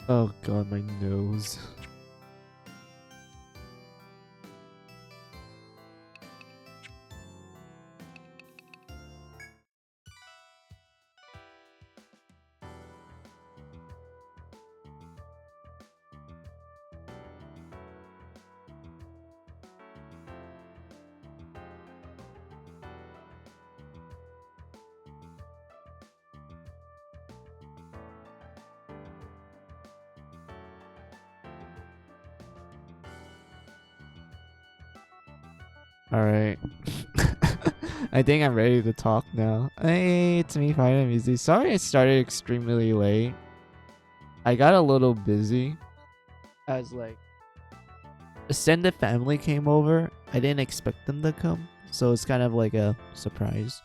Oh god, my nose. Alright. I think I'm ready to talk now. Hey, it's me, Fine Easy. Sorry I started extremely late. I got a little busy. As like extended family came over. I didn't expect them to come. So it's kind of like a surprise.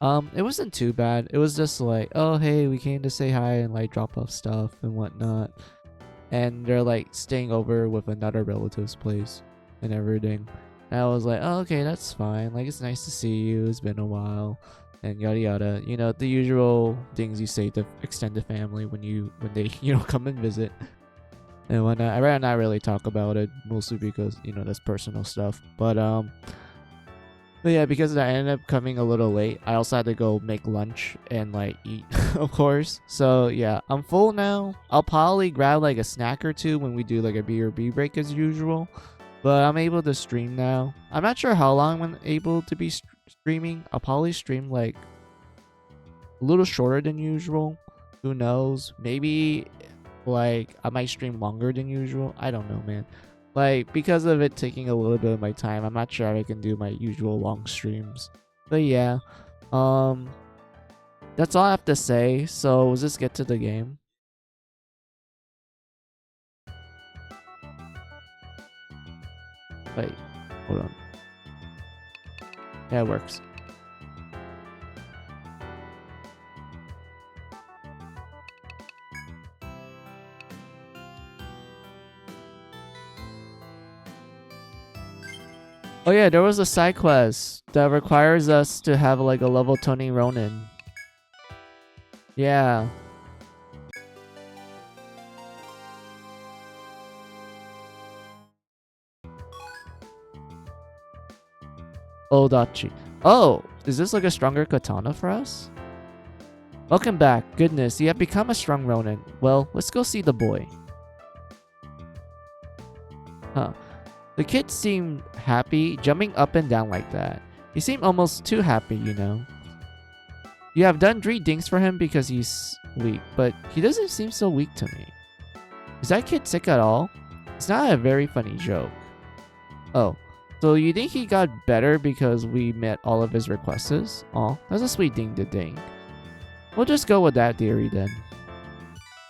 It wasn't too bad. It was just like, oh hey, we came to say hi and like drop off stuff and whatnot. And they're like staying over with another relative's place and everything. And I was like, oh, okay, that's fine. Like, it's nice to see you. It's been a while, and yada yada. You know, the usual things you say to extended family when they come and visit and whatnot. I rather not really talk about it, mostly because that's personal stuff. But yeah, because I ended up coming a little late, I also had to go make lunch and like eat, of course. So yeah, I'm full now. I'll probably grab like a snack or two when we do like a B break as usual. But I'm able to stream now. I'm not sure how long I'm able to be streaming. I'll probably stream like a little shorter than usual. Who knows? Maybe like I might stream longer than usual. I don't know, man. Like, because of it taking a little bit of my time, I'm not sure if I can do my usual long streams. But yeah, that's all I have to say. So let's just get to the game. Wait, hold on. Yeah, it works. Oh yeah, there was a side quest that requires us to have like a level 20 Ronin. Yeah. Odachi. Oh, is this like a stronger katana for us? Welcome back. Goodness, you have become a strong Ronin. Well, let's go see the boy. Huh. The kid seemed happy, jumping up and down like that. He seemed almost too happy, you know. You have done 3 things for him because he's weak, but he doesn't seem so weak to me. Is that kid sick at all? It's not a very funny joke. Oh, so you think he got better because we met all of his requests? Aw, that's a sweet thing to think. We'll just go with that theory then.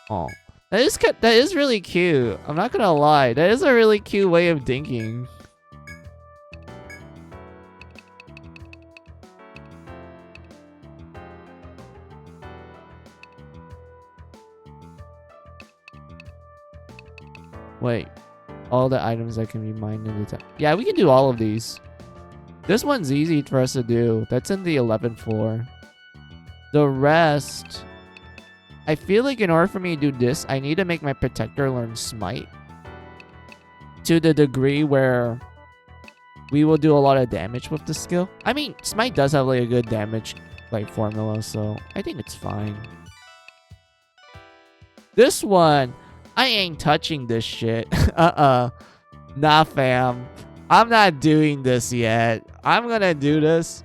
Aw. That is really cute. I'm not gonna lie. That is a really cute way of thinking. Wait. All the items that can be mined in the time. Yeah, we can do all of these. This one's easy for us to do. That's in the 11th floor. The rest, I feel like in order for me to do this, I need to make my protector learn smite to the degree where we will do a lot of damage with the skill. I mean, smite does have like a good damage like formula, so I think it's fine. This one, I ain't touching this shit. Nah, fam. I'm not doing this yet. I'm gonna do this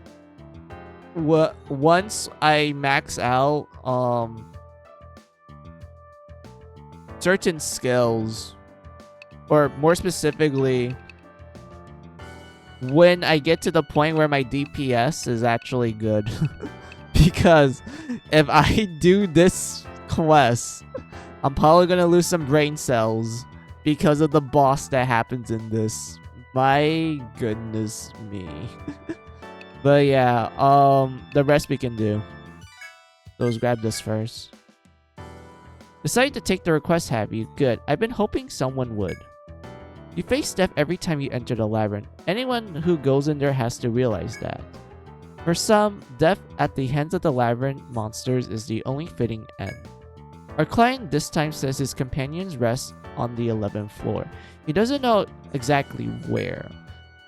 once I max out certain skills, or more specifically, when I get to the point where my DPS is actually good. Because if I do this quest, I'm probably gonna lose some brain cells because of the boss that happens in this. My goodness me. But yeah, the rest we can do. So let's grab this first. Decided to take the request, have you? Good. I've been hoping someone would. You face death every time you enter the labyrinth. Anyone who goes in there has to realize that. For some, death at the hands of the labyrinth monsters is the only fitting end. Our client this time says his companions rest on the 11th floor. He doesn't know exactly where.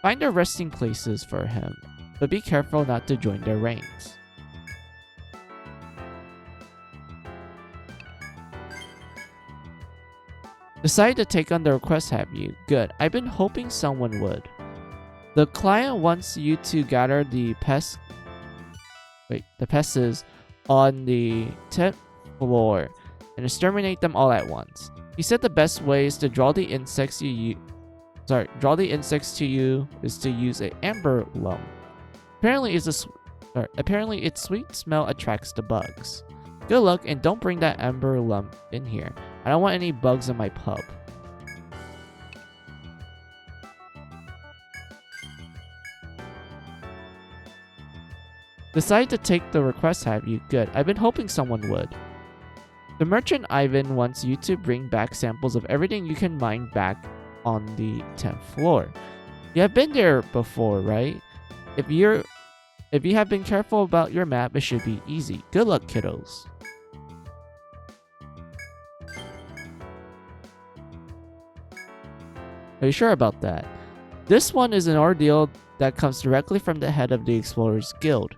Find their resting places for him, but be careful not to join their ranks. Decided to take on the request, have you? Good. I've been hoping someone would. The client wants you to gather the pests on the 10th floor and exterminate them all at once. He said the best way is to draw the insects to you is to use an amber lump. Apparently its sweet smell attracts the bugs. Good luck, and don't bring that amber lump in here. I don't want any bugs in my pub. Decide to take the request, have you? Good. I've been hoping someone would. The merchant Ivan wants you to bring back samples of everything you can mine back on the 10th floor. You have been there before, right? If you have been careful about your map, it should be easy. Good luck, kiddos. Are you sure about that? This one is an ordeal that comes directly from the head of the Explorers Guild.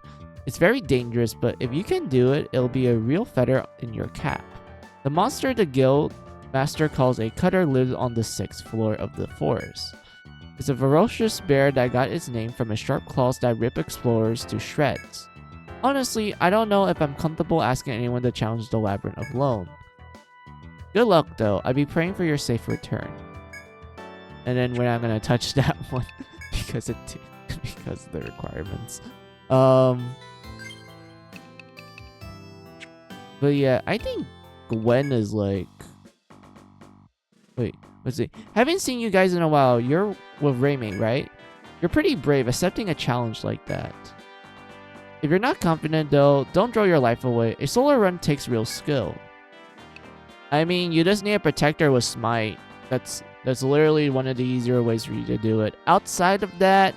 It's very dangerous, but if you can do it, it'll be a real feather in your cap. The monster the guild master calls a cutter lives on the 6th floor of the forest. It's a ferocious bear that got its name from its sharp claws that rip explorers to shreds. Honestly, I don't know if I'm comfortable asking anyone to challenge the labyrinth alone. Good luck though, I'd be praying for your safe return. And then we're not gonna touch that one because of the requirements. But yeah, I think Gwen is like... Wait, let's see. Haven't seen you guys in a while. You're with Raymate, right? You're pretty brave accepting a challenge like that. If you're not confident though, don't throw your life away. A solo run takes real skill. I mean, you just need a protector with smite. That's literally one of the easier ways for you to do it. Outside of that,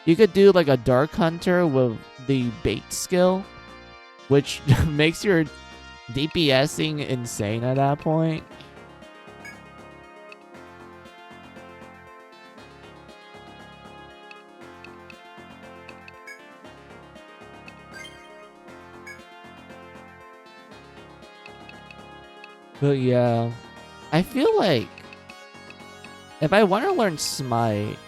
you could do like a Dark Hunter with the bait skill, which makes your DPSing insane at that point. But yeah, I feel like if I want to learn Smite,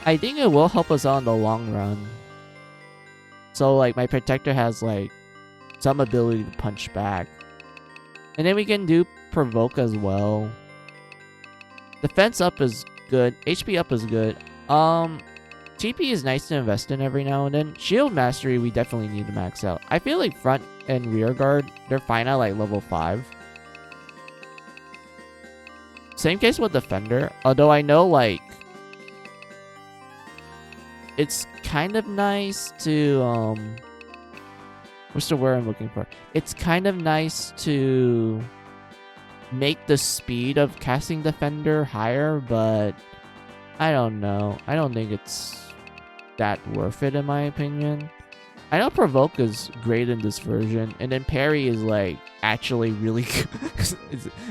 I think it will help us out in the long run. So like my protector has like some ability to punch back. And then we can do provoke as well. Defense up is good. HP up is good. TP is nice to invest in every now and then. Shield mastery we definitely need to max out. I feel like front and rear guard, they're fine at like level 5. Same case with defender, although I know like it's kind of nice to what's the word I'm looking for? It's kind of nice to make the speed of casting defender higher, but I don't know. I don't think it's that worth it in my opinion. I know Provoke is great in this version, and then Parry is like actually really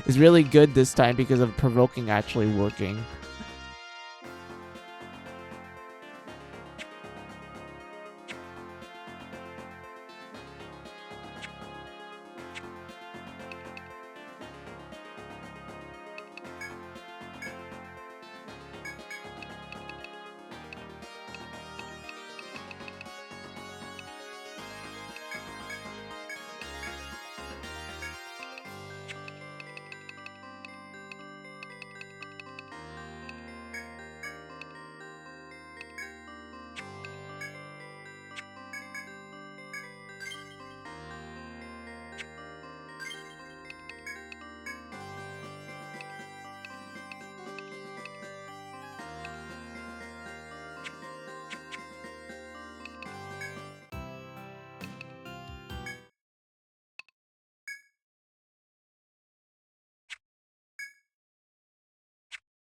is really good this time because of Provoking actually working.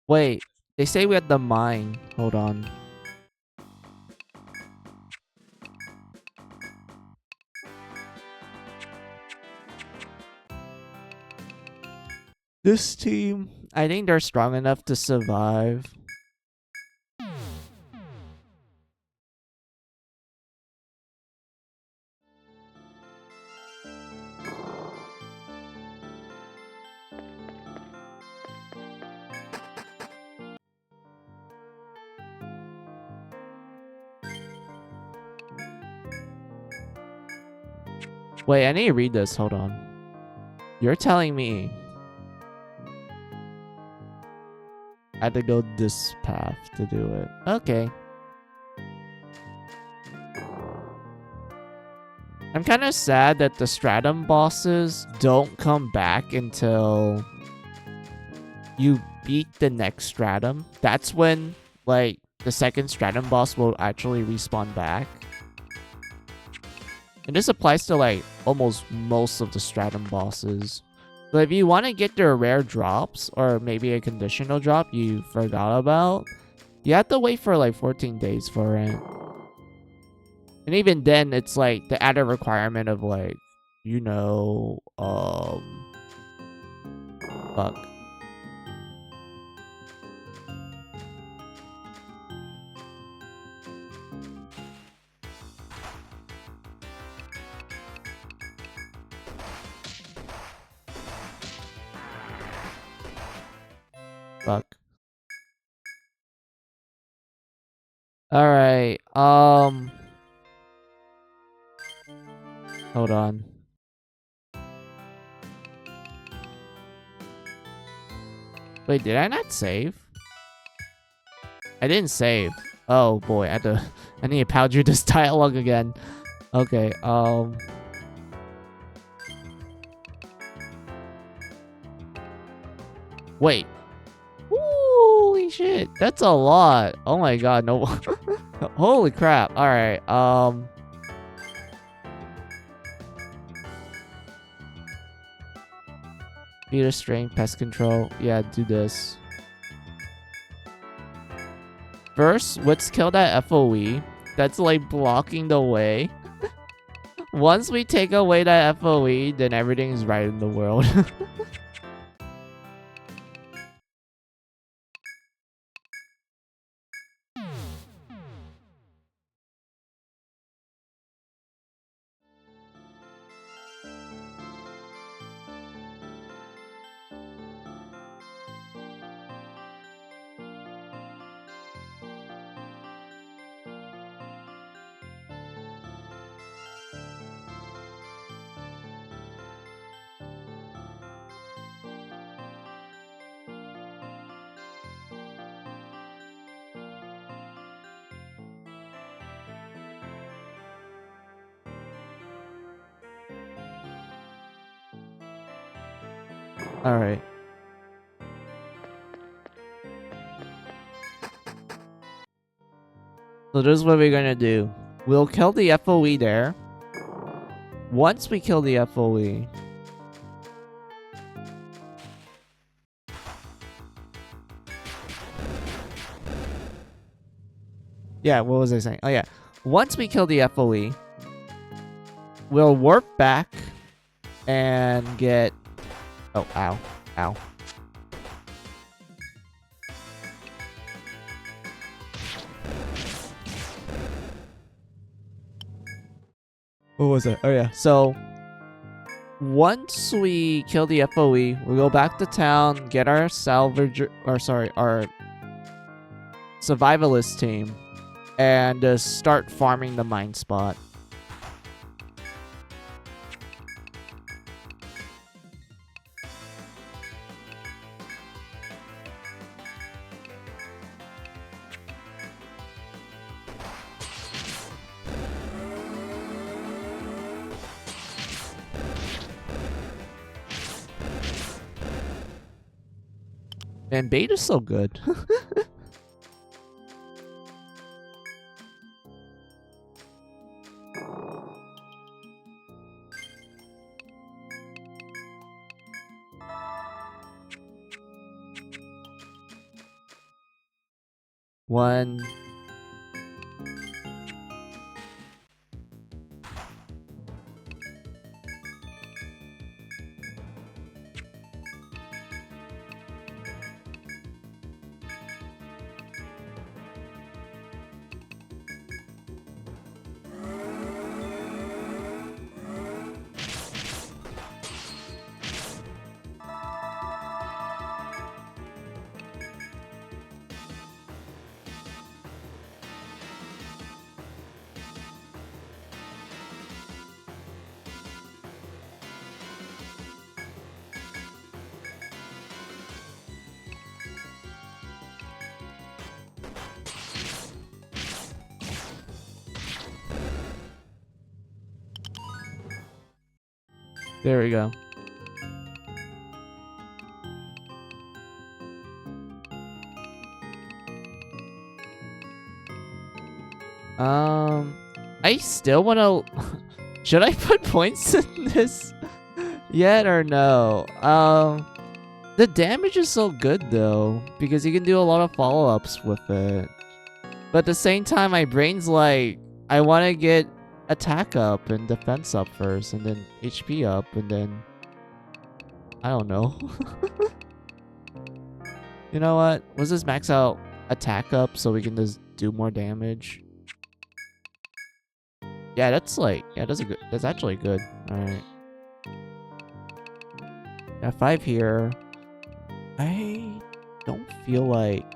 Wait, they say we had the mine. Hold on. This team, I think they're strong enough to survive. Wait, I need to read this. Hold on. You're telling me I had to go this path to do it. Okay. I'm kind of sad that the Stratum bosses don't come back until you beat the next Stratum. That's when, like, the second Stratum boss will actually respawn back. And this applies to, like, almost most of the Stratum bosses. So if you want to get their rare drops, or maybe a conditional drop you forgot about, you have to wait for, like, 14 days for it. And even then, it's, like, the added requirement of, like, you know, fuck. Fuck. Alright, hold on. Wait, did I not save? I didn't save. Oh boy, I need to power through this dialogue again. Okay, wait. Holy shit, that's a lot. Oh my god, no. Holy crap. Alright, Meter strength, pest control. Yeah, do this. First, let's kill that FOE. That's like blocking the way. Once we take away that FOE, then everything's right in the world. Alright. So this is what we're gonna do. We'll kill the FOE there. Once we kill the FOE, Yeah, what was I saying? Oh yeah. Once we kill the FOE, we'll warp back and get... Oh, ow. Ow. What was it? Oh yeah. So once we kill the FOE, we go back to town, get our our survivalist team, and start farming the mine spot. Man, bait is so good. One. There we go. I still want to... Should I put points in this yet or no? The damage is so good though, because you can do a lot of follow-ups with it. But at the same time, my brain's like, I want to get attack up and defense up first, and then HP up, and then... I don't know. You know what? Let's just max out attack up so we can just do more damage. Yeah, that's like... Yeah, that's actually good. Alright. Yeah, 5 here. I don't feel like...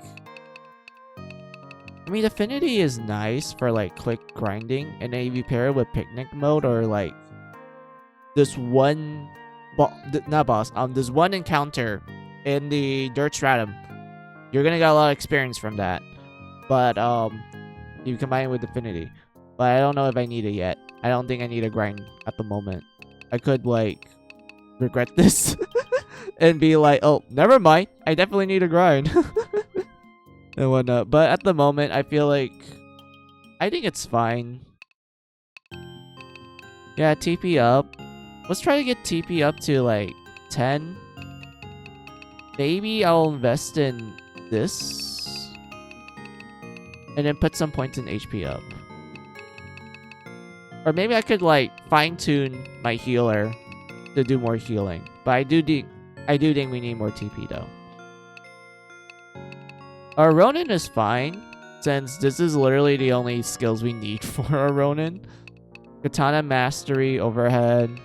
I mean, Affinity is nice for like quick grinding, and then if you pair it with Picnic mode or like this one... not boss. This one encounter in the Dirt Stratum, you're gonna get a lot of experience from that. But you combine it with Affinity. But I don't know if I need it yet. I don't think I need a grind at the moment. I could like regret this and be like, oh, never mind. I definitely need a grind and whatnot. But at the moment, I feel like I think it's fine. Yeah, TP up. Let's try to get TP up to like 10. Maybe I'll invest in this and then put some points in HP up. Or maybe I could like fine-tune my healer to do more healing. But I do think we need more TP though. Our Ronin is fine, since this is literally the only skills we need for our Ronin. Katana Mastery, Overhead.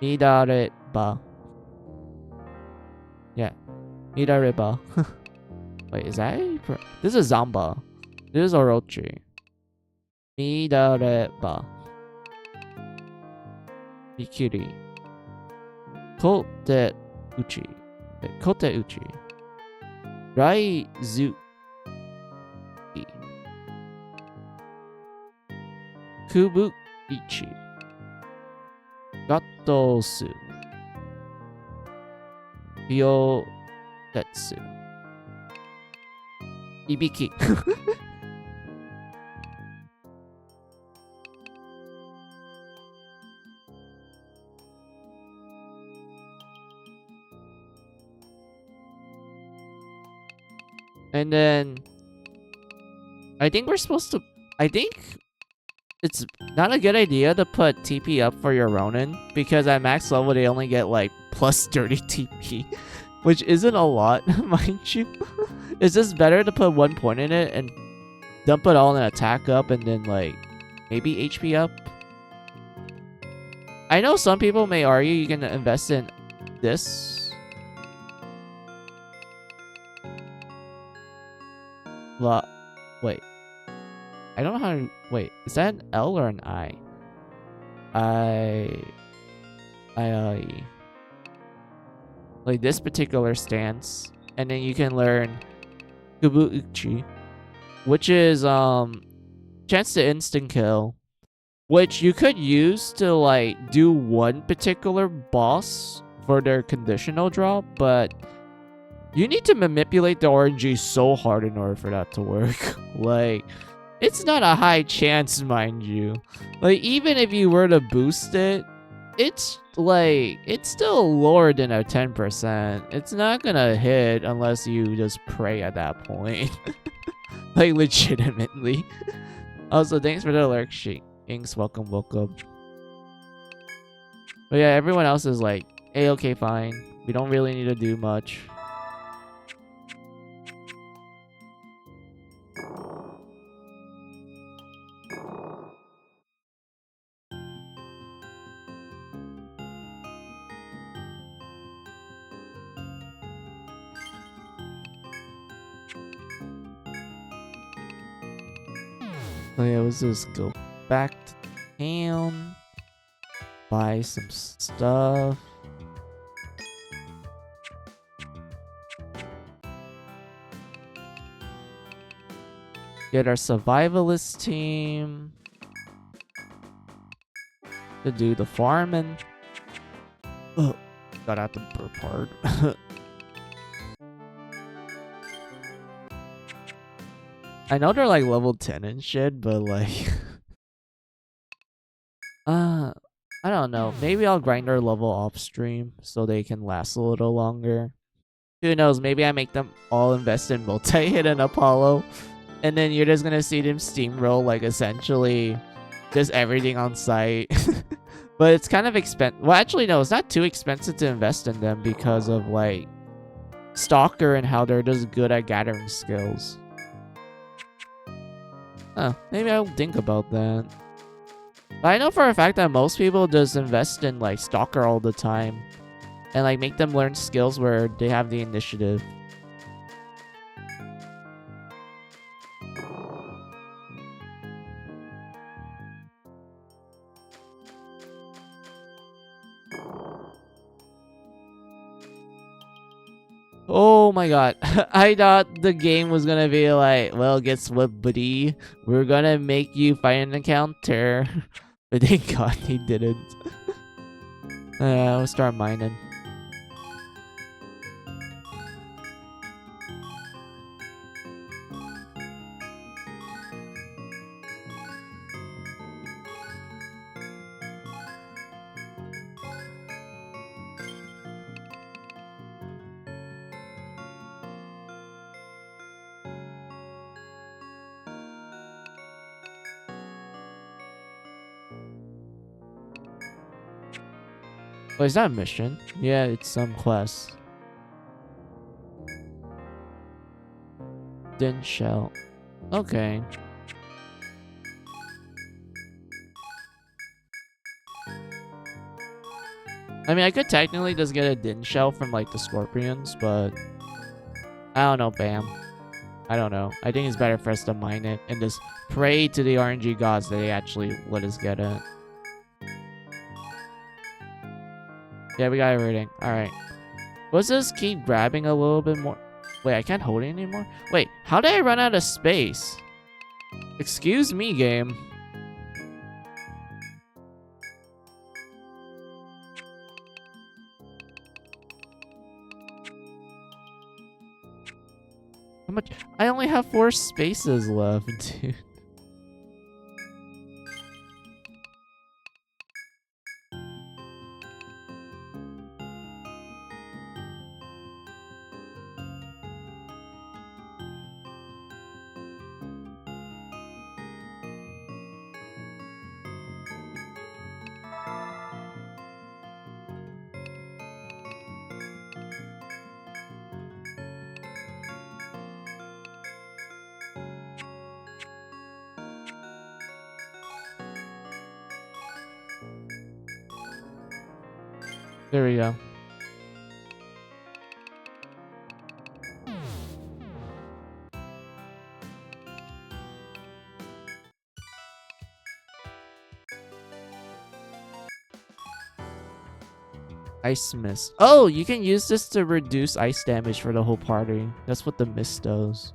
Midareba. Yeah. Midareba. Wait, is that... This is Zamba. This is Orochi. Midareba. Mikiri. Kote Uchi. Kote Uchi. Raizuki. Kubuichi. Gatosu. Hyotetsu. Ibiki. And then I think we're supposed to... I think it's not a good idea to put TP up for your Ronin, because at max level they only get like plus 30 TP, which isn't a lot, mind you. It's just better to put 1 point in it and dump it all in attack up and then like maybe HP up. I know some people may argue you can invest in this. Wait. I don't know how to... Wait, is that an L or an I? Like this particular stance. And then you can learn Kubuuchi, which is chance to instant kill, which you could use to like do one particular boss for their conditional drop, but you need to manipulate the RNG so hard in order for that to work. Like, it's not a high chance, mind you. Like, even if you were to boost it, it's like, it's still lower than a 10%. It's not gonna hit unless you just pray at that point. Like, legitimately. Also, thanks for the alert sheet. Inks, welcome. But yeah, everyone else is like, hey, okay, fine. We don't really need to do much. Oh yeah, let's just go back to town, buy some stuff. Get our survivalist team to do the farming. Oh, got out the burp hard. I know they're like level 10 and shit, but like... I don't know. Maybe I'll grind their level off stream so they can last a little longer. Who knows? Maybe I make them all invest in multi-hit and Apollo. And then you're just gonna see them steamroll like essentially just everything on site. But it's kind of expensive. Well, actually, no. It's not too expensive to invest in them because of like Stalker and how they're just good at gathering skills. Huh, maybe I'll think about that. But I know for a fact that most people just invest in like Stalker all the time. And like make them learn skills where they have the initiative. Oh my god. I thought the game was gonna be like, well, guess what, buddy? We're gonna make you fight an encounter. But thank god he didn't. I'll start mining. Oh, is that a mission? Yeah, it's some quest. Din shell. Okay. I mean, I could technically just get a Din shell from like the scorpions, but I don't know, Bam. I don't know. I think it's better for us to mine it and just pray to the RNG gods that they actually let us get it. Yeah, we got everything. Alright. Let's just keep grabbing a little bit more. Wait, I can't hold it anymore? Wait, how did I run out of space? Excuse me, game. How much? I only have 4 spaces left, dude. There we go. Ice mist. Oh, you can use this to reduce ice damage for the whole party. That's what the mist does.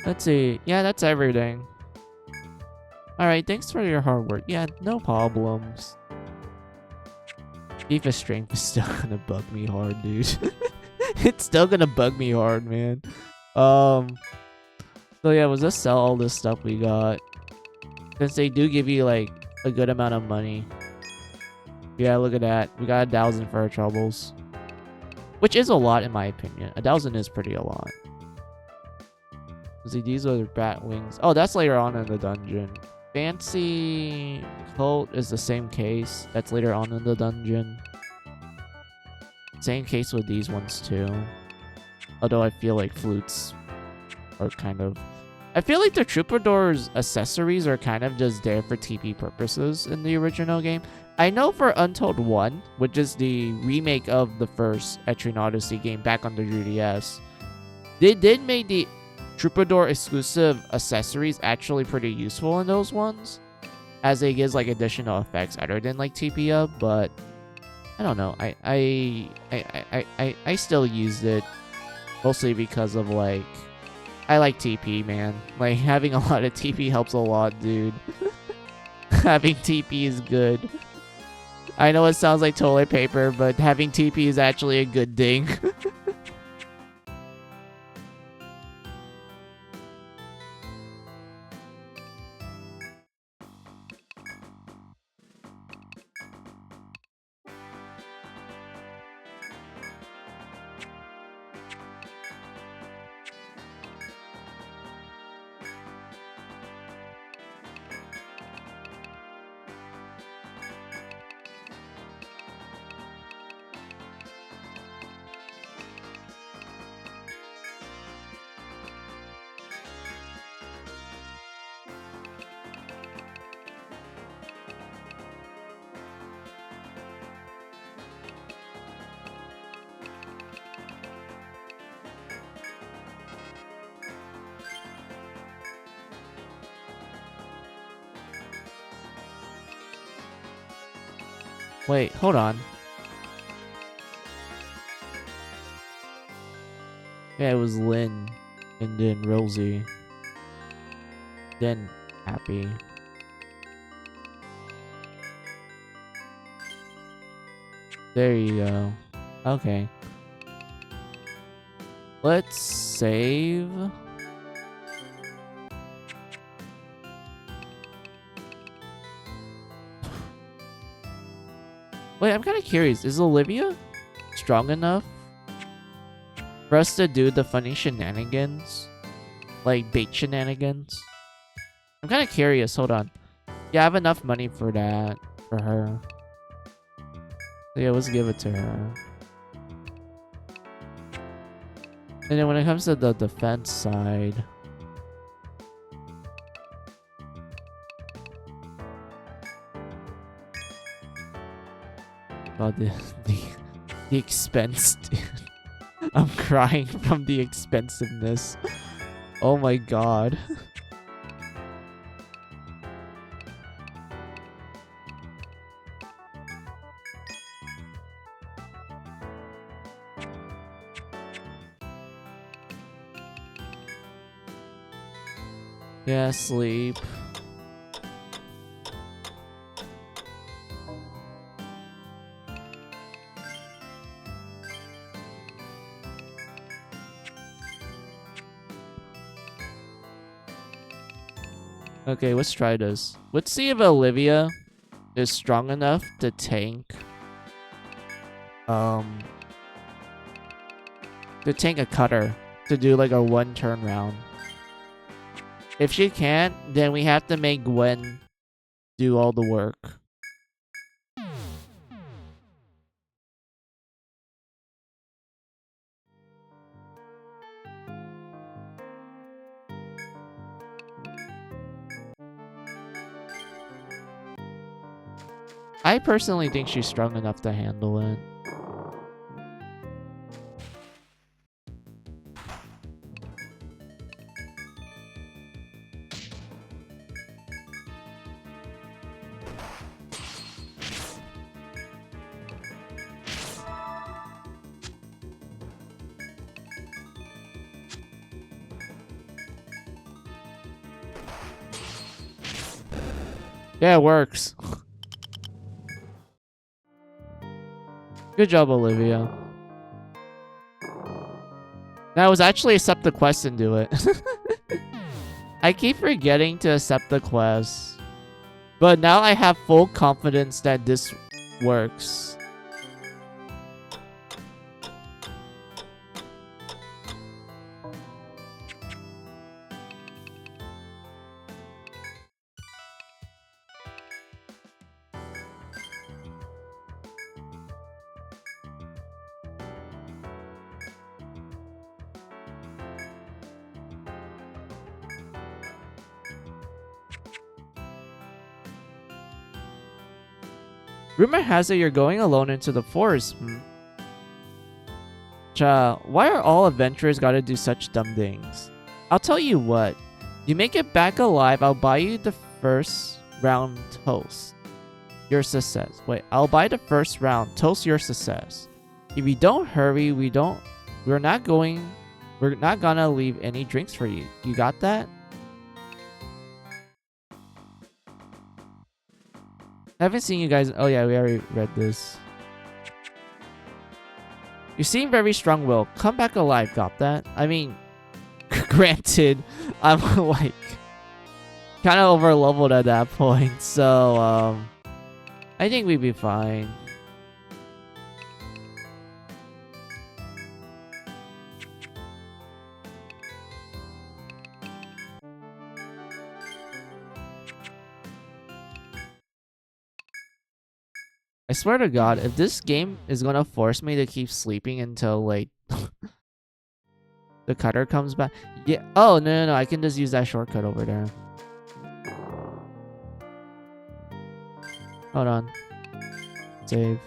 Let's see. Yeah, that's everything. Alright, thanks for your hard work. Yeah, no problems. FIFA strength is still gonna bug me hard, dude. It's still gonna bug me hard, man. So yeah, we'll just sell all this stuff we got. Since they do give you like a good amount of money. Yeah, look at that. We got 1,000 for our troubles. Which is a lot in my opinion. 1,000 is pretty a lot. See, these are the bat wings. Oh, that's later on in the dungeon. Fancy coat is the same case. That's later on in the dungeon. Same case with these ones too. Although I feel like flutes are kind of... I feel like the Troubadour's accessories are kind of just there for TP purposes in the original game. I know for Untold 1, which is the remake of the first Etrian Odyssey game back on the 3DS, they did make the Troubadour exclusive accessories actually pretty useful in those ones, as it gives like additional effects other than like TP up. But I don't know. I still used it mostly because of like I like TP, man. Like having a lot of TP helps a lot, dude. Having TP is good. I know it sounds like toilet paper, but having TP is actually a good thing. Wait, hold on. Yeah, it was Lynn, and then Rosie, then Happy. There you go. Okay. Let's save. Wait, I'm kind of curious. Is Olivia strong enough for us to do the funny shenanigans? Like bait shenanigans? I'm kind of curious. Hold on. Yeah, I have enough money for that. For her. So yeah, let's give it to her. And then when it comes to the defense side... God, the expense. I'm crying from the expensiveness. Oh my god. Yeah, sleep. Okay, let's try this. Let's see if Olivia is strong enough to tank. To tank a cutter. To do like a 1-turn round. If she can't, then we have to make Gwen do all the work. I personally think she's strong enough to handle it. Yeah, it works. Good job, Olivia. Now, it was actually accept the quest and do it. I keep forgetting to accept the quest. But now I have full confidence that this works. Rumor has it you're going alone into the forest. Why are all adventurers gotta do such dumb things? I'll tell you what. You make it back alive, I'll buy you the first round toast. Your success. Wait, I'll buy the first round. Toast your success. If you don't hurry, we're not gonna leave any drinks for you. You got that? I haven't seen you guys. Oh yeah, we already read this. You seem very strong-willed. Come back alive. Got that? I mean, granted, I'm like kind of over-leveled at that point, so I think we'd be fine. I swear to God, if this game is gonna force me to keep sleeping until like the cutter comes back. Yeah. Oh no, I can just use that shortcut over there. Hold on. Save.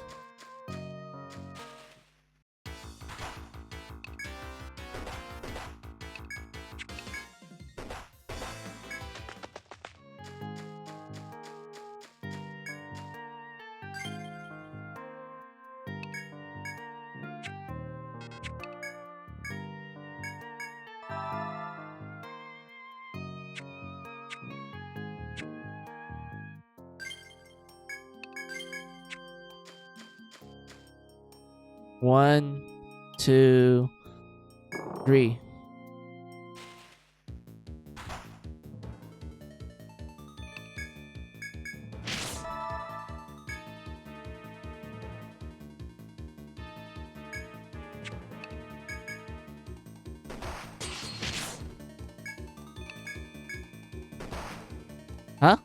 One, 2, 3. Huh?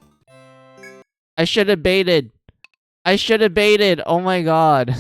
I should have baited. I should have baited. Oh my God.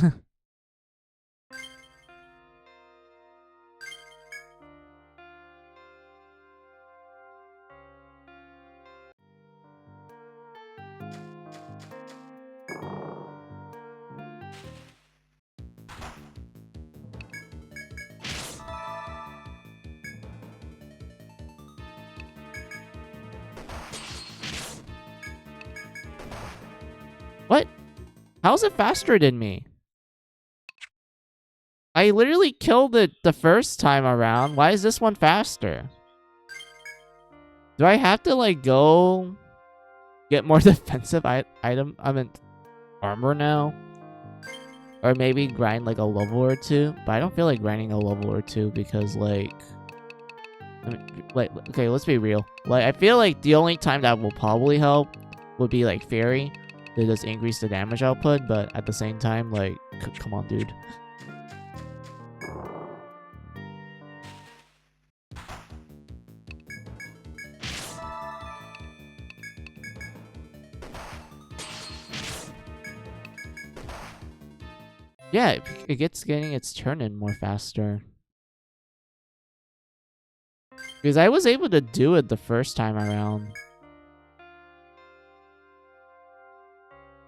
What? How's it faster than me? I literally killed it the first time around. Why is this one faster? Do I have to like go get more defensive item? I mean, armor now? Or maybe grind like a level or two? But I don't feel like grinding a level or two because like... I mean, like, okay, let's be real. Like, I feel like the only time that will probably help would be like Fairy. They just increase the damage output, but at the same time, like, come on, dude. Yeah, it gets getting its turn in more faster. Because I was able to do it the first time around.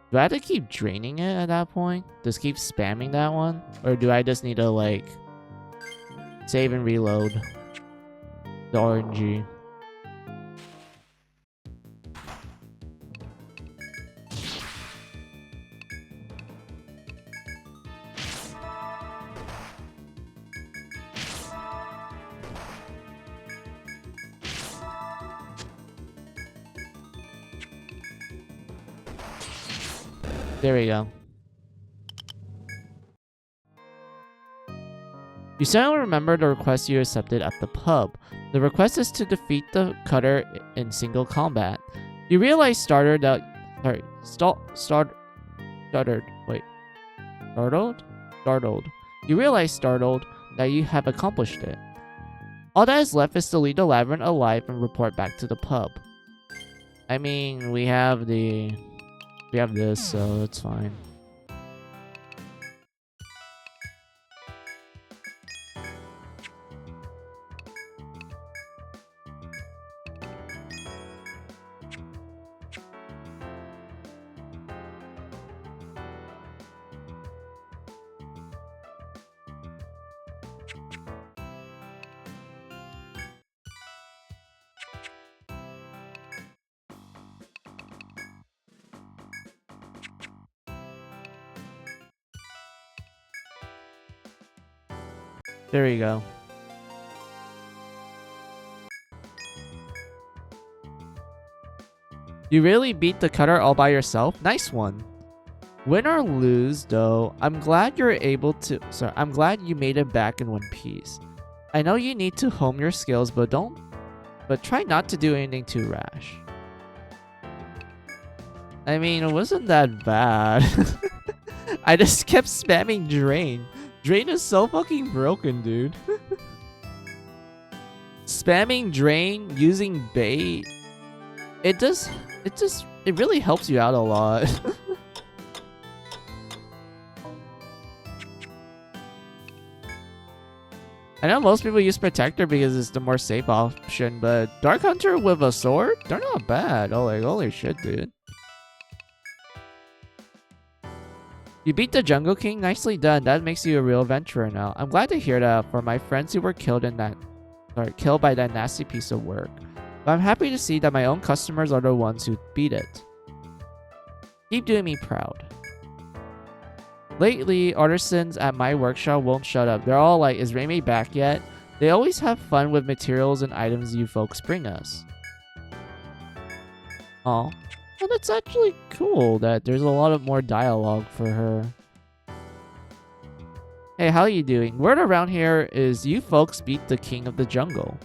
Do I have to keep draining it at that point? Just keep spamming that one? Or do I just need to, like, save and reload the RNG? There we go. You suddenly remember the request you accepted at the pub. The request is to defeat the cutter in single combat. You realize startled. You realize startled that you have accomplished it. All that is left is to leave the labyrinth alive and report back to the pub. I mean, we have this, so it's fine. There you go. You really beat the cutter all by yourself? Nice one. Win or lose, though, I'm glad you made it back in one piece. I know you need to hone your skills, but try not to do anything too rash. I mean, it wasn't that bad. I just kept spamming drain. Drain is so fucking broken, dude. Spamming drain using bait. It really helps you out a lot. I know most people use Protector because it's the more safe option, but Dark Hunter with a sword? They're not bad. Oh, like, holy shit, dude. You beat the Jungle King? Nicely done. That makes you a real adventurer now. I'm glad to hear that for my friends who were killed by that nasty piece of work. But I'm happy to see that my own customers are the ones who beat it. Keep doing me proud. Lately, artisans at my workshop won't shut up. They're all like, is Raymay back yet? They always have fun with materials and items you folks bring us. Aw. Well, that's actually cool that there's a lot of more dialogue for her. Hey, how you doing? Word around here is you folks beat the king of the jungle.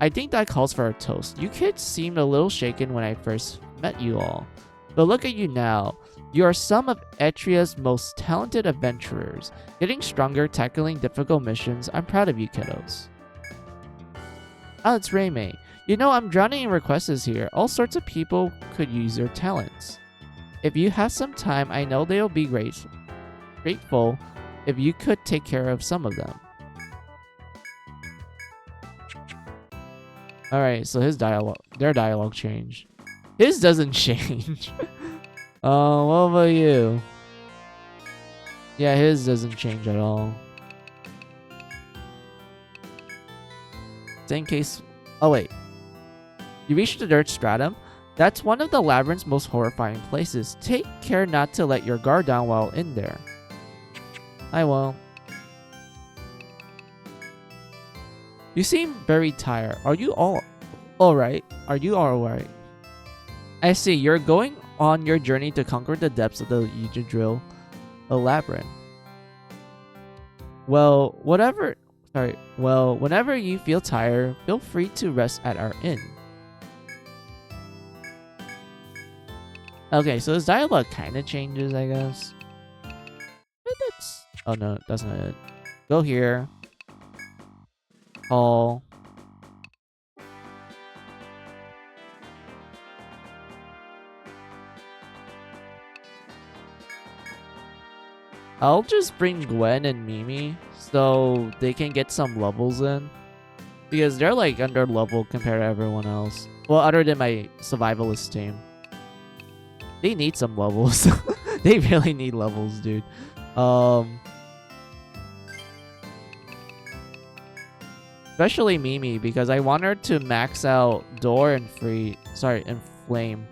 I think that calls for a toast. You kids seemed a little shaken when I first met you all. But look at you now. You are some of Etria's most talented adventurers. Getting stronger, tackling difficult missions. I'm proud of you, kiddos. Oh, it's Raymay. You know, I'm drowning in requests here. All sorts of people could use your talents. If you have some time, I know they'll be grateful if you could take care of some of them. Alright, so their dialogue changed. His doesn't change. What about you? Yeah, his doesn't change at all. In case... Oh, wait. You reached the dirt stratum? That's one of the labyrinth's most horrifying places. Take care not to let your guard down while in there. I won't. You seem very tired. Are you all alright? Are you alright? I see. You're going on your journey to conquer the depths of the Yggdrasil labyrinth. Well, whenever you feel tired, feel free to rest at our inn. Okay, so his dialogue kind of changes, I guess. But that's... Oh, no, that's not it. Go here. Call. I'll just bring Gwen and Mimi so they can get some levels in. Because they're like under level compared to everyone else. Well, other than my survivalist team. They need some levels. They really need levels, dude. Especially Mimi, because I want her to max out Door and and Flame.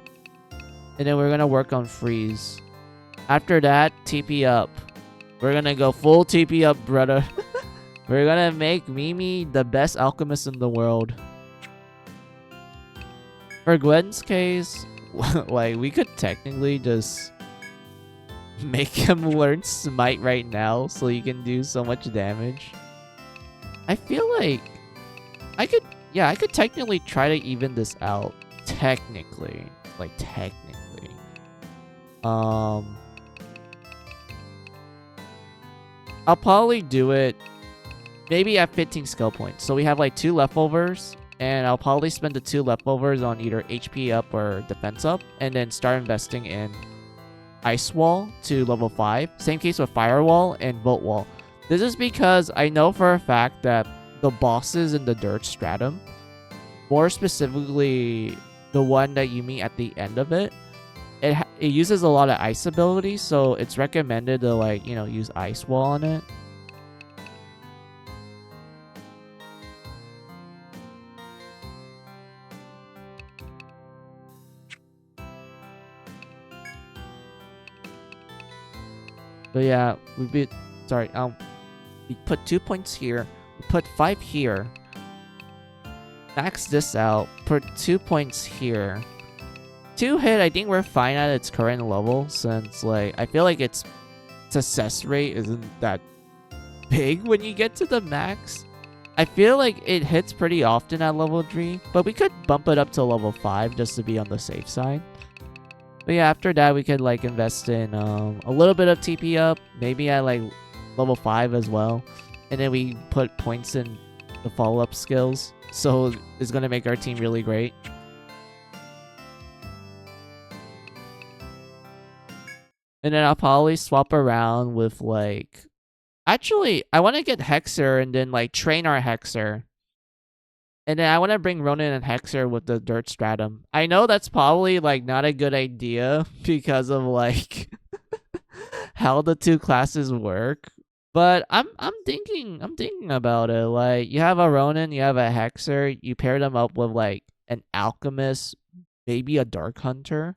And then we're gonna work on Freeze. After that, TP up. We're gonna go full TP up, brother. We're gonna make Mimi the best alchemist in the world. For Gwen's case, like, we could technically just make him learn Smite right now so he can do so much damage. I feel like I could technically try to even this out. Technically. Like, technically. I'll probably do it maybe at 15 skill points. So we have like 2 leftovers. And I'll probably spend the 2 leftovers on either HP up or defense up. And then start investing in Ice Wall to level 5. Same case with Firewall and Volt Wall. This is because I know for a fact that the bosses in the Dirt Stratum, more specifically the one that you meet at the end of it, it uses a lot of ice abilities. So it's recommended to, like, you know, use Ice Wall on it. But yeah, we put 2 points here, we put 5 here, max this out, put 2 points here. 2 hit, I think we're fine at its current level, since, like, I feel like its success rate isn't that big when you get to the max. I feel like it hits pretty often at level 3, but we could bump it up to level 5 just to be on the safe side. But yeah, after that, we could, like, invest in a little bit of TP up, maybe at, like, level 5 as well. And then we put points in the follow-up skills. So it's going to make our team really great. And then I'll probably swap around with, like... Actually, I want to get Hexer and then, like, train our Hexer. And then I want to bring Ronin and Hexer with the Dirt Stratum. I know that's probably, like, not a good idea because of, like, how the 2 classes work. But I'm thinking about it. Like, you have a Ronin, you have a Hexer, you pair them up with, like, an Alchemist, maybe a Dark Hunter.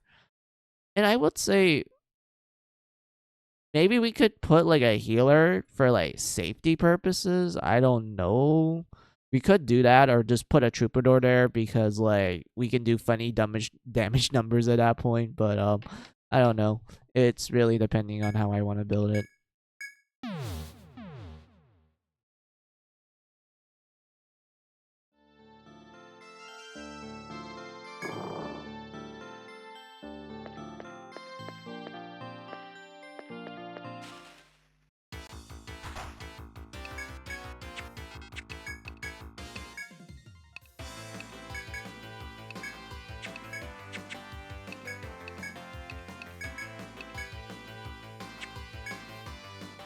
And I would say maybe we could put, like, a healer for, like, safety purposes. I don't know. We could do that, or just put a Troubadour there because, like, we can do funny damage numbers at that point. But I don't know. It's really depending on how I want to build it.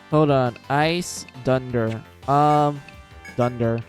Hold on. Ice, Thunder. Thunder.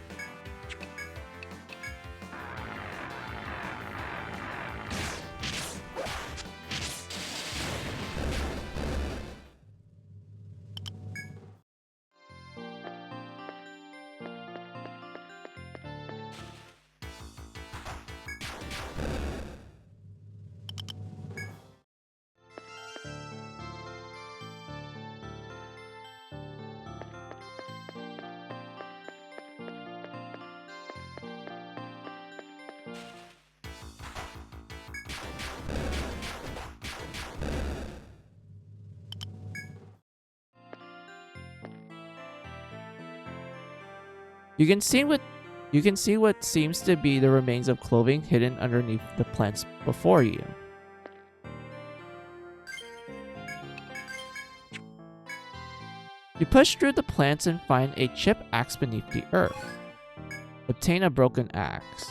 You can see what seems to be the remains of clothing hidden underneath the plants before you. You push through the plants and find a chipped axe beneath the earth. Obtain a broken axe.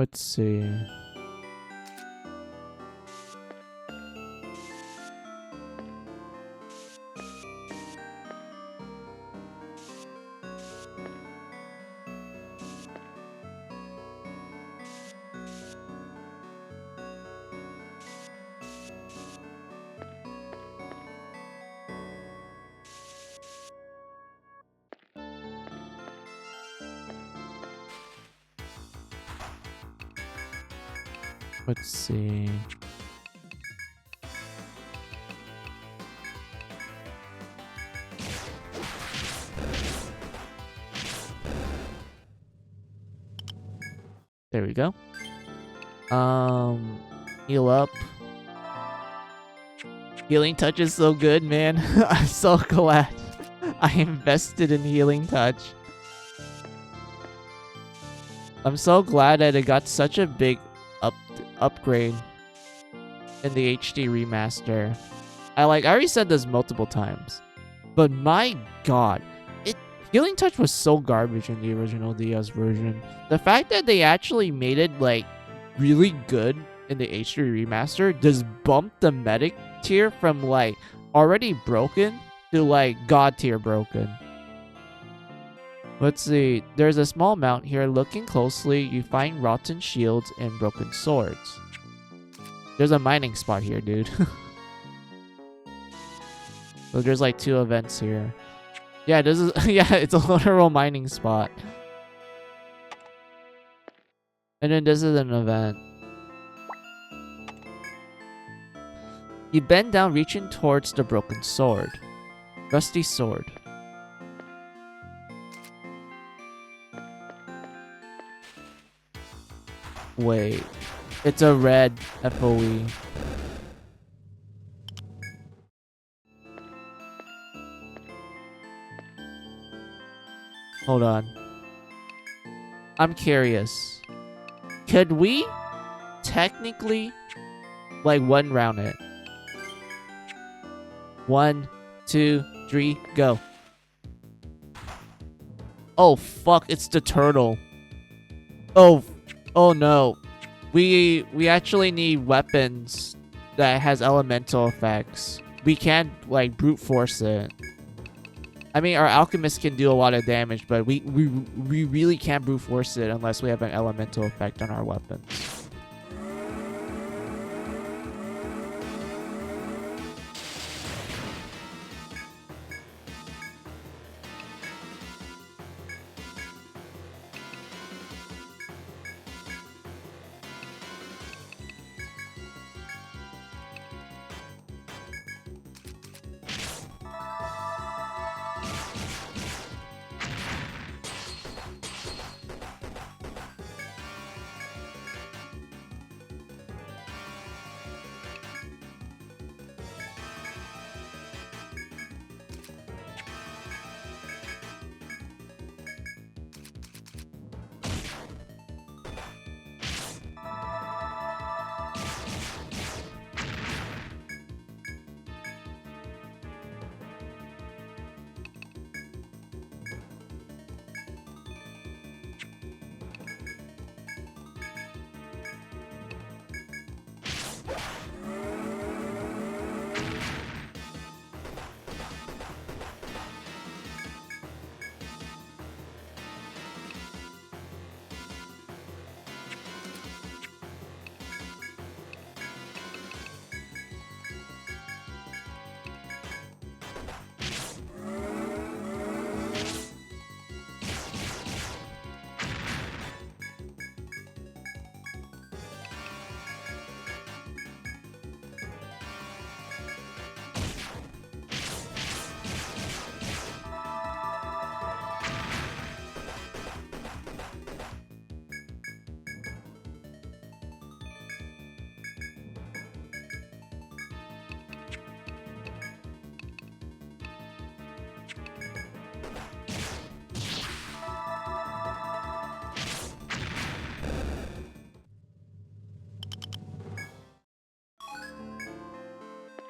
Let's see. Let's see. There we go. Heal up. Healing touch is so good, man. I'm so glad I invested in healing touch. I'm so glad that it got such a big upgrade in the HD remaster. I already said this multiple times, but my god, healing touch was so garbage in the original DS version. The fact that they actually made it like really good in the HD remaster just bumped the medic tier from like already broken to like god tier broken. Let's see. There's a small mount here. Looking closely, you find rotten shields and broken swords. There's a mining spot here, dude. So there's like 2 events here. Yeah, this is yeah, it's a literal mining spot. And then this is an event. You bend down, reaching towards the broken sword. Rusty sword. Wait, it's a red FOE. Hold on. I'm curious. Could we technically like 1 round it? 1, 2, 3, go. Oh fuck, it's the turtle. Oh no. We actually need weapons that has elemental effects. We can't like brute force it. I mean, our alchemist can do a lot of damage, but we really can't brute force it unless we have an elemental effect on our weapons.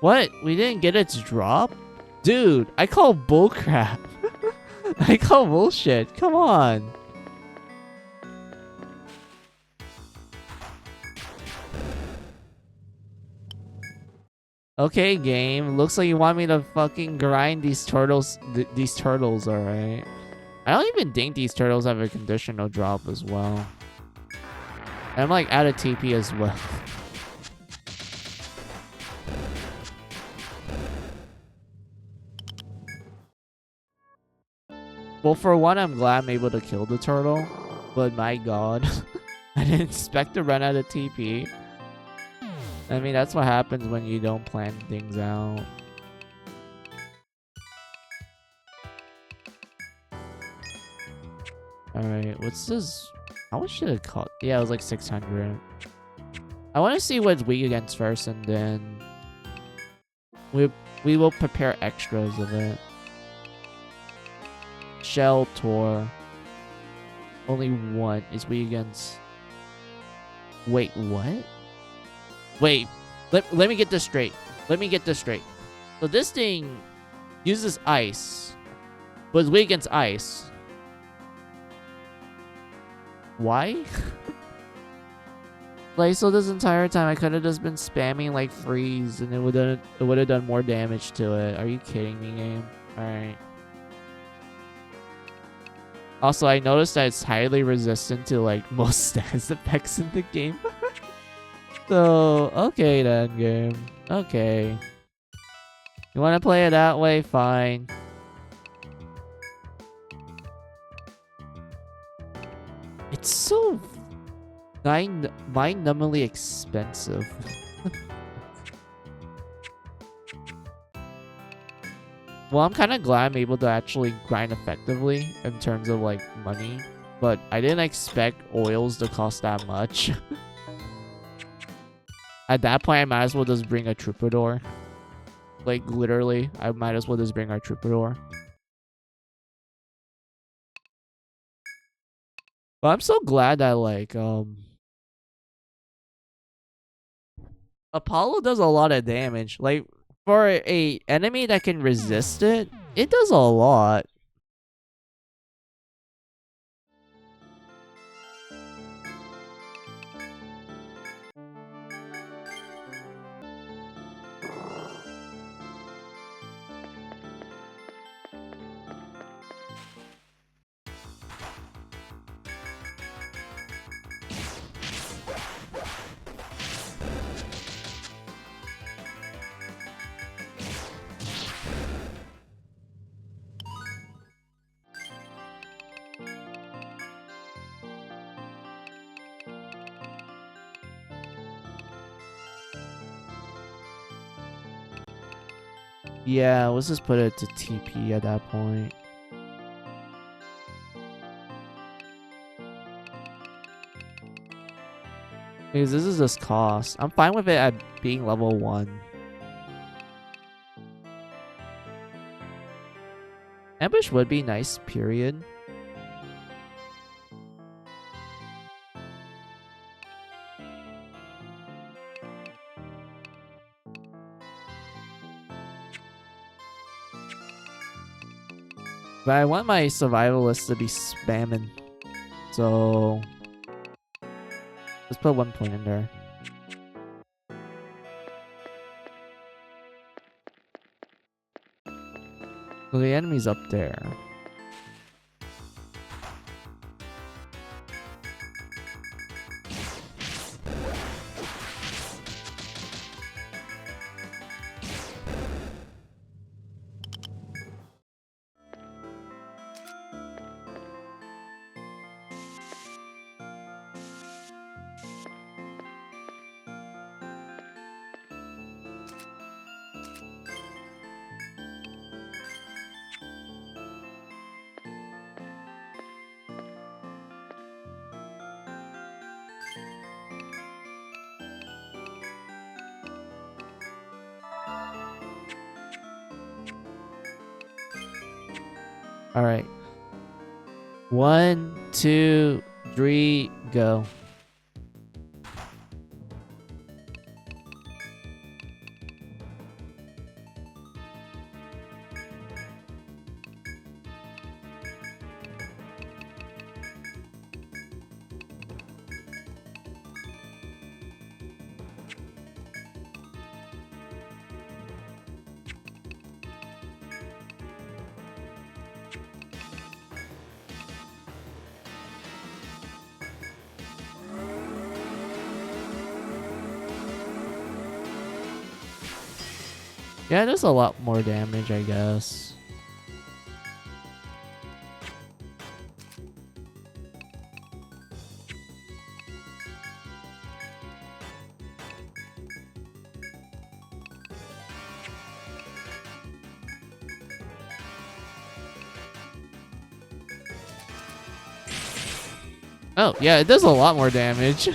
What? We didn't get its drop? Dude, I call bullcrap. I call bullshit. Come on. Okay, game. Looks like you want me to fucking grind these turtles. These turtles, alright. I don't even think these turtles have a conditional drop as well. I'm like out of TP as well. Well, for one, I'm glad I'm able to kill the turtle. But my god. I didn't expect to run out of TP. I mean, that's what happens when you don't plan things out. Alright, what's this? How much did it cost? Yeah, it was like 600. I want to see what's weak against first, and then we will prepare extras of it. Shell Tor. Only one is weak against. Wait, what? Wait, let me get this straight. Let me get this straight. So this thing uses ice, but it's weak against ice. Why? Like, so this entire time I could have just been spamming like freeze and it would have done more damage to it. Are you kidding me, game? Alright. Also, I noticed that it's highly resistant to like most status effects in the game. So, okay then, game. Okay. You want to play it that way? Fine. It's so mind-numbingly expensive. Well, I'm kind of glad I'm able to actually grind effectively in terms of like money, but I didn't expect oils to cost that much. At that point, I might as well just bring a troubadour. Like, literally, I might as well just bring our troubadour. But I'm so glad that, like, Apollo does a lot of damage. Like, for a enemy that can resist it, it does a lot. Yeah, let's just put it to TP at that point. Because this is just cost. I'm fine with it at being level 1. Ambush would be nice, period. But I want my survivalists to be spamming. So let's put 1 point in there. So the enemy's up there. All right. 1, 2, 3, go. Yeah, there's a lot more damage, I guess. Oh, yeah, it does a lot more damage.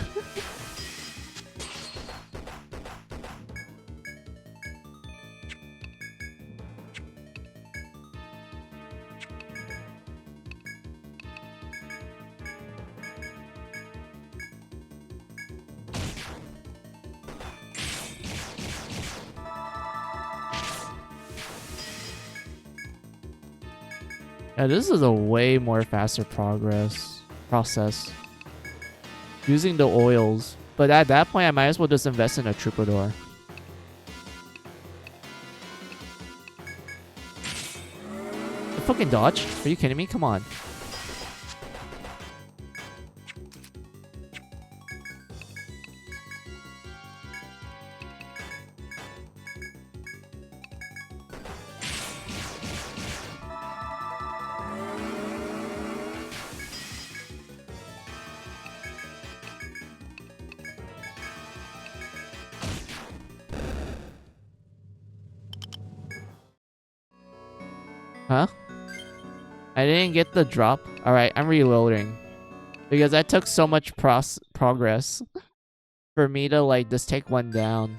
Yeah, this is a way more faster process. Using the oils. But at that point, I might as well just invest in a troubadour. A fucking dodge? Are you kidding me? Come on. Huh? I didn't get the drop. Alright, I'm reloading. Because I took so much progress for me to, like, just take one down.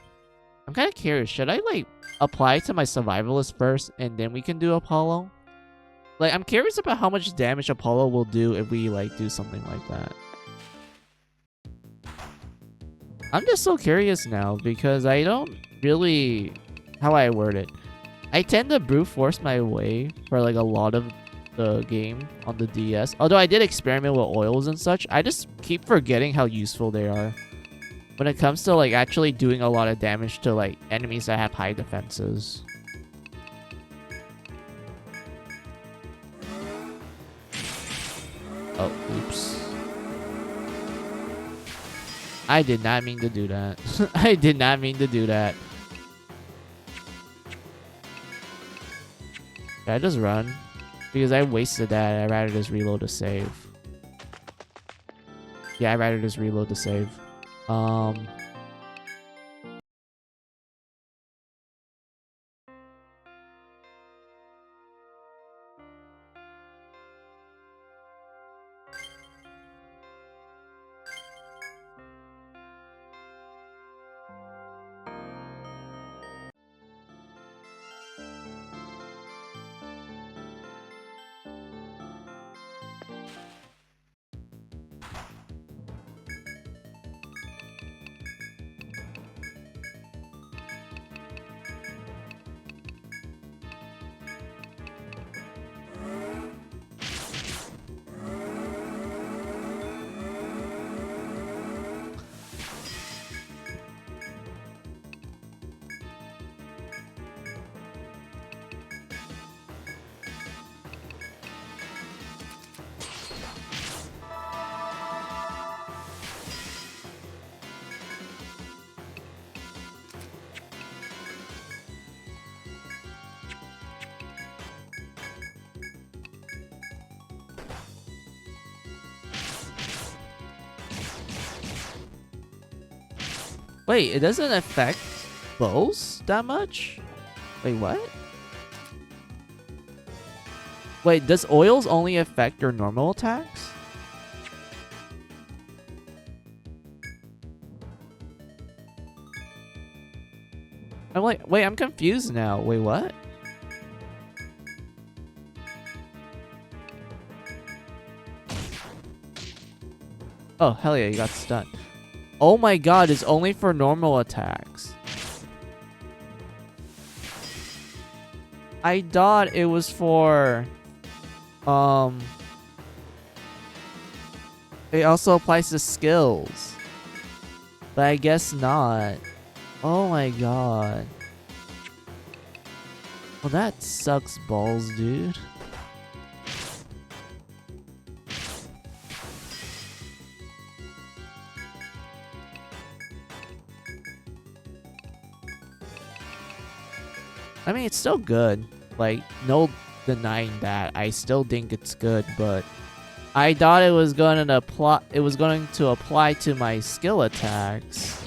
I'm kind of curious. Should I, like, apply to my survivalist first and then we can do Apollo? Like, I'm curious about how much damage Apollo will do if we, like, do something like that. I'm just so curious now because I don't really... How I word it. I tend to brute force my way for, like, a lot of the game on the DS. Although I did experiment with oils and such, I just keep forgetting how useful they are when it comes to, like, actually doing a lot of damage to, like, enemies that have high defenses. Oh, oops. I did not mean to do that. I did not mean to do that. Should I just run? Because I wasted that. I'd rather just reload to save. Yeah, I'd rather just reload to save. Wait, it doesn't affect bows that much? Wait, what? Wait, does oils only affect your normal attacks? I'm like, wait, I'm confused now. Wait, what? Oh, hell yeah, you got stunned. Oh my god, it's only for normal attacks. I thought it was for... It also applies to skills. But I guess not. Oh my god. Well, that sucks balls, dude. I mean, it's still good. Like, no denying that. I still think it's good, but I thought it was going to apply. It was going to apply to my skill attacks.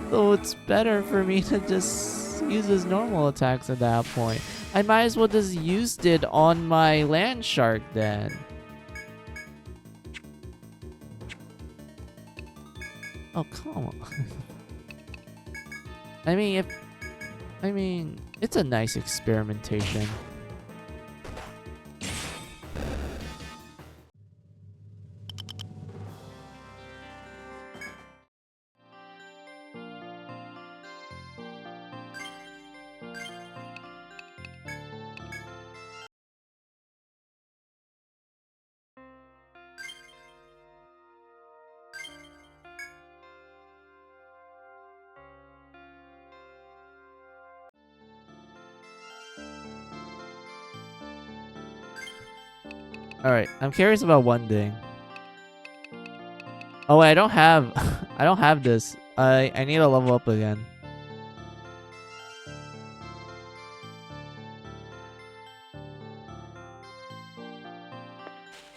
So it's better for me to just use his normal attacks at that point. I might as well just used it on my land shark then. Oh, come on. I mean, it's a nice experimentation. Alright, I'm curious about one thing. Oh wait, I don't have I don't have this. I need to level up again.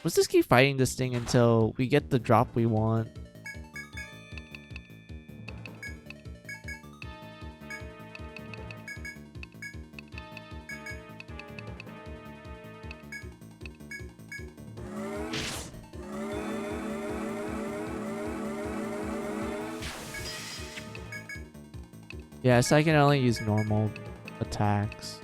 Let's just keep fighting this thing until we get the drop we want. Yeah, so I can only use normal attacks.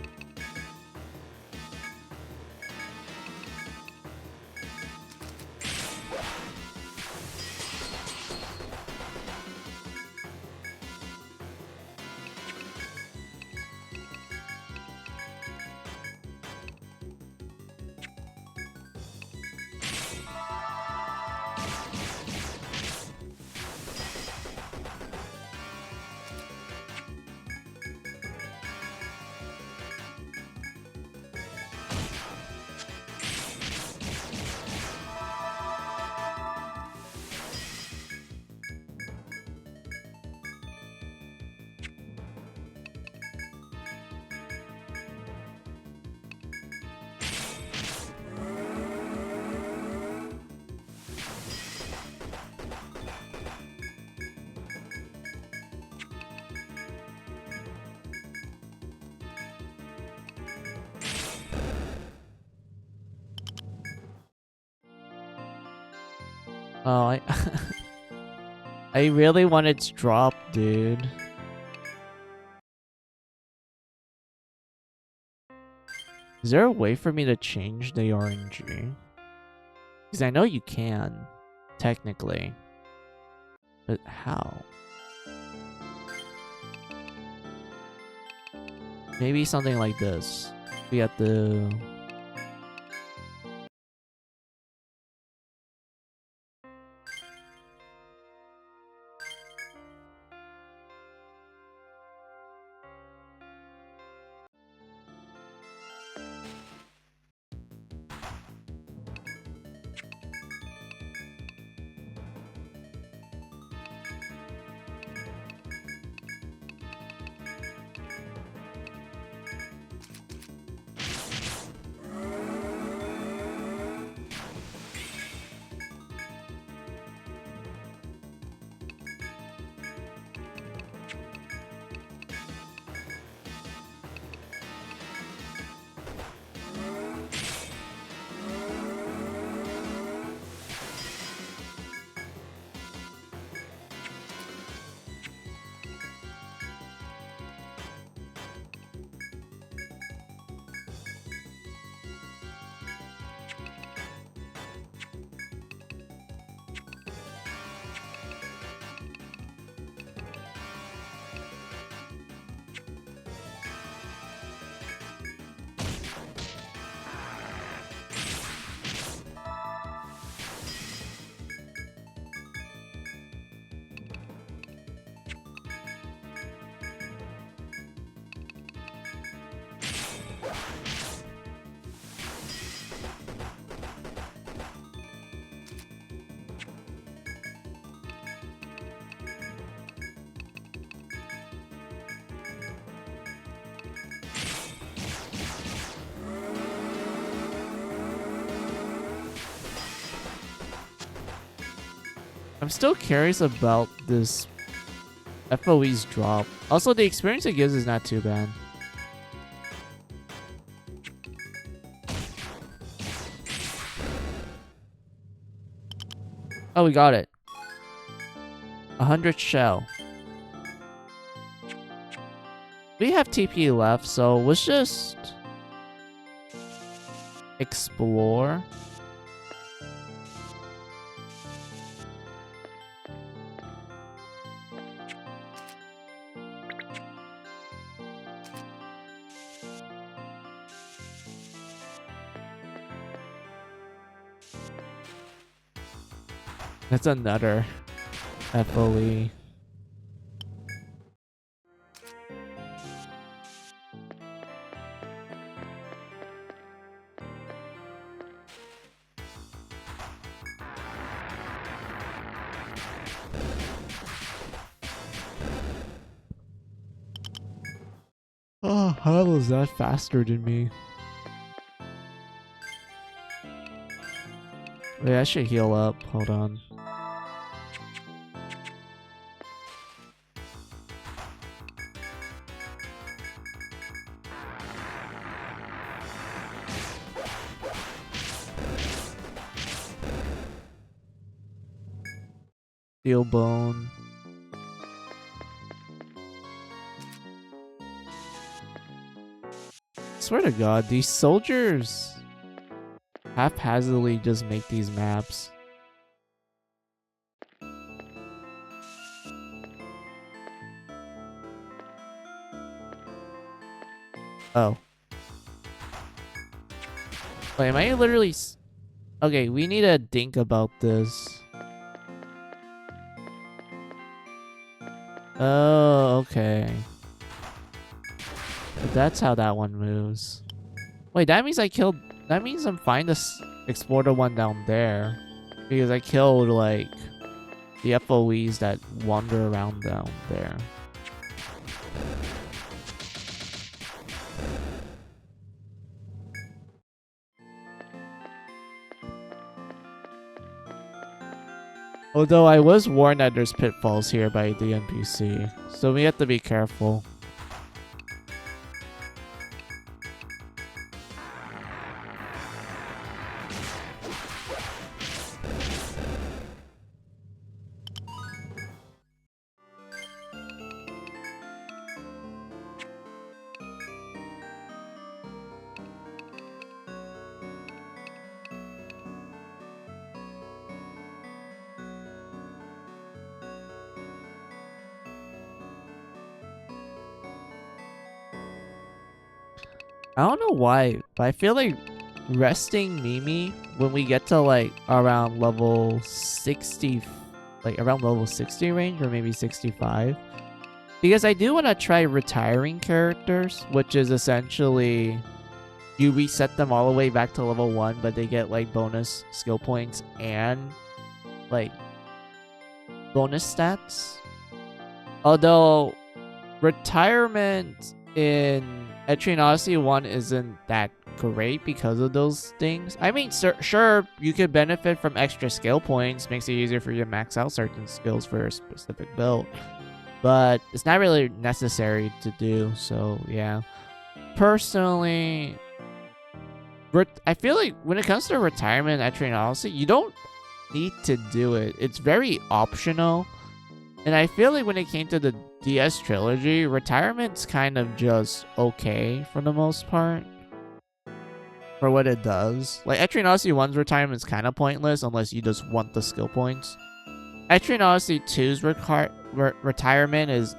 Oh, I really want its drop, dude. Is there a way for me to change the RNG? Because I know you can, technically. But how? Maybe something like this. We got the... I'm still curious about this FOE's drop. Also, the experience it gives is not too bad. Oh, we got it. 100 shell. We have TP left, so let's just explore. That's another FOE. Oh, how was that faster than me? Wait, I should heal up. Hold on. Steel bone. Swear to God, these soldiers haphazardly just make these maps. Oh. Wait, am I literally... Okay, we need to think about this. Oh, okay. But that's how that one moves. Wait, that means I killed... That means I'm fine to explore the one down there. Because I killed, like, the FOEs that wander around down there. Although I was warned that there's pitfalls here by the NPC, so we have to be careful. I don't know why, but I feel like resting Mimi when we get to like around level 60, like around level 60 range or maybe 65. Because I do want to try retiring characters, which is essentially you reset them all the way back to level 1, but they get like bonus skill points and like bonus stats. Although retirement in Etrian Odyssey 1 isn't that great because of those things. I mean, sure, you could benefit from extra skill points. Makes it easier for you to max out certain skills for a specific build. But it's not really necessary to do, so yeah. Personally, I feel like when it comes to retirement in Etrian Odyssey, you don't need to do it. It's very optional. And I feel like when it came to the DS trilogy, retirement's kind of just okay for the most part. For what it does. Like, Etrian Odyssey 1's retirement is kind of pointless unless you just want the skill points. Etrian Odyssey 2's retirement is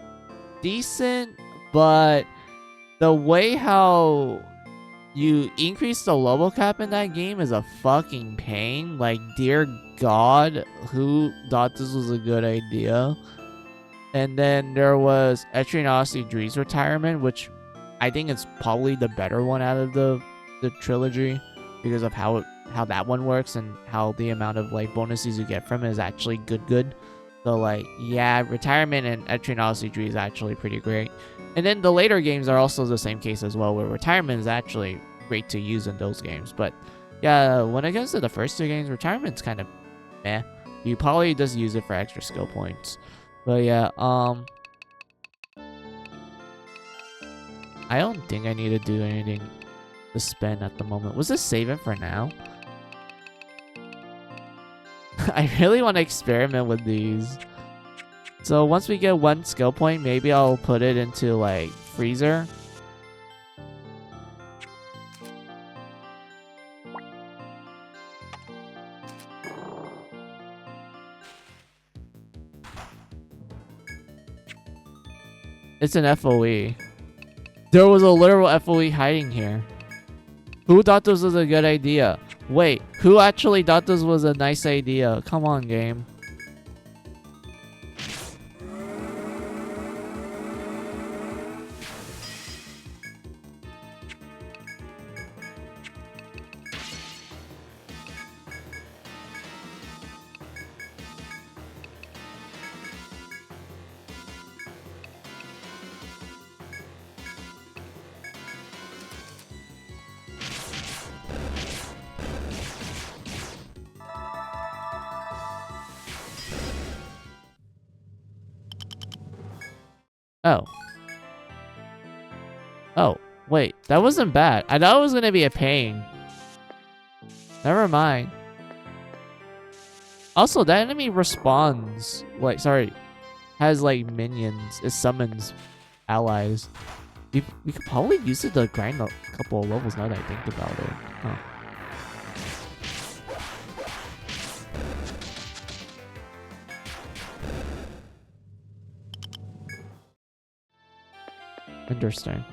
decent, but the way how you increase the level cap in that game is a fucking pain. Like, dear God, who thought this was a good idea? And then there was Etrian Odyssey 3's retirement, which I think is probably the better one out of the trilogy because of how that one works and how the amount of like bonuses you get from it is actually good. So like, yeah, retirement in Etrian Odyssey 3 is actually pretty great. And then the later games are also the same case as well, where retirement is actually great to use in those games. But yeah, when it comes to the first two games, retirement's kind of meh. You probably just use it for extra skill points. But yeah, I don't think I need to do anything to spend at the moment. Was this save it for now? I really want to experiment with these. So once we get 1 skill point, maybe I'll put it into like freezer. It's an FOE. There was a literal FOE hiding here. Who thought this was a good idea? Wait, who actually thought this was a nice idea? Come on, game. Oh. Oh, wait. That wasn't bad. I thought it was going to be a pain. Never mind. Also, that enemy respawns. Like, sorry. Has, like, minions. It summons allies. We could probably use it to grind a couple of levels now that I think about it. Huh. Interesting.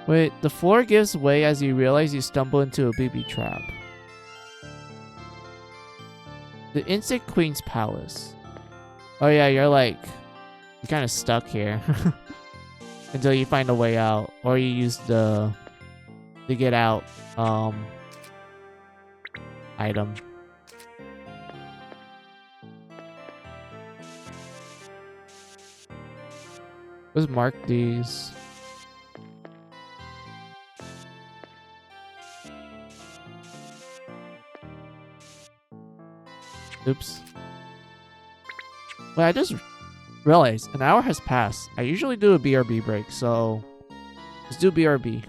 Wait, the floor gives way as you realize you stumble into a booby trap. The Insect Queen's Palace. Oh yeah, you're kind of stuck here. Until you find a way out. Or you use the get out item. Let's mark these. Oops. Wait, I just realized an hour has passed. I usually do a BRB break, so let's do BRB.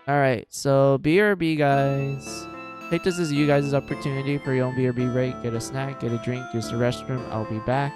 Alright, so BRB, guys. Take this as you guys' opportunity for your own BRB break. Get a snack, get a drink, use the restroom. I'll be back.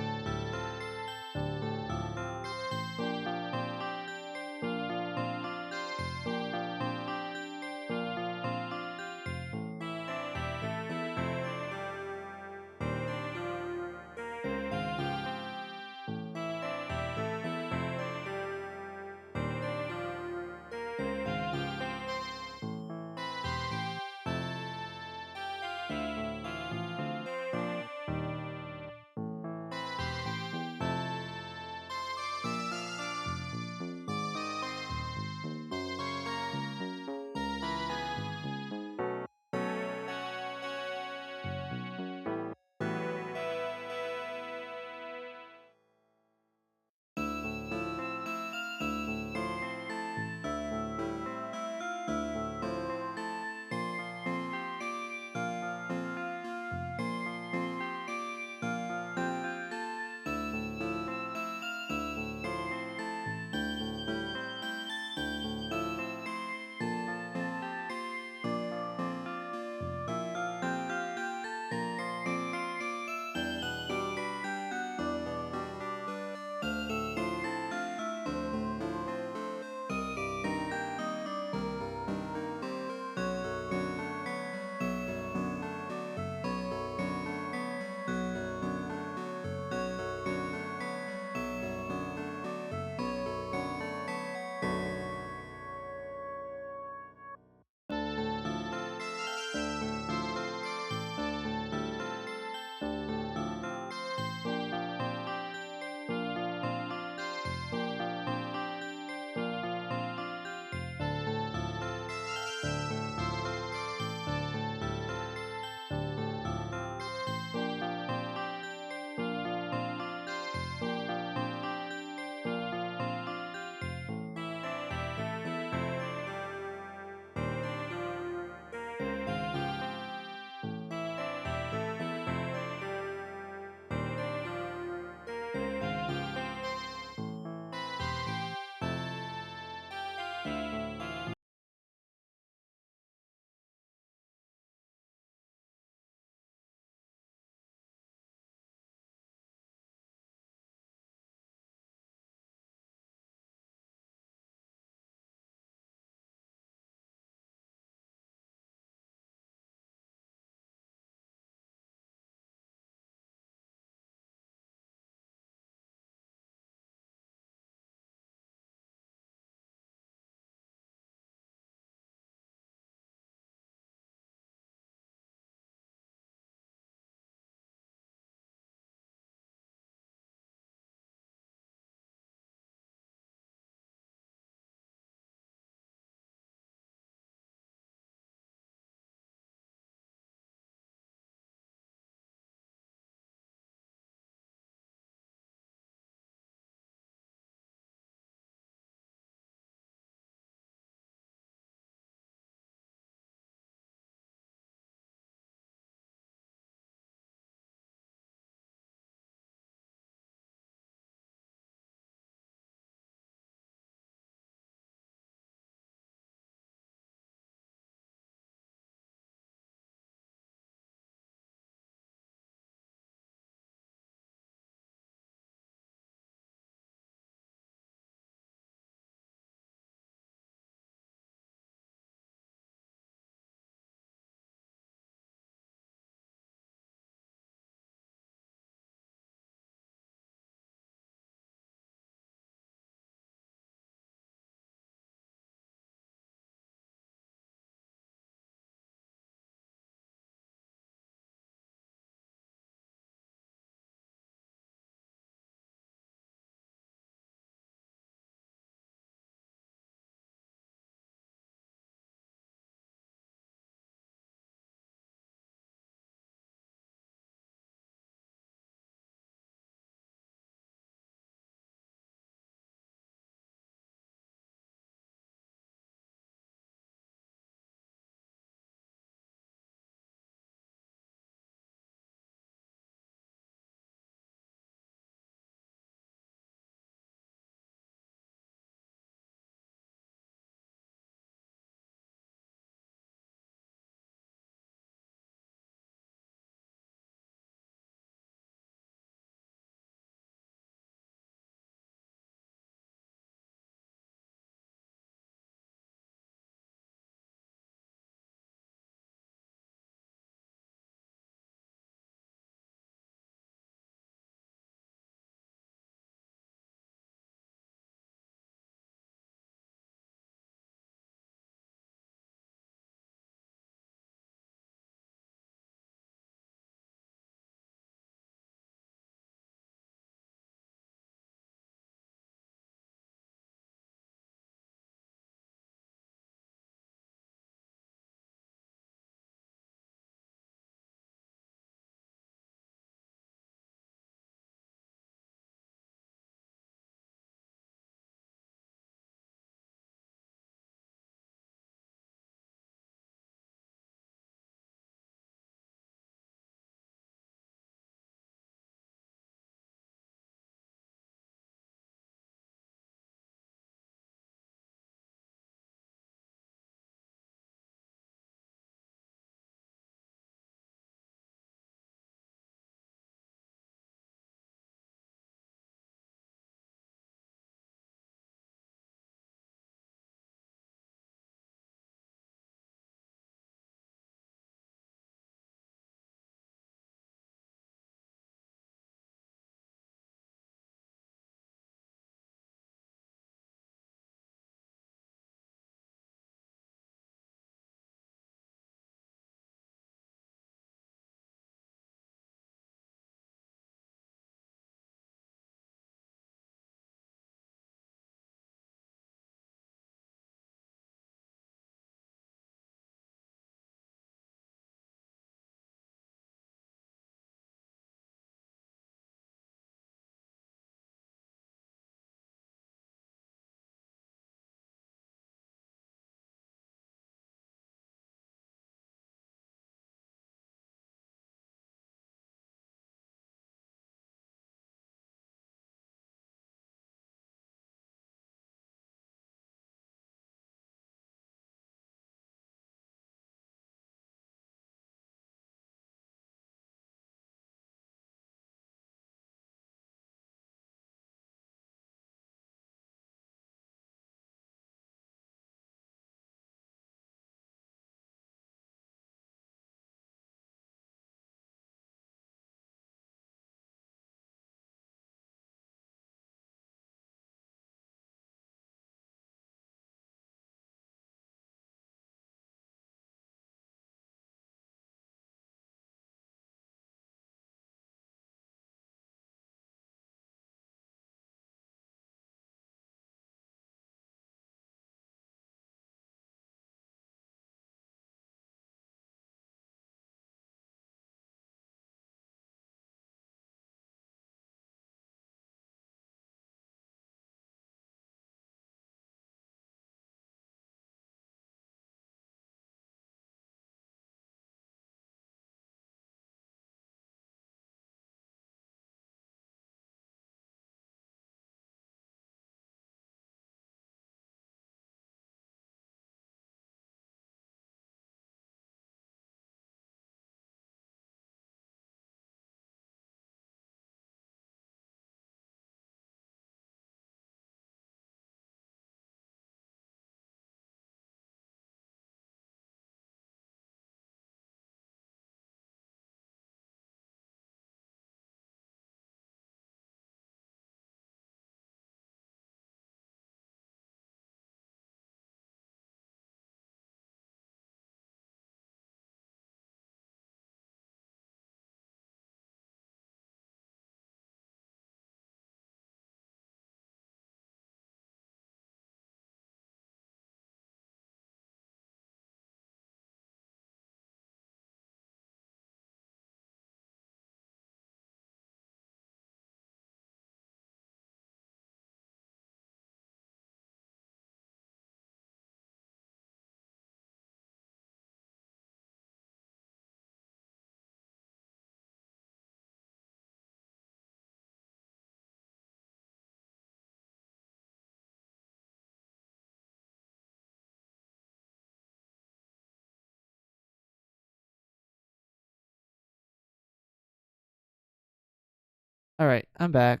Alright, I'm back.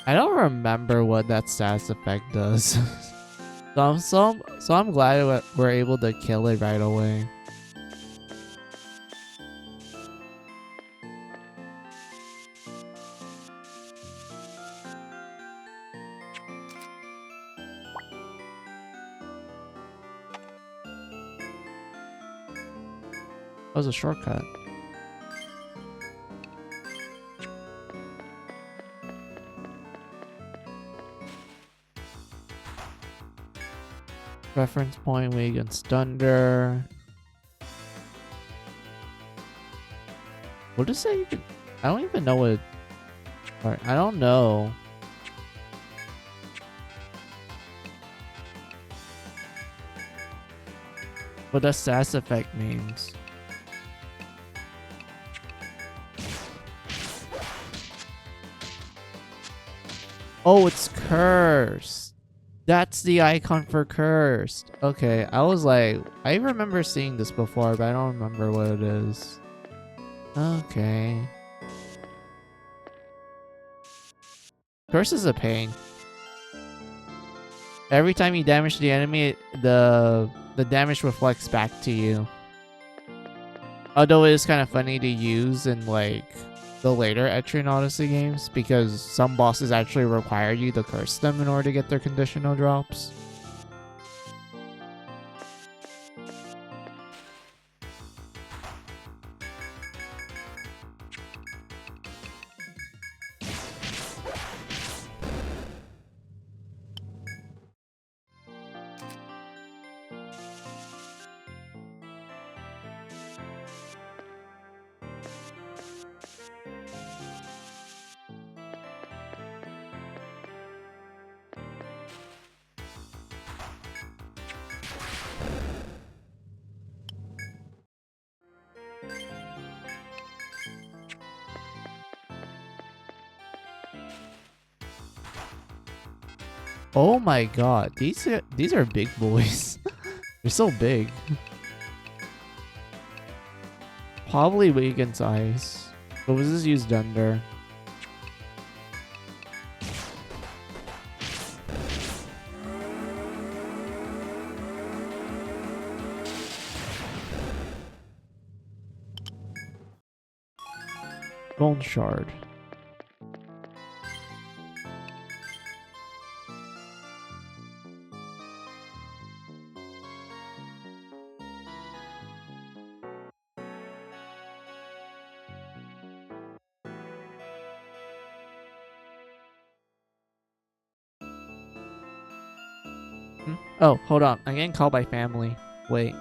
I don't remember what that status effect does. So I'm glad we're able to kill it right away. That was a shortcut. Reference point way against Thunder. What does that even? I don't even know what. I don't know. What the status effect means. Oh, it's cursed. That's the icon for cursed. Okay, I was like, I remember seeing this before, but I don't remember what it is. Okay. Curse is a pain. Every time you damage the enemy, the damage reflects back to you. Although it is kind of funny to use in like the later Etrian Odyssey games because some bosses actually require you to curse them in order to get their conditional drops. Oh my god, these are big boys. They're so big. Probably weak against ice. But was this used under? Bone shard. Oh, hold on. I'm getting called by family. Wait.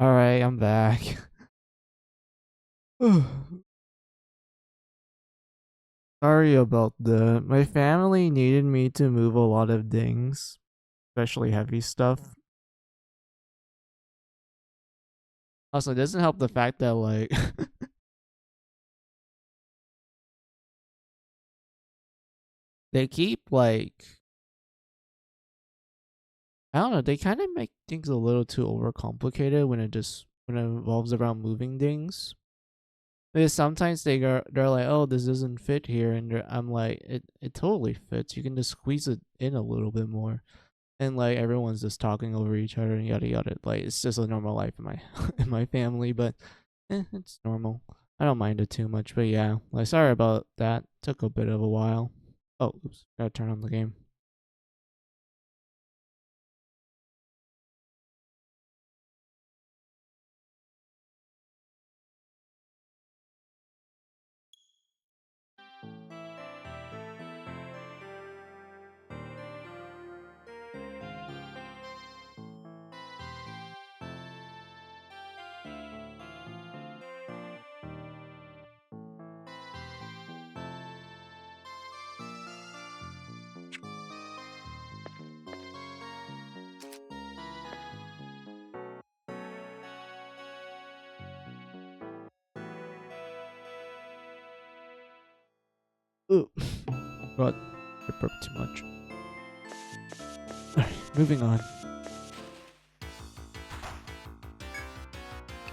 Alright, I'm back. Sorry about that. My family needed me to move a lot of things, especially heavy stuff. Also, it doesn't help the fact that, like, they keep, like, I don't know, they kind of make things a little too overcomplicated when it revolves around moving things. Because sometimes they're like, oh, this doesn't fit here, and I'm like, it totally fits. You can just squeeze it in a little bit more, and like everyone's just talking over each other and yada yada. Like it's just a normal life in my in my family, but it's normal. I don't mind it too much. But yeah, like sorry about that. Took a bit of a while. Oh, oops, gotta turn on the game. Ooh, but I burped too much. Alright, moving on.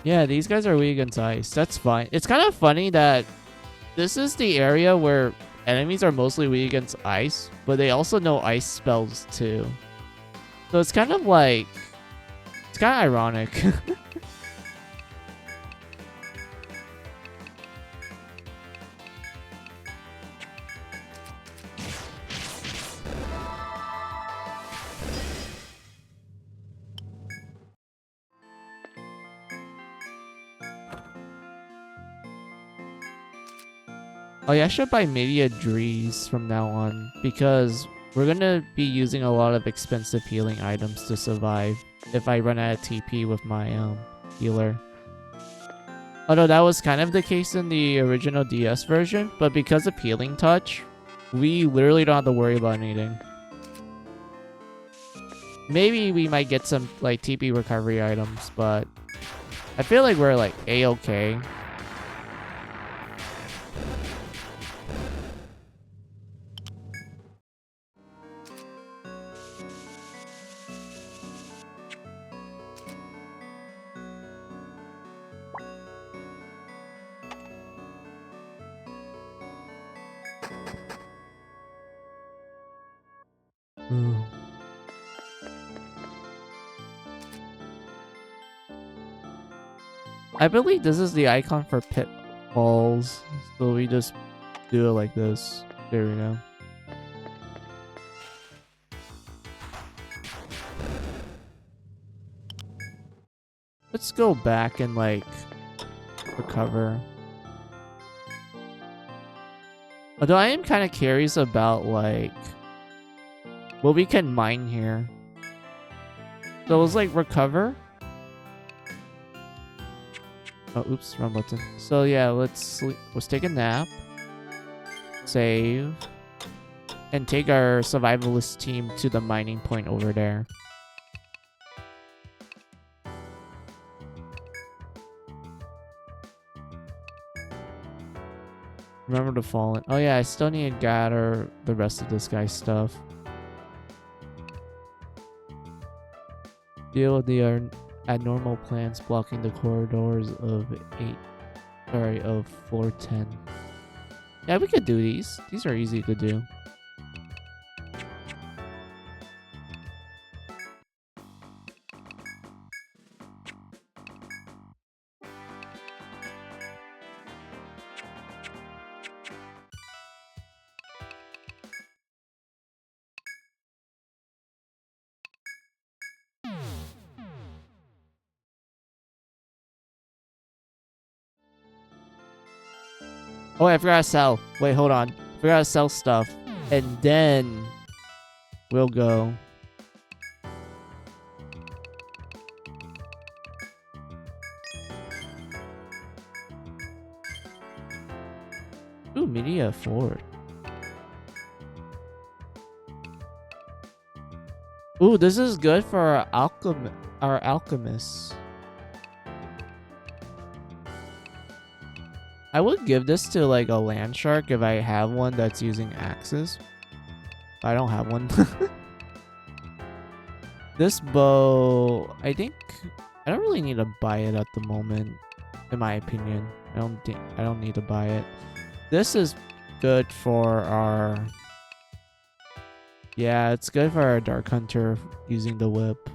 Yeah, these guys are weak against ice. That's fine. It's kind of funny that this is the area where enemies are mostly weak against ice, but they also know ice spells too. So it's kind of like, it's kind of ironic. Oh yeah, I should buy Media Drees from now on because we're gonna be using a lot of expensive healing items to survive if I run out of TP with my healer. Although that was kind of the case in the original DS version, but because of Healing Touch, we literally don't have to worry about anything. Maybe we might get some like TP recovery items, but I feel like we're like A-okay. I believe this is the icon for pitfalls, so we just do it like this. There we go. Let's go back and like recover. Although I am kind of curious about like what we can mine here. So let's like recover. Oh, oops, wrong button. So yeah, let's sleep. Let's take a nap. Save. And take our survivalist team to the mining point over there. Remember to fall in. Oh yeah, I still need to gather the rest of this guy's stuff. Deal with the abnormal plants blocking the corridors of of floor 10. Yeah, we could do these. These are easy to do. Oh, I forgot to sell. Wait, hold on. Forgot to sell stuff. And then we'll go. Ooh, media forward. Ooh, this is good for our alchemists. I would give this to like a land shark if I have one that's using axes. I don't have one. This bow, I think I don't really need to buy it at the moment, in my opinion. I don't need to buy it. This is good for our... Yeah, it's good for our Dark Hunter using the whip.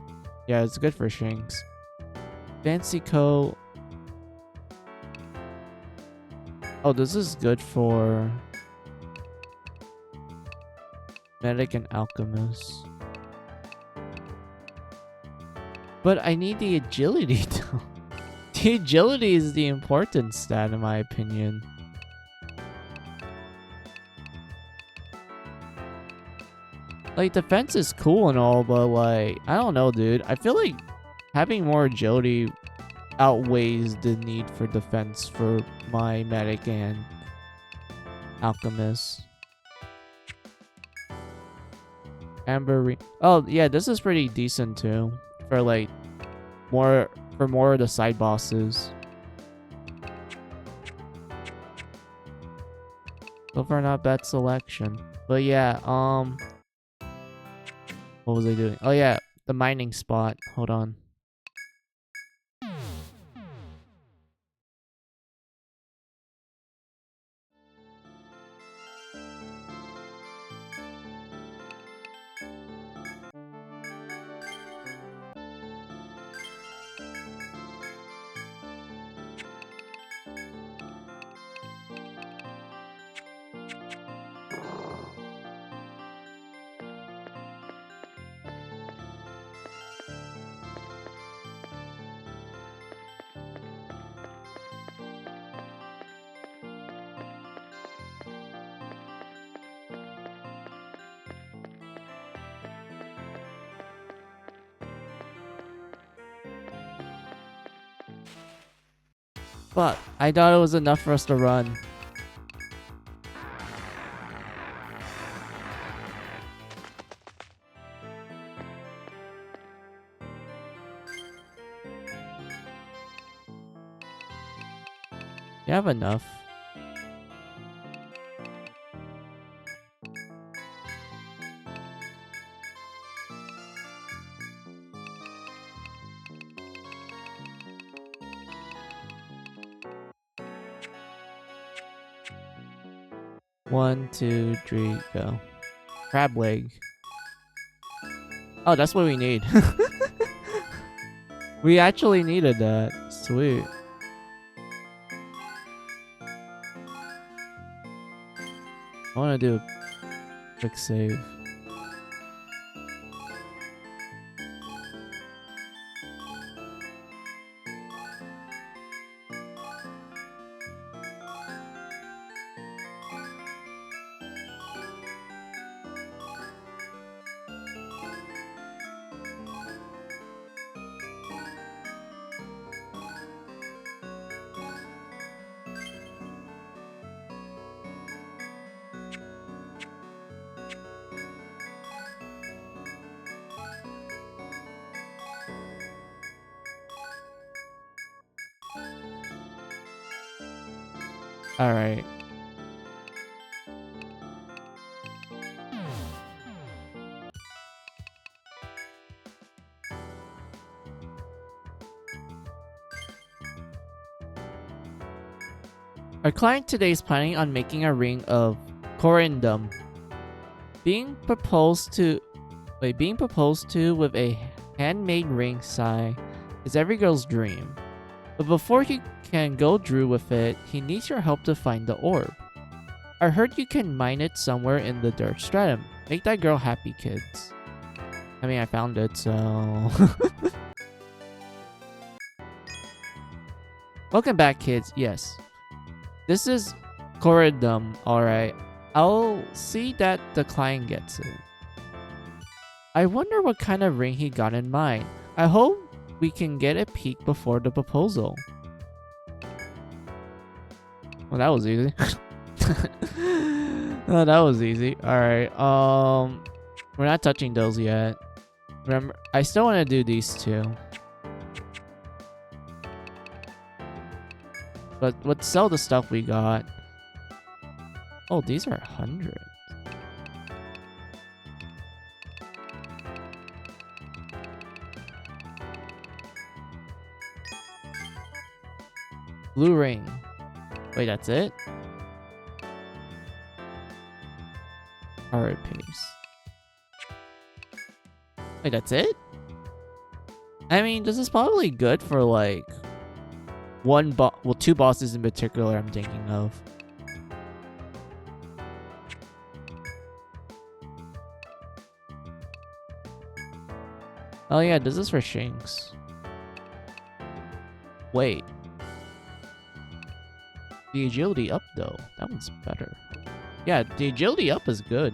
Yeah, it's good for Shanks. Fancy coat. Oh, this is good for Medic and Alchemist. But I need the agility though. The agility is the important stat in my opinion. Like, defense is cool and all, but like, I don't know, dude. I feel like having more agility outweighs the need for defense for my medic and alchemist. Amber. Oh yeah, this is pretty decent too for like more of the side bosses. So far, not bad selection. But yeah, what was I doing? Oh yeah, the mining spot. Hold on. But I thought it was enough for us to run. You have enough. One, two, three, go. Crab leg. Oh, that's what we need. We actually needed that. Sweet. I want to do a quick save. All right. Our client today is planning on making a ring of corundum. Being proposed to with a handmade ring sigh is every girl's dream. But before he can go through with it, he needs your help to find the orb. I heard you can mine it somewhere in the dirt stratum. Make that girl happy, kids. I mean, I found it, so... Welcome back, kids. Yes. This is corundum, alright. I'll see that the client gets it. I wonder what kind of ring he got in mind. I hope we can get a peek before the proposal. Well, that was easy. Oh, that was easy. Alright, we're not touching those yet. Remember, I still want to do these two. But let's sell the stuff we got. Oh, these are 100. Blue ring. Wait, that's it? Hard pace. Wait, that's it? I mean, this is probably good for like two bosses in particular I'm thinking of. Oh yeah, this is for Shinx. Wait. The agility up though, that one's better. Yeah, the agility up is good.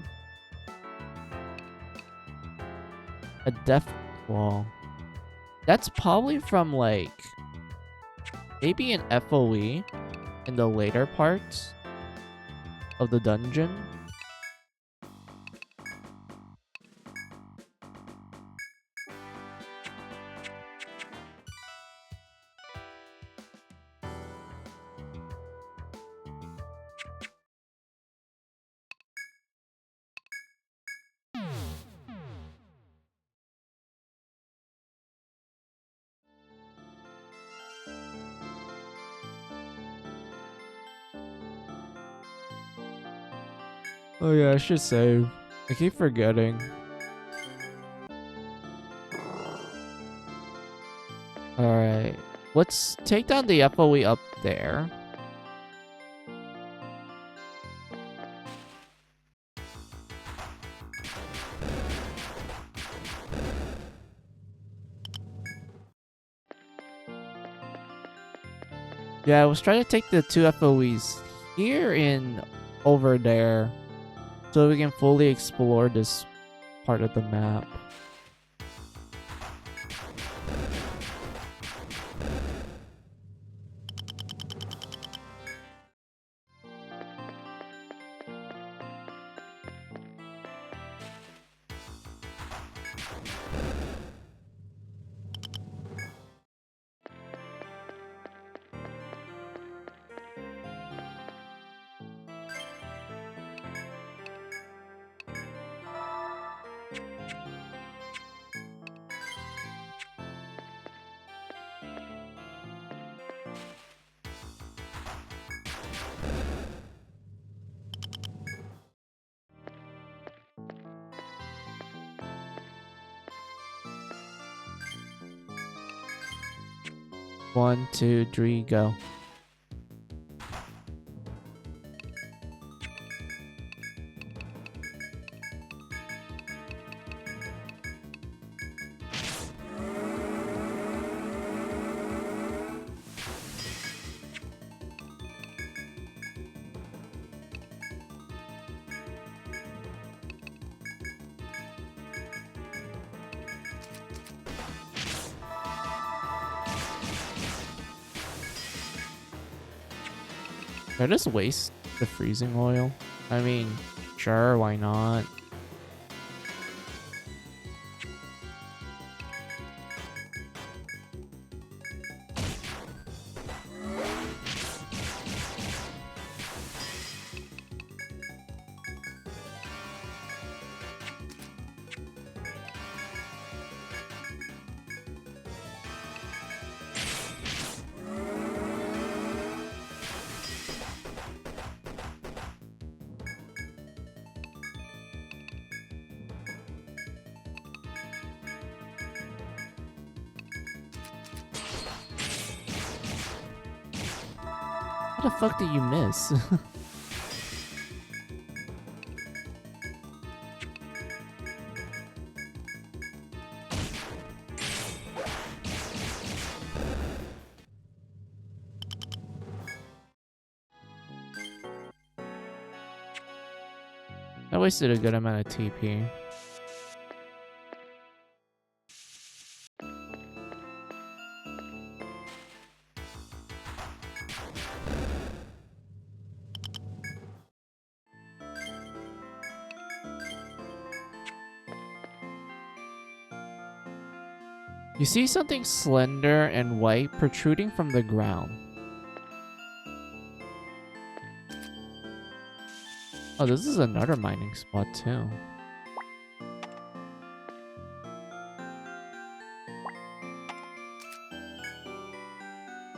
A death wall. That's probably from like maybe an FOE in the later parts of the dungeon. Oh yeah, I should save. I keep forgetting. Alright. Let's take down the FOE up there. Yeah, I was trying to take the two FOEs here and over there so we can fully explore this part of the map. One, two, three, go. Did I just waste the freezing oil? I mean, sure, why not? What the fuck did you miss? I wasted a good amount of TP. You see something slender and white protruding from the ground. Oh, this is another mining spot too.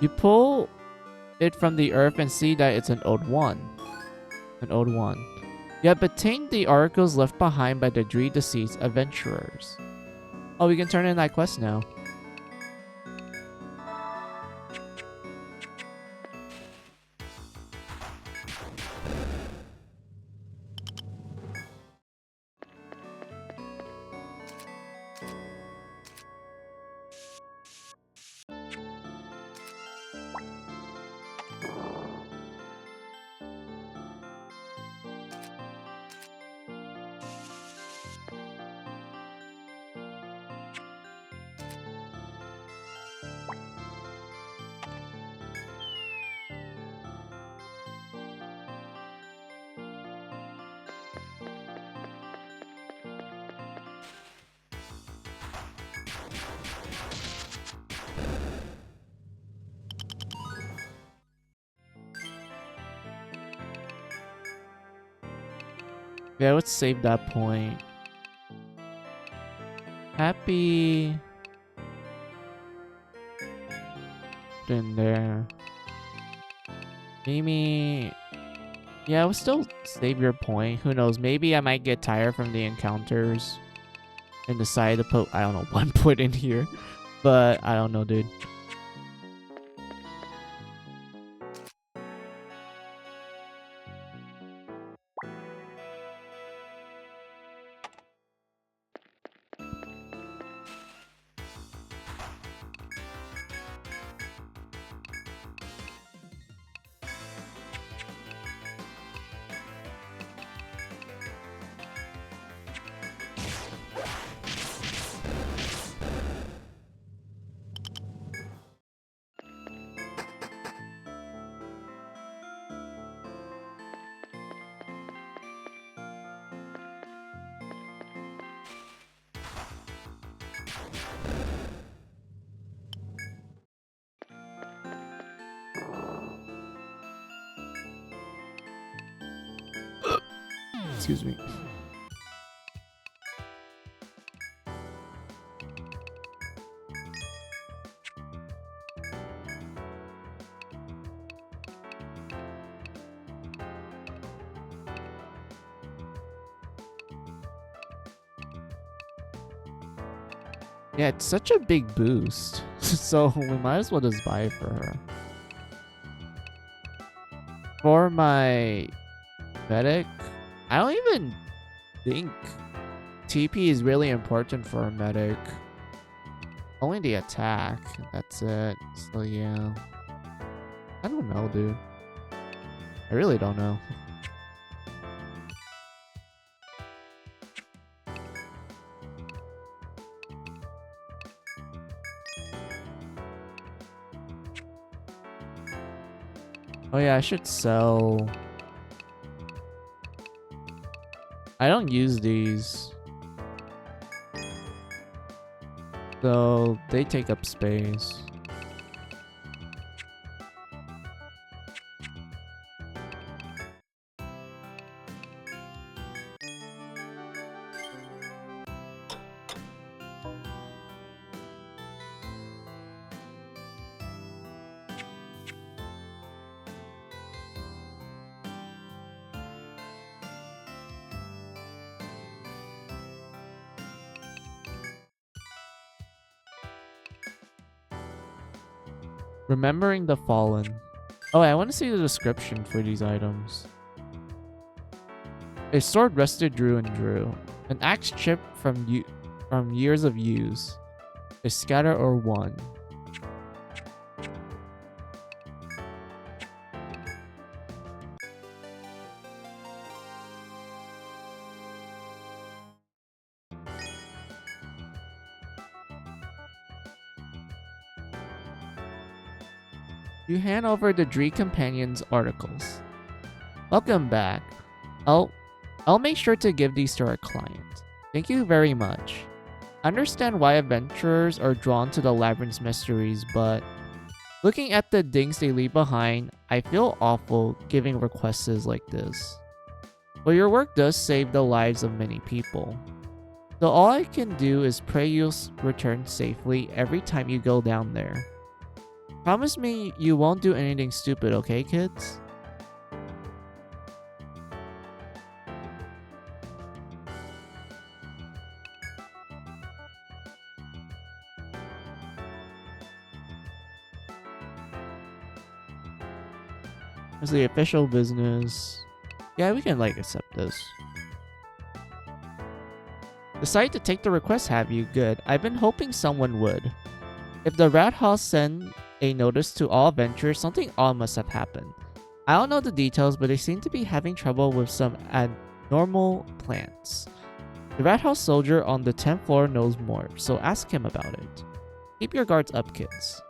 You pull it from the earth and see that it's an old one. An old one. You have obtained the oracles left behind by the 3 deceased adventurers. Oh, we can turn in that quest now. Yeah, let's save that point. Happy. In there. Maybe. Yeah, we'll still save your point. Who knows? Maybe I might get tired from the encounters and decide to put, I don't know, 1 point in here. But I don't know, dude. Excuse me. Yeah, it's such a big boost. So we might as well just buy it for her. For my medic, I don't even think TP is really important for a medic. Only the attack. That's it. So yeah. I don't know, dude. I really don't know. Oh yeah, I should sell. I don't use these. So they take up space. Remembering the Fallen. Oh, I want to see the description for these items. A sword rusted drew and drew. An axe chipped from years of use. A scatter or one. You hand over the Dree Companion's articles. Welcome back. I'll make sure to give these to our client. Thank you very much. I understand why adventurers are drawn to the labyrinth's mysteries, but looking at the things they leave behind, I feel awful giving requests like this. But your work does save the lives of many people. So all I can do is pray you'll return safely every time you go down there. Promise me you won't do anything stupid, okay, kids? It's the official business. Yeah, we can like accept this. Decide to take the request, have you? Good. I've been hoping someone would. If the rat house sent a notice to all adventurers, something odd must have happened. I don't know the details, but they seem to be having trouble with some abnormal plants. The rat house soldier on the 10th floor knows more, so ask him about it. Keep your guards up, kids.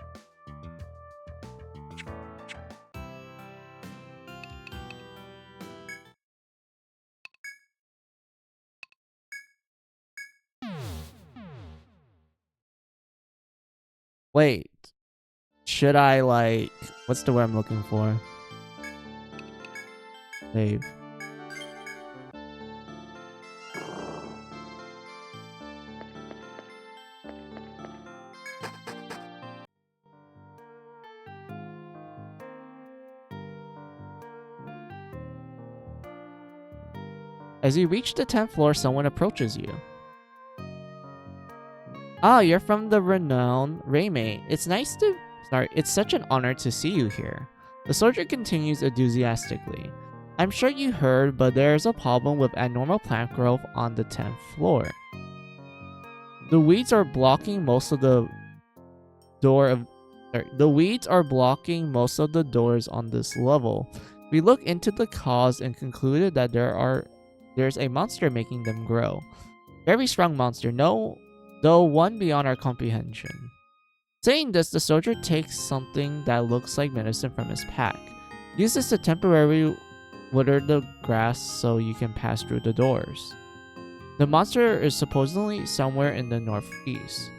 Wait. Should I, like... What's the word I'm looking for? Save. As you reach the 10th floor, someone approaches you. Ah, you're from the renowned Raymay. It's such an honor to see you here. The soldier continues enthusiastically. I'm sure you heard, but there's a problem with abnormal plant growth on the 10th floor. The weeds are blocking most of the weeds are blocking most of the doors on this level. We looked into the cause and concluded that there's a monster making them grow. Very strong monster, no, though one beyond our comprehension. Saying this, the soldier takes something that looks like medicine from his pack. Use this to temporarily water the grass so you can pass through the doors. The monster is supposedly somewhere in the northeast.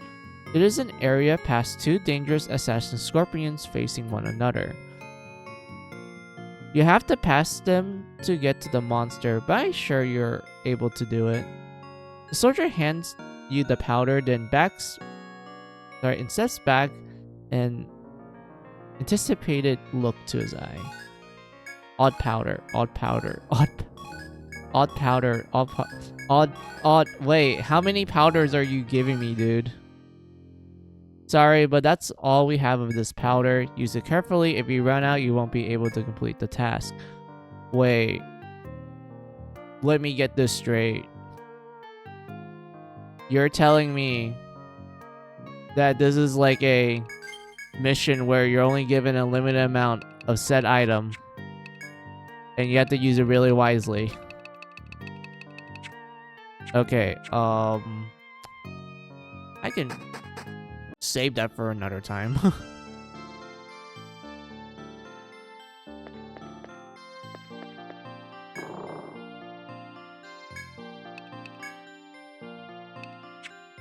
It is an area past two dangerous assassin scorpions facing one another. You have to pass them to get to the monster, but I'm sure you're able to do it. The soldier hands you the powder, then steps back and anticipated look to his eye. Odd powder. Wait, how many powders are you giving me, dude? Sorry, but that's all we have of this powder. Use it carefully. If you run out, you won't be able to complete the task. Wait. Let me get this straight. You're telling me that this is like a mission where you're only given a limited amount of said item and you have to use it really wisely. Okay, I can save that for another time.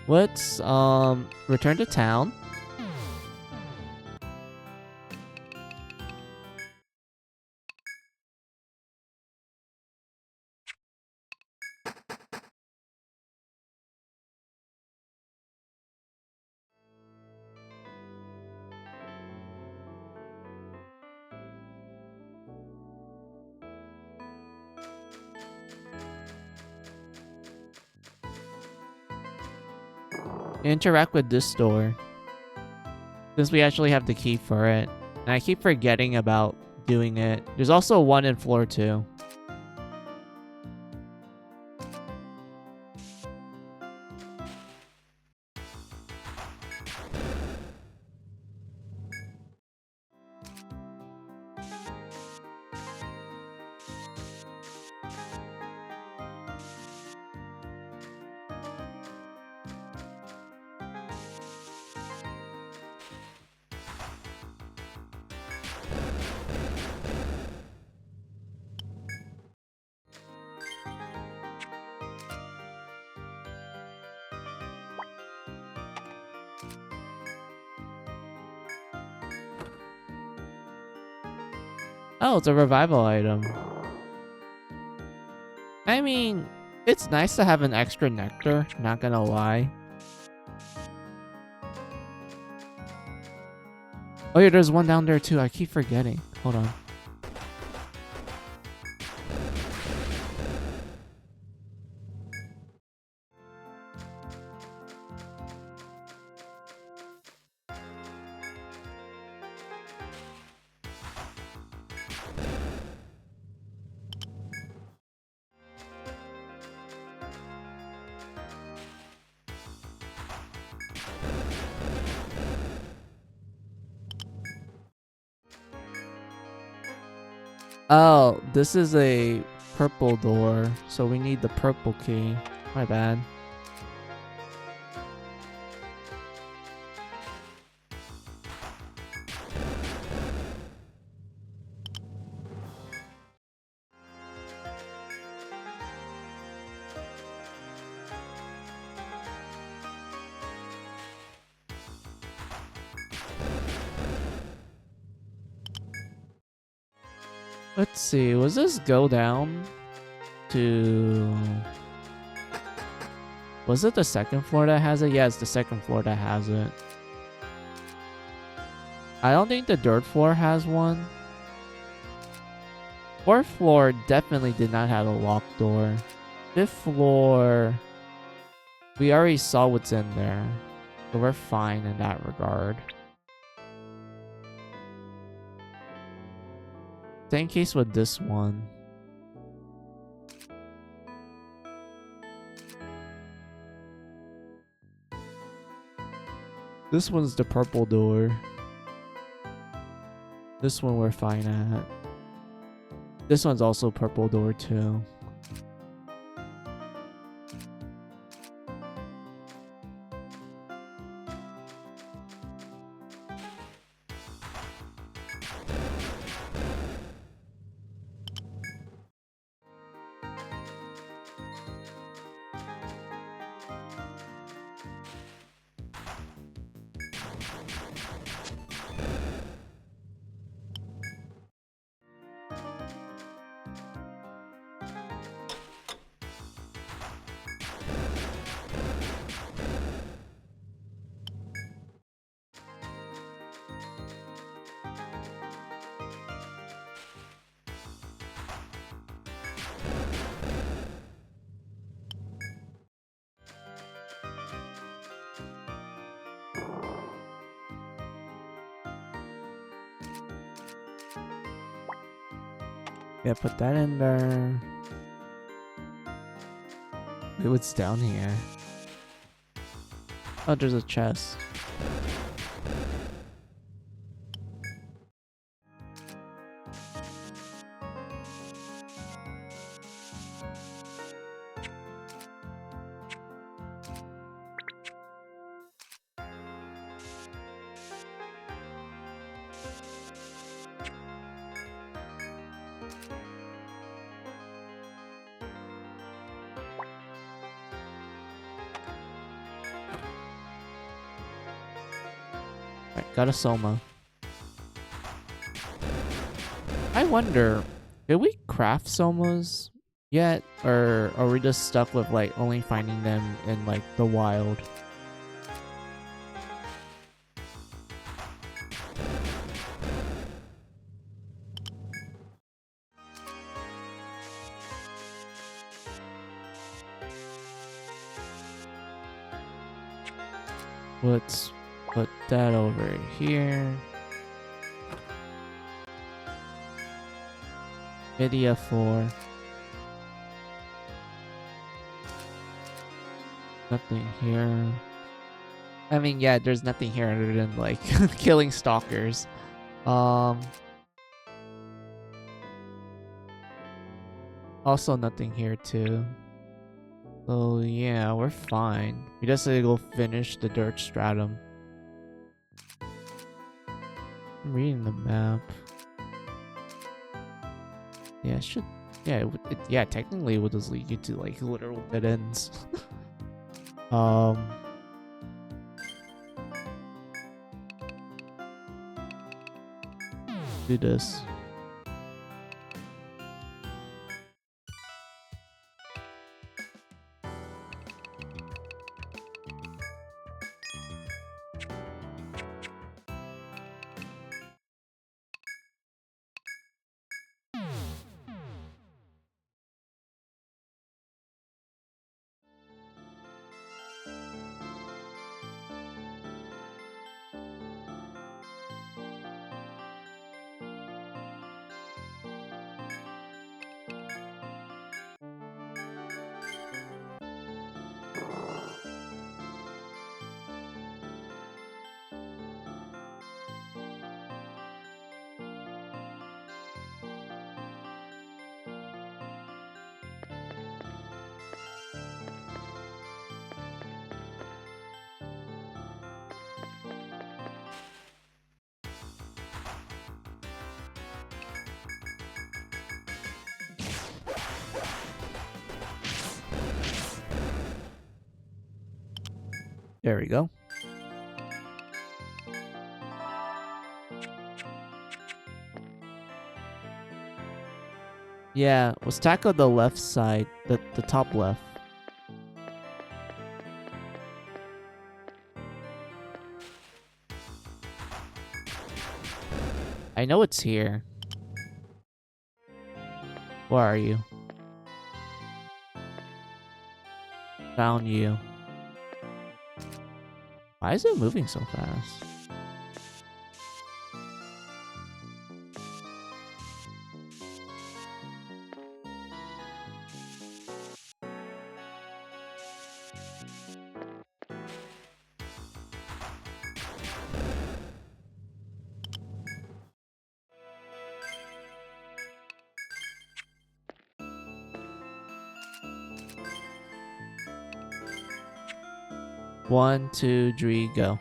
Let's return to town. Interact with this door. Since we actually have the key for it. And I keep forgetting about doing it. There's also one in floor 2. Oh, it's a revival item. I mean, it's nice to have an extra nectar, not gonna lie. Oh yeah, there's one down there too. I keep forgetting. Hold on. Oh, this is a purple door, so we need the purple key. My bad. Let's see, was this go down to... Was it the second floor that has it? Yeah, it's the second floor that has it. I don't think the third floor has one. Fourth floor definitely did not have a locked door. Fifth floor... We already saw what's in there. So we're fine in that regard. Same case with this one. This one's the purple door. This one we're fine at. This one's also purple door too. Yeah, put that in there. Wait, what's down here? Oh, there's a chest. Alright, got a Soma. I wonder, did we craft Somas yet? Or are we just stuck with like only finding them in like the wild? Let's put that over here. Media 4. Nothing here. I mean, yeah, there's nothing here other than like killing stalkers. Also nothing here too. So yeah, we're fine. We just need to go finish the dirt stratum. I'm reading the map. Yeah, it should. Yeah, yeah. Technically, it would just lead you to like literal dead ends. Do this. There we go. Yeah, let's tackle the left side, the top left. I know it's here. Where are you? Found you. Why is it moving so fast? One, two, three, go.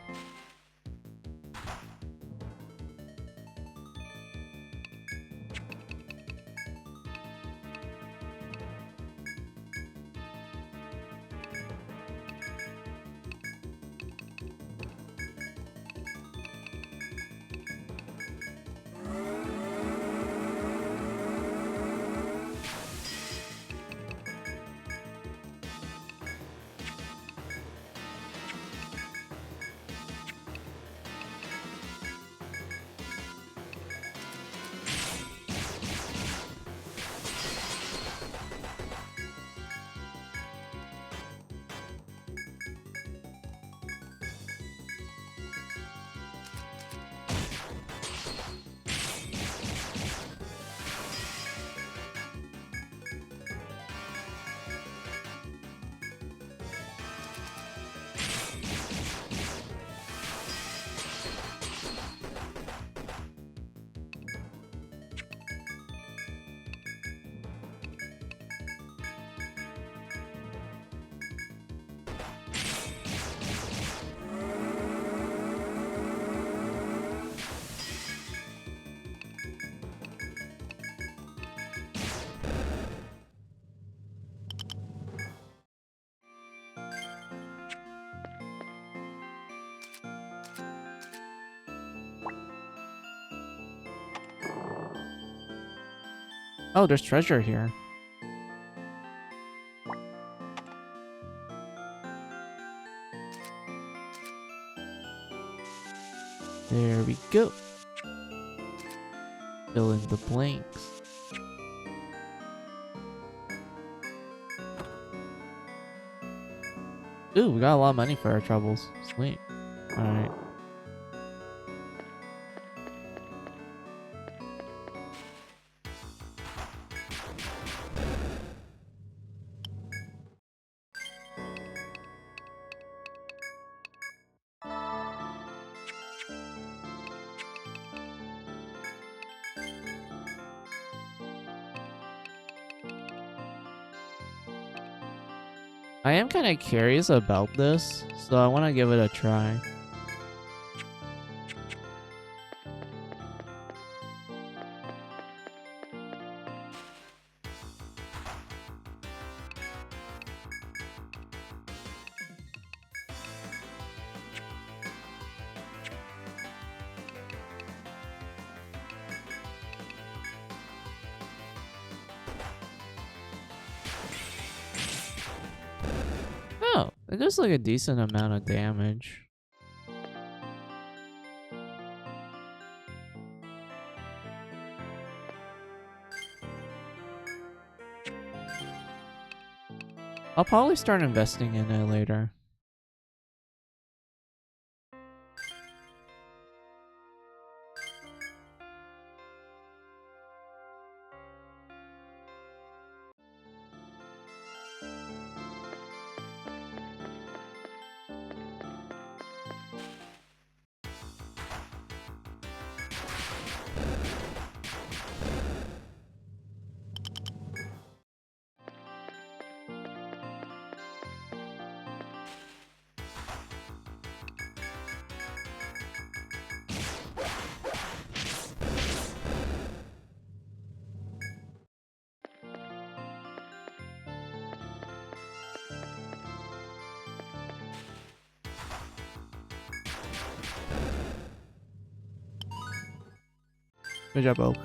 Oh, there's treasure here. There we go. Fill in the blanks. Ooh, we got a lot of money for our troubles. Sweet. Alright. I am kind of curious about this, so I want to give it a try. Oh, it does like a decent amount of damage. I'll probably start investing in it later. Good job, Oak.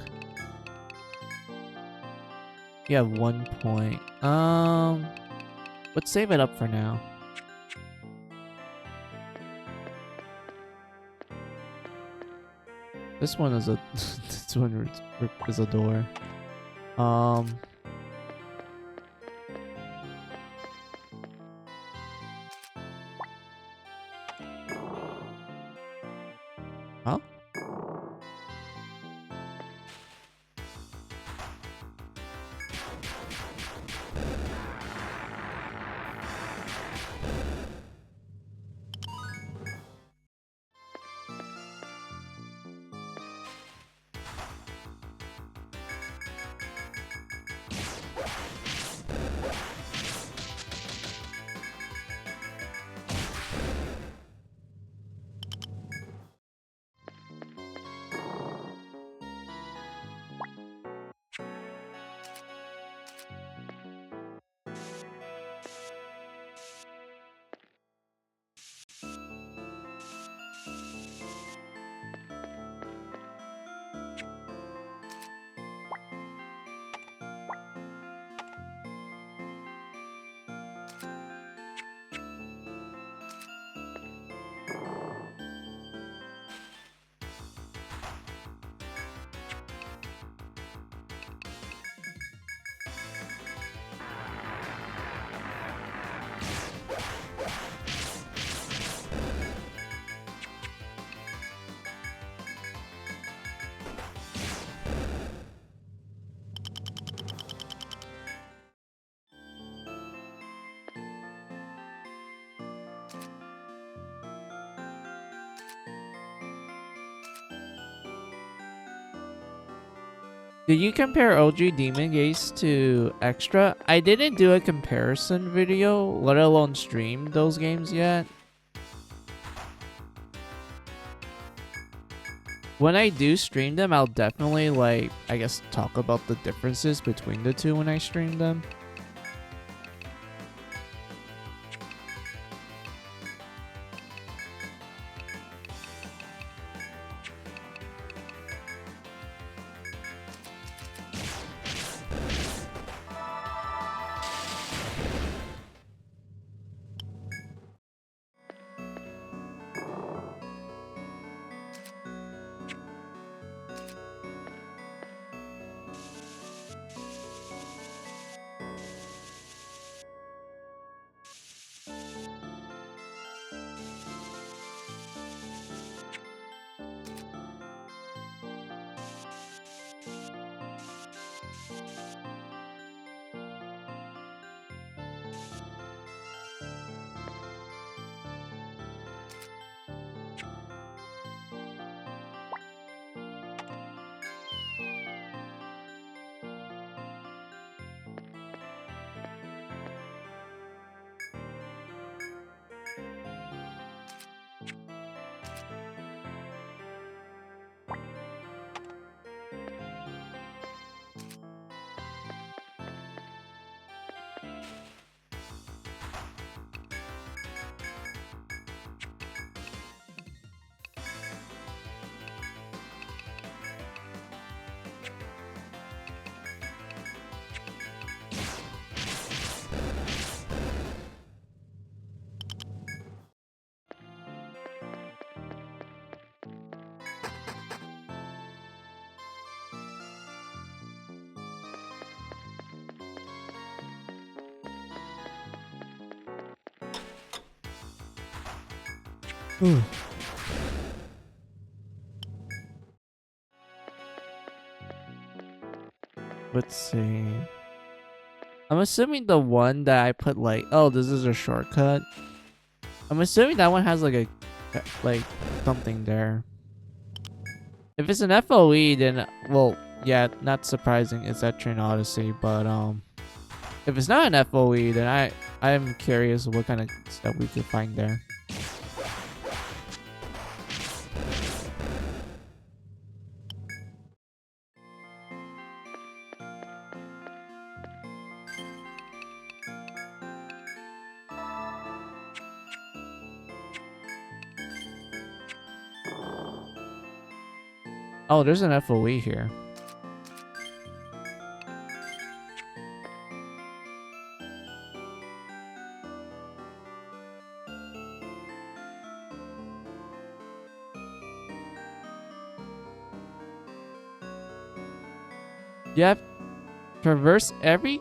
You have 1 point. Let's save it up for now. This one is a this one is a door. Huh? Did you compare OG Demon Gaze to Extra? I didn't do a comparison video, let alone stream those games yet. When I do stream them, I'll definitely, like, I guess, talk about the differences between the two when I stream them. Let's see. I'm assuming the one that I put like, oh, this is a shortcut. I'm assuming that one has like a, like something there. If it's an FOE, then, well, yeah, not surprising. It's at Train Odyssey, but if it's not an FOE, then I'm curious what kind of stuff we could find there. Oh, there's an FOE here. Yep. Traverse every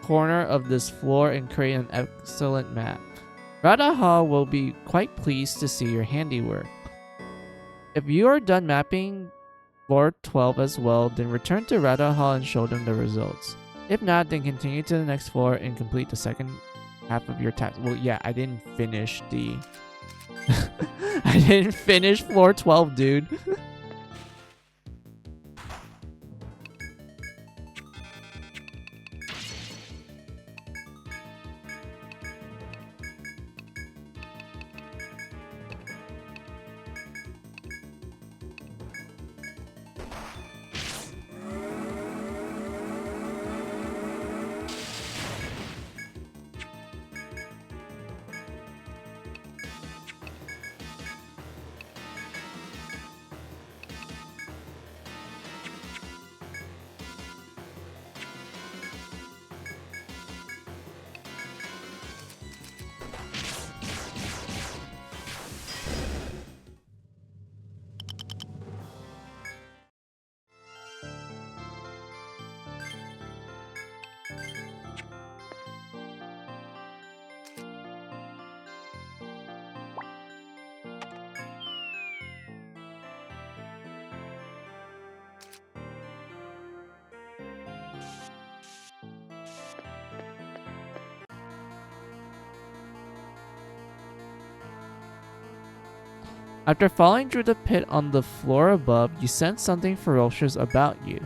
corner of this floor and create an excellent map. Rada Hall will be quite pleased to see your handiwork. If you are done mapping floor 12 as well, then return to Rada Hall and show them the results. If not, then continue to the next floor and complete the second half of your task. Well, yeah, I didn't finish the... I didn't finish floor 12, dude. After falling through the pit on the floor above, you sense something ferocious about you.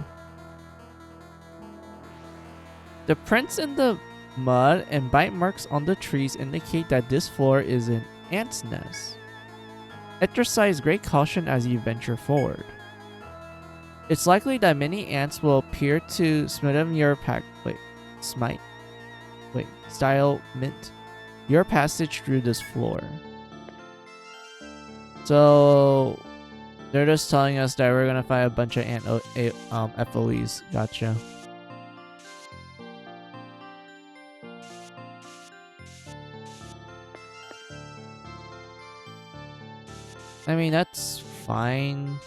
The prints in the mud and bite marks on the trees indicate that this floor is an ant's nest. Exercise great caution as you venture forward. It's likely that many ants will appear to smite your your passage through this floor. So they're just telling us that we're gonna find a bunch of ant FOEs. Gotcha. I mean, that's fine.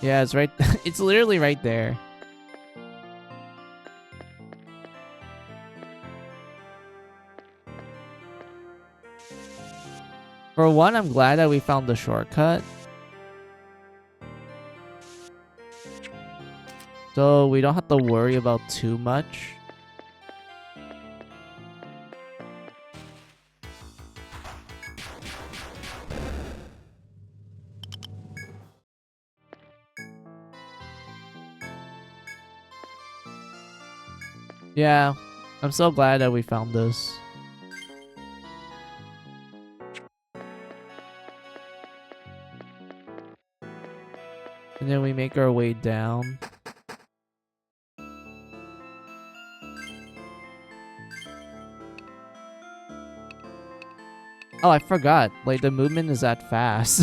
Yeah, it's right. It's literally right there. For one, I'm glad that we found the shortcut. So we don't have to worry about too much. Yeah, I'm so glad that we found this. And then we make our way down. Oh, I forgot. Like, the movement is that fast.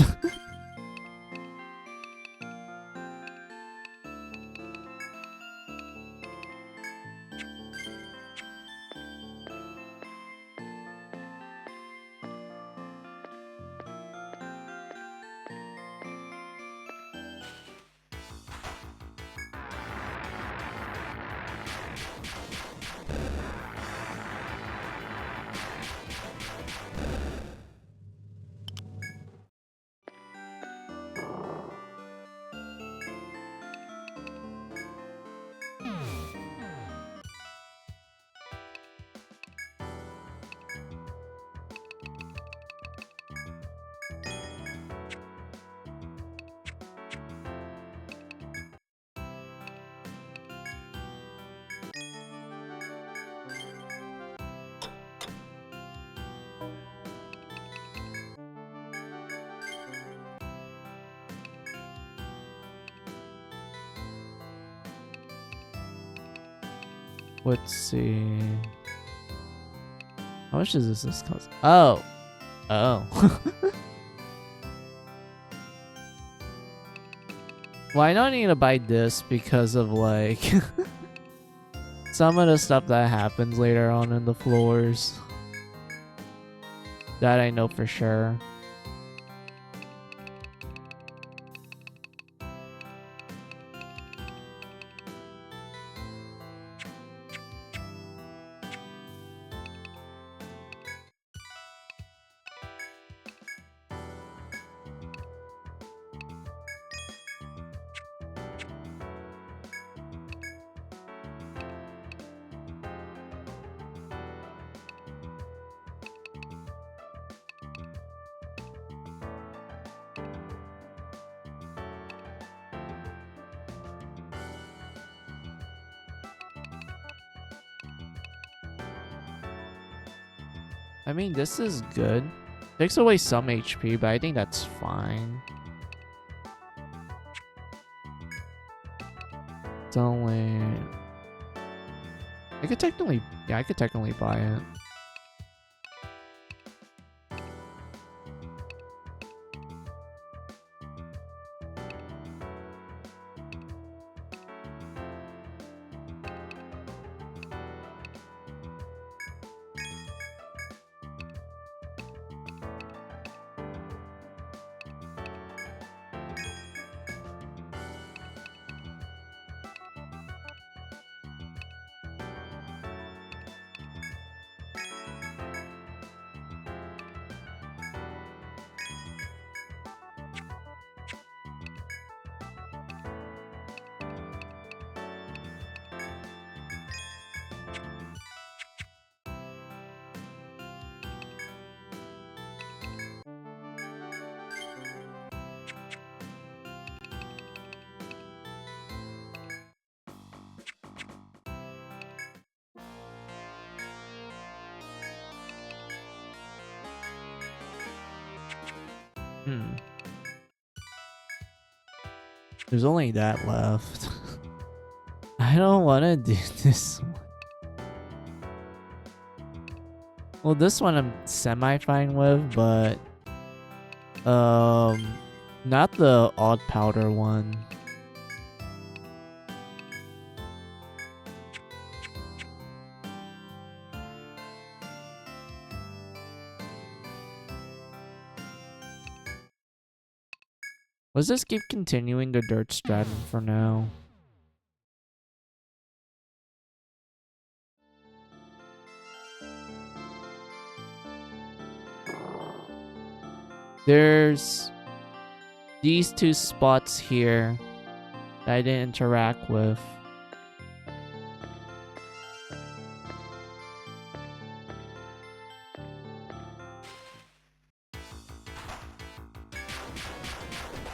Let's see. How much does this cost? Oh. Oh. Well, I don't need to buy this because of like some of the stuff that happens later on in the floors. That I know for sure. I mean, this is good. Takes away some HP, but I think that's fine. It's only... I could technically... Yeah, I could technically buy it. There's only that left. I don't want to do this one. Well, this one I'm semi-fine with, but... not the odd powder one. Let's just keep continuing the dirt stratum for now. There's these two spots here that I didn't interact with.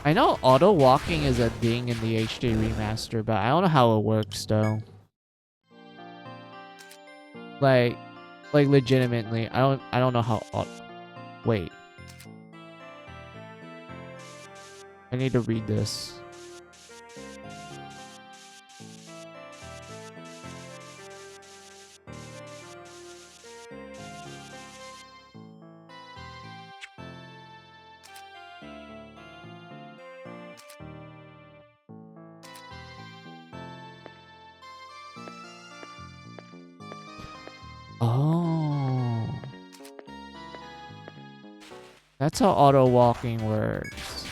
I know auto walking is a thing in the HD remaster, but I don't know how it works though. Like legitimately, I don't know how. Wait, I need to read this. Oh. That's how auto walking works.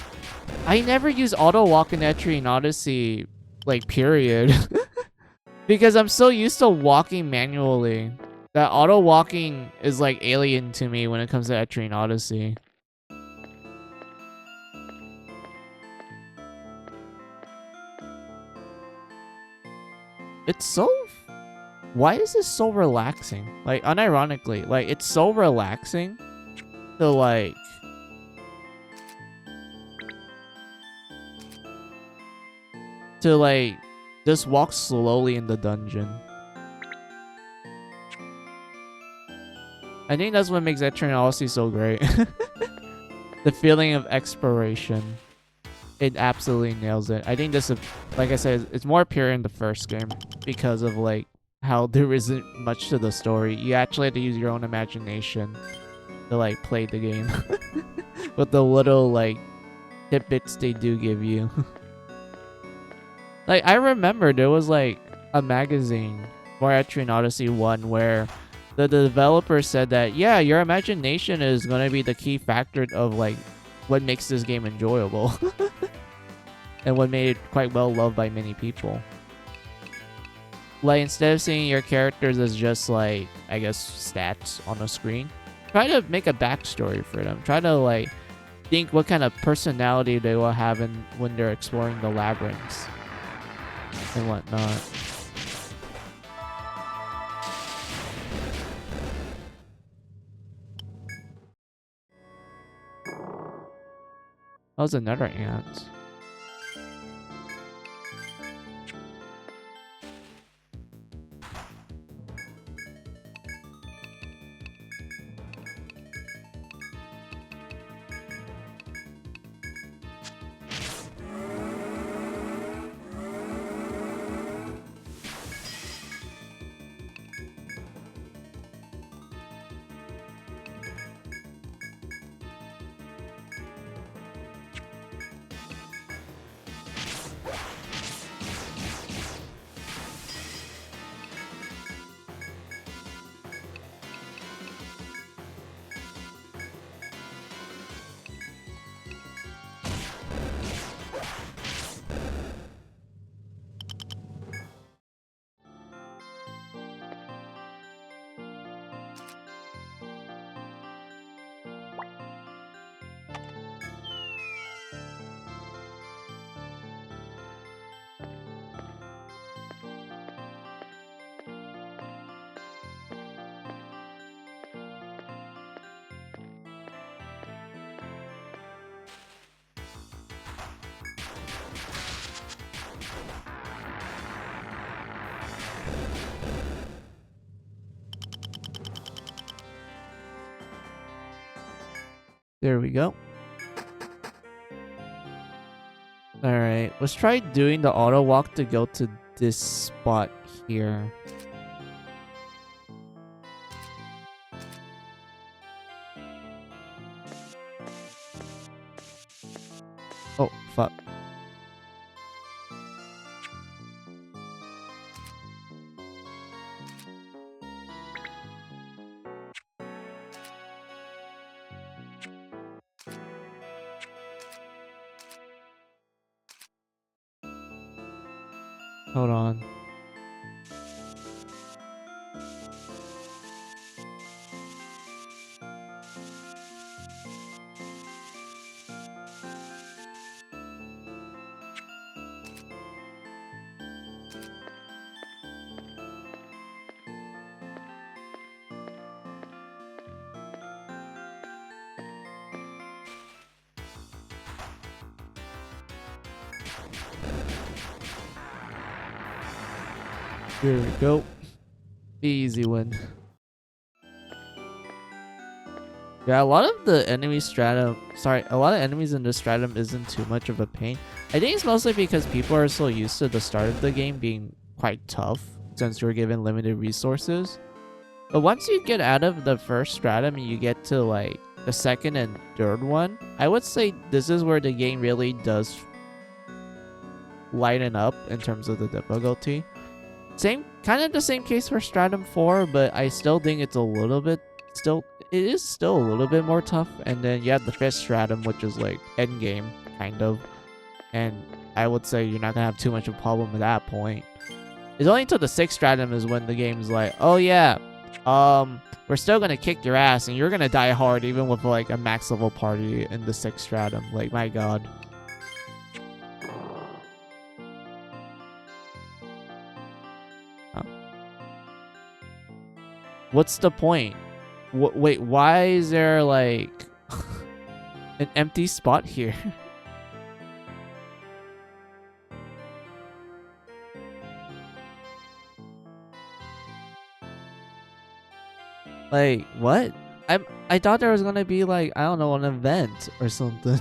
I never use auto walk in Etrian Odyssey, like, period. Because I'm so used to walking manually that auto walking is like alien to me when it comes to Etrian Odyssey. It's so... Why is this so relaxing? Like, unironically, like, it's so relaxing to, like... just walk slowly in the dungeon. I think that's what makes Etrian Odyssey so great. The feeling of exploration. It absolutely nails it. I think this is, like I said, it's more pure in the first game because of, like, how there isn't much to the story. You actually have to use your own imagination to, like, play the game. With the little, like, tidbits they do give you. Like, I remember there was like a magazine for Etrian Odyssey 1 where the developer said that, yeah, your imagination is going to be the key factor of like what makes this game enjoyable and what made it quite well loved by many people. Like, instead of seeing your characters as just like, I guess, stats on the screen, try to make a backstory for them. Try to like think what kind of personality they will have when they're exploring the labyrinths and whatnot. That was another ant. There we go. Alright, let's try doing the auto walk to go to this spot here. Oh, fuck. Hold on. Here we go. Easy win. Yeah, a lot of the enemy stratum, a lot of enemies in the stratum isn't too much of a pain. I think it's mostly because people are so used to the start of the game being quite tough since you're given limited resources. But once you get out of the first stratum and you get to like the second and third one, I would say this is where the game really does lighten up in terms of the difficulty. Kind of the same case for Stratum 4, but I still think it's a little bit it is still a little bit more tough. And then you have the fifth Stratum, which is like endgame, kind of. And I would say you're not gonna have too much of a problem at that point. It's only until the sixth Stratum is when the game's like, oh yeah, we're still gonna kick your ass and you're gonna die hard even with like a max level party in the sixth Stratum. Like, my god. What's the point? Wait, why is there like an empty spot here? Like, what? I thought there was gonna be like, I don't know, an event or something.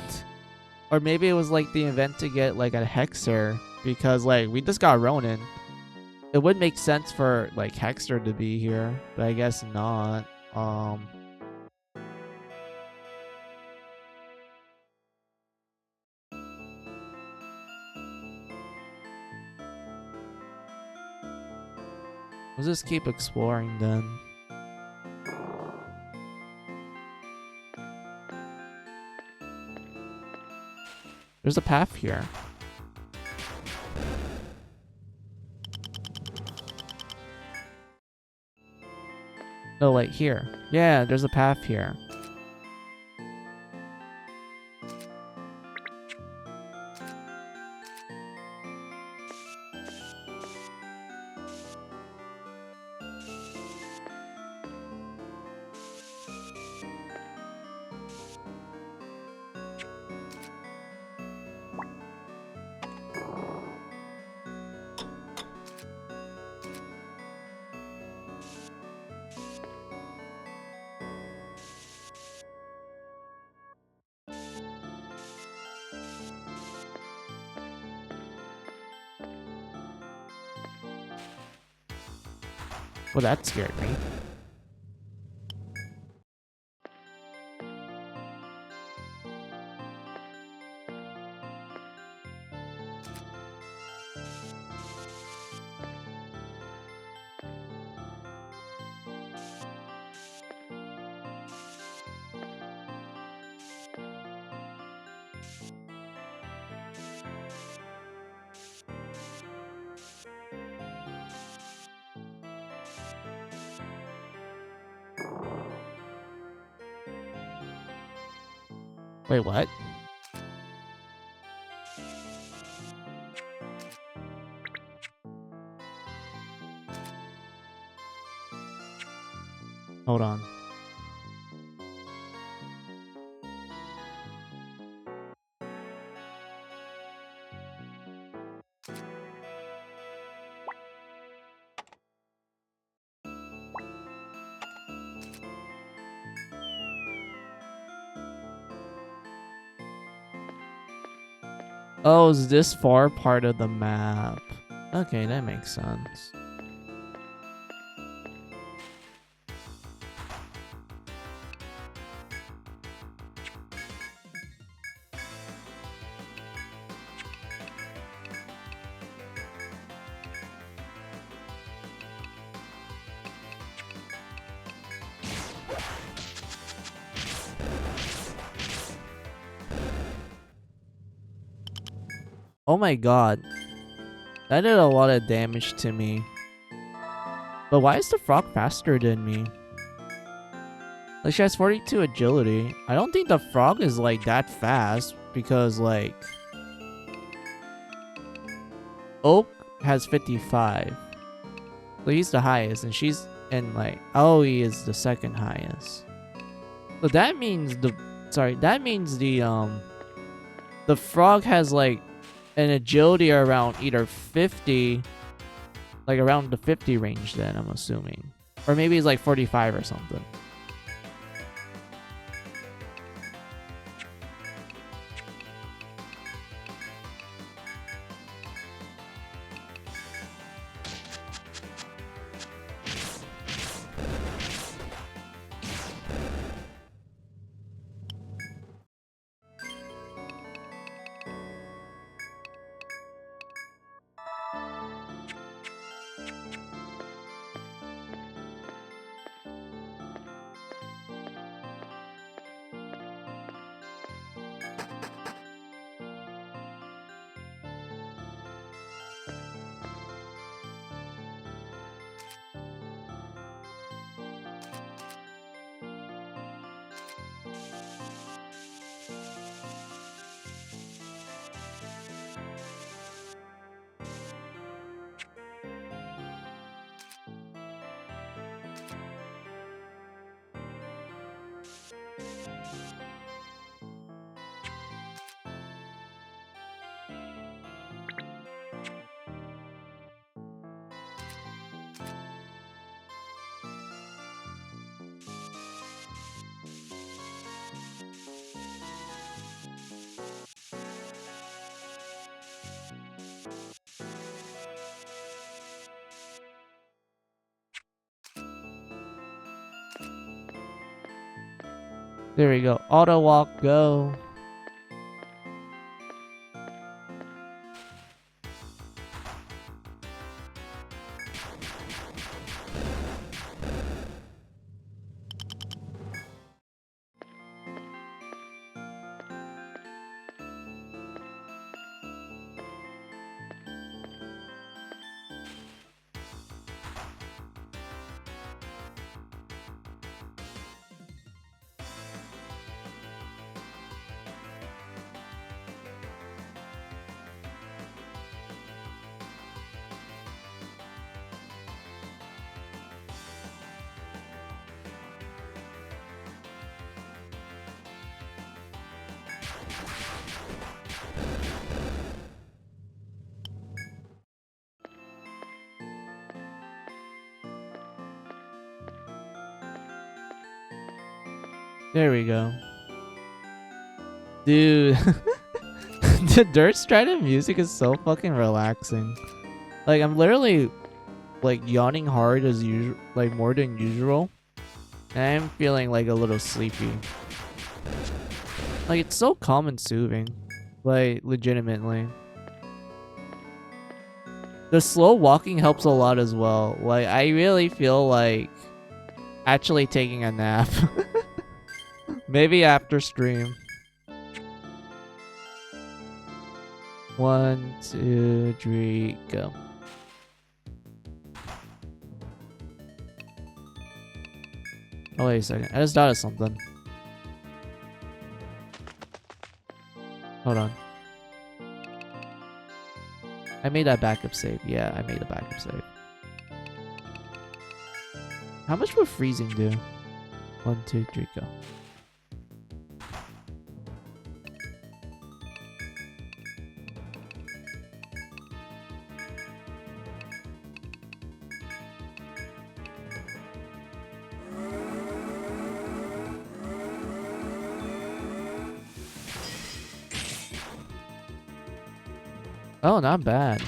Or maybe it was like the event to get like a Hexer, because like we just got Ronin. It would make sense for like Hexer to be here, but I guess not. Let's just keep exploring then. There's a path here. No, wait, here. Yeah, there's a path here. Well, that scared me. Wait, what? Hold on. Oh, is this far part of the map? Okay, that makes sense. Oh my god. That did a lot of damage to me. But why is the frog faster than me? Like, she has 42 agility. I don't think the frog is, like, that fast. Because, like... Oak has 55. So he's the highest. And she's... And, like... Aoi is the second highest. So that means the... Sorry, that means the, the frog has, like... an agility around either 50... Like, around the 50 range then, I'm assuming. Or maybe it's, like, 45 or something. There we go. Auto walk, go. There we go. Dude. The Dirt Stratum music is so fucking relaxing. Like, I'm literally, like, yawning hard as usual, like, more than usual. And I'm feeling, like, a little sleepy. Like, it's so calm and soothing. Like, legitimately. The slow walking helps a lot as well. Like, I really feel like actually taking a nap. Maybe after stream. 1, 2, 3, go. Oh, wait a second. I just thought of something. Hold on. I made that backup save. Yeah, I made a backup save. How much would freezing do? 1, 2, 3, go. Oh, not bad.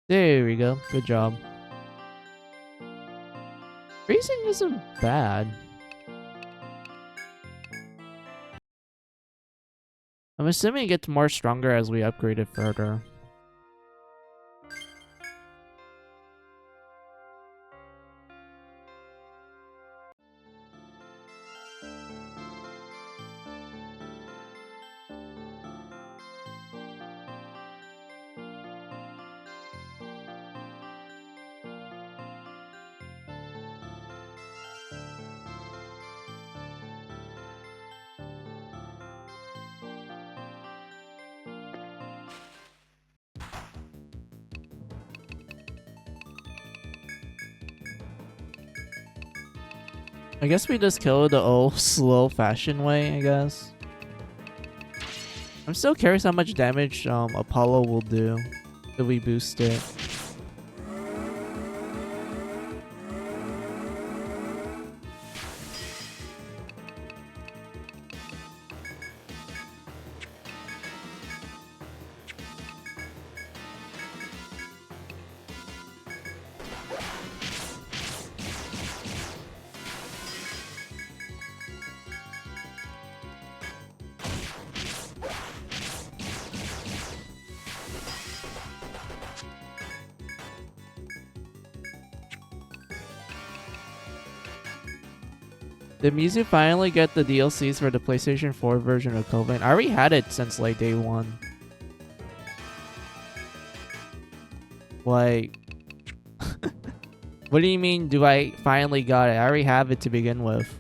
There we go. Good job. Freezing isn't bad. I'm assuming it gets more stronger as we upgrade it further. I guess we just kill the old slow fashion way, I guess. I'm still curious how much damage Apollo will do if we boost it. Did Mizu finally get the DLCs for the PlayStation 4 version of Coven? I already had it since like day one. Like, what do you mean do I finally got it? I already have it to begin with.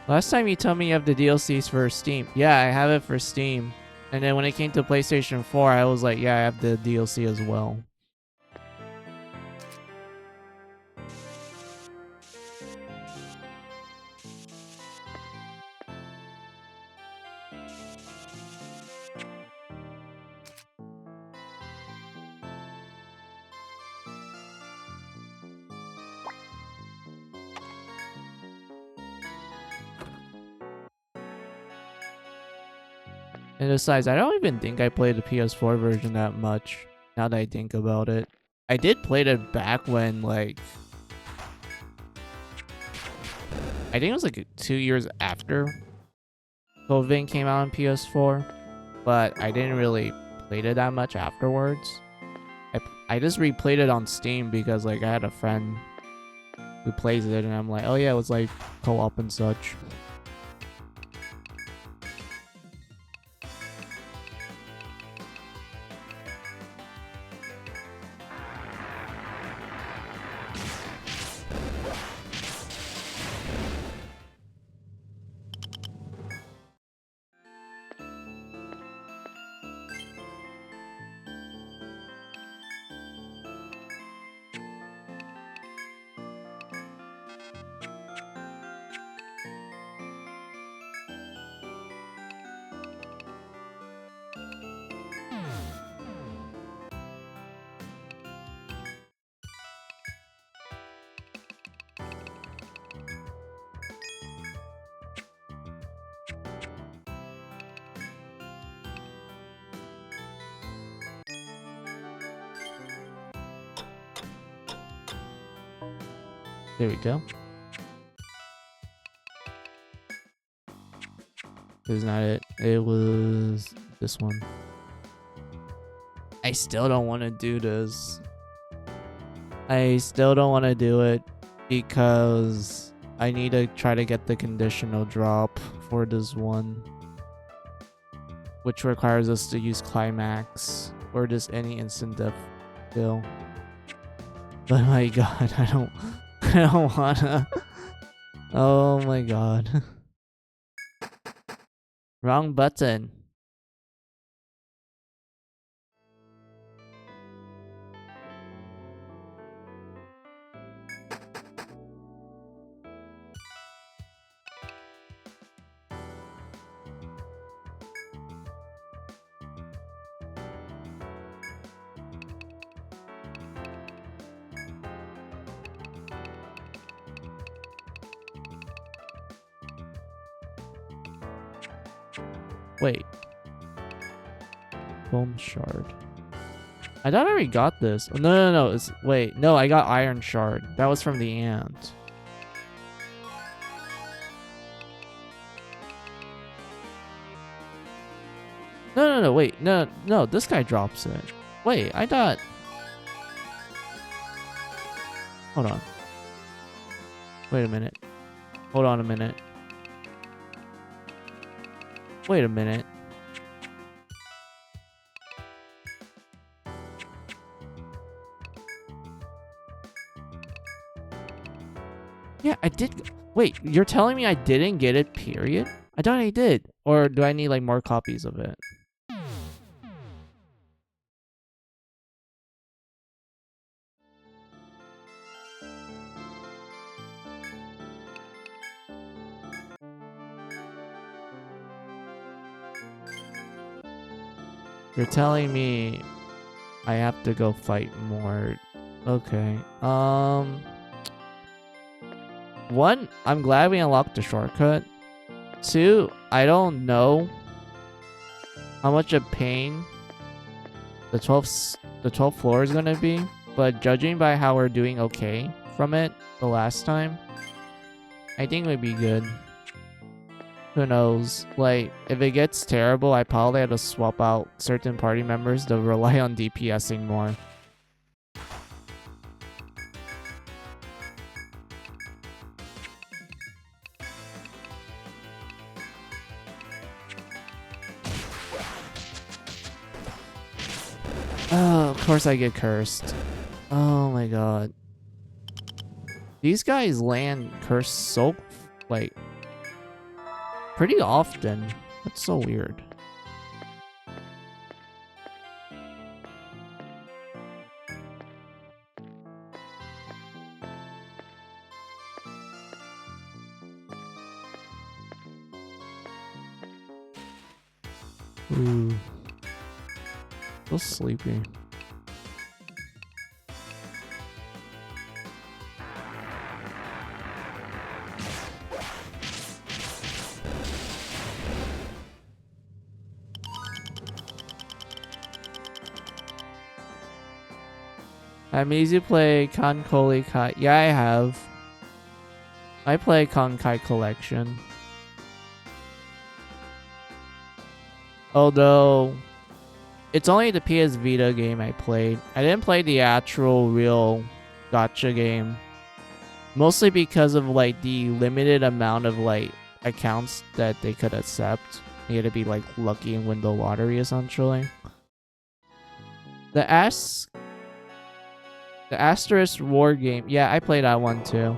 Last time you told me you have the DLCs for Steam. Yeah, I have it for Steam. And then when it came to PlayStation 4, I was like, yeah, I have the DLC as well. And besides, I don't even think I played the PS4 version that much, now that I think about it. I did play it back when, like... I think it was like 2 years after COVID came out on PS4. But I didn't really play it that much afterwards. I just replayed it on Steam because, like, I had a friend who plays it, and I'm like, oh yeah, it was like co-op and such. There we go. It was not it. It was this one. I still don't want to do this. I still don't want to do it because I need to try to get the conditional drop for this one, which requires us to use climax or just any instant death kill. But my god, I don't wanna. Oh my god. Wrong button. Wait. Foam shard. I thought I already got this. Oh, no. Wait. No, I got iron shard. That was from the ant. No. Wait. No. This guy drops it. Wait. I thought... Hold on. Wait a minute. Hold on a minute. Wait a minute. Yeah, I did. Wait, you're telling me I didn't get it, period? I thought I did. Or do I need, like, more copies of it? You're telling me I have to go fight more. Okay. One, I'm glad we unlocked the shortcut. Two, I don't know how much of pain the 12th floor is gonna be, but judging by how we're doing okay from it the last time, I think we'd be good. Who knows? Like, if it gets terrible, I probably have to swap out certain party members to rely on DPSing more. Oh, of course I get cursed. Oh my god. These guys land cursed so, like... pretty often. That's so weird. Ooh. So sleepy. I'm easy to play Konkoli Kai. Yeah, I have. I play Konkai Collection. Although, it's only the PS Vita game I played. I didn't play the actual real gacha game. Mostly because of like the limited amount of like accounts that they could accept. You had to be like lucky and win the lottery essentially. The Asterisk War game. Yeah, I played that one too.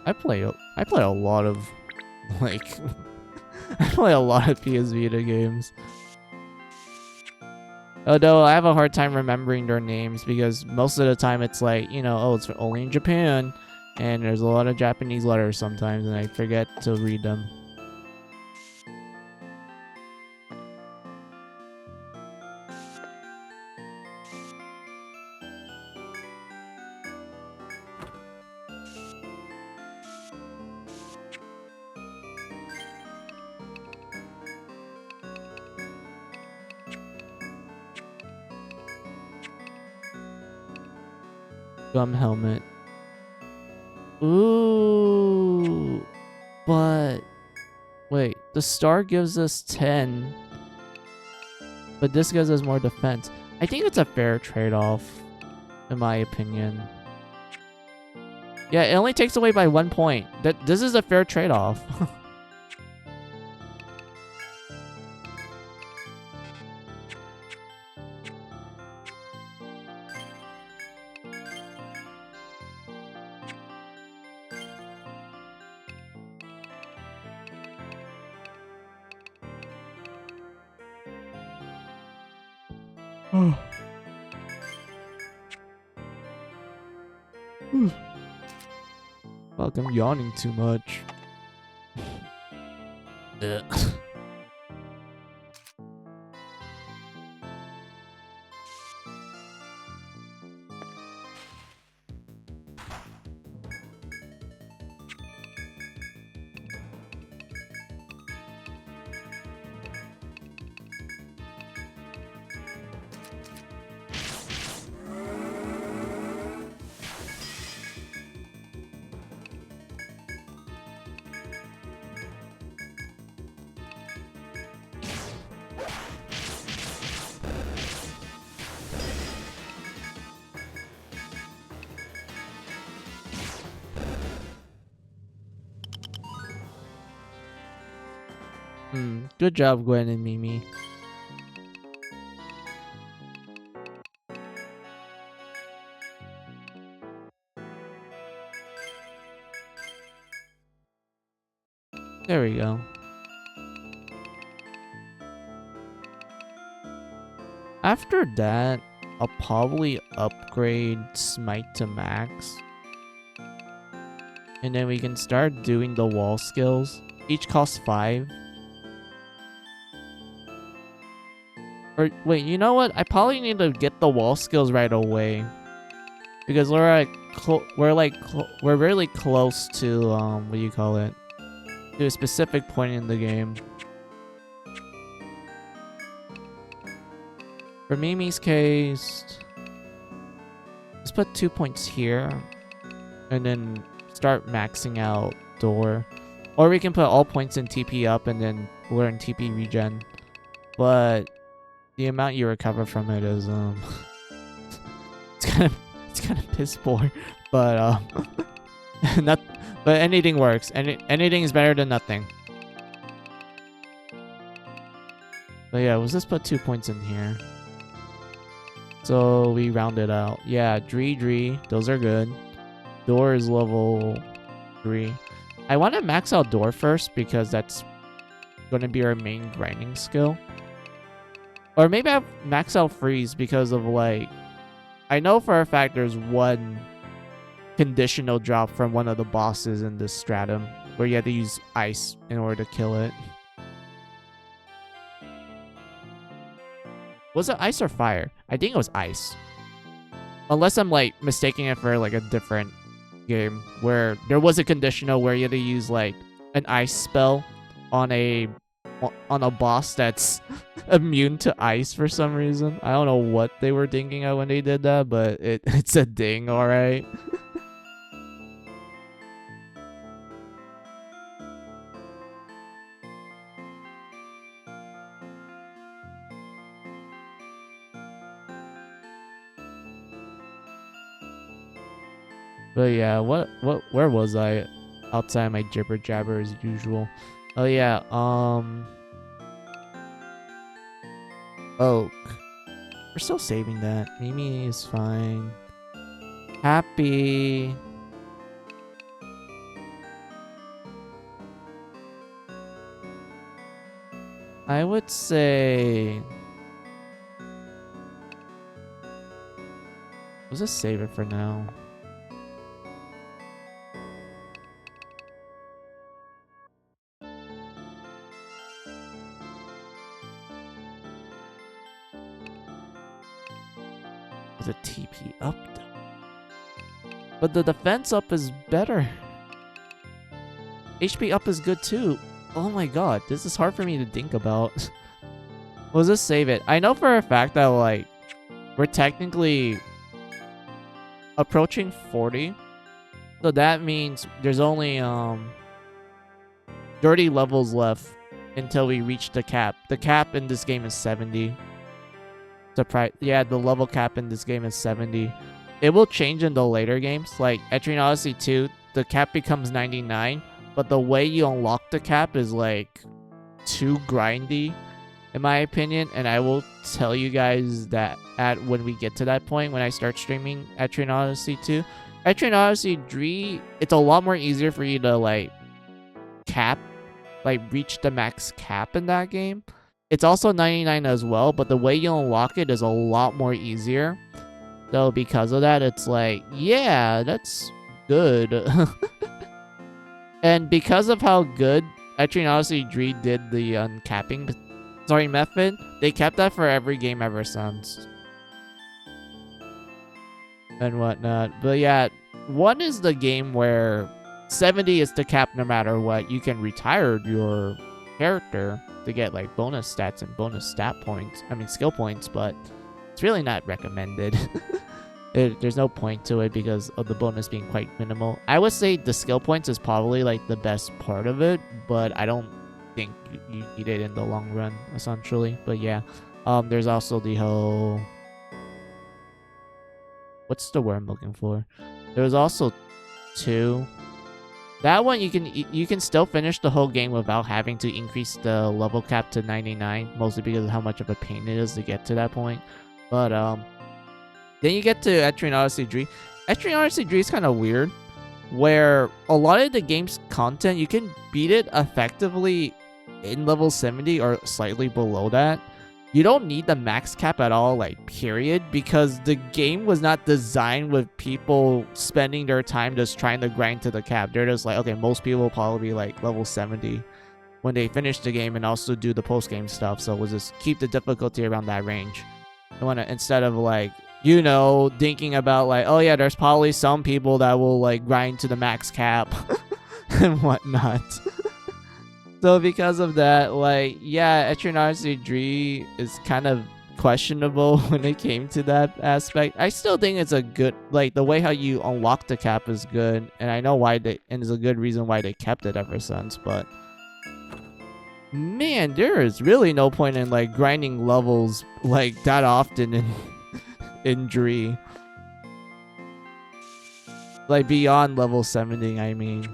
I play a lot of like I play a lot of PS Vita games. Although I have a hard time remembering their names because most of the time it's like, you know, oh, it's only in Japan and there's a lot of Japanese letters sometimes and I forget to read them. Gum helmet. Ooh. But wait, the star gives us 10. But this gives us more defense. I think it's a fair trade-off, in my opinion. Yeah, it only takes away by 1 point. This is a fair trade-off. Fuck, I'm yawning too much. Good job, Gwen and Mimi. There we go. After that, I'll probably upgrade Smite to max. And then we can start doing the wall skills. Each costs 5. Or wait, you know what? I probably need to get the wall skills right away. Because we're really close to what do you call it? To a specific point in the game. For Mimi's case, let's put 2 points here, and then start maxing out door. Or we can put all points in TP up and then learn TP regen. But the amount you recover from it is it's kind of piss poor. But but anything works. Anything is better than nothing. But yeah, let's just put 2 points in here. So we round it out. Yeah, Dree, those are good. Door is level 3. I want to max out door first because that's going to be our main grinding skill. Or maybe I max out freeze because of like, I know for a fact there's one conditional drop from one of the bosses in this stratum where you have to use ice in order to kill it. Was it ice or fire? I think it was ice. Unless I'm like mistaking it for like a different game where there was a conditional where you had to use like an ice spell on a boss that's immune to ice for some reason. I don't know what they were thinking of when they did that, but it's a ding, alright. But yeah, where was I? Outside my jibber jabber as usual. Oh yeah, Oak. We're still saving that. Mimi is fine. Happy. I would say... Let's just save it for now. Was a TP up though. But the defense up is better. HP up is good too. Oh my god, this is hard for me to think about. Let's just save it. I know for a fact that like we're technically approaching 40. So that means there's only 30 levels left until we reach the cap. The cap in this game is 70. Yeah, the level cap in this game is 70. It will change in the later games. Like Etrian Odyssey 2, the cap becomes 99, but the way you unlock the cap is like too grindy, in my opinion. And I will tell you guys that when we get to that point, when I start streaming Etrian Odyssey 2. Etrian Odyssey 3, it's a lot more easier for you to like reach the max cap in that game. It's also 99 as well, but the way you unlock it is a lot more easier. So because of that, it's like, yeah, that's good. And because of how good Etrian Odyssey 3 did the uncapping method, they kept that for every game ever since. And whatnot. But yeah, 1 is the game where 70 is the cap no matter what. You can retire your character to get like bonus stats and bonus skill points, but it's really not recommended. There's no point to it because of the bonus being quite minimal. I would say the skill points is probably like the best part of it, but I don't think you need it in the long run, essentially. But yeah, there's also the whole... What's the word I'm looking for? There was also 2. That one you can still finish the whole game without having to increase the level cap to 99, mostly because of how much of a pain it is to get to that point. But then you get to Etrian Odyssey 3. Etrian Odyssey 3 is kind of weird, where a lot of the game's content, you can beat it effectively in level 70 or slightly below that. You don't need the max cap at all, like, period, because the game was not designed with people spending their time just trying to grind to the cap. They're just like, okay, most people will probably be like level 70 when they finish the game and also do the post-game stuff. So we'll just keep the difficulty around that range. Instead of like, you know, thinking about like, oh yeah, there's probably some people that will like grind to the max cap and whatnot. So because of that, like, yeah, Etrian Odyssey 3 is kind of questionable when it came to that aspect. I still think it's a good, like, the way how you unlock the cap is good, and I know why and it's a good reason why they kept it ever since, but man, there is really no point in like grinding levels like that often in Dree. Like beyond level 70, I mean.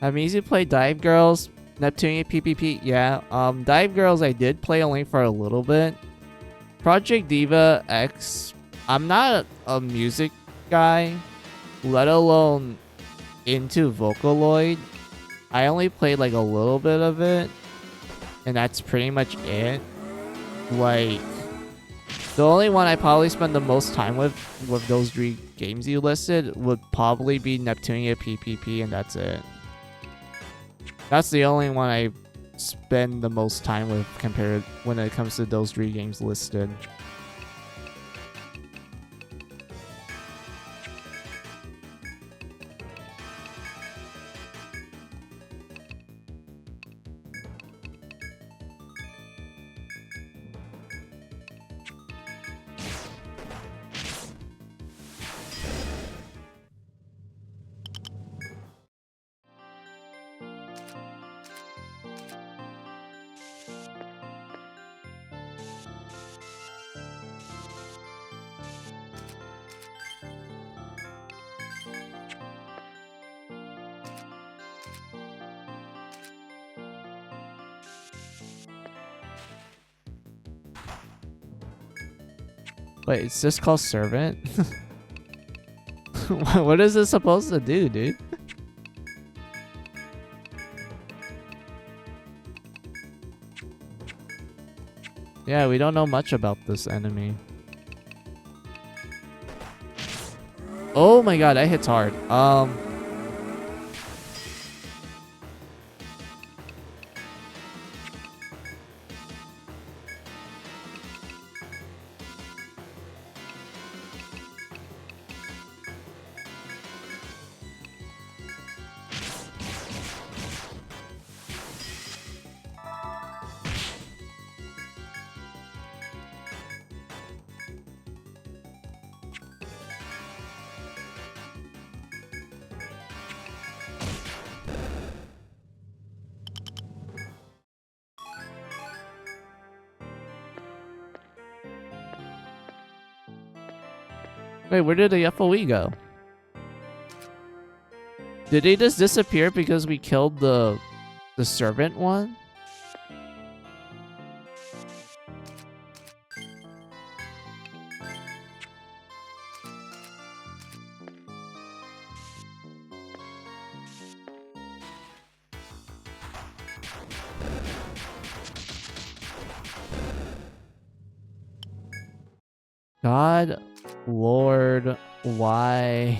Have easy play Dive Girls, Neptunia PPP. Yeah. Dive Girls I did play only for a little bit. Project Diva X. I'm not a music guy, let alone into Vocaloid. I only played like a little bit of it, and that's pretty much it. Like, the only one I probably spend the most time with those 3 games you listed would probably be Neptunia PPP, and that's it. That's the only one I spend the most time with compared when it comes to those 3 games listed. Wait, it's just called Servant? What is this supposed to do, dude? Yeah, we don't know much about this enemy. Oh my god, that hits hard. Wait, where did the FOE go? Did he just disappear because we killed the servant one? God, Lord, why?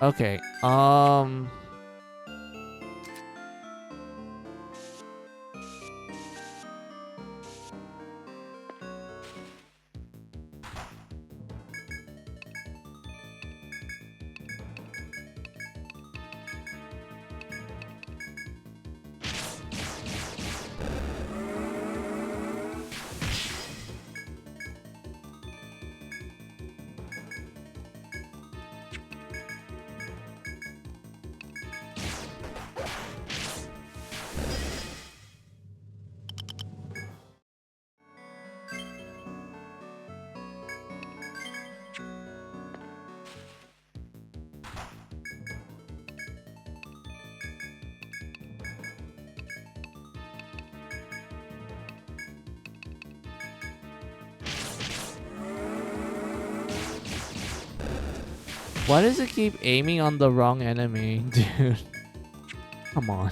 Okay, why does it keep aiming on the wrong enemy, dude? Come on.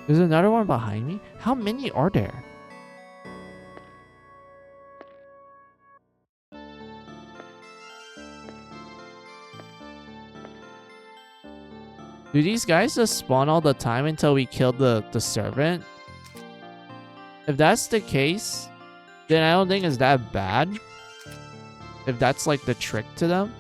There's another one behind me? How many are there? Do these guys just spawn all the time until we kill the servant? If that's the case, then I don't think it's that bad. If that's like the trick to them.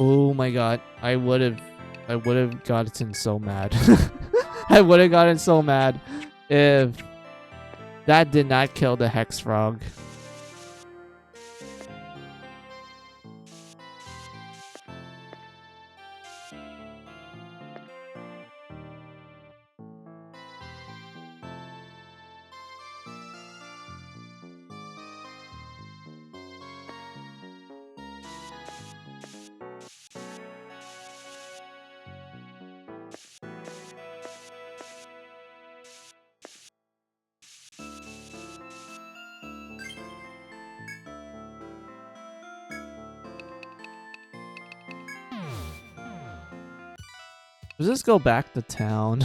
Oh my god, I would have gotten so mad. I would have gotten so mad if that did not kill the Hex Frog. Let's just go back to town.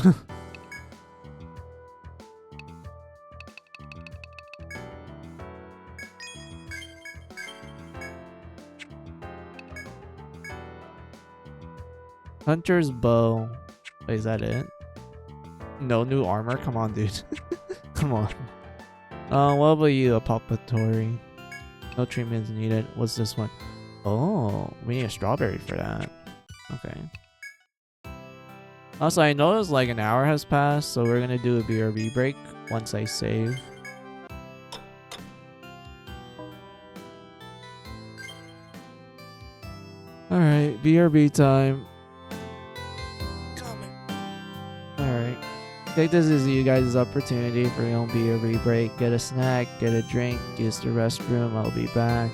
Hunter's bow. Wait, is that it? No new armor? Come on, dude. Come on. What about you, a palpatory? No treatments needed. What's this one? Oh, we need a strawberry for that. Okay. Also, I noticed like an hour has passed, so we're gonna do a BRB break once I save. Alright, BRB time. Alright. Take this as you guys' opportunity for your own BRB break. Get a snack, get a drink, use the restroom. I'll be back.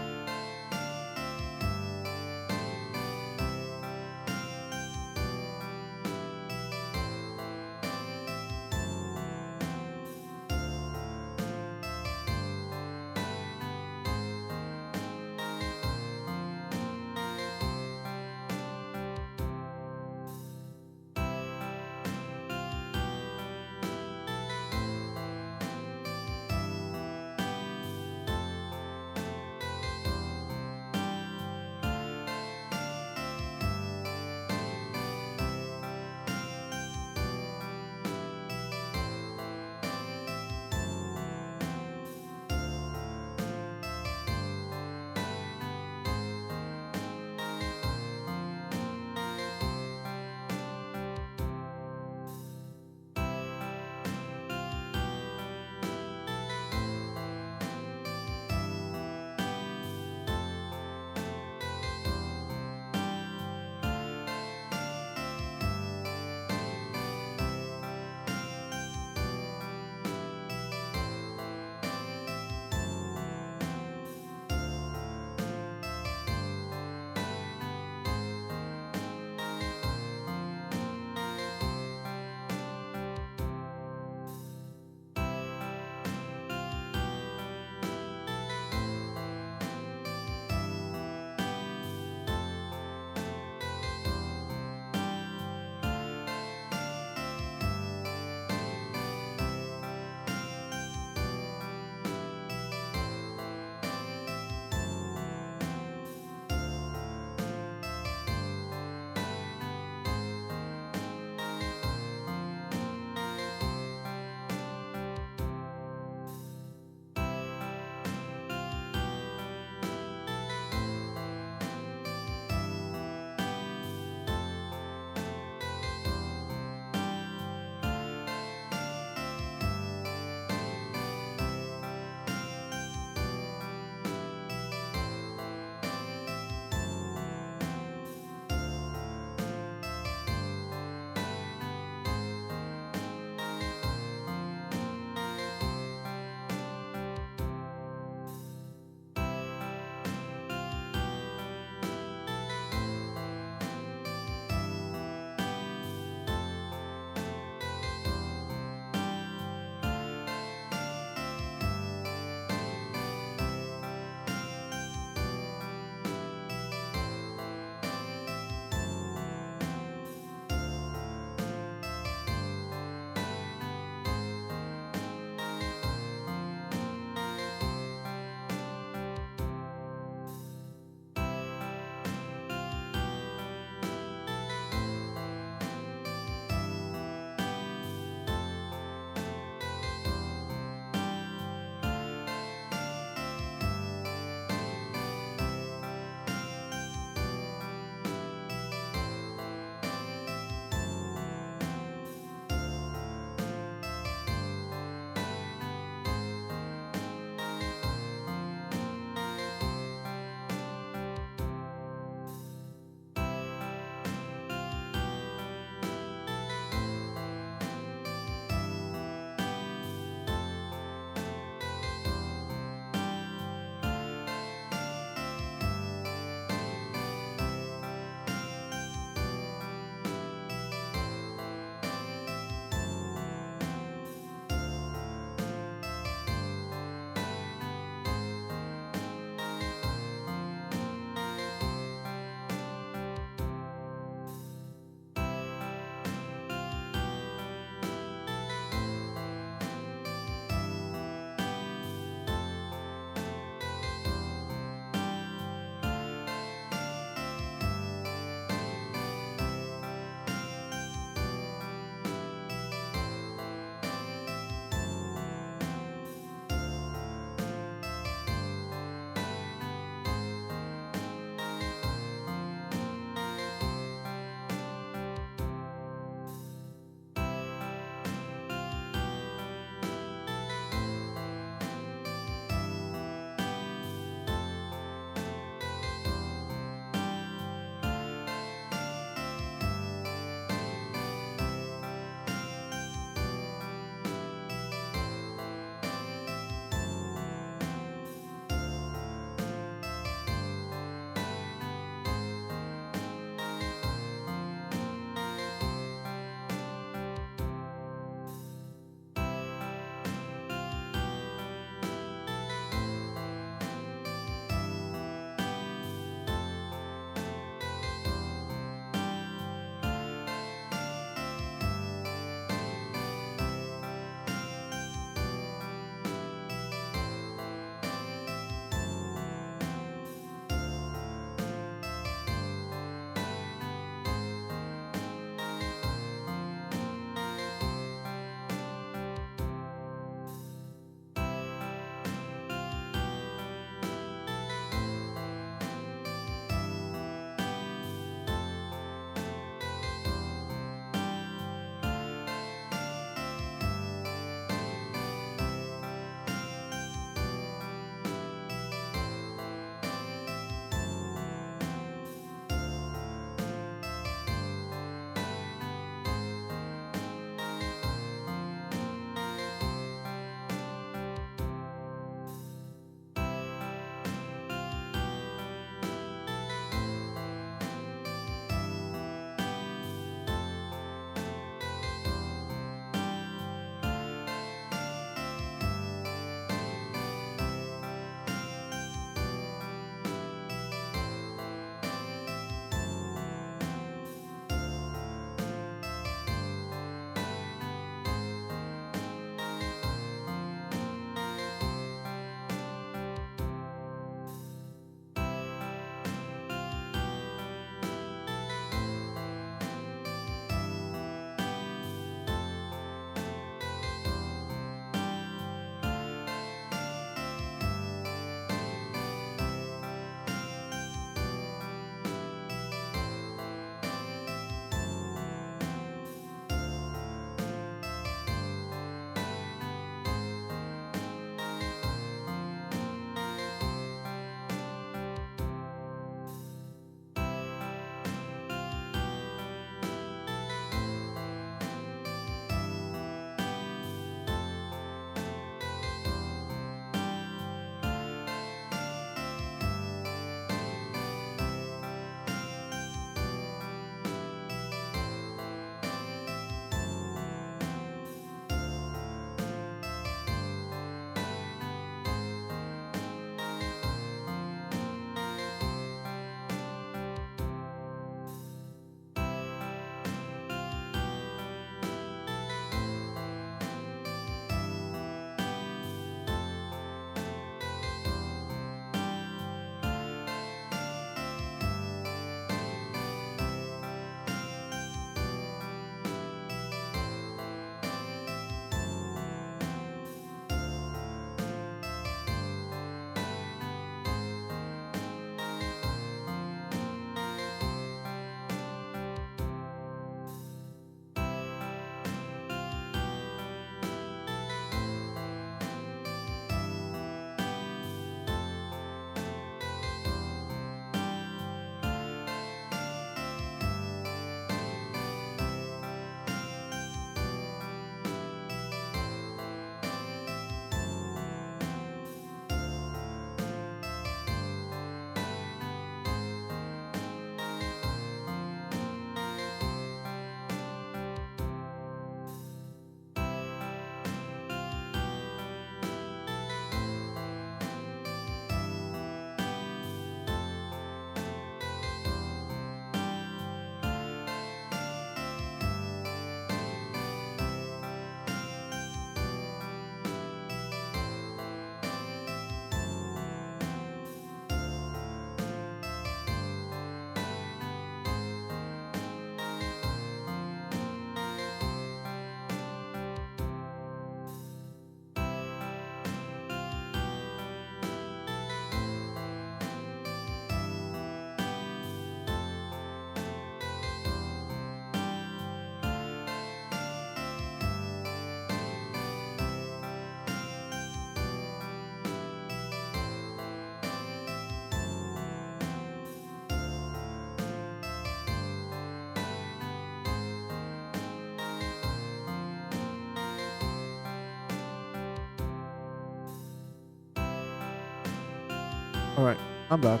Alright, I'm back.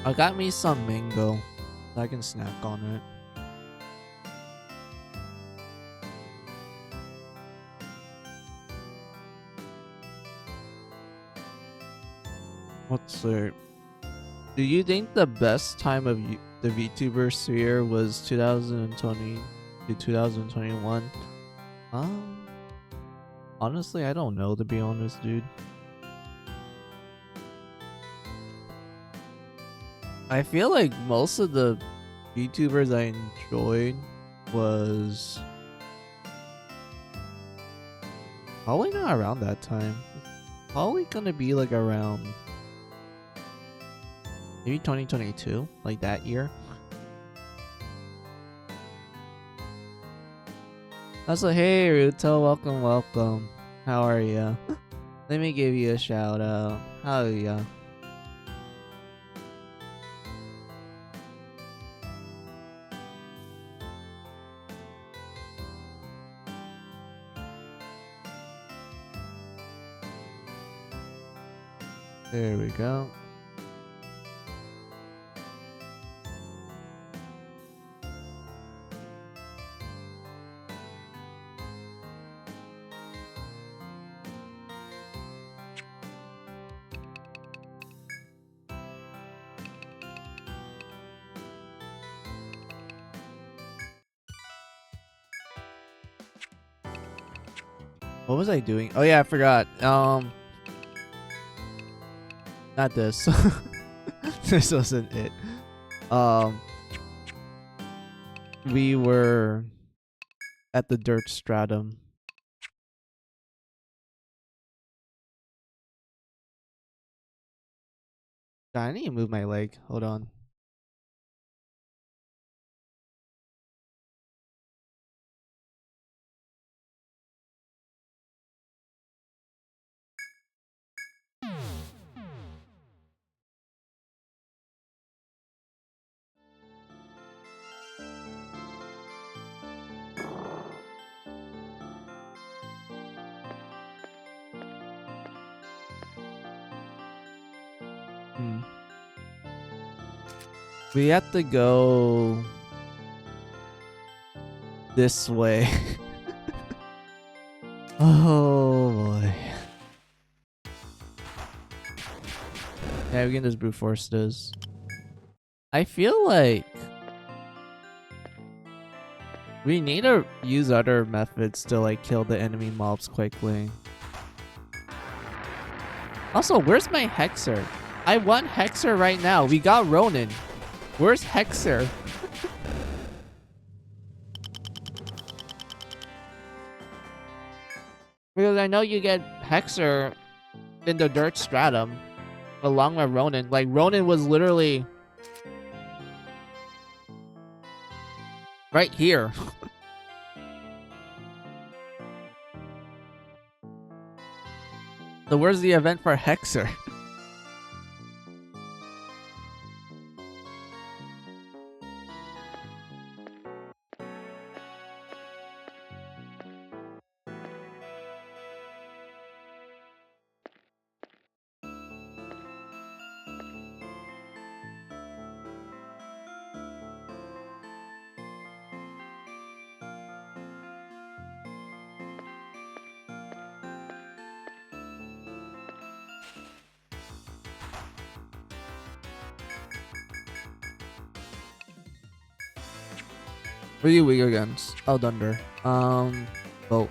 I got me some mango. I can snack on it. Let's see. Do you think the best time of the VTuber sphere was 2020 to 2021? Honestly, I don't know, to be honest, dude. I feel like most of the VTubers I enjoyed was probably not around that time. It's probably gonna be like around maybe 2022, like that year. Also, hey Ruto, welcome. How are ya? Let me give you a shout out. How are ya? There we go. What was I doing? Oh yeah, I forgot. Not this. This wasn't it. We were at the dirt stratum. I need to move my leg. Hold on. We have to go this way. Oh boy. Yeah, we can just brute force this. I feel like we need to use other methods to like kill the enemy mobs quickly. Also, where's my Hexer? I want Hexer right now. We got Ronin. Where's Hexer? Because I know you get Hexer in the dirt stratum along with Ronin. Like, Ronin was literally right here. So where's the event for Hexer? What are you weak against? Oh, Thunder. Bolt.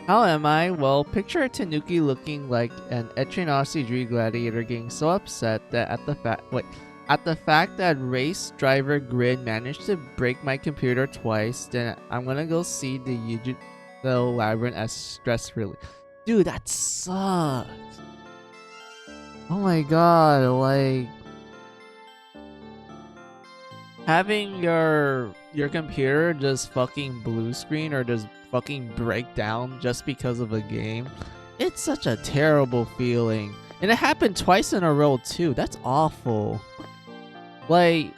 How am I? Well, picture Tanuki looking like an Echinasi Dream Gladiator getting so upset that at the fact that Race Driver Grid managed to break my computer twice, then I'm gonna go see the Yujutsu Labyrinth as stress relief. Dude, that sucks. Oh my god, like... Having your computer just fucking blue screen or just fucking break down just because of a game, it's such a terrible feeling. And it happened twice in a row too. That's awful. Like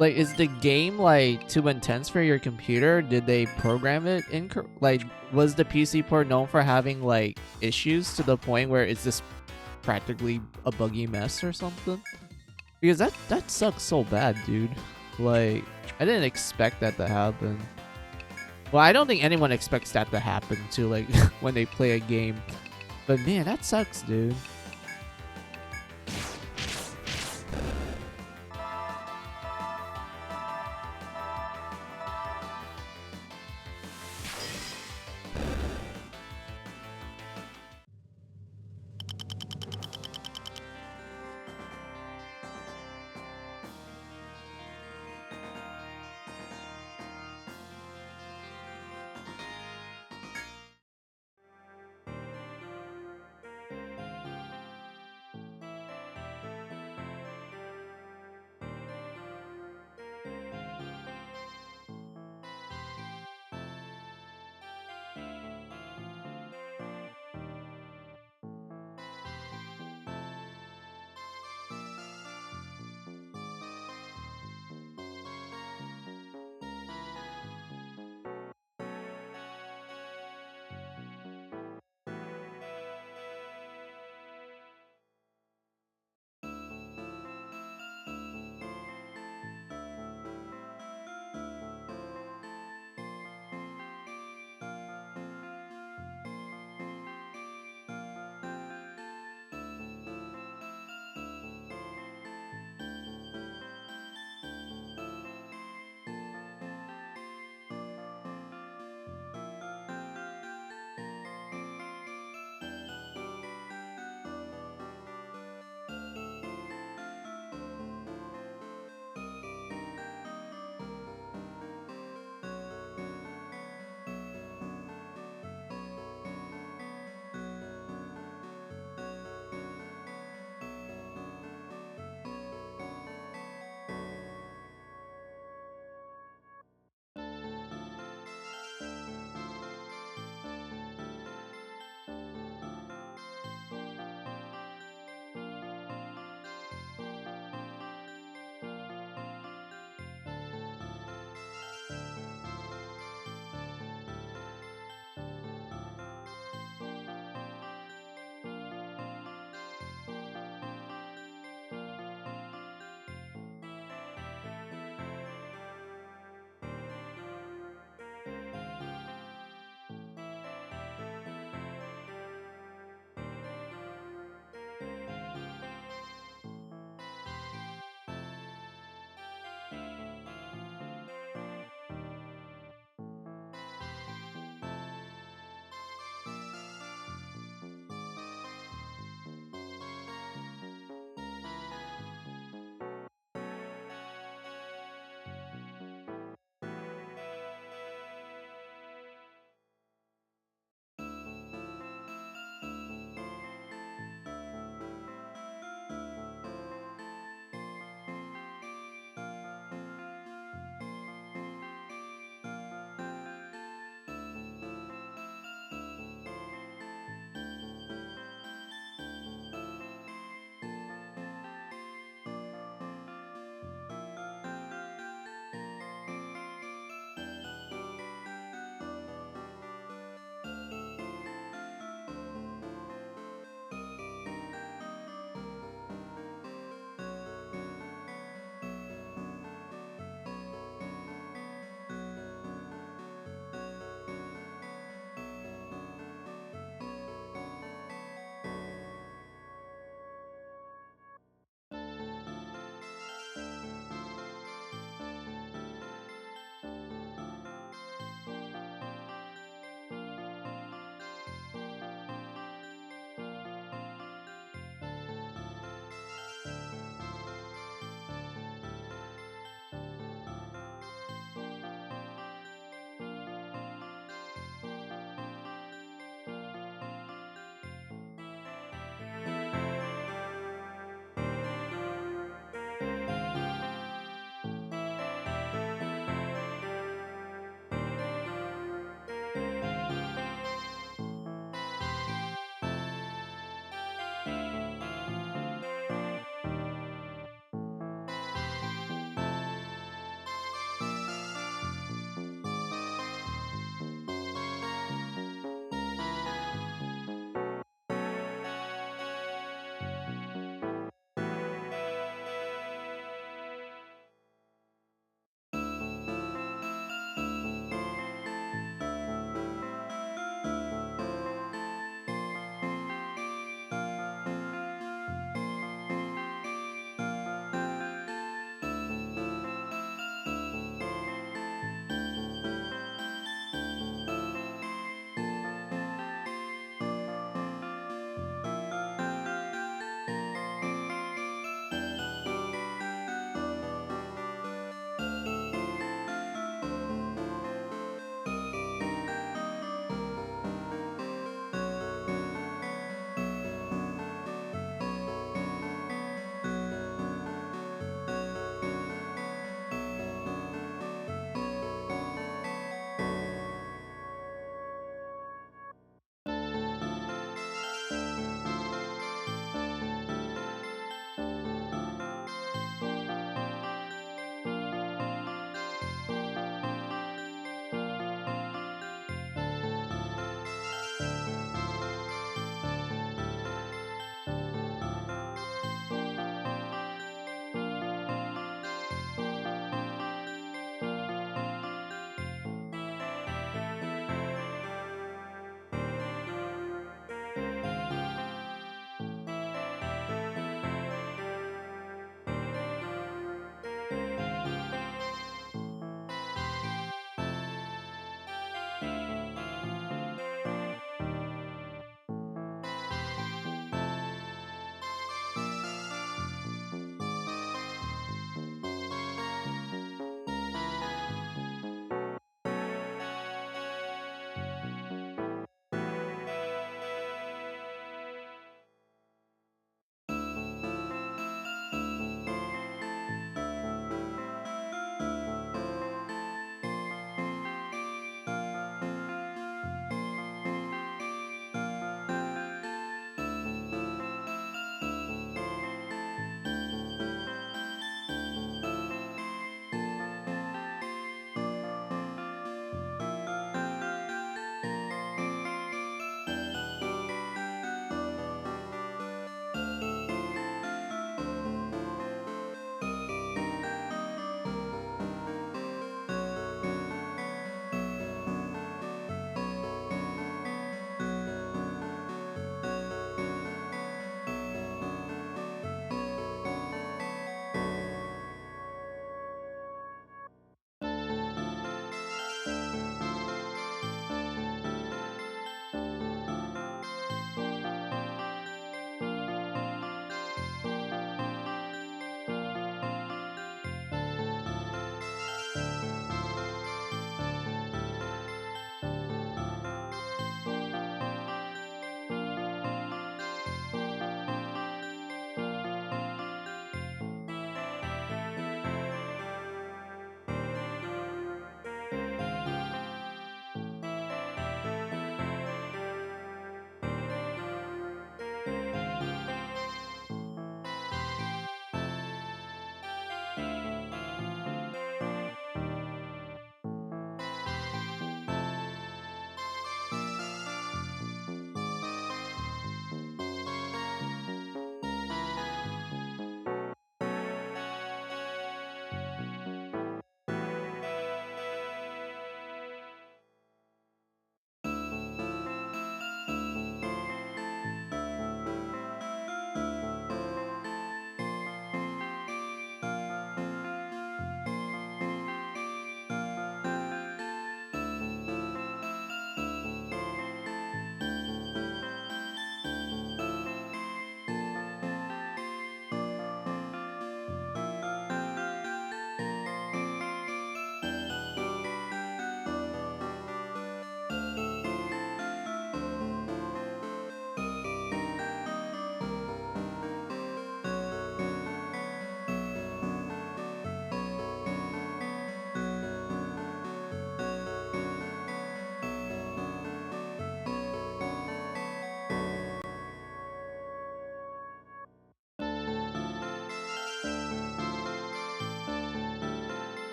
is the game like too intense for your computer? Did they program it like was the PC port known for having like issues to the point where it's just practically a buggy mess or something? Because that sucks so bad, dude. Like, I didn't expect that to happen. Well, I don't think anyone expects that to happen to like when they play a game. But man, that sucks, dude.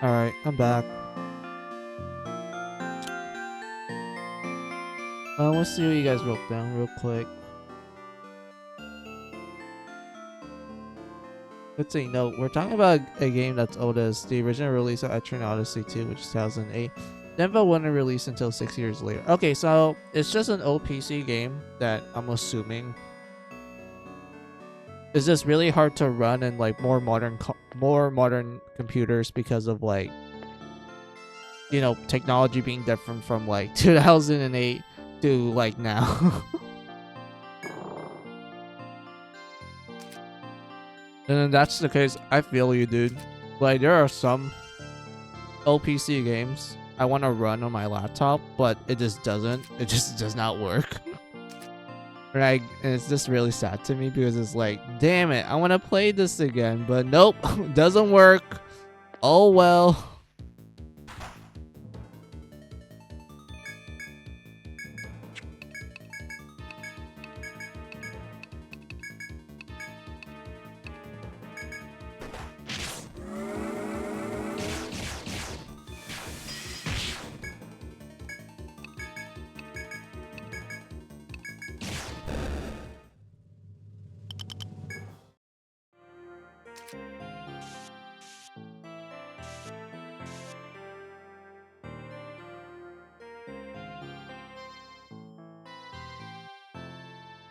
Alright, I'm back. Let's see what you guys wrote down real quick. Let's see, no, we're talking about a game that's old as the original release of Etrian Odyssey 2, which is 2008. Denva wouldn't release until 6 years later. Okay, so it's just an old PC game that I'm assuming is just really hard to run in like more modern computers because of like, you know, technology being different from like 2008 to like now. And if that's the case, I feel you, dude. Like, there are some OPC games I want to run on my laptop, but it just doesn't. It just does not work. Right? And it's just really sad to me because it's like, damn it, I want to play this again, but nope, doesn't work. Oh well.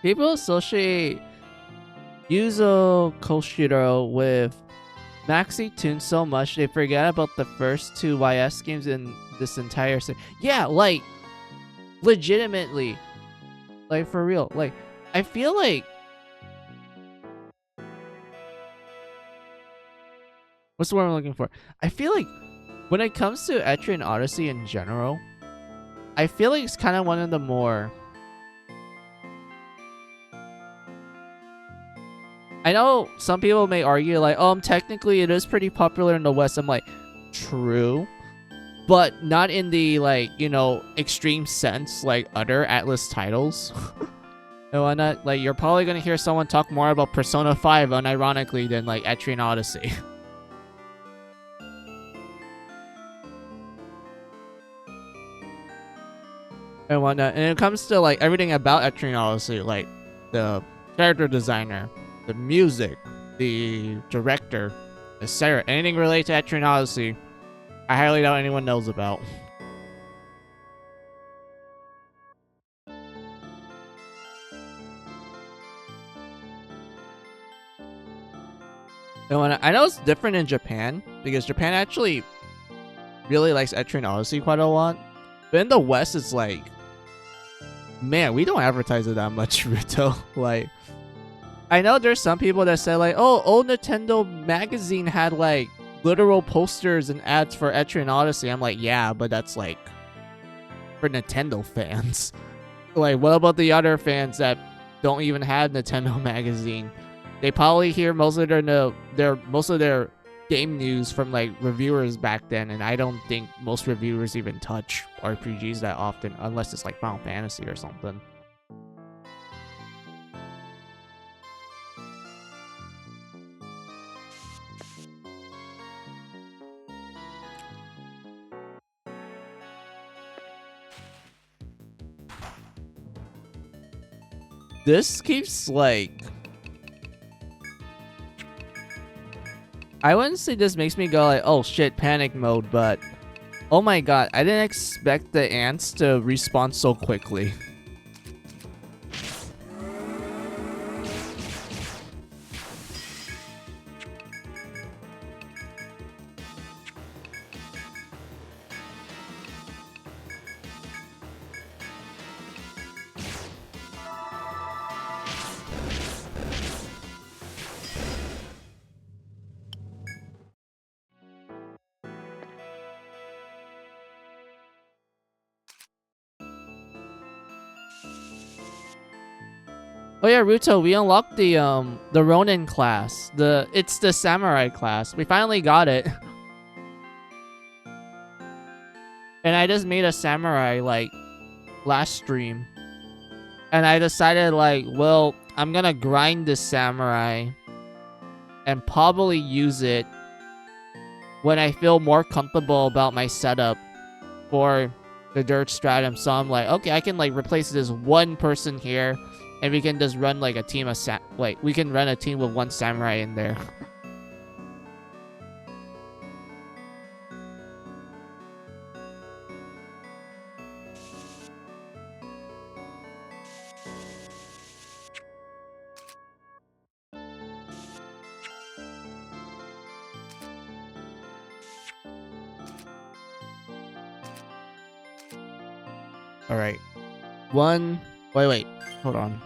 People associate Yuzo Koshiro with Maxi Tune so much they forget about the first two YS games in this entire series. Yeah, like, legitimately. Like, for real. Like, I feel like... What's the word I'm looking for? I feel like when it comes to Etrian Odyssey in general, I feel like it's kind of one of the more... I know some people may argue like, oh, technically it is pretty popular in the West. I'm like, true, but not in the like, you know, extreme sense like other Atlas titles. And whatnot. Like, you're probably gonna hear someone talk more about Persona 5 unironically than like Etrian Odyssey. And whatnot. And it comes to like everything about Etrian Odyssey, like the character designer, the music, the director, etc. Anything related to Etrian Odyssey, I highly doubt anyone knows about. And when I know it's different in Japan, because Japan actually really likes Etrian Odyssey quite a lot. But in the West, it's like, man, we don't advertise it that much, Ruto. Like, I know there's some people that say like, oh, old Nintendo magazine had like literal posters and ads for Etrian Odyssey. I'm like, yeah, but that's like for Nintendo fans. Like, what about the other fans that don't even have Nintendo magazine? They probably hear most of their game news from like reviewers back then, and I don't think most reviewers even touch RPGs that often, unless it's like Final Fantasy or something. This keeps like... I wouldn't say this makes me go like, oh shit, panic mode, but oh my god, I didn't expect the ants to respawn so quickly. Oh yeah, Ruto, we unlocked the Ronin class. It's the samurai class. We finally got it. And I just made a samurai like last stream. And I decided like, well, I'm gonna grind this samurai and probably use it when I feel more comfortable about my setup for the dirt stratum. So I'm like, okay, I can like replace this one person here, and we can just run like a team of we can run a team with one samurai in there. All right, wait, hold on.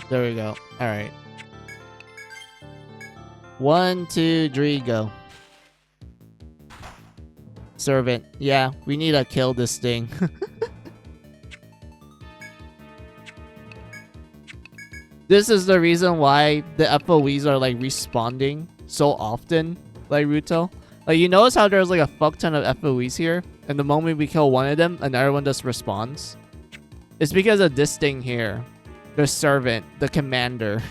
There we go. All right. 1, 2, 3, go. Servant. Yeah, we need to kill this thing. This is the reason why the FOEs are like responding so often, like Ruto. Like, you notice how there's like a fuck ton of FOEs here, and the moment we kill one of them, another one just responds? It's because of this thing here. The servant, the commander.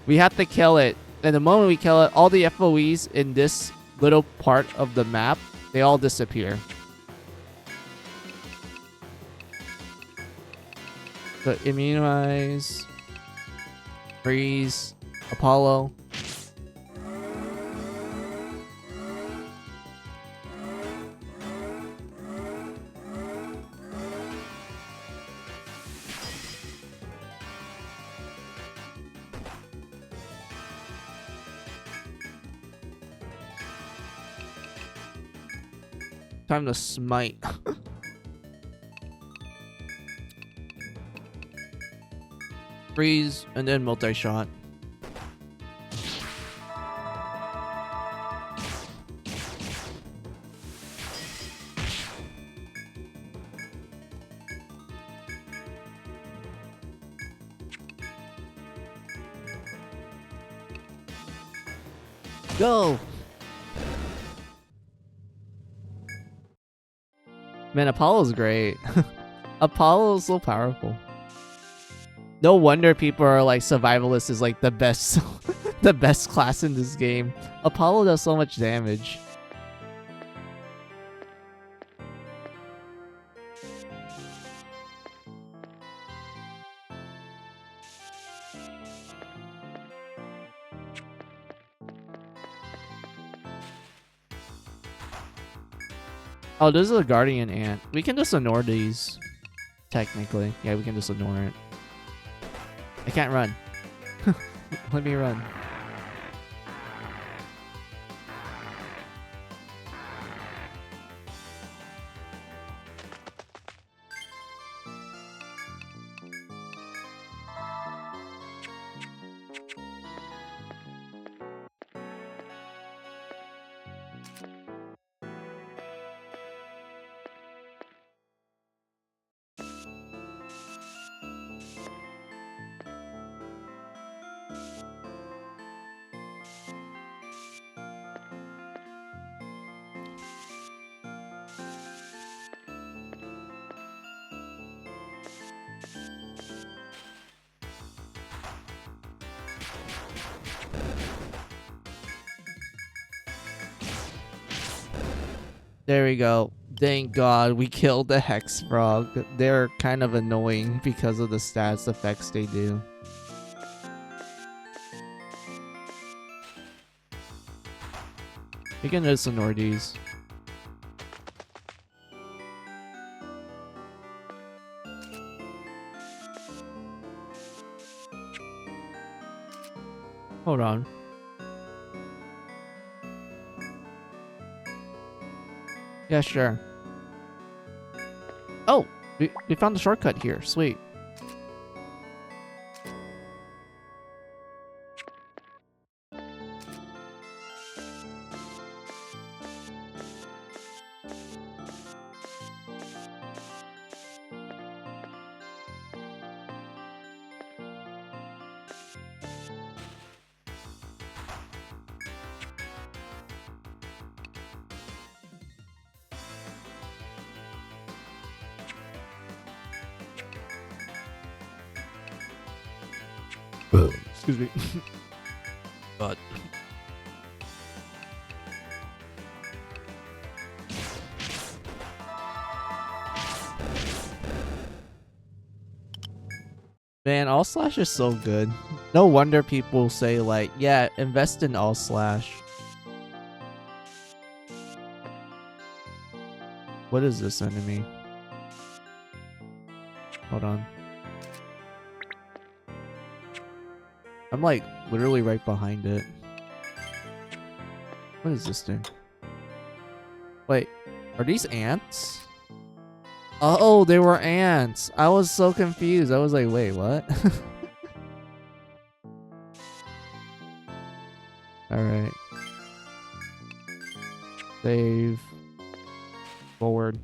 We have to kill it, and the moment we kill it, all the FOEs in this little part of the map, they all disappear. So immunize, freeze, Apollo. Time to smite. Freeze, and then multi-shot. Go! Man, Apollo's great. Apollo's so powerful. No wonder people are like, survivalist is like the best the best class in this game. Apollo does so much damage. Oh, this is a guardian ant. We can just ignore these. Technically. Yeah, we can just ignore it. I can't run. Let me run. There we go. Thank God we killed the Hex Frog. They're kind of annoying because of the stats effects they do. We can just ignore these. Hold on. Yeah, sure. Oh, we found the shortcut here. Sweet. Excuse me. God. Man, All Slash is so good. No wonder people say like, yeah, invest in All Slash. What is this enemy? Hold on. I'm like literally right behind it. What is this thing? Wait, are these ants? Oh, they were ants. I was so confused. I was like, wait, what? Alright. Save. Forward.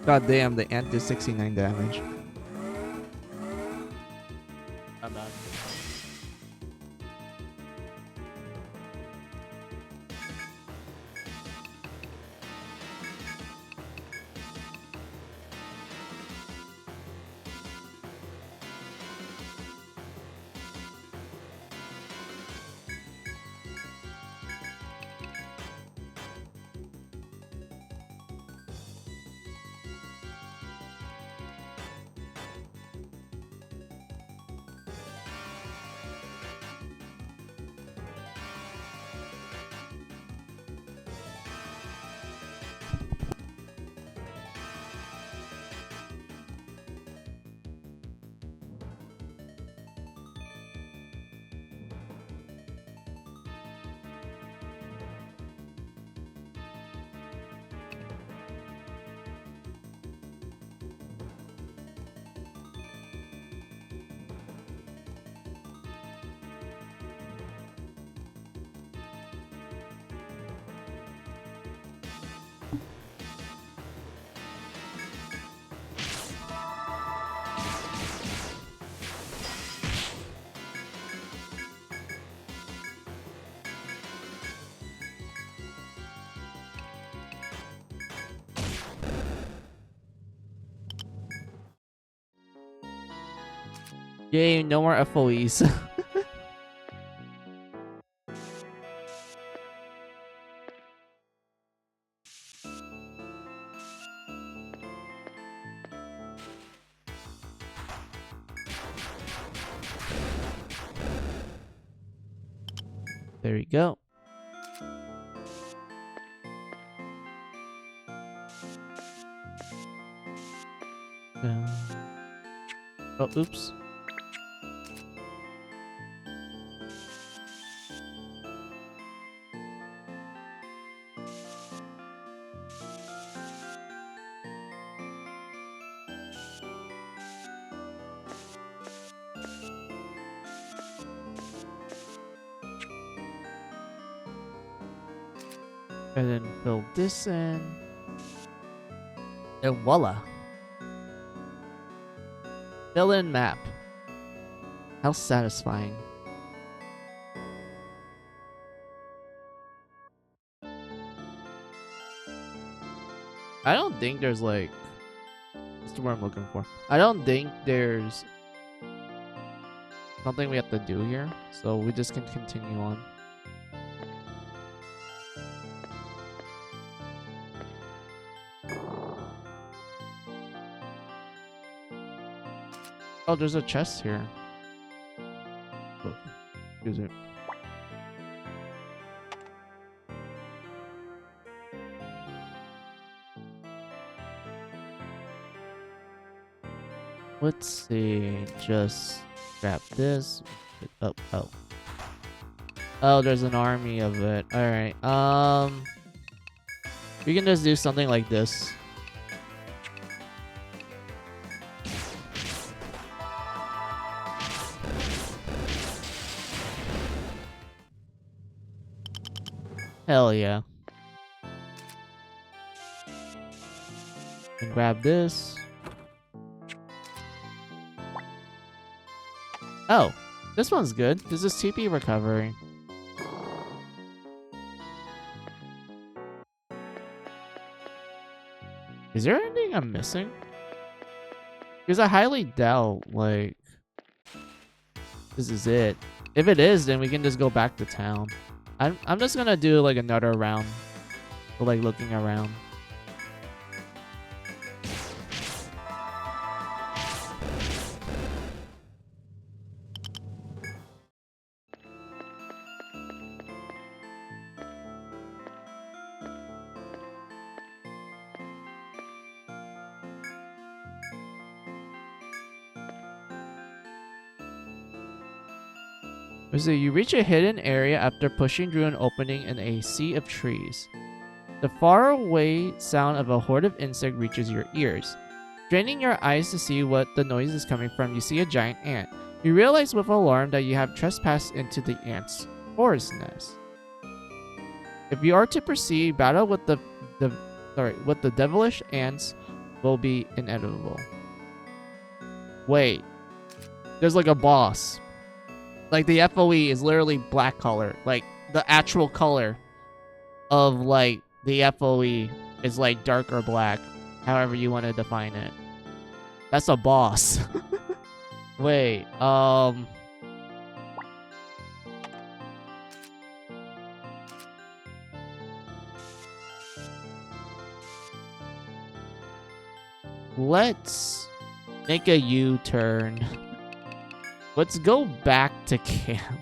God damn, the ant did 69 damage. I'm done. Yay, no more FOEs. There you go. Oh, oops. And then fill this in. And voila. Fill in map. How satisfying. I don't think there's like... That's the word I'm looking for. I don't think there's something we have to do here. So we just can continue on. Oh, there's a chest here. Oh, excuse me. Let's see. Just grab this. Oh. Oh, there's an army of it. Alright. We can just do something like this. Hell yeah. And grab this. Oh, this one's good. This is TP recovery. Is there anything I'm missing? Because I highly doubt, like, this is it. If it is, then we can just go back to town. I'm just gonna do like another round, like looking around. So you reach a hidden area after pushing through an opening in a sea of trees. The faraway sound of a horde of insects reaches your ears. Straining your eyes to see what the noise is coming from, you see a giant ant. You realize with alarm that you have trespassed into the ant's forest nest. If you are to proceed, battle with the devilish ants will be inevitable. Wait, there's like a boss. Like, the FOE is literally black color. Like, the actual color of, like, the FOE is, like, dark or black. However you want to define it. That's a boss. Wait, let's make a U-turn. Let's go back to camp.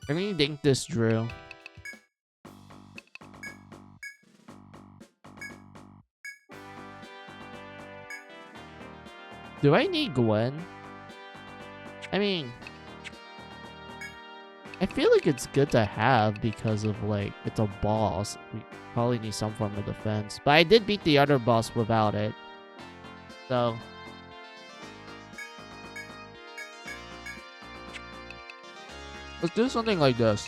I really think this Drew. Do I need Gwen? I mean, I feel like it's good to have because of, like, it's a boss. We probably need some form of defense. But I did beat the other boss without it. So let's do something like this.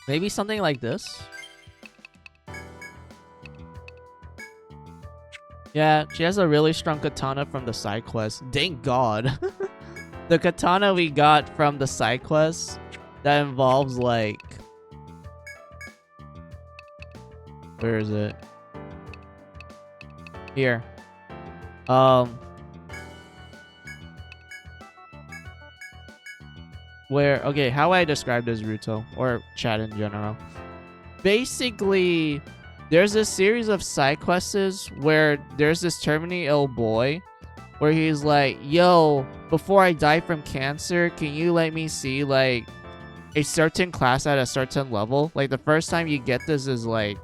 Maybe something like this? Yeah, she has a really strong katana from the side quest. Thank God. The katana we got from the side quest that involves, like... Where is it? Here. Where, okay, how I describe this, Ruto, or chat in general. Basically, there's a series of side quests where there's this terminally ill boy where he's like, yo, before I die from cancer, can you let me see, like, a certain class at a certain level? Like, the first time you get this is, like,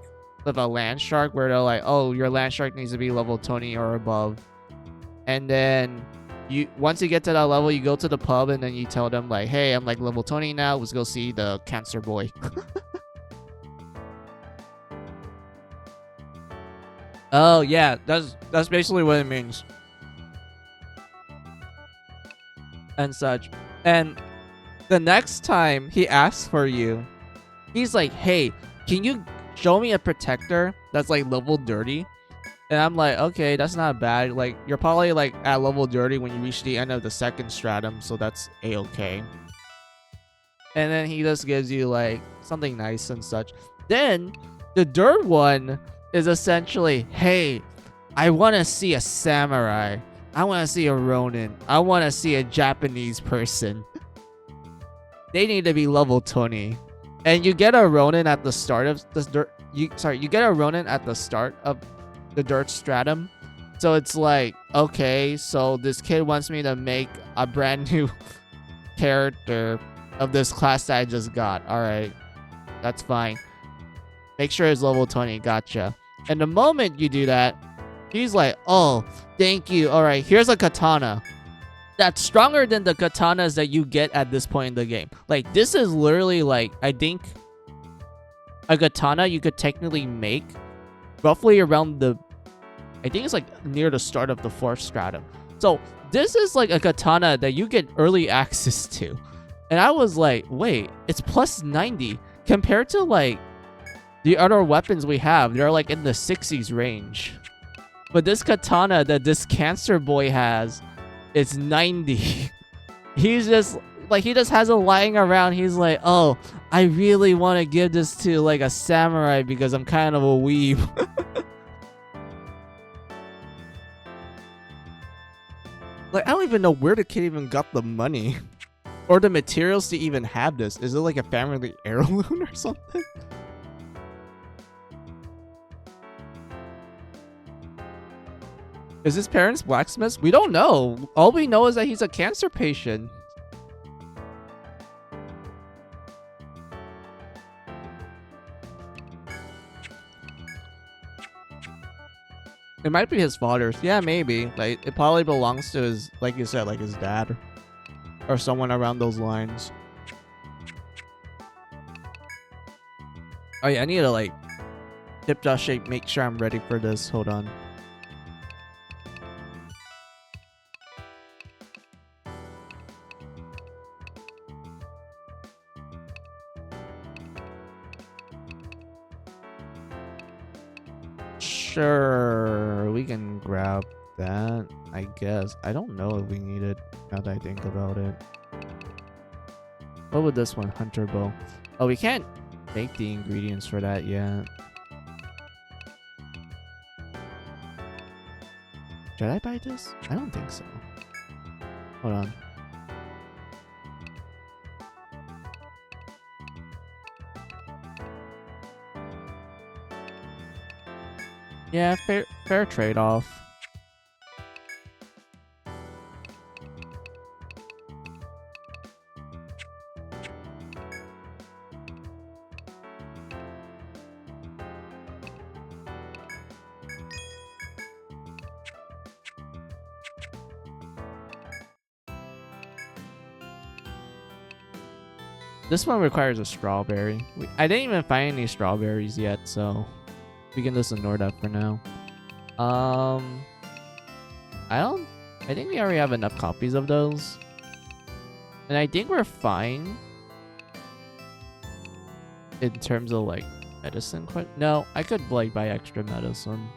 with a land shark where they're like, oh, your land shark needs to be level 20 or above. And then... once you get to that level, you go to the pub and then you tell them, like, hey, I'm like level 20 now, let's go see the cancer boy. Oh yeah, that's basically what it means. And such. And the next time he asks for you, he's like, hey, can you show me a protector that's like level 30? And I'm like, okay, that's not bad. Like, you're probably like at level 30 when you reach the end of the second stratum, so that's a-okay. And then he just gives you like something nice and such. Then the third one is essentially, hey, I want to see a samurai. I want to see a Ronin. I want to see a Japanese person. They need to be level 20. And you get a Ronin at the start of the dirt. You get a Ronin at the start of the dirt stratum. So it's like, okay, so this kid wants me to make a brand new character of this class that I just got. Alright. That's fine. Make sure it's level 20. Gotcha. And the moment you do that, he's like, oh, thank you. Alright, here's a katana. That's stronger than the katanas that you get at this point in the game. Like, this is literally like, I think a katana you could technically make roughly around the, I think it's like near the start of the 4th stratum. So this is like a katana that you get early access to. And I was like, wait, it's plus 90 compared to like the other weapons we have. They're like in the 60s range. But this katana that this cancer boy has, it's 90. He's just like, he just has it lying around. He's like, oh, I really want to give this to like a samurai because I'm kind of a weeb. Like, I don't even know where the kid even got the money or the materials to even have this. Is it like a family heirloom or something? Is his parents blacksmiths? We don't know. All we know is that he's a cancer patient. It might be his father's. Yeah, maybe. Like, it probably belongs to his, like you said, like his dad. Or someone around those lines. Oh yeah, I need to like tip dust shape, make sure I'm ready for this. Hold on. Sure, we can grab that, I guess. I don't know if we need it now that I think about it. What would this one? Hunter bow. Oh, we can't make the ingredients for that yet. Should I buy this? I don't think so. Hold on. Yeah, fair trade-off. This one requires a strawberry. I didn't even find any strawberries yet, so we can just ignore that for now. I think we already have enough copies of those. And I think we're fine in terms of like medicine. No, I could like buy extra medicine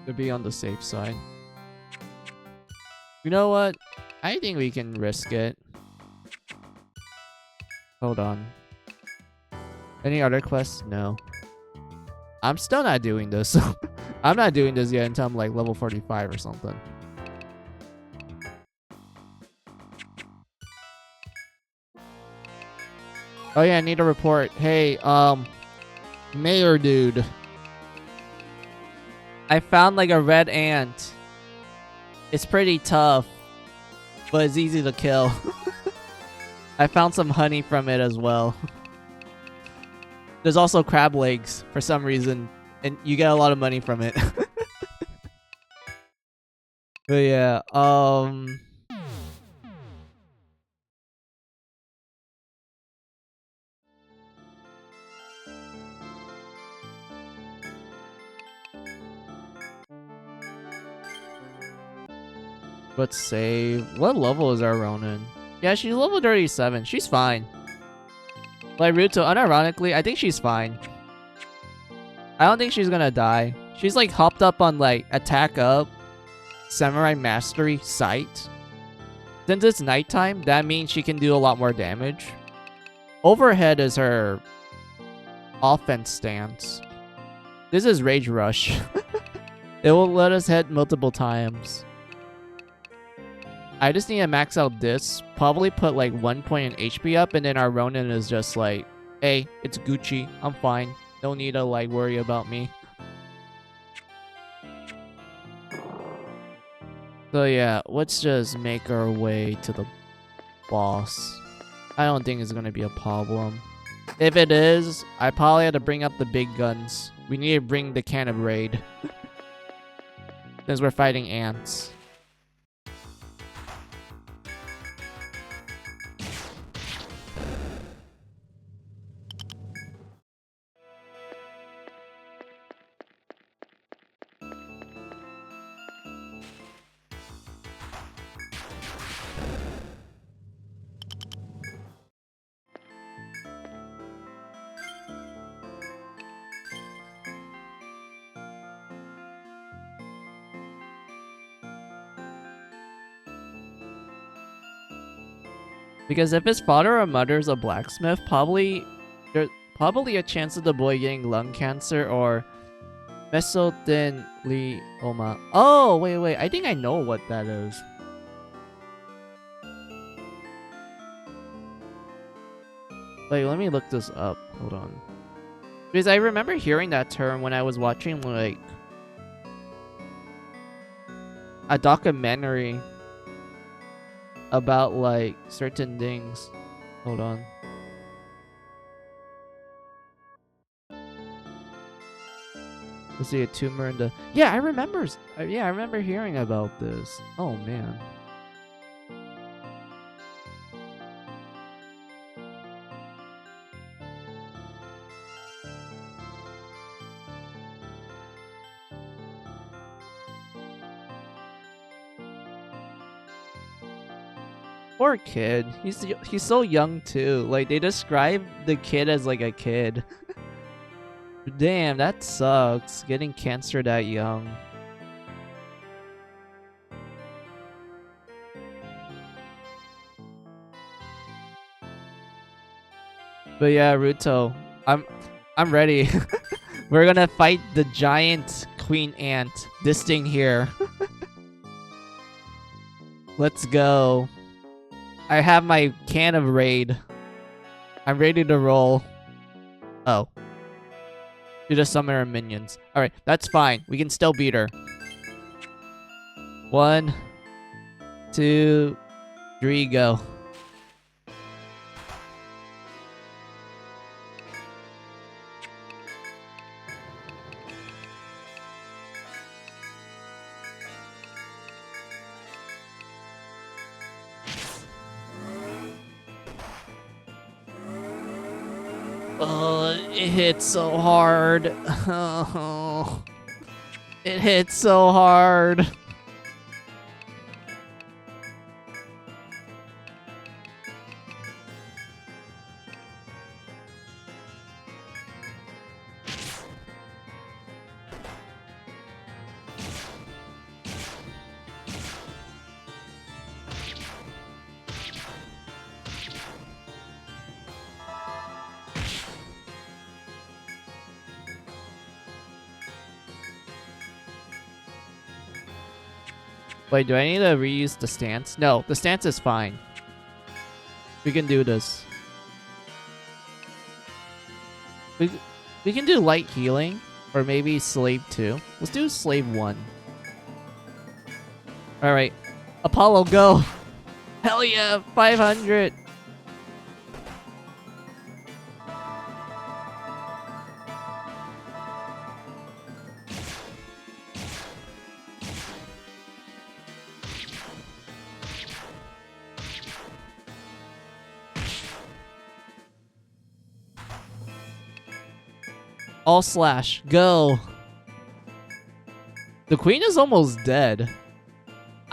to be on the safe side. You know what? I think we can risk it. Hold on. Any other quests? No. I'm still not doing this. I'm not doing this yet until I'm like level 45 or something. Oh yeah, I need a report. Hey, mayor dude. I found like a red ant. It's pretty tough, but it's easy to kill. I found some honey from it as well. There's also crab legs for some reason, and you get a lot of money from it. But yeah, let's save. What level is our Ronin? Yeah, she's level 37. She's fine. Like Ruto, unironically, I think she's fine. I don't think she's gonna die. She's like hopped up on like attack up, samurai mastery, sight. Since it's nighttime, that means she can do a lot more damage. Overhead is her offense stance. This is Rage Rush. It will let us hit multiple times. I just need to max out this. Probably put like 1 point in HP up, and then our Ronin is just like, hey, it's Gucci. I'm fine. No need to like worry about me. So yeah, let's just make our way to the boss. I don't think it's gonna be a problem. If it is, I probably have to bring up the big guns. We need to bring the can of raid. Since we're fighting ants. Because if his father or mother is a blacksmith, there's probably a chance of the boy getting lung cancer or mesothelioma. Oh, wait. I think I know what that is. Wait, let me look this up. Hold on. Because I remember hearing that term when I was watching, like, a documentary about, like, certain things. Hold on. Let's see, a tumor in the... Yeah, I remember hearing about this. Oh, man. Poor kid. He's so young too. Like, they describe the kid as like a kid. Damn, that sucks. Getting cancer that young. But yeah, Ruto, I'm ready. We're gonna fight the giant queen ant. This thing here. Let's go. I have my can of raid. I'm ready to roll. Oh. She just summoned her minions. Alright, that's fine. We can still beat her. 1, 2, 3, go. It hits so hard. Oh, it hits so hard. Wait, do I need to reuse the stance? No, the stance is fine. We can do this. We can do light healing, or maybe slave 2. Let's do slave 1. Alright. Apollo, go! Hell yeah! 500! All slash. Go. The queen is almost dead.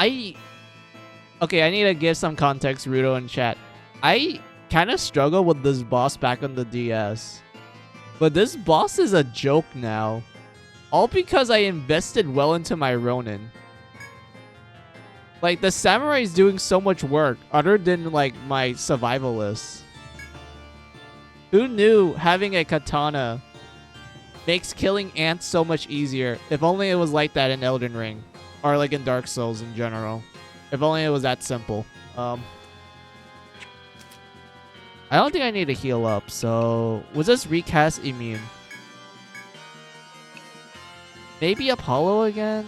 Okay, I need to give some context, Rudo, in chat. I kind of struggle with this boss back on the DS. But this boss is a joke now. All because I invested well into my Ronin. Like, the samurai is doing so much work other than, like, my survivalists. Who knew having a katana makes killing ants so much easier. If only it was like that in Elden Ring. Or like in Dark Souls in general. If only it was that simple. I don't think I need to heal up, so... Was this recast immune? Maybe Apollo again?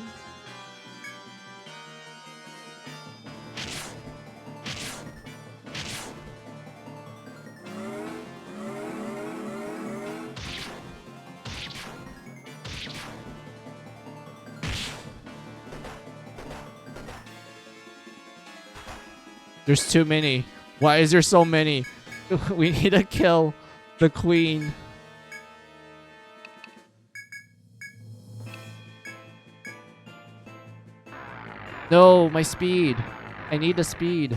There's too many. Why is there so many? We need to kill the queen. No, my speed. I need the speed.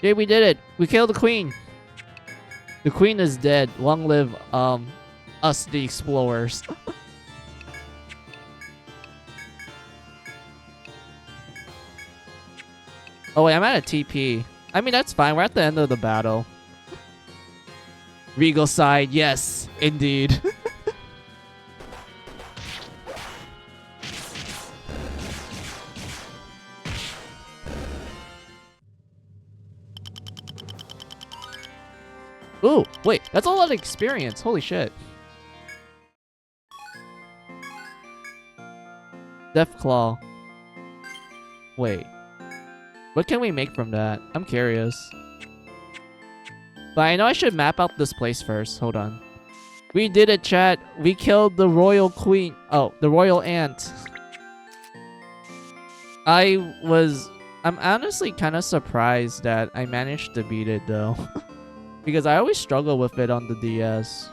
Yeah, we did it. We killed the queen. The queen is dead. Long live us the explorers. Oh wait, I'm at a TP. I mean, that's fine. We're at the end of the battle. Regal side, yes, indeed. Ooh, wait, that's a lot of experience. Holy shit. Death Claw. Wait. What can we make from that? I'm curious. But I know I should map out this place first. Hold on. We did it, chat. We killed the royal queen. Oh, the royal ant. I'm honestly kind of surprised that I managed to beat it, though. Because I always struggle with it on the DS.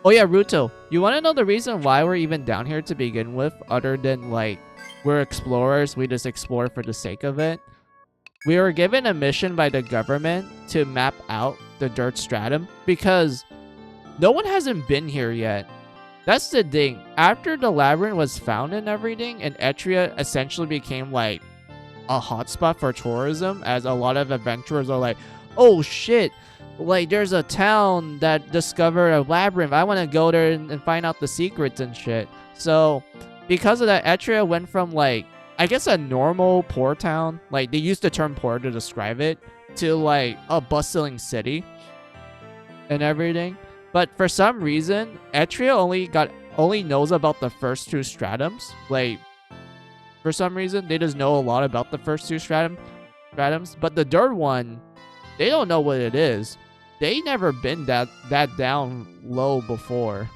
Oh yeah, Ruto. You want to know the reason why we're even down here to begin with? Other than, like, we're explorers. We just explore for the sake of it. We were given a mission by the government to map out the dirt stratum. Because no one hasn't been here yet. That's the thing. After the labyrinth was found and everything, and Etria essentially became like a hotspot for tourism, as a lot of adventurers are like, oh shit, like there's a town that discovered a labyrinth. I want to go there and find out the secrets and shit. So because of that, Etria went from like, I guess a normal poor town, like they used the term poor to describe it, to like a bustling city and everything. But for some reason, Etria only knows about the first two stratums. Like, for some reason, they just know a lot about the first two stratums. But the dirt one, they don't know what it is. They never been that down low before.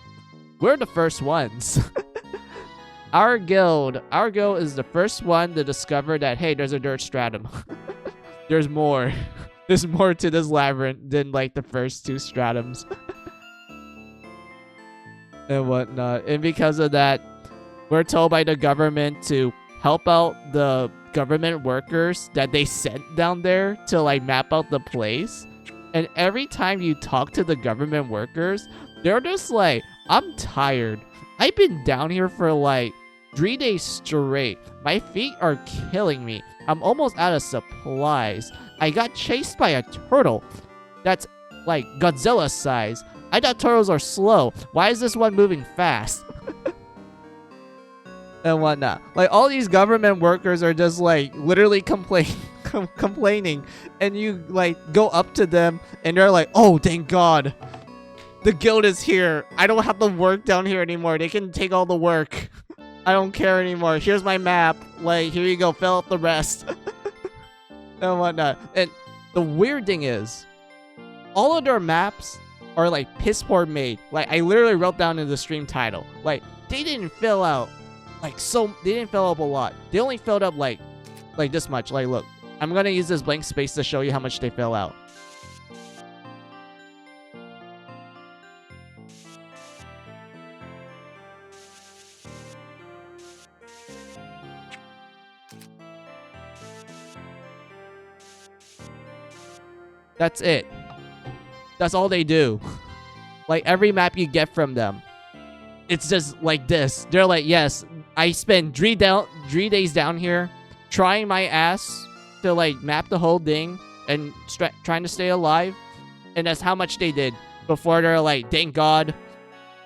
We're the first ones. Our guild is the first one to discover that, hey, there's a dirt stratum. There's more. There's more to this labyrinth than like the first two stratums. And whatnot. And because of that, we're told by the government to help out the government workers that they sent down there to like map out the place. And every time you talk to the government workers, they're just like, I'm tired. I've been down here for like 3 days straight. My feet are killing me. I'm almost out of supplies. I got chased by a turtle that's like Godzilla size. I thought turtles are slow. Why is this one moving fast? And whatnot. Like, all these government workers are just, like, literally complaining. And you, like, go up to them, and they're like, oh, thank God. The guild is here. I don't have to work down here anymore. They can take all the work. I don't care anymore. Here's my map. Like, here you go. Fill out the rest. And whatnot. And the weird thing is, all of their maps are like piss poor made. Like, I literally wrote down in the stream title, like, they didn't fill out like they didn't fill up a lot. They only filled up like this much. Like, look, I'm gonna use this blank space to show you how much they fill out. That's it. That's all they do. Like, every map you get from them, it's just like this. They're like, yes, I spent 3 days down here trying my ass to, like, map the whole thing and trying to stay alive. And that's how much they did before they're like, thank God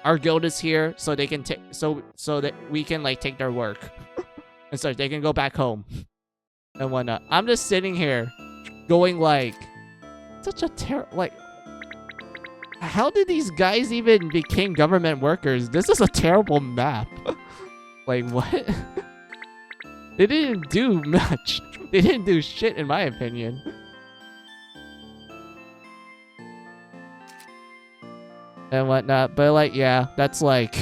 our guild is here so they can take so that we can, like, take their work. And so they can go back home and whatnot. I'm just sitting here going like, such a like, how did these guys even become government workers? This is a terrible map. Like, what? They didn't do much. They didn't do shit, in my opinion. And whatnot. But, like, yeah, that's, like...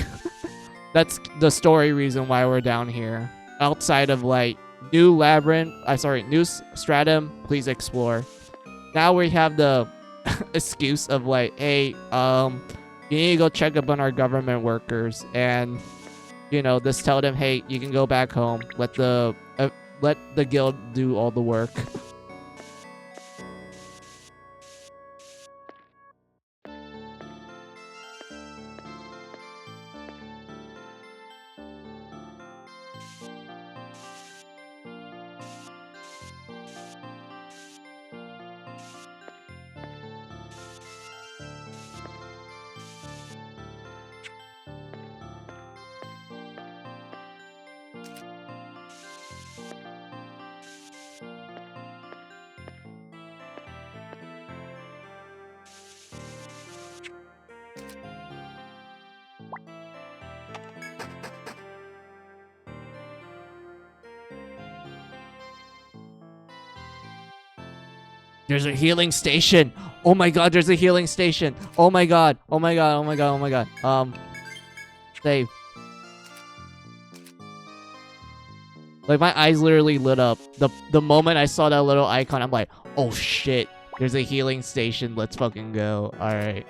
that's the story reason why we're down here. Outside of, like, new labyrinth... new stratum, please explore. Now we have the... excuse of like, hey, you need to go check up on our government workers, and you know, just tell them, hey, you can go back home. Let the guild do all the work. There's a healing station. Oh my god, there's a healing station. Oh my god. Oh my god. Oh my god. Oh my god. Save. Like, my eyes literally lit up. The moment I saw that little icon, I'm like, oh shit. There's a healing station. Let's fucking go. Alright.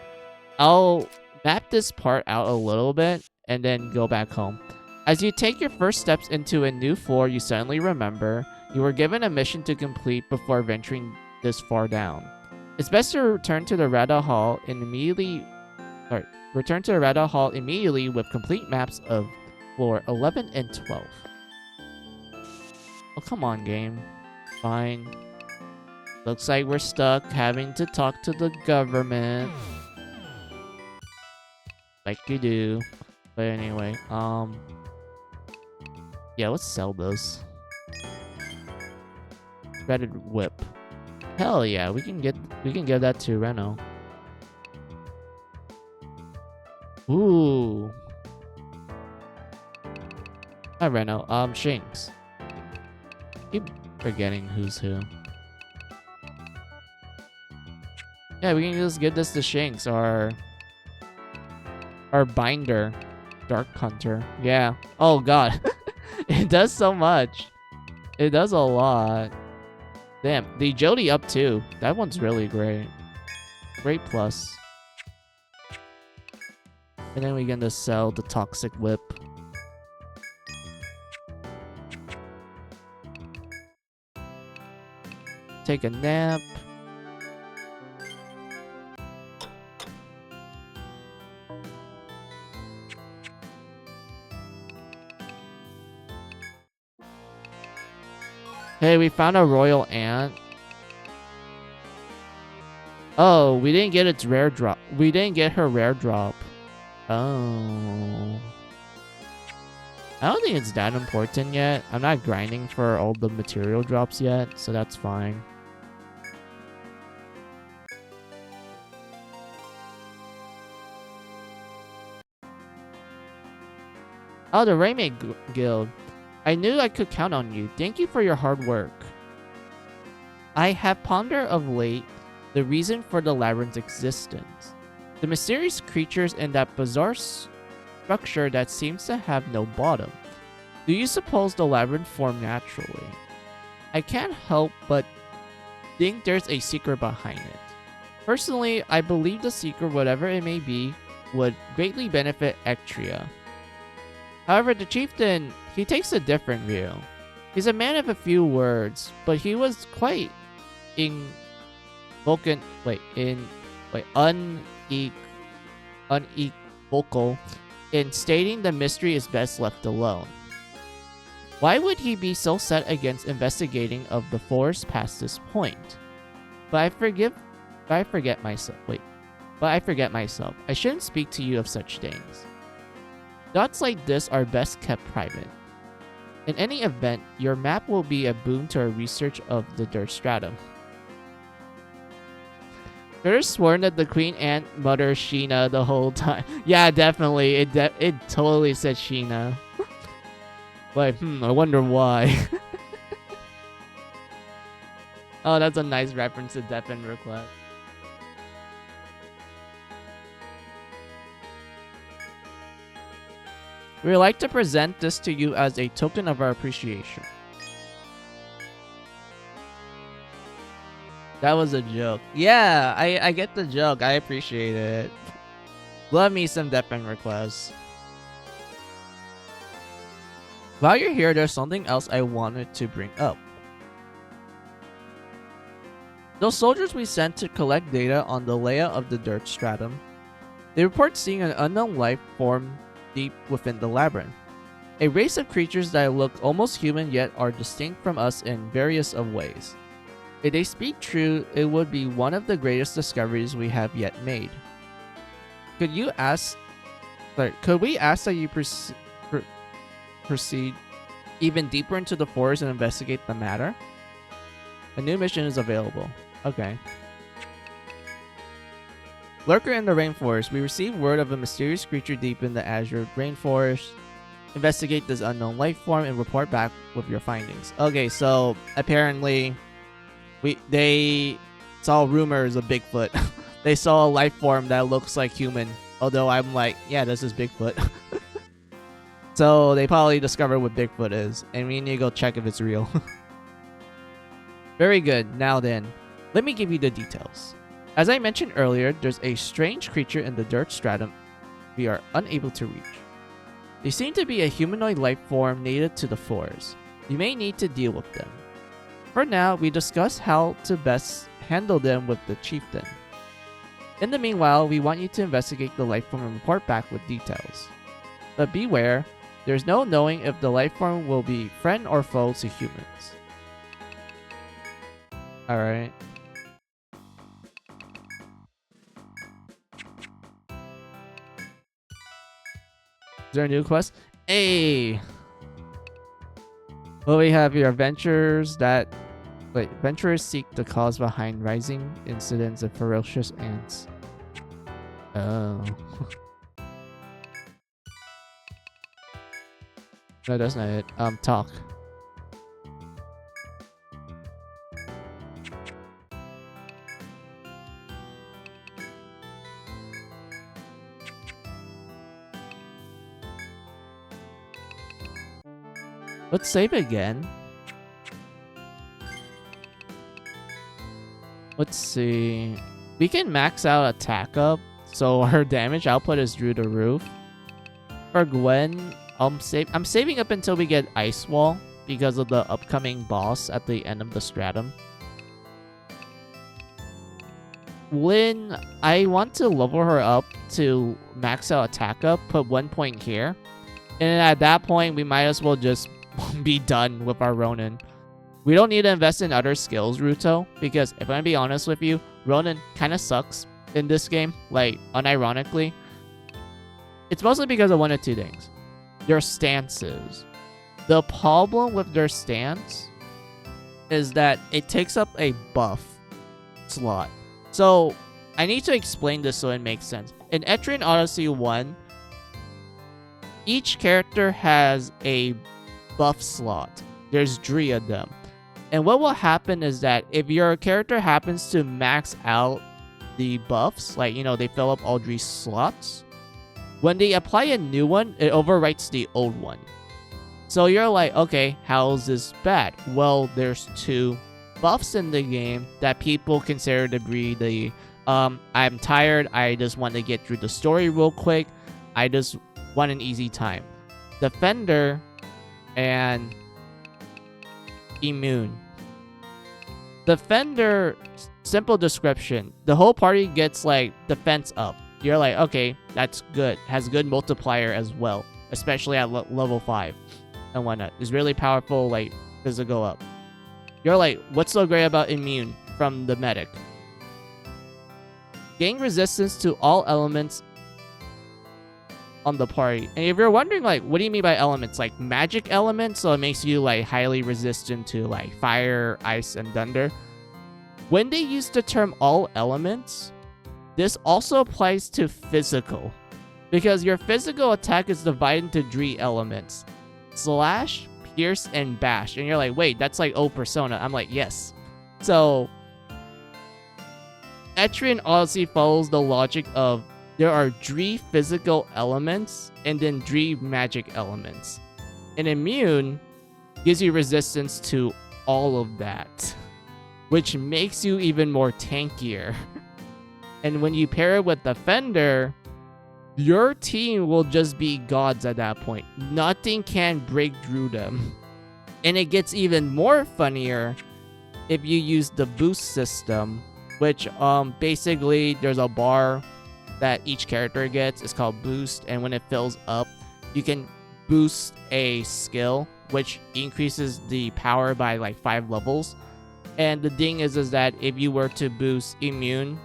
I'll map this part out a little bit and then go back home. As you take your first steps into a new floor, you suddenly remember you were given a mission to complete before venturing this far down. It's best to return to the Rada Hall immediately with complete maps of floor 11 and 12. Oh, come on, game. Fine. Looks like we're stuck having to talk to the government. Like you do. But anyway, yeah, let's sell those. Shredded whip. Hell yeah, we can give that to Reno. Ooh. Hi Reno. Shinx. Keep forgetting who's who. Yeah, we can just give this to Shinx, our binder. Dark Hunter. Yeah. Oh god. It does so much. It does a lot. Damn, the agility up too. That one's really great. Great plus. And then we get to sell the Toxic Whip. Take a nap. Hey, we found a Royalant. Oh, we didn't get its rare drop. We didn't get her rare drop. Oh. I don't think it's that important yet. I'm not grinding for all the material drops yet, so that's fine. Oh, the Raymate Guild. I knew I could count on you. Thank you for your hard work. I have pondered of late the reason for the labyrinth's existence. The mysterious creatures in that bizarre structure that seems to have no bottom. Do you suppose the labyrinth formed naturally? I can't help but think there's a secret behind it. Personally, I believe the secret, whatever it may be, would greatly benefit Ectria. However, the chieftain, he takes a different view. He's a man of a few words, but he was quite Vulcan. Unequivocal in stating the mystery is best left alone. Why would he be so set against investigating of the force past this point? But I forget myself. I shouldn't speak to you of such things. Dots like this are best kept private. In any event, your map will be a boon to our research of the dirt stratum. Could have sworn that the Queen Ant muttered Sheena the whole time. Yeah, definitely. It totally said Sheena. Like, I wonder why. Oh, that's a nice reference to Death and Request. We would like to present this to you as a token of our appreciation. That was a joke. Yeah, I get the joke. I appreciate it. Love me some Death and Request. While you're here, there's something else I wanted to bring up. Those soldiers we sent to collect data on the layout of the dirt stratum, they report seeing an unknown life form deep within the labyrinth. A race of creatures that look almost human yet are distinct from us in various of ways. If they speak true, it would be one of the greatest discoveries we have yet made. Could we ask that you proceed even deeper into the forest and investigate the matter? A new mission is available. Okay. Lurker in the rainforest. We received word of a mysterious creature deep in the azure rainforest. Investigate this unknown life form and report back with your findings. Okay, so apparently they saw rumors of Bigfoot. They saw a life form that looks like human. Although I'm like, yeah, this is Bigfoot. So they probably discovered what Bigfoot is, and we need to go check if it's real. Very good. Now then, let me give you the details. As I mentioned earlier, there's a strange creature in the dirt stratum we are unable to reach. They seem to be a humanoid life form native to the forest. You may need to deal with them. For now, we discuss how to best handle them with the chieftain. In the meanwhile, we want you to investigate the life form and report back with details. But beware, there's no knowing if the life form will be friend or foe to humans. Alright. Is there a new quest? Hey! What we have here? Adventurers seek the cause behind rising incidents of ferocious ants. Oh. No, that's not it. Talk. Let's save again. Let's see. We can max out attack up, so her damage output is through the roof. For Gwen, I'm saving up until we get Ice Wall because of the upcoming boss at the end of the stratum. Lynn, I want to level her up to max out attack up, put 1 point here. And at that point, we might as well just be done with our Ronin. We don't need to invest in other skills, Ruto, because if I'm gonna be honest with you, Ronin kind of sucks in this game, like, unironically. It's mostly because of one of two things. Their stances. The problem with their stance is that it takes up a buff slot. So, I need to explain this so it makes sense. In Etrian Odyssey 1, each character has a buff slot. There's 3 of them. And what will happen is that if your character happens to max out the buffs, like, they fill up all 3 slots, when they apply a new one, it overwrites the old one. So you're like, okay, how is this bad? Well, there's 2 buffs in the game that people consider to be the, I'm tired, I just want to get through the story real quick, I just want an easy time. Defender and Immune. Defender simple description. The whole party gets like defense up. You're like, okay, that's good. Has good multiplier as well, especially at level 5 and whatnot. It's really powerful, like physical up. You're like, what's so great about immune from the medic? Gain resistance to all elements on the party. And if you're wondering, like, what do you mean by elements? Like magic elements, so it makes you like highly resistant to like fire, ice, and thunder. When they use the term all elements, this also applies to physical, because your physical attack is divided into 3 elements: slash, pierce, and bash. And you're like, wait, that's like old Persona. I'm like, yes. So Etrian Odyssey follows the logic of there are 3 physical elements and then 3 magic elements. And immune gives you resistance to all of that, which makes you even more tankier. And when you pair it with Defender, your team will just be gods at that point. Nothing can break through them. And it gets even more funnier if you use the boost system, which basically there's a bar that each character gets. It's called boost, and when it fills up, you can boost a skill, which increases the power by like 5 levels. And the thing is that if you were to boost immune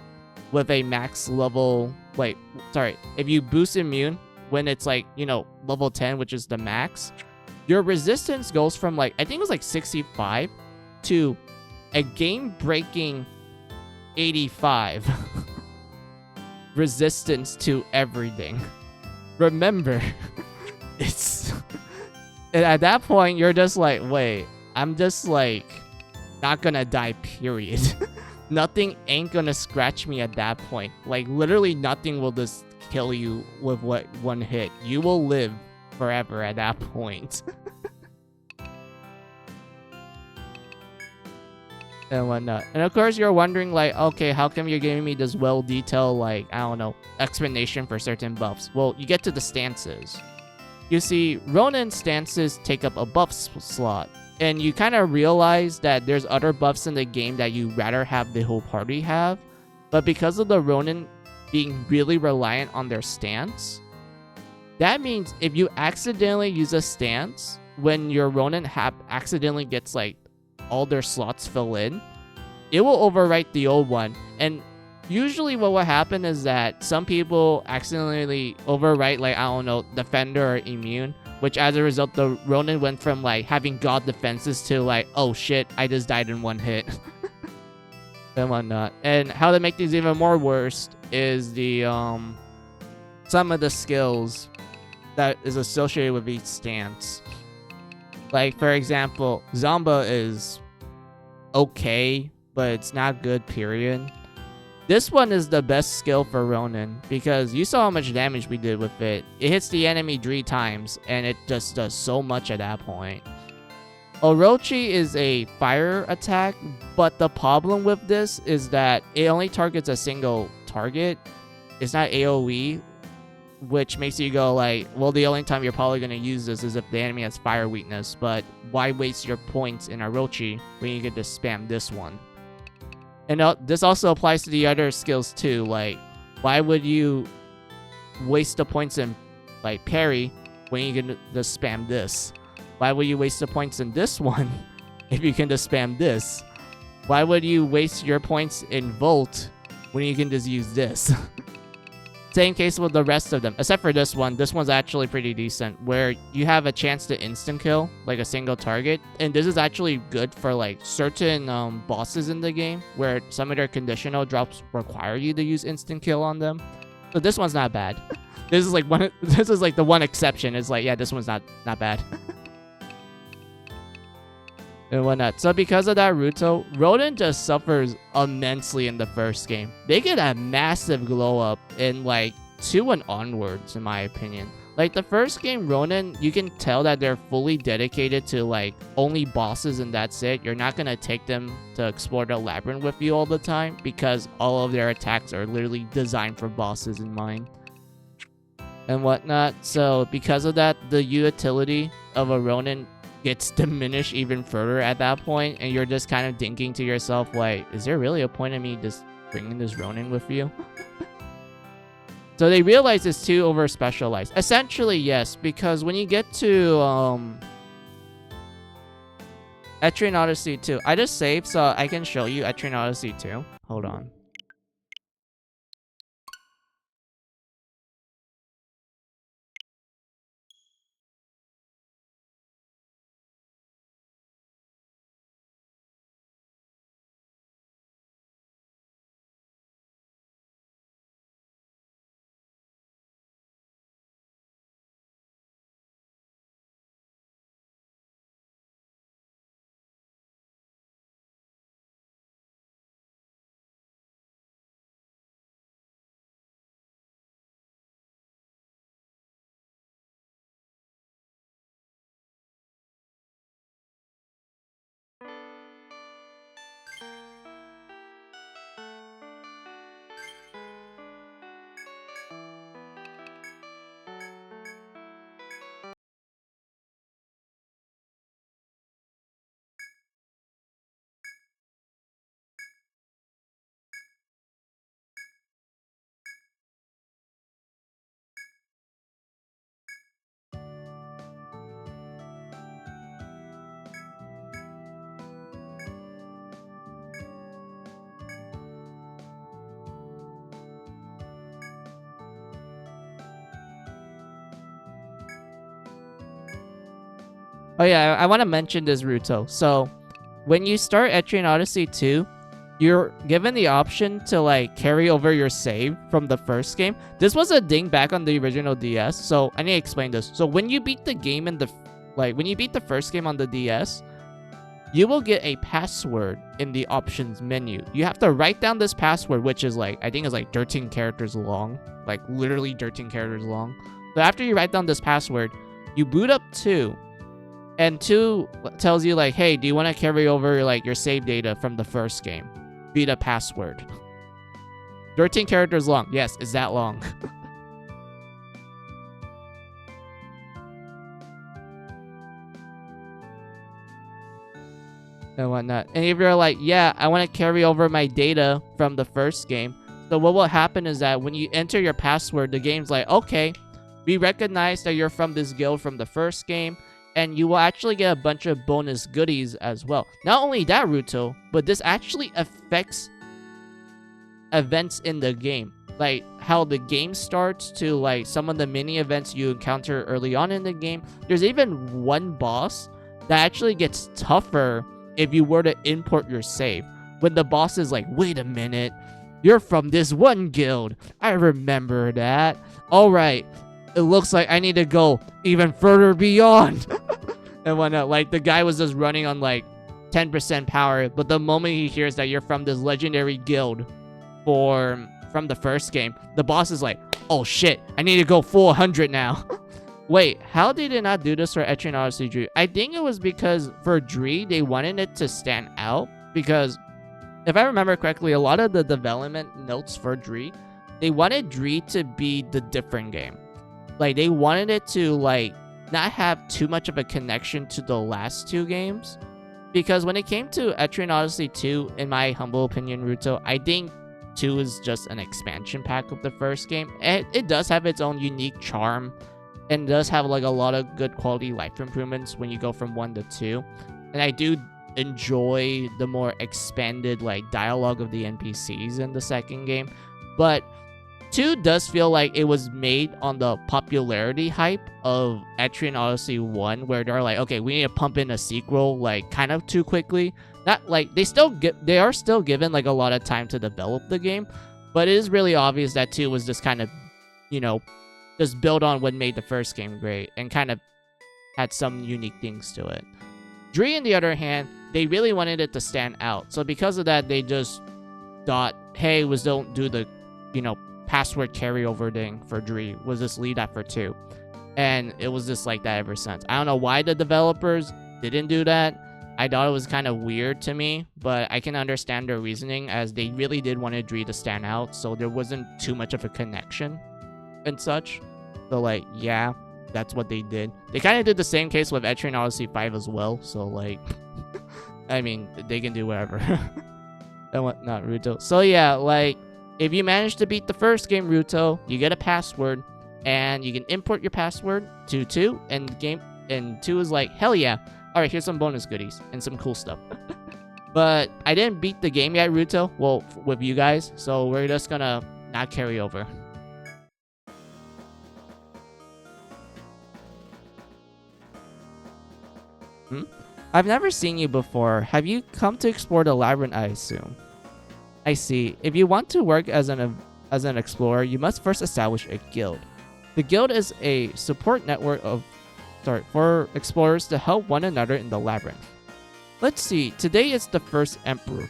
with a max level, if you boost immune when it's like, you know, level 10, which is the max, your resistance goes from like, I think it was like 65 to a game-breaking 85 resistance to everything. Remember, it's and at that point you're just like, wait, I'm just like not gonna die, period. Nothing ain't gonna scratch me at that point. Like literally nothing will just kill you with one hit. You will live forever at that point. And whatnot. And of course you're wondering like, okay, how come you're giving me this well-detailed, like, I don't know, explanation for certain buffs? Well, you get to the stances. You see, Ronin stances take up a buff slot, and you kind of realize that there's other buffs in the game that you rather have the whole party have, but because of the Ronin being really reliant on their stance, that means if you accidentally use a stance, when your Ronin accidentally gets like all their slots fill in, it will overwrite the old one. And usually what will happen is that some people accidentally overwrite, like, I don't know, Defender or Immune, which as a result, the Ronin went from like having god defenses to like, oh shit, I just died in one hit. And whatnot. And how to make things even more worse is the some of the skills that is associated with each stance. Like, for example, Zamba is okay, but it's not good, period. This one is the best skill for Ronin, because you saw how much damage we did with it. It hits the enemy 3 times, and it just does so much at that point. Orochi is a fire attack, but the problem with this is that it only targets a single target. It's not AoE, which makes you go like, well, the only time you're probably going to use this is if the enemy has fire weakness, but why waste your points in Orochi when you get to spam this one? And this also applies to the other skills too, like, why would you waste the points in like parry when you can just spam this? Why would you waste the points in this one if you can just spam this? Why would you waste your points in Volt when you can just use this? Same case with the rest of them, except for this one. This one's actually pretty decent, where you have a chance to instant kill, like a single target. And this is actually good for like certain bosses in the game, where some of their conditional drops require you to use instant kill on them. So this one's not bad. This is like the one exception. It's like, yeah, this one's not bad. And whatnot. So because of that, Ronin just suffers immensely in the first game. They get a massive glow up in like 2 and onwards, in my opinion. Like the first game, Ronin, you can tell that they're fully dedicated to like only bosses and that's it. You're not gonna take them to explore the labyrinth with you all the time, because all of their attacks are literally designed for bosses in mind and whatnot. So because of that, the utility of a Ronin gets diminished even further at that point, and you're just kind of thinking to yourself, like, is there really a point in me just bringing this Ronin with you? So they realize it's too over specialized. Essentially, yes, because when you get to Etrian Odyssey 2, I just saved so I can show you Etrian Odyssey 2. Hold on. Oh yeah, I want to mention this, Ruto. So, when you start Etrian Odyssey 2, you're given the option to like carry over your save from the first game. This was a ding back on the original DS, so I need to explain this. So when you beat the game in the when you beat the first game on the DS, you will get a password in the options menu. You have to write down this password, which is like, I think it's like 13 characters long, like literally 13 characters long. So after you write down this password, you boot up 2. And 2 tells you like, hey, do you want to carry over like your save data from the first game? Beat a password. 13 characters long. Yes, it's that long. And whatnot. And if you're like, yeah, I want to carry over my data from the first game. So what will happen is that when you enter your password, the game's like, okay, we recognize that you're from this guild from the first game. And you will actually get a bunch of bonus goodies as well. Not only that, Ruto, but this actually affects events in the game. Like how the game starts to like some of the mini events you encounter early on in the game. There's even one boss that actually gets tougher if you were to import your save. When the boss is like, wait a minute, you're from this one guild. I remember that. All right. It looks like I need to go even further beyond. And whatnot. Like, the guy was just running on, like, 10% power. But the moment he hears that you're from this legendary guild from the first game, the boss is like, oh, shit. I need to go full 100 now. Wait, how did they not do this for Etrian Odyssey Dree? I think it was because for Dree, they wanted it to stand out. Because, if I remember correctly, a lot of the development notes for Dree, they wanted Dree to be the different game. Like, they wanted it to, like, not have too much of a connection to the last 2 games. Because when it came to Etrian Odyssey 2, in my humble opinion, Ruto, I think 2 is just an expansion pack of the first game. It does have its own unique charm. And does have, like, a lot of good quality life improvements when you go from 1 to 2. And I do enjoy the more expanded, like, dialogue of the NPCs in the second game. But 2 does feel like it was made on the popularity hype of Etrian Odyssey 1, where they're like, okay, we need to pump in a sequel, like, kind of too quickly. Not like they are still given like a lot of time to develop the game, but it is really obvious that 2 was just kind of, you know, just build on what made the first game great and kind of had some unique things to it. Dree, on the other hand, they really wanted it to stand out. So because of that, they just thought, hey, don't do the, you know, password carryover thing for Dree. Was just leave that for 2. And it was just like that ever since. I don't know why the developers didn't do that. I thought it was kind of weird to me, but I can understand their reasoning, as they really did want Dree to stand out, so there wasn't too much of a connection and such. So, like, yeah. that's what they did. They kind of did the same case with Etrian Odyssey 5 as well. So like, I mean, they can do whatever. And whatnot, Ruto. So yeah, like, if you manage to beat the first game, Ruto, you get a password, and you can import your password to 2, and 2 is like, hell yeah. All right, here's some bonus goodies and some cool stuff. But I didn't beat the game yet, Ruto. Well, with you guys, so we're just gonna not carry over. I've never seen you before. Have you come to explore the labyrinth, I assume? I see. If you want to work as an explorer, you must first establish a guild. The guild is a support network for explorers to help one another in the labyrinth. Let's see. Today is the first emperor.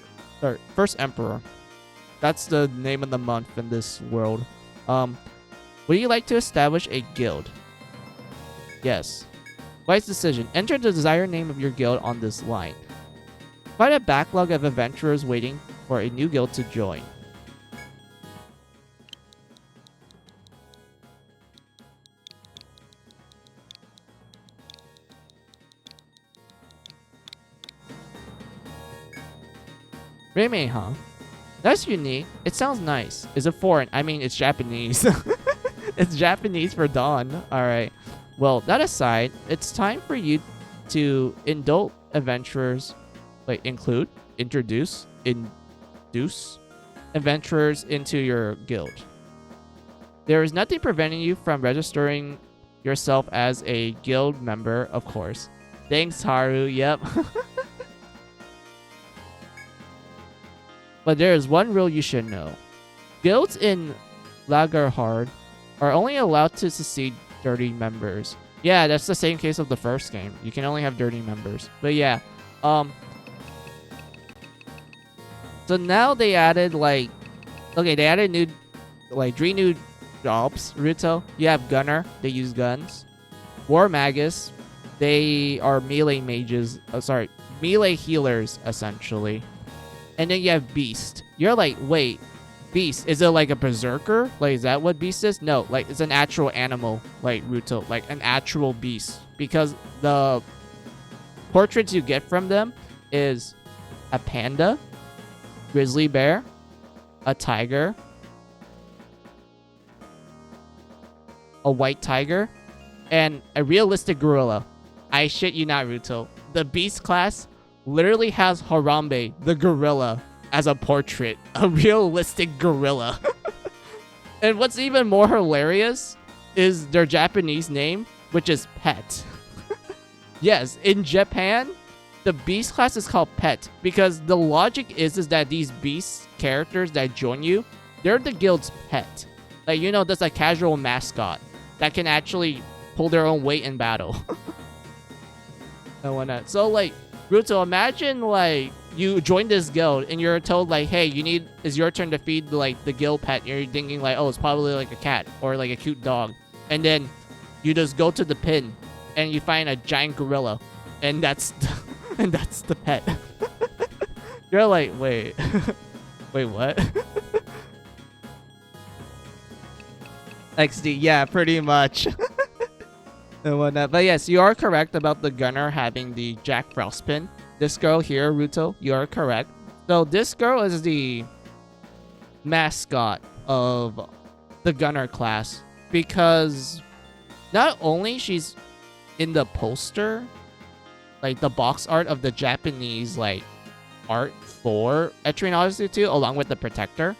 That's the name of the month in this world. Would you like to establish a guild? Yes. Wise decision. Enter the desired name of your guild on this line. Find a backlog of adventurers waiting for a new guild to join. Reme, huh? That's unique. It sounds nice. Is it foreign? I mean, it's Japanese. It's Japanese for dawn. Alright. Well, that aside, it's time for you to induce adventurers, introduce adventurers into your guild. There is nothing preventing you from registering yourself as a guild member, of course. Thanks, Haru. Yep. But there is one rule you should know. Guilds in Lagerhard are only allowed to succeed dirty members. Yeah, that's the same case of the first game. You can only have dirty members. But yeah, so now they added they added new, 3 new jobs. Ruto, you have Gunner, they use guns. War Magus, they are melee mages. Melee healers essentially. And then you have Beast. You're like, wait, Beast, is it like a berserker? Like, is that what Beast is? No, like, it's an actual animal, like Ruto, like an actual beast. Because the portraits you get from them is a panda, grizzly bear, a tiger, a white tiger, and a realistic gorilla. I shit you not, Ruto. The Beast class literally has Harambe, the gorilla, as a portrait. A realistic gorilla. And what's even more hilarious is their Japanese name, which is Pet. Yes, in Japan, the Beast class is called Pet because the logic is that these Beast characters that join you, they're the guild's pet. Like, you know, that's a casual mascot that can actually pull their own weight in battle. And whatnot. So, like, Ruto, imagine, like, you join this guild and you're told, like, hey, it's your turn to feed, like, the guild pet. You're thinking, like, oh, it's probably, like, a cat or, like, a cute dog. And then you just go to the pin and you find a giant gorilla. And that's the pet. You're like, wait. Wait, what? XD, yeah, pretty much. And whatnot. But yes, you are correct about the Gunner having the Jack Frost pin. This girl here, Ruto, you are correct. So this girl is the mascot of the Gunner class because not only she's in the poster, like the box art of the Japanese like art for Etrian Odyssey 2 along with the Protector,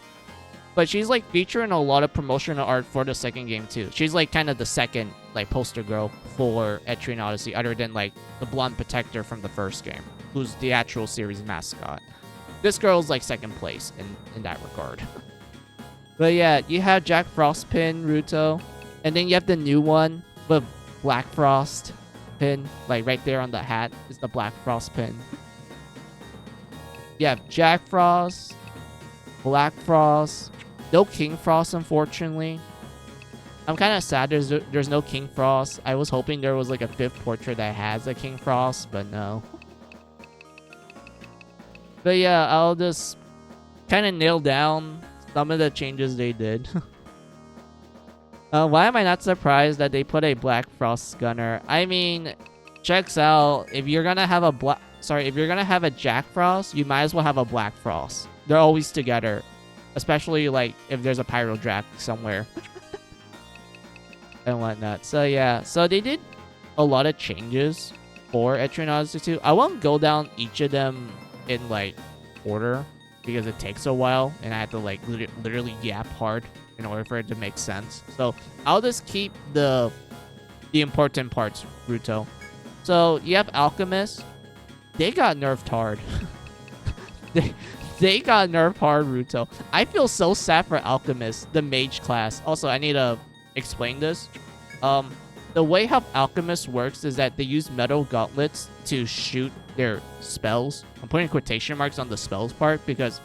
but she's like featured in a lot of promotional art for the second game too. She's like kind of the second like poster girl for Etrian Odyssey other than like the blonde Protector from the first game, who's the actual series mascot. This girl's like second place in that regard. But yeah, you have Jack Frost pin, Ruto, and then you have the new one with Black Frost pin, like right there on the hat is the Black Frost pin. You have Jack Frost, Black Frost, no King Frost, unfortunately. I'm kind of sad there's no King Frost. I was hoping there was like a 5th portrait that has a King Frost, but no. But yeah, I'll just kind of nail down some of the changes they did. Why am I not surprised that they put a Black Frost Gunner? I mean, checks out. If you're gonna have if you're gonna have a Jack Frost, you might as well have a Black Frost. They're always together, especially like if there's a Pyro Jack somewhere and whatnot. So yeah, so they did a lot of changes for Etrian Odyssey 2. I won't go down each of them in like order because it takes a while and I have to like literally yap hard in order for it to make sense. So I'll just keep the important parts, Ruto. So you have Alchemist. They got nerfed hard. they got nerfed hard, Ruto. I feel so sad for Alchemist, the mage class. Also, I need to explain this. The way how Alchemist works is that they use metal gauntlets to shoot their spells. I'm putting quotation marks on the spells part because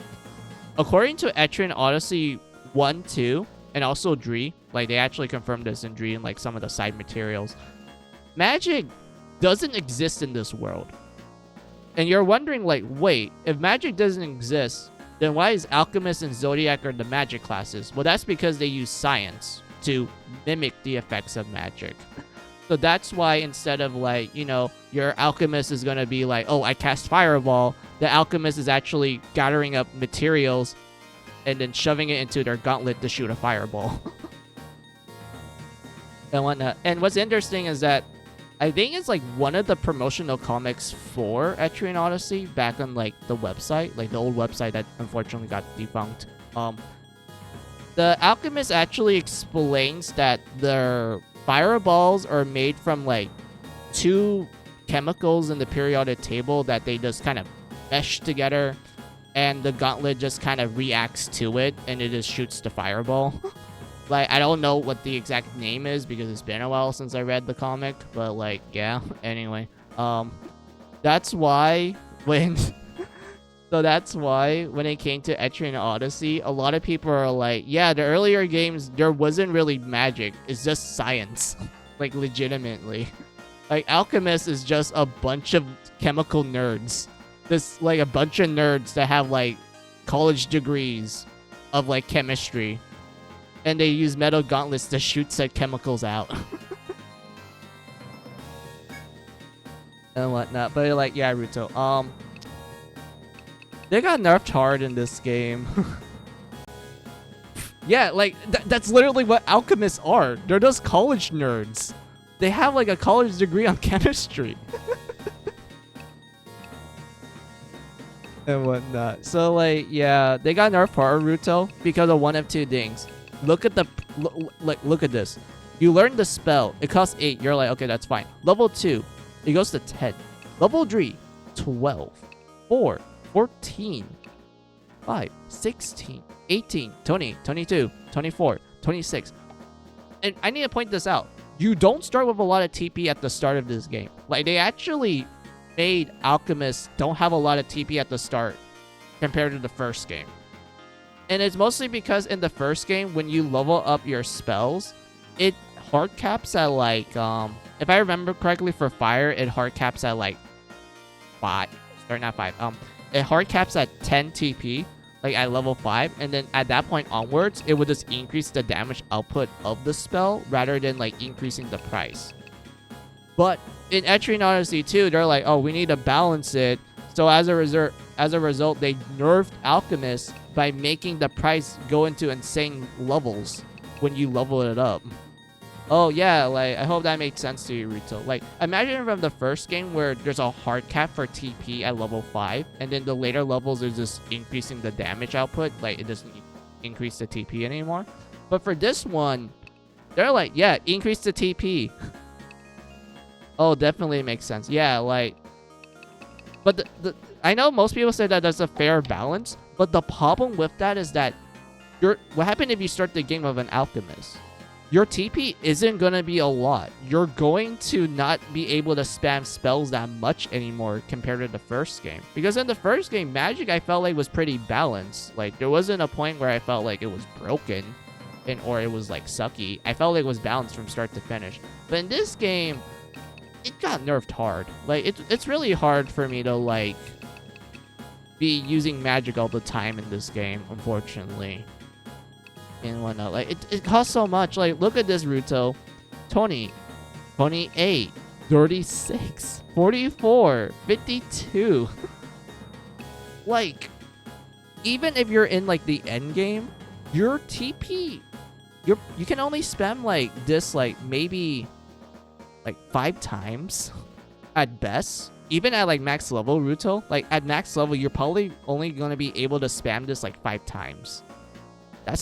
according to Etrian Odyssey 1, 2, and also Dree, like they actually confirmed this in Dree and like some of the side materials, magic doesn't exist in this world. And you're wondering like, wait, if magic doesn't exist, then why is Alchemist and Zodiac are the magic classes? Well, that's because they use science to mimic the effects of magic. So that's why instead of like, you know, your Alchemist is going to be like, oh, I cast Fireball, the Alchemist is actually gathering up materials and then shoving it into their gauntlet to shoot a Fireball. And whatnot. And what's interesting is that I think it's like one of the promotional comics for Etrian Odyssey back on like the website, like the old website that unfortunately got defunct. The Alchemist actually explains that their fireballs are made from like 2 chemicals in the periodic table that they just kind of mesh together, and the gauntlet just kind of reacts to it and it just shoots the fireball. Like, I don't know what the exact name is because it's been a while since I read the comic, but like, yeah, anyway. That's why when so that's why when it came to Etrian Odyssey, a lot of people are like, yeah, the earlier games, there wasn't really magic. It's just science. Like, legitimately. Like, Alchemist is just a bunch of chemical nerds. This, like, a bunch of nerds that have, like, college degrees of, like, chemistry. And they use metal gauntlets to shoot said chemicals out. And whatnot. But, like, yeah, Ruto. They got nerfed hard in this game. Yeah, like, that's literally what alchemists are. They're just college nerds. They have, like, a college degree on chemistry. And whatnot. So, like, yeah, they got nerfed hard, Ruto, because of one of 2 things. Look at look at this. You learn the spell. It costs 8. You're like, okay, that's fine. Level 2, it goes to 10. Level 3, 12. 4, 14. 5, 16, 18, 20, 22, 24, 26. And I need to point this out. You don't start with a lot of TP at the start of this game. Like, they actually made alchemists don't have a lot of TP at the start compared to the first game. And it's mostly because in the first game, when you level up your spells, it hard caps at like, if I remember correctly for fire, it hard caps at like 5. Sorry, not 5. It hard caps at 10 TP, like at level 5. And then at that point onwards, it would just increase the damage output of the spell rather than like increasing the price. But in Etrian Odyssey 2, they're like, oh, we need to balance it. So as a result, they nerfed Alchemist by making the price go into insane levels when you level it up. Oh yeah, like, I hope that made sense to you, Rito. Like, imagine from the first game where there's a hard cap for TP at level 5, and then the later levels is just increasing the damage output. Like, it doesn't increase the TP anymore. But for this one, they're like, yeah, increase the TP. Oh, definitely makes sense. Yeah, like, but I know most people say that that's a fair balance, but the problem with that is that what happened if you start the game of an alchemist? Your TP isn't going to be a lot. You're going to not be able to spam spells that much anymore compared to the first game. Because in the first game, magic I felt like was pretty balanced. Like, there wasn't a point where I felt like it was broken or it was like sucky. I felt like it was balanced from start to finish. But in this game, it got nerfed hard. Like, it's really hard for me to like be using magic all the time in this game, unfortunately. and whatnot. Like it costs so much. Like look at this Ruto. 20, 28, 36, 44, 52. Like, even if you're in like the end game, your TP, you can only spam like this like maybe like 5 times at best. Even at like max level Ruto, like at max level, you're probably only gonna be able to spam this like 5 times. That's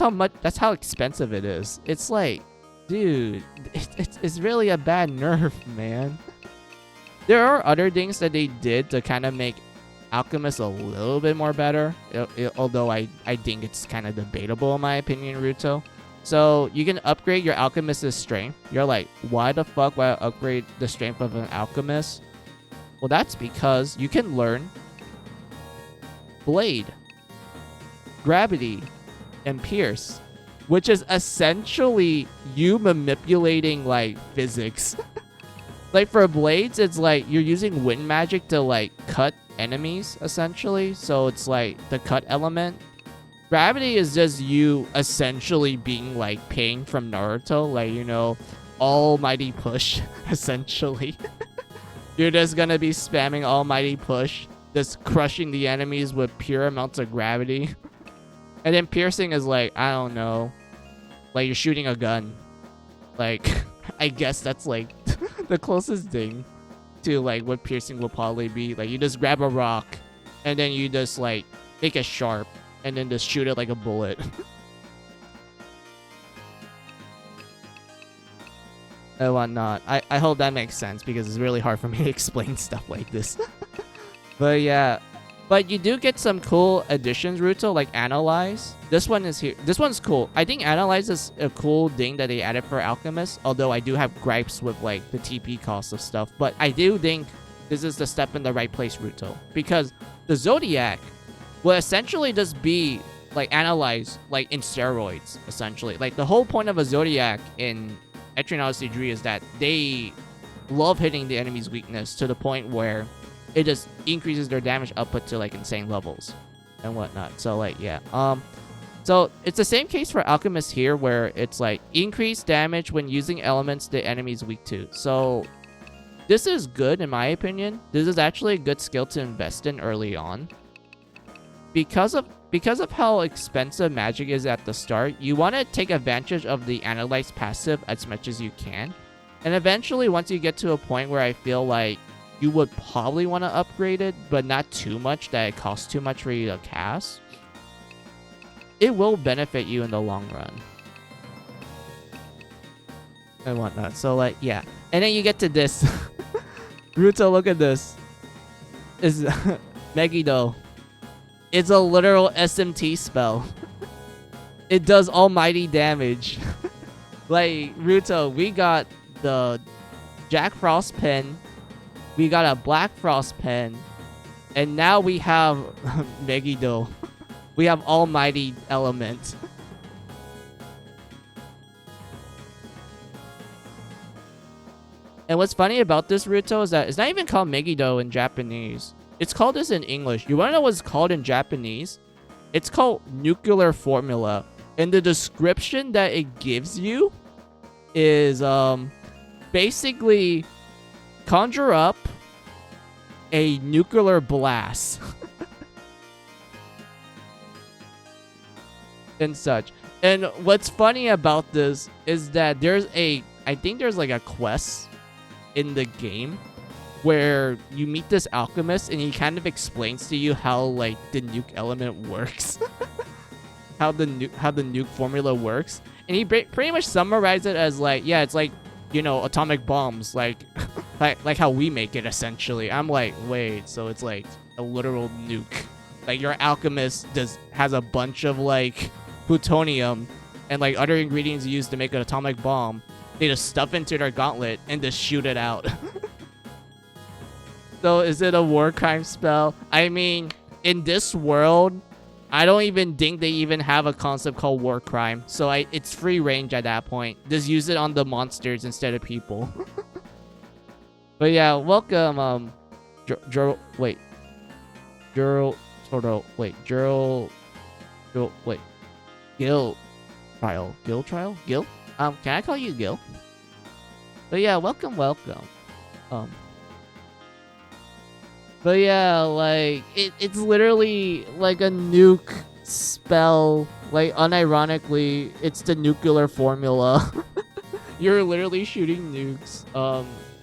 how expensive it is. It's like, dude, it's really a bad nerf, man. There are other things that they did to kind of make Alchemist a little bit more better, although I think it's kind of debatable in my opinion, Ruto. So you can upgrade your Alchemist's strength. You're like, why the fuck would I upgrade the strength of an Alchemist? Well, that's because you can learn Blade, Gravity, and Pierce, which is essentially you manipulating like physics. Like for Blades, it's like you're using wind magic to like cut enemies essentially. So it's like the cut element. Gravity is just you essentially being like Pain from Naruto, like, you know, almighty push essentially. You're just gonna be spamming almighty push, just crushing the enemies with pure amounts of gravity. And then piercing is like, I don't know, like you're shooting a gun. Like, I guess that's like the closest thing to like what piercing will probably be. Like you just grab a rock and then you just like make it sharp and then just shoot it like a bullet. And whatnot. I hope that makes sense because it's really hard for me to explain stuff like this. But yeah. But you do get some cool additions, Ruto, like Analyze. This one is here. This one's cool. I think Analyze is a cool thing that they added for Alchemist. Although I do have gripes with like the TP cost of stuff. But I do think this is the step in the right place, Ruto. Because the Zodiac will essentially just be like Analyze like in steroids, essentially. Like the whole point of a Zodiac in Etrian Odyssey 3 is that they love hitting the enemy's weakness to the point where it just increases their damage output to like insane levels and whatnot. So like, yeah. So it's the same case for Alchemist here where it's like increased damage when using elements the enemy's weak to. So this is good in my opinion. This is actually a good skill to invest in early on. Because of how expensive magic is at the start, you want to take advantage of the Analyze passive as much as you can. And eventually, once you get to a point where I feel like you would probably want to upgrade it, but not too much that it costs too much for you to cast, it will benefit you in the long run. And whatnot. So, like, yeah. And then you get to this. Ruto, look at this. Is Megiddo. It's a literal SMT spell. It does almighty damage. Like, Ruto, we got the Jack Frost pen. We got a Black Frost pen. And now we have Megiddo. We have almighty element. And what's funny about this, Ruto, is that it's not even called Megiddo in Japanese. It's called this in English. You want to know what it's called in Japanese? It's called Nuclear Formula. And the description that it gives you is basically conjure up a nuclear blast. And such. And what's funny about this is that I think there's like a quest in the game where you meet this alchemist and he kind of explains to you how like the nuke element works. how the nuke formula works. And he pretty much summarized it as like, yeah, it's like, you know, atomic bombs, like like how we make it essentially. I'm like, wait, so it's like a literal nuke. Like your alchemist has a bunch of like plutonium and like other ingredients used to make an atomic bomb. They just stuff into their gauntlet and just shoot it out. So is it a war crime spell? I mean, in this world, I don't even think they even have a concept called war crime. So it's free range at that point. Just use it on the monsters instead of people. But yeah, welcome, Gil trial. Gil trial? Gil? Can I call you Gil? But yeah, welcome. Um, but yeah, like, it's literally like a nuke spell. Like, unironically, it's the nuclear formula. You're literally shooting nukes.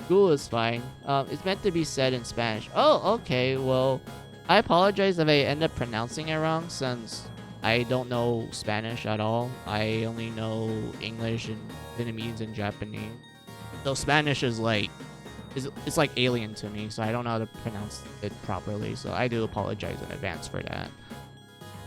Ghoul is fine. It's meant to be said in Spanish. Oh, okay, well, I apologize if I end up pronouncing it wrong, since I don't know Spanish at all. I only know English and Vietnamese and Japanese. So Spanish is like, it's like alien to me, so I don't know how to pronounce it properly. So I do apologize in advance for that.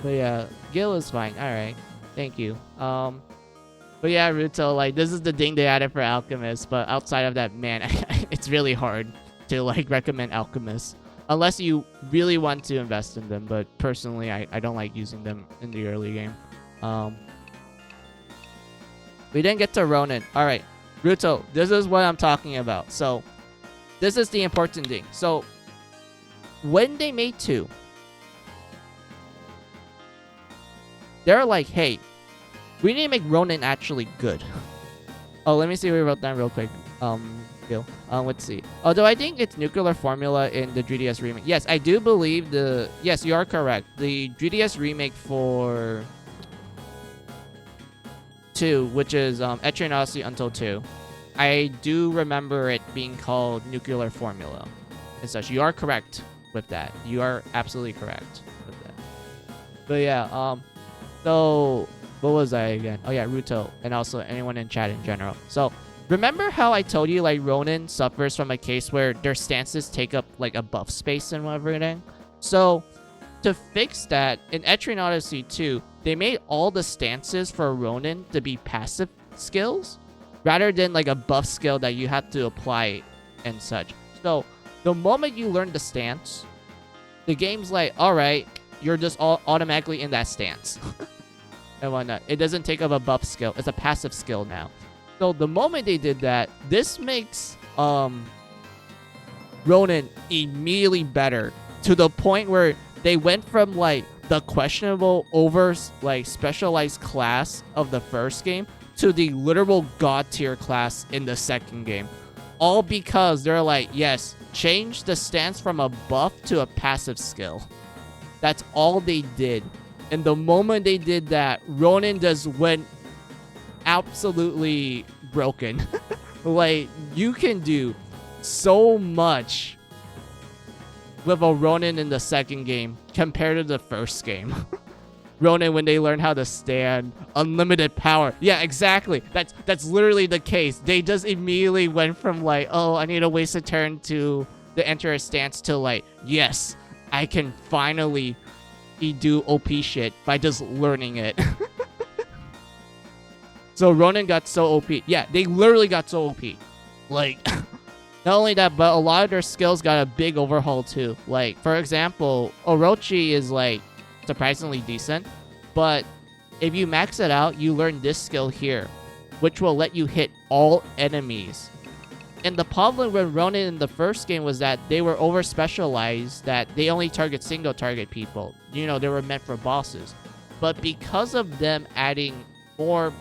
But yeah, Gil is fine. All right, thank you. But yeah, Ruto, like, this is the thing they added for Alchemist, but outside of that, man, it's really hard to like recommend Alchemist unless you really want to invest in them. But personally, I don't like using them in the early game. We didn't get to Ronin. All right, Ruto, this is what I'm talking about. So this is the important thing. So when they made 2, they're like, hey, we need to make Ronin actually good. Oh, let me see what we wrote down real quick. Gil. Let's see. Although I think it's nuclear formula in the 3DS remake. Yes, I do believe yes, you are correct. The 3DS remake for 2, which is Etrian Odyssey Until 2. I do remember it being called nuclear formula and such. You are correct with that. You are absolutely correct with that. But yeah, so what was I again? Oh yeah, Ruto, and also anyone in chat in general. So remember how I told you like Ronin suffers from a case where their stances take up like a buff space and everything? So to fix that, in Etrian Odyssey 2, they made all the stances for Ronin to be passive skills rather than like a buff skill that you had to apply and such. So the moment you learn the stance, the game's like, all right, you're just automatically in that stance. And whatnot. It doesn't take up a buff skill. It's a passive skill now. So the moment they did that, this makes Ronin immediately better to the point where they went from like the questionable over like specialized class of the first game to the literal god tier class in the second game. All because they're like, yes, change the stance from a buff to a passive skill. That's all they did. And the moment they did that, Ronin just went absolutely broken. Like, you can do so much with a Ronin in the second game compared to the first game. Ronin, when they learn how to stand, unlimited power. Yeah, exactly. That's literally the case. They just immediately went from like, oh, I need to waste a turn to enter a stance to like, yes, I can finally do OP shit by just learning it. So Ronin got so OP. Yeah, they literally got so OP. Like, not only that, but a lot of their skills got a big overhaul too. Like, for example, Orochi is like surprisingly decent, but if you max it out, you learn this skill here, which will let you hit all enemies. And the problem with Ronin in the first game was that they were over specialized, that they only target single target people. You know, they were meant for bosses. But because of them adding more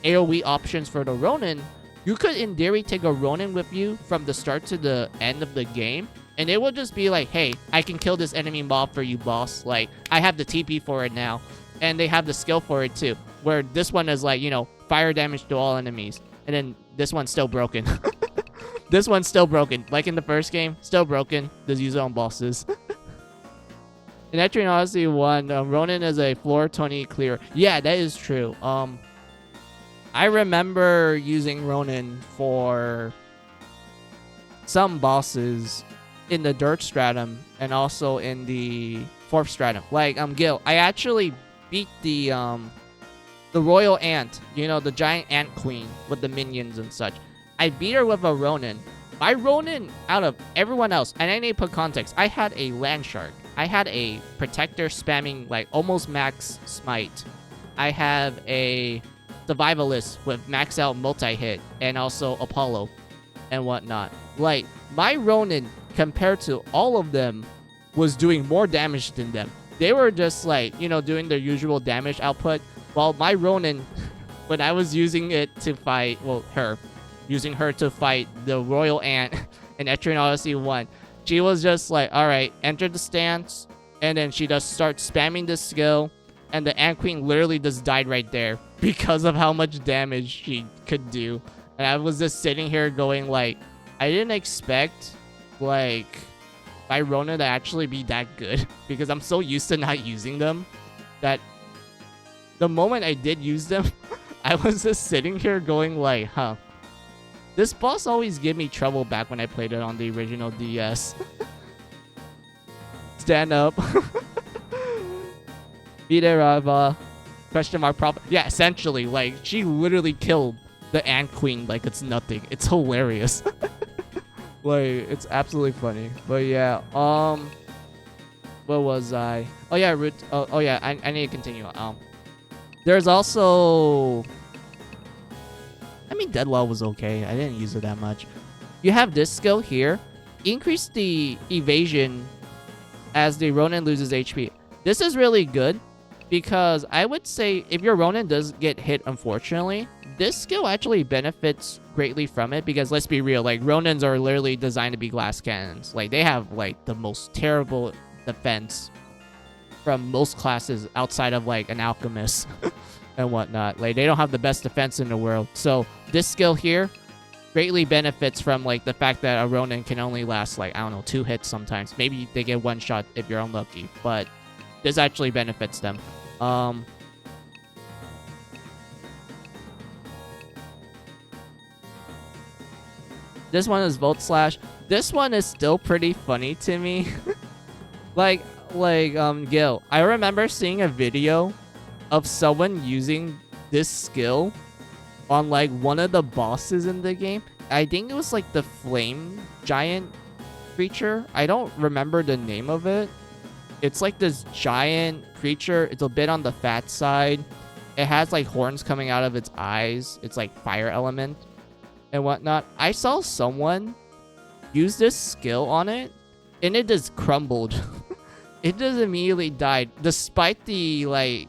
AoE options for the Ronin, you could in theory take a Ronin with you from the start to the end of the game, and it will just be like, hey, I can kill this enemy mob for you, boss. Like, I have the TP for it now, and they have the skill for it too, where this one is like, you know, fire damage to all enemies, and then this one's still broken. This one's still broken. Like in the first game, still broken. Just use it on bosses. In Etrian Odyssey 1, Ronin is a floor 20 clear. Yeah, that is true. I remember using Ronin for some bosses in the Dirt Stratum and also in the 4th Stratum. Like, Gil, I actually beat the Royal Ant, you know, the giant ant queen with the minions and such. I beat her with a Ronin. My Ronin, out of everyone else, and I need to put context, I had a Land Shark. I had a Protector spamming, like, almost max smite. I have a Survivalist with max out multi-hit, and also Apollo, and whatnot. Like, my Ronin, compared to all of them, was doing more damage than them. They were just, like, you know, doing their usual damage output. Well, my Ronin, when I was using it to fight, well, using her to fight the Royal Ant in Etrian Odyssey 1, she was just like, all right, enter the stance, and then she just starts spamming this skill, and the Ant Queen literally just died right there because of how much damage she could do. And I was just sitting here going like, I didn't expect like my Ronin to actually be that good because I'm so used to not using them that the moment I did use them, I was just sitting here going like, huh. This boss always gave me trouble back when I played it on the original DS. Stand up. Viderava. Question mark prop. Yeah, essentially, like, she literally killed the Ant Queen like it's nothing. It's hilarious. Like, it's absolutely funny. But yeah, what was I? Oh yeah, oh yeah, I need to continue. There's also, I mean, Deadlaw was okay. I didn't use it that much. You have this skill here. Increase the evasion as the Ronin loses HP. This is really good because I would say if your Ronin does get hit, unfortunately, this skill actually benefits greatly from it because let's be real, like Ronins are literally designed to be glass cannons. Like they have like the most terrible defense from most classes outside of like an alchemist and whatnot. Like they don't have the best defense in the world. So this skill here greatly benefits from like the fact that a Ronin can only last like, I don't know, 2 hits sometimes. Maybe they get 1 shot if you're unlucky, but this actually benefits them. This one is Volt Slash. This one is still pretty funny to me. like Gil, I remember seeing a video of someone using this skill on like one of the bosses in the game. I think it was like the flame giant creature. I don't remember the name of it. It's like this giant creature. It's a bit on the fat side. It has like horns coming out of its eyes. It's like fire element and whatnot. I saw someone use this skill on it and it just crumbled. It just immediately died despite the like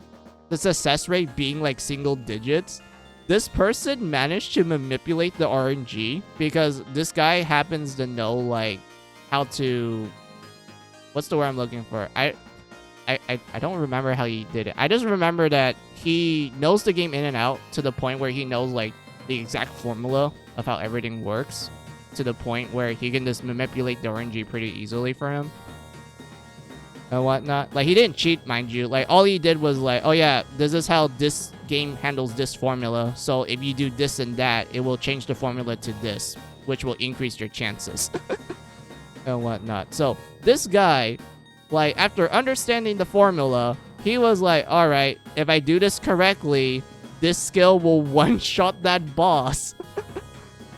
the success rate being like single digits. This person managed to manipulate the RNG because this guy happens to know like how to, what's the word I'm looking for? I don't remember how he did it. I just remember that he knows the game in and out to the point where he knows like the exact formula of how everything works to the point where he can just manipulate the RNG pretty easily for him and whatnot. Like he didn't cheat, mind you. Like all he did was like, oh yeah, this is how this game handles this formula. So if you do this and that, it will change the formula to this, which will increase your chances and whatnot. So this guy, like after understanding the formula, he was like, all right, if I do this correctly, this skill will one-shot that boss.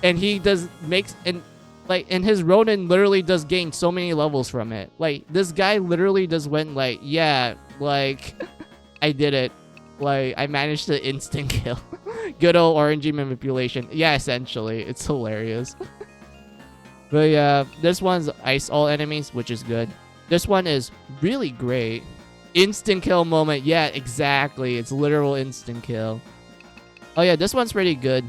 And he does makes and like, and his Ronin literally does gain so many levels from it. Like, this guy literally just went like, yeah, like, I did it. Like, I managed to instant kill. Good old RNG manipulation. Yeah, essentially. It's hilarious. But yeah, this one's ice all enemies, which is good. This one is really great. Instant kill moment. Yeah, exactly. It's literal instant kill. Oh yeah, this one's pretty good.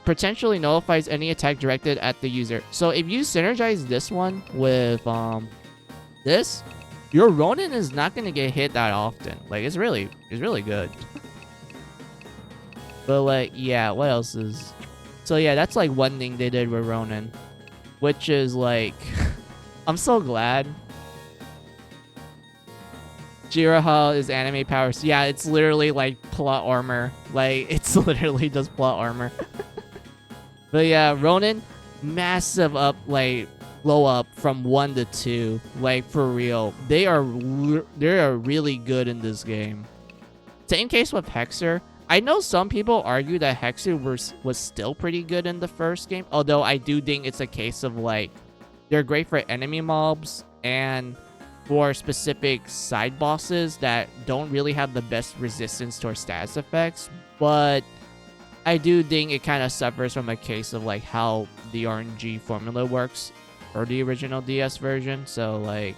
Potentially nullifies any attack directed at the user. So if you synergize this one with this, your Ronin is not gonna get hit that often. Like it's really good. But like yeah, what else is? So yeah, that's like one thing they did with Ronin, which is like I'm so glad. Jiraha is anime powers. Yeah, it's literally like plot armor. Like, it's literally just plot armor. But yeah, Ronin, massive up, like, blow up from 1 to 2. Like, for real. They are really good in this game. Same case with Hexer. I know some people argue that Hexer was still pretty good in the first game. Although, I do think it's a case of, like, they're great for enemy mobs and for specific side bosses that don't really have the best resistance to our status effects. But I do think it kind of suffers from a case of like how the RNG formula works for the original DS version. So like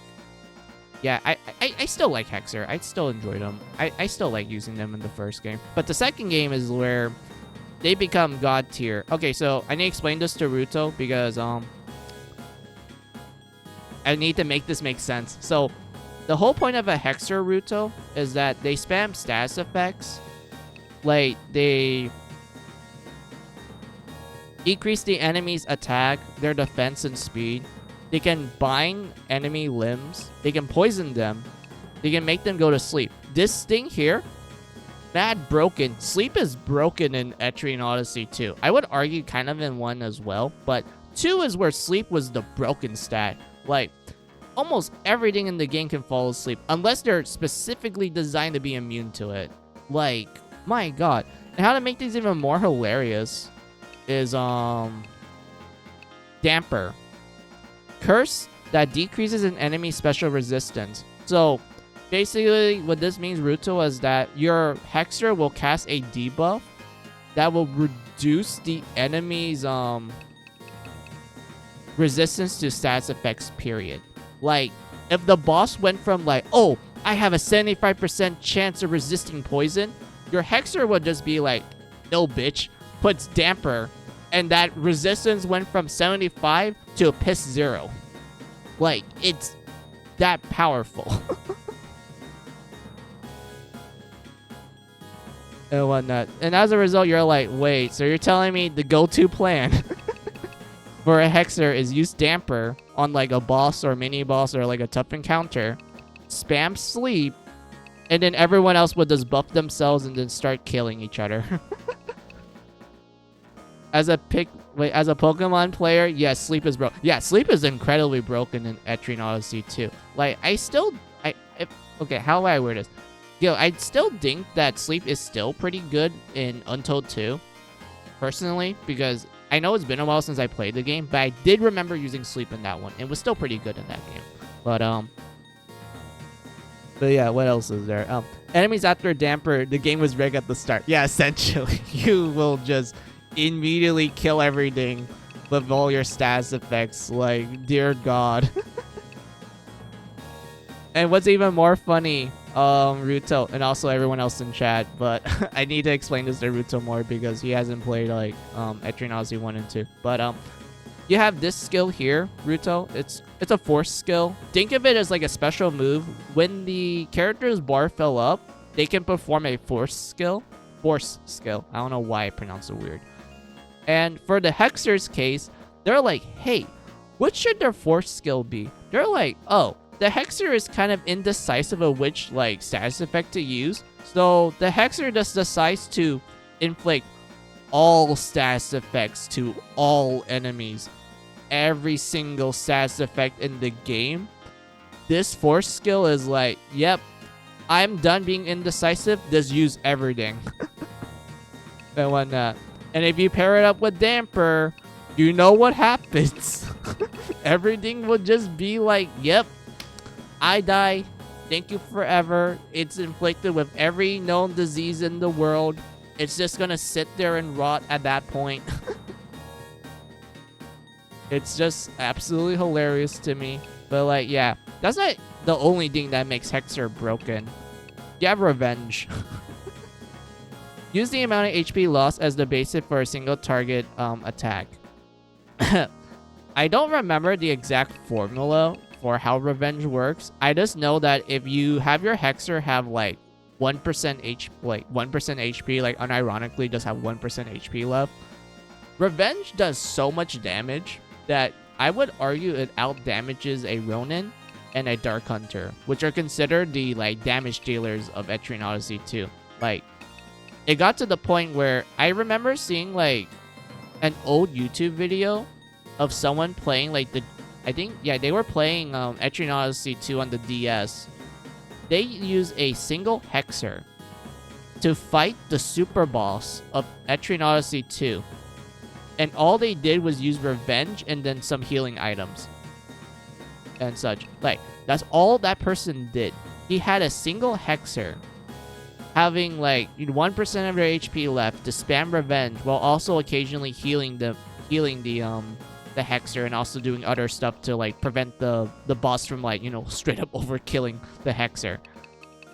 yeah, I still like Hexer. I still enjoyed them. I still like using them in the first game. But the second game is where they become god tier. Okay, so I need to explain this to Ruto because I need to make this make sense. So the whole point of a Hexer, Ruto, is that they spam status effects. Like, they decrease the enemy's attack, their defense, and speed. They can bind enemy limbs. They can poison them. They can make them go to sleep. This thing here, mad broken. Sleep is broken in Etrian Odyssey 2. I would argue kind of in 1 as well, but 2 is where sleep was the broken stat. Like, almost everything in the game can fall asleep, unless they're specifically designed to be immune to it. Like, my god. And how to make these even more hilarious is, Damper. Curse that decreases an enemy's special resistance. So, basically, what this means, Ruto, is that your Hexer will cast a debuff that will reduce the enemy's, resistance to status effects, period. Like, if the boss went from like, oh, I have a 75% chance of resisting poison, your Hexer would just be like, no, bitch, puts Damper, and that resistance went from 75 to a piss 0. Like, it's that powerful. And whatnot. And as a result, you're like, wait, so you're telling me the go-to plan for a Hexer is use Damper on like a boss or mini boss or like a tough encounter, spam sleep, and then everyone else would just buff themselves and then start killing each other. As a Pokemon player, yes, sleep is broken. Yeah, sleep is incredibly broken in Etrian Odyssey 2. Like, okay, how do I word this? Yo, I still think that sleep is still pretty good in Untold 2, personally, because I know it's been a while since I played the game, but I did remember using sleep in that one. It was still pretty good in that game. But yeah, what else is there? Enemies after Damper, the game was rigged at the start. Yeah, essentially. You will just immediately kill everything with all your status effects. Like, dear God. And what's even more funny, Ruto, and also everyone else in chat, but I need to explain this to Ruto more because he hasn't played like Etrian Odyssey 1 and 2. But you have this skill here, Ruto. It's a force skill. Think of it as like a special move. When the character's bar fill up, they can perform a force skill. I don't know why I pronounce it weird. And for the Hexer's case, they're like, hey, what should their force skill be? They're like, oh, the Hexer is kind of indecisive of which like status effect to use. So the Hexer just decides to inflict all status effects to all enemies. Every single status effect in the game. This force skill is like, yep, I'm done being indecisive. Just use everything. And whatnot. And if you pair it up with Damper, you know what happens. Everything will just be like, yep, I die. Thank you forever. It's inflicted with every known disease in the world. It's just gonna sit there and rot at that point. It's just absolutely hilarious to me. But like, yeah, that's not the only thing that makes Hexer broken. You have Revenge. Use the amount of HP lost as the basis for a single target attack. I don't remember the exact formula for how Revenge works. I just know that if you have your Hexer have like 1% HP, like unironically just have 1% HP left, Revenge does so much damage that I would argue it out damages a Ronin and a Dark Hunter, which are considered the like damage dealers of Etrian Odyssey 2. Like, it got to the point where I remember seeing like an old YouTube video of someone playing like they were playing Etrian Odyssey 2 on the DS. They use a single Hexer to fight the super boss of Etrian Odyssey 2. And all they did was use Revenge and then some healing items and such. Like, that's all that person did. He had a single Hexer having like 1% of their HP left to spam Revenge while also occasionally healing the the Hexer and also doing other stuff to like prevent the boss from like, you know, straight up overkilling the Hexer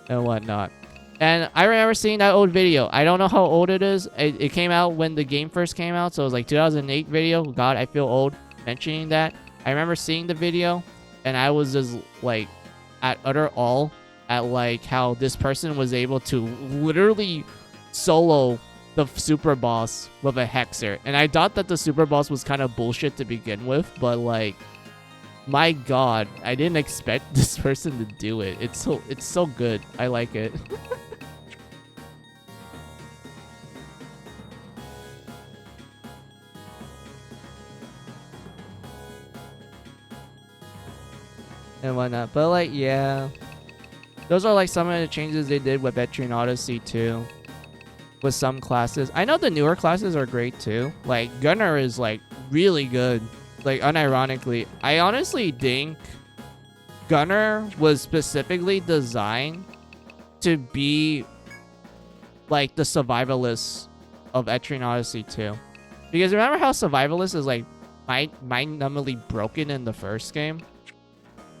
and whatnot. And I remember seeing that old video. I don't know how old it is. It came out when the game first came out, so it was like 2008 video. God, I feel old mentioning that. I remember seeing the video, and I was just like at utter awe at like how this person was able to literally solo the super boss with a Hexer. And I thought that the super boss was kind of bullshit to begin with, but like, my God, I didn't expect this person to do it. It's so good. I like it. And whatnot. But like, yeah, those are like some of the changes they did with Etrian Odyssey too, with some classes. I know the newer classes are great too. Like Gunner is like really good. Like unironically, I honestly think Gunner was specifically designed to be like the survivalist of Etrian Odyssey 2. Because remember how survivalist is like mind-numbingly broken in the first game?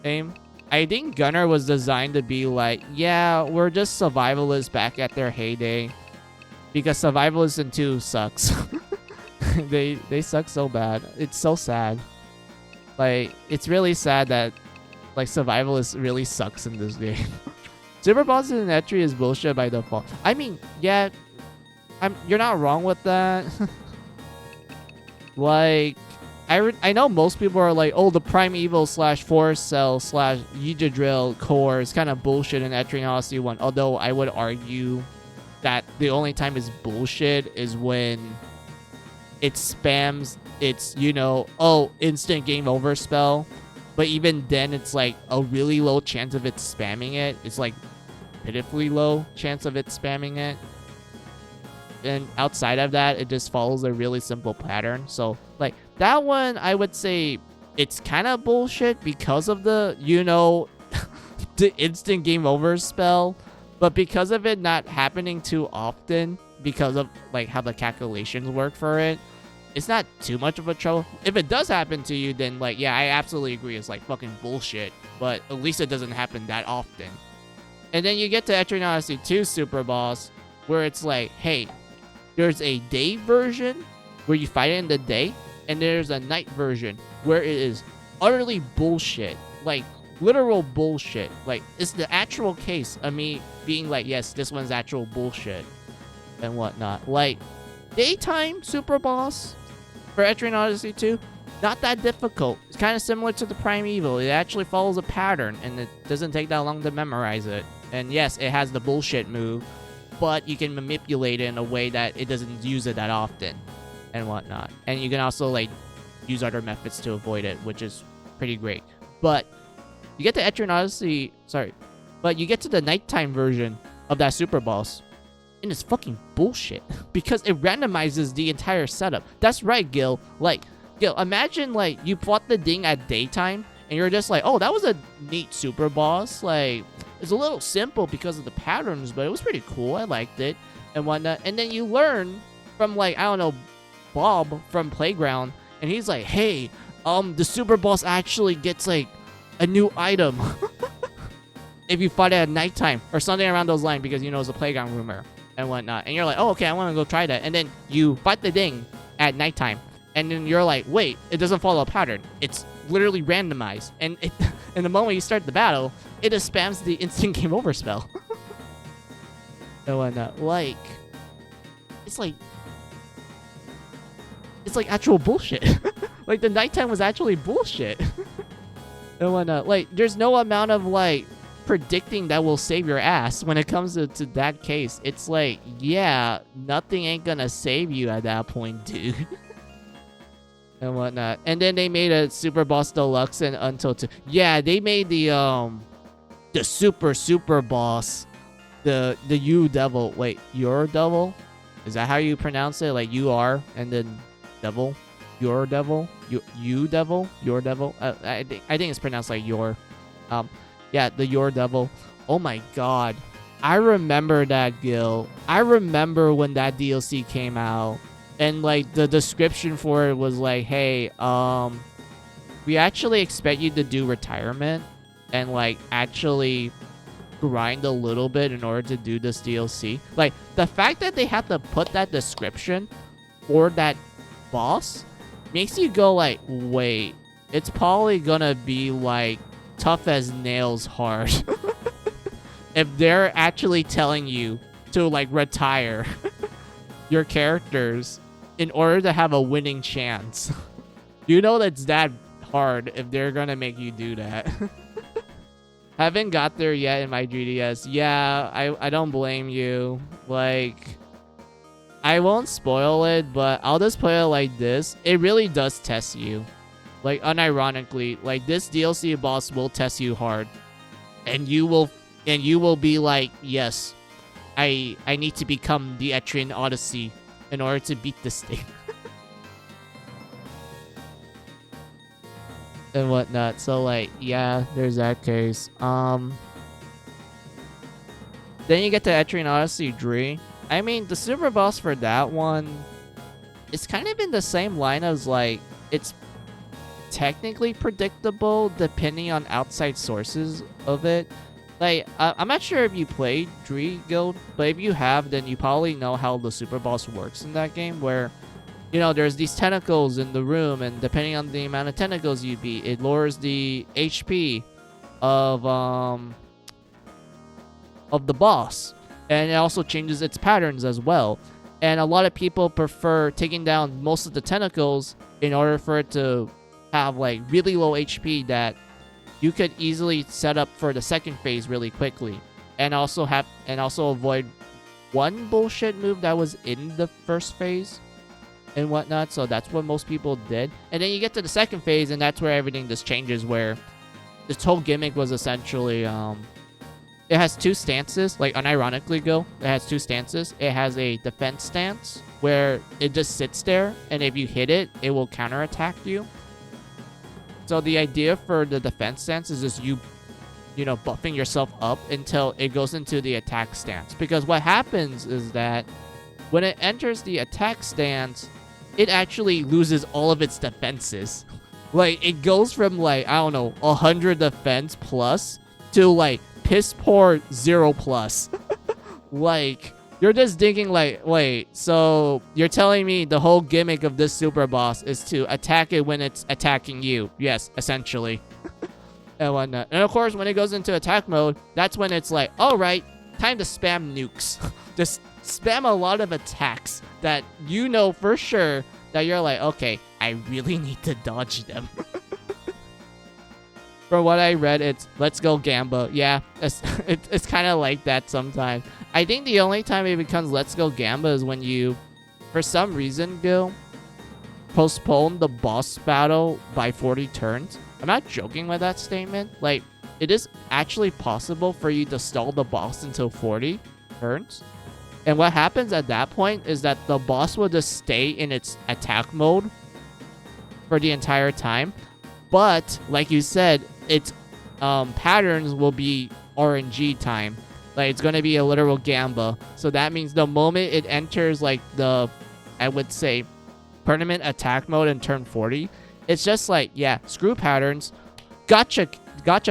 I think Gunner was designed to be like, yeah, we're just survivalists back at their heyday. Because survivalists in 2 sucks. they suck so bad. It's so sad. Like, it's really sad that like survivalist really sucks in this game. Super bosses in Etri is bullshit by default. I mean, yeah, you're not wrong with that. Like, I know most people are like, oh, the Primeval / Forest Cell / Yija Drill core is kind of bullshit in Etrian Odyssey 1. Although I would argue that the only time it's bullshit is when it spams its, you know, oh, instant game over spell. But even then, it's like a really low chance of it spamming it. It's like pitifully low chance of it spamming it. And outside of that, it just follows a really simple pattern. So, like, that one, I would say it's kind of bullshit because of the, you know, the instant game over spell. But because of it not happening too often, because of, like, how the calculations work for it, it's not too much of a trouble. If it does happen to you, then, like, yeah, I absolutely agree. It's, like, fucking bullshit. But at least it doesn't happen that often. And then you get to Etrian Odyssey 2 Super Boss, where it's like, hey, there's a day version where you fight it in the day, and there's a night version where it is utterly bullshit. Like, literal bullshit. Like, it's the actual case of me being like, yes, this one's actual bullshit and whatnot. Like, daytime Super Boss for Etrian Odyssey 2, not that difficult. It's kind of similar to the Primeval. It actually follows a pattern, and it doesn't take that long to memorize it. And yes, it has the bullshit move, but you can manipulate it in a way that it doesn't use it that often and whatnot. And you can also, like, use other methods to avoid it, which is pretty great. But you get to Etrian Odyssey, but you get to the nighttime version of that Super Boss, and it's fucking bullshit because it randomizes the entire setup. That's right, Gil. Like, Gil, imagine, like, you fought the thing at daytime, and you're just like, oh, that was a neat Super Boss. Like, it's a little simple because of the patterns, but it was pretty cool. I liked it and whatnot. And then you learn from, like, I don't know, Bob from Playground, and he's like, hey, the Super Boss actually gets, like, a new item if you fight it at nighttime or something around those lines, because, you know, it's a Playground rumor and whatnot. And you're like, oh, okay, I want to go try that. And then you fight the thing at nighttime, and then you're like, wait, it doesn't follow a pattern. It's literally randomized. And it, in the moment you start the battle, it just spams the instant game over spell. And whatnot. Like, it's like actual bullshit. Like, the nighttime was actually bullshit. And whatnot. Like, there's no amount of, like, predicting that will save your ass when it comes to that case. It's like, yeah, nothing ain't gonna save you at that point, dude. And whatnot. And then they made a Super Boss Deluxe and Until 2. Yeah, they made the super boss, the U Devil. Wait, your Devil? Is that how you pronounce it? Like, you are and then Devil? Your Devil? You Devil? Your Devil? I think it's pronounced like your. Yeah, the Your Devil. Oh my God. I remember that, Gil. I remember when that DLC came out. And like the description for it was like, hey, we actually expect you to do retirement and like actually grind a little bit in order to do this DLC. Like the fact that they have to put that description for that boss makes you go like, wait, it's probably gonna be like tough as nails hard if they're actually telling you to like retire your characters in order to have a winning chance. You know that's that hard if they're gonna make you do that. Haven't got there yet in my GDS. Yeah, I don't blame you. Like, I won't spoil it, but I'll just put it like this. It really does test you. Like, unironically, like this DLC boss will test you hard. And you will be like, yes, I need to become the Etrian Odyssey in order to beat this thing. And whatnot. So like, yeah, there's that case. Then you get to Etrian Odyssey 3. I mean, the super boss for that one, it's kind of in the same line as like, it's technically predictable depending on outside sources of it. Like, I'm not sure if you played Dree Guild, but if you have, then you probably know how the super boss works in that game, where, you know, there's these tentacles in the room, and depending on the amount of tentacles you beat, it lowers the HP of the boss, and it also changes its patterns as well. And a lot of people prefer taking down most of the tentacles in order for it to have like really low HP that you could easily set up for the second phase really quickly, and also avoid one bullshit move that was in the first phase and whatnot. So that's what most people did. And then you get to the second phase, and that's where everything just changes, where this whole gimmick was essentially it has two stances. Like, unironically, it has two stances. It has a defense stance where it just sits there, and if you hit it, it will counterattack you. So the idea for the defense stance is just you know, buffing yourself up until it goes into the attack stance. Because what happens is that when it enters the attack stance, it actually loses all of its defenses. Like, it goes from like, I don't know, 100 defense plus to like piss poor 0 plus. Like, you're just thinking like, wait, so you're telling me the whole gimmick of this super boss is to attack it when it's attacking you? Yes, essentially. And whatnot. And of course, when it goes into attack mode, that's when it's like, all right, time to spam nukes. Just spam a lot of attacks that you know for sure that you're like, okay, I really need to dodge them. From what I read, it's let's go Gamba. Yeah, it's kind of like that sometimes. I think the only time it becomes let's go Gamba is when you, for some reason, Gil, postpone the boss battle by 40 turns. I'm not joking with that statement. Like, it is actually possible for you to stall the boss until 40 turns. And what happens at that point is that the boss will just stay in its attack mode for the entire time. But, like you said, its patterns will be RNG time. Like, it's going to be a literal Gamba. So that means the moment it enters, like, the, I would say, permanent attack mode in turn 40, it's just like, yeah, screw patterns. Gotcha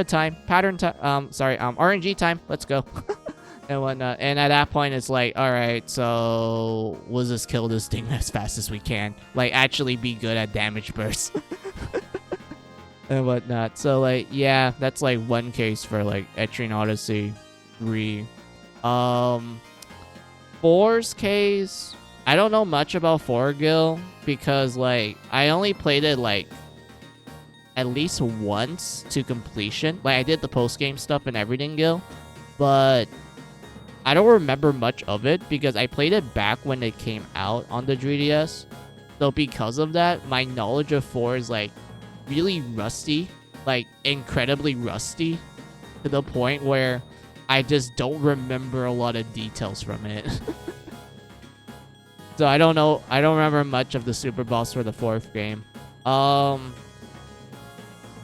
time. RNG time. Let's go. And whatnot. And at that point, it's like, all right, so we'll just kill this thing as fast as we can. Like, actually be good at damage bursts. And whatnot. So, like, yeah, that's, like, one case for, like, Etrian Odyssey 3. 4's case, I don't know much about 4, Gil, because, like, I only played it, like, at least once to completion. Like, I did the post-game stuff and everything, Gil, but I don't remember much of it because I played it back when it came out on the 3DS. So because of that, my knowledge of 4 is, like, really rusty, like, incredibly rusty, to the point where I just don't remember a lot of details from it. So I don't know. I don't remember much of the super boss for the 4th game.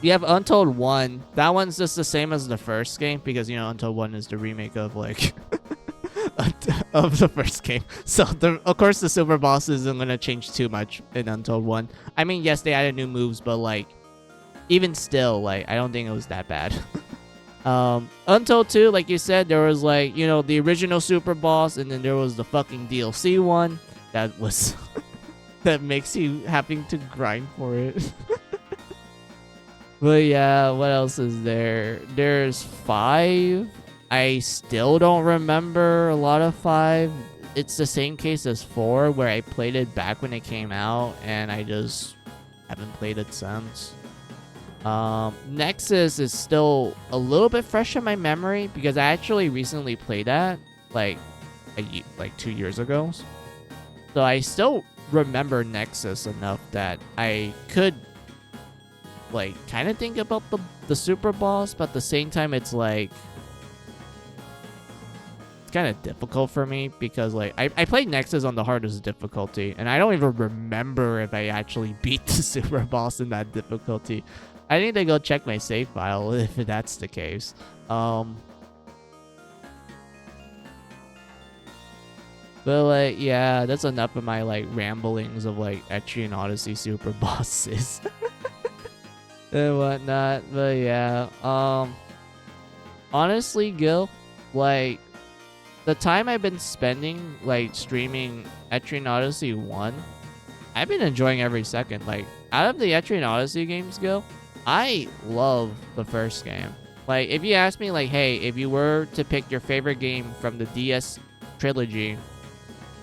You have Untold 1. That one's just the same as the first game because, you know, Untold 1 is the remake of, like, of the first game. So of course the super boss isn't gonna change too much in Untold 1. I mean, yes, they added new moves, but like even still, like I don't think it was that bad. Untold 2, like you said, there was like, you know, the original super boss, and then there was the fucking DLC one that was that makes you having to grind for it. But yeah, what else is there? There's 5. I still don't remember a lot of 5. It's the same case as 4, where I played it back when it came out, and I just haven't played it since. Nexus is still a little bit fresh in my memory because I actually recently played that like 2 years ago. So I still remember Nexus enough that I could like kind of think about the super boss, but at the same time it's like it's kind of difficult for me because like I played Nexus on the hardest difficulty, and I don't even remember if I actually beat the super boss in that difficulty. I need to go check my save file if that's the case. But like, yeah, that's enough of my like ramblings of like Etrian Odyssey super bosses and whatnot. But yeah, honestly, Gil, like the time I've been spending like streaming Etrian Odyssey 1, I've been enjoying every second. Like out of the Etrian Odyssey games, Gil, I love the first game. Like, if you ask me, like, hey, if you were to pick your favorite game from the DS trilogy,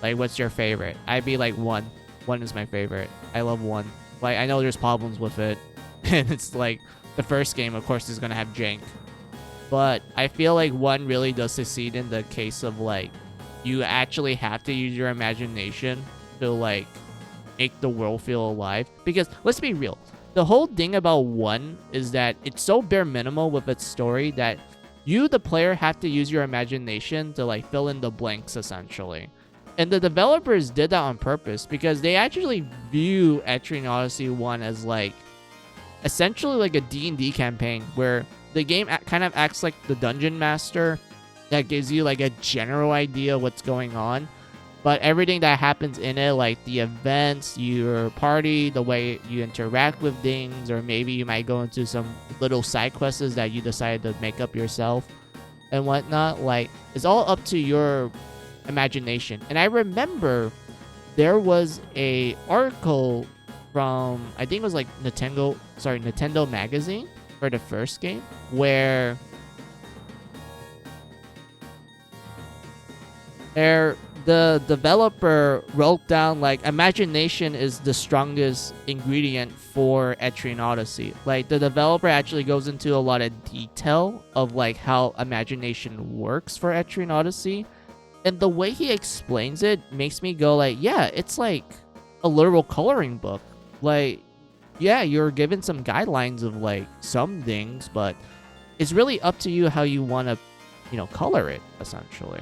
like, what's your favorite? I'd be like 1. 1 is my favorite. I love 1. Like, I know there's problems with it. And it's like, the first game, of course, is going to have jank. But I feel like 1 really does succeed in the case of, like, you actually have to use your imagination to, like, make the world feel alive. Because, let's be real. The whole thing about 1 is that it's so bare minimal with its story that you, the player, have to use your imagination to like fill in the blanks, essentially. And the developers did that on purpose because they actually view Etrian Odyssey 1 as like essentially like a D&D campaign where the game kind of acts like the dungeon master that gives you like a general idea what's going on. But everything that happens in it, like the events, your party, the way you interact with things, or maybe you might go into some little side quests that you decided to make up yourself and whatnot, like, it's all up to your imagination. And I remember there was a article from, I think it was like Nintendo Magazine for the first game, where the developer wrote down like imagination is the strongest ingredient for Etrian Odyssey. Like the developer actually goes into a lot of detail of like how imagination works for Etrian Odyssey, and the way he explains it makes me go like, yeah, it's like a literal coloring book. Like, yeah, you're given some guidelines of like some things, but it's really up to you how you want to, you know, color it essentially.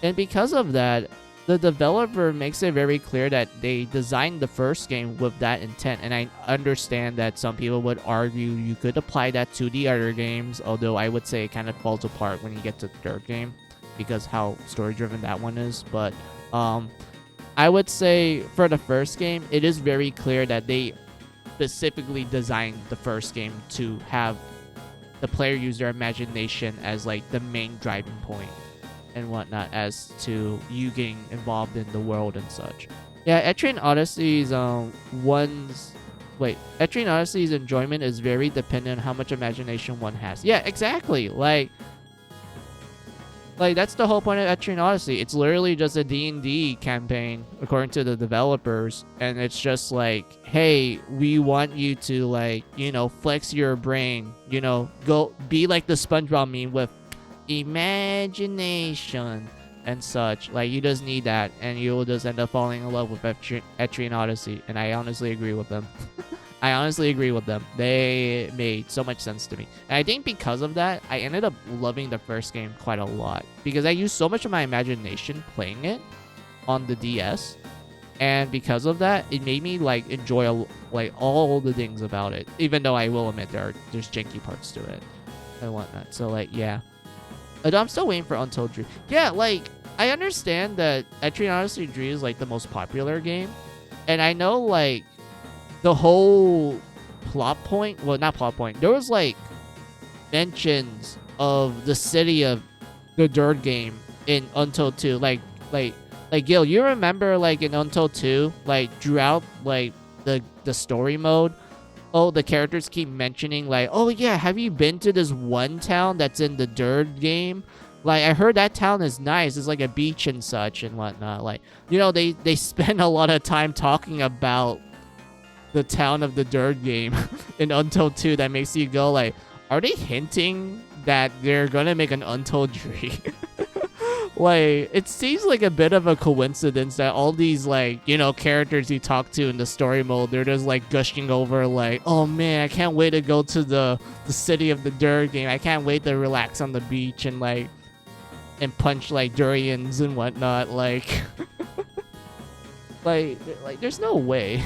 And because of that, the developer makes it very clear that they designed the first game with that intent. And I understand that some people would argue you could apply that to the other games, although I would say it kind of falls apart when you get to the third game because how story-driven that one is. But I would say for the first game, it is very clear that they specifically designed the first game to have the player use their imagination as like the main driving point and whatnot as to you getting involved in the world and such. Yeah, Etrian Odyssey's Etrian Odyssey's enjoyment is very dependent on how much imagination one has. Yeah, exactly. Like that's the whole point of Etrian Odyssey. It's literally just a D&D campaign according to the developers, and it's just like, hey, we want you to like, you know, flex your brain, you know, go be like the SpongeBob meme with imagination and such. Like, you just need that, and you'll just end up falling in love with Etrian Odyssey. And I honestly agree with them. I honestly agree with them. They made so much sense to me. And I think because of that, I ended up loving the first game quite a lot because I used so much of my imagination playing it on the DS. And because of that, it made me like enjoy like all the things about it, even though I will admit there's janky parts to it and whatnot. So like, yeah. Although I'm still waiting for Untold Dream. Yeah, like, I understand that Etrian Odyssey 3 is like the most popular game, and I know like the whole plot point. Well, not plot point. There was like mentions of the city of the Dirt game in Until 2. Like Gil, you remember like in Until 2, like throughout like the story mode, oh, the characters keep mentioning like, oh yeah, have you been to this one town that's in the Dirt game? Like, I heard that town is nice. It's like a beach and such and whatnot. Like, you know, they spend a lot of time talking about the town of the Dirt game in Until 2. That makes you go like, are they hinting that they're gonna make an Untold Dream? Like, it seems like a bit of a coincidence that all these, like, you know, characters you talk to in the story mode, they're just, like, gushing over, like, oh, man, I can't wait to go to the city of the Dirt game. I can't wait to relax on the beach and, like, and punch, like, durians and whatnot. Like, like, there's no way.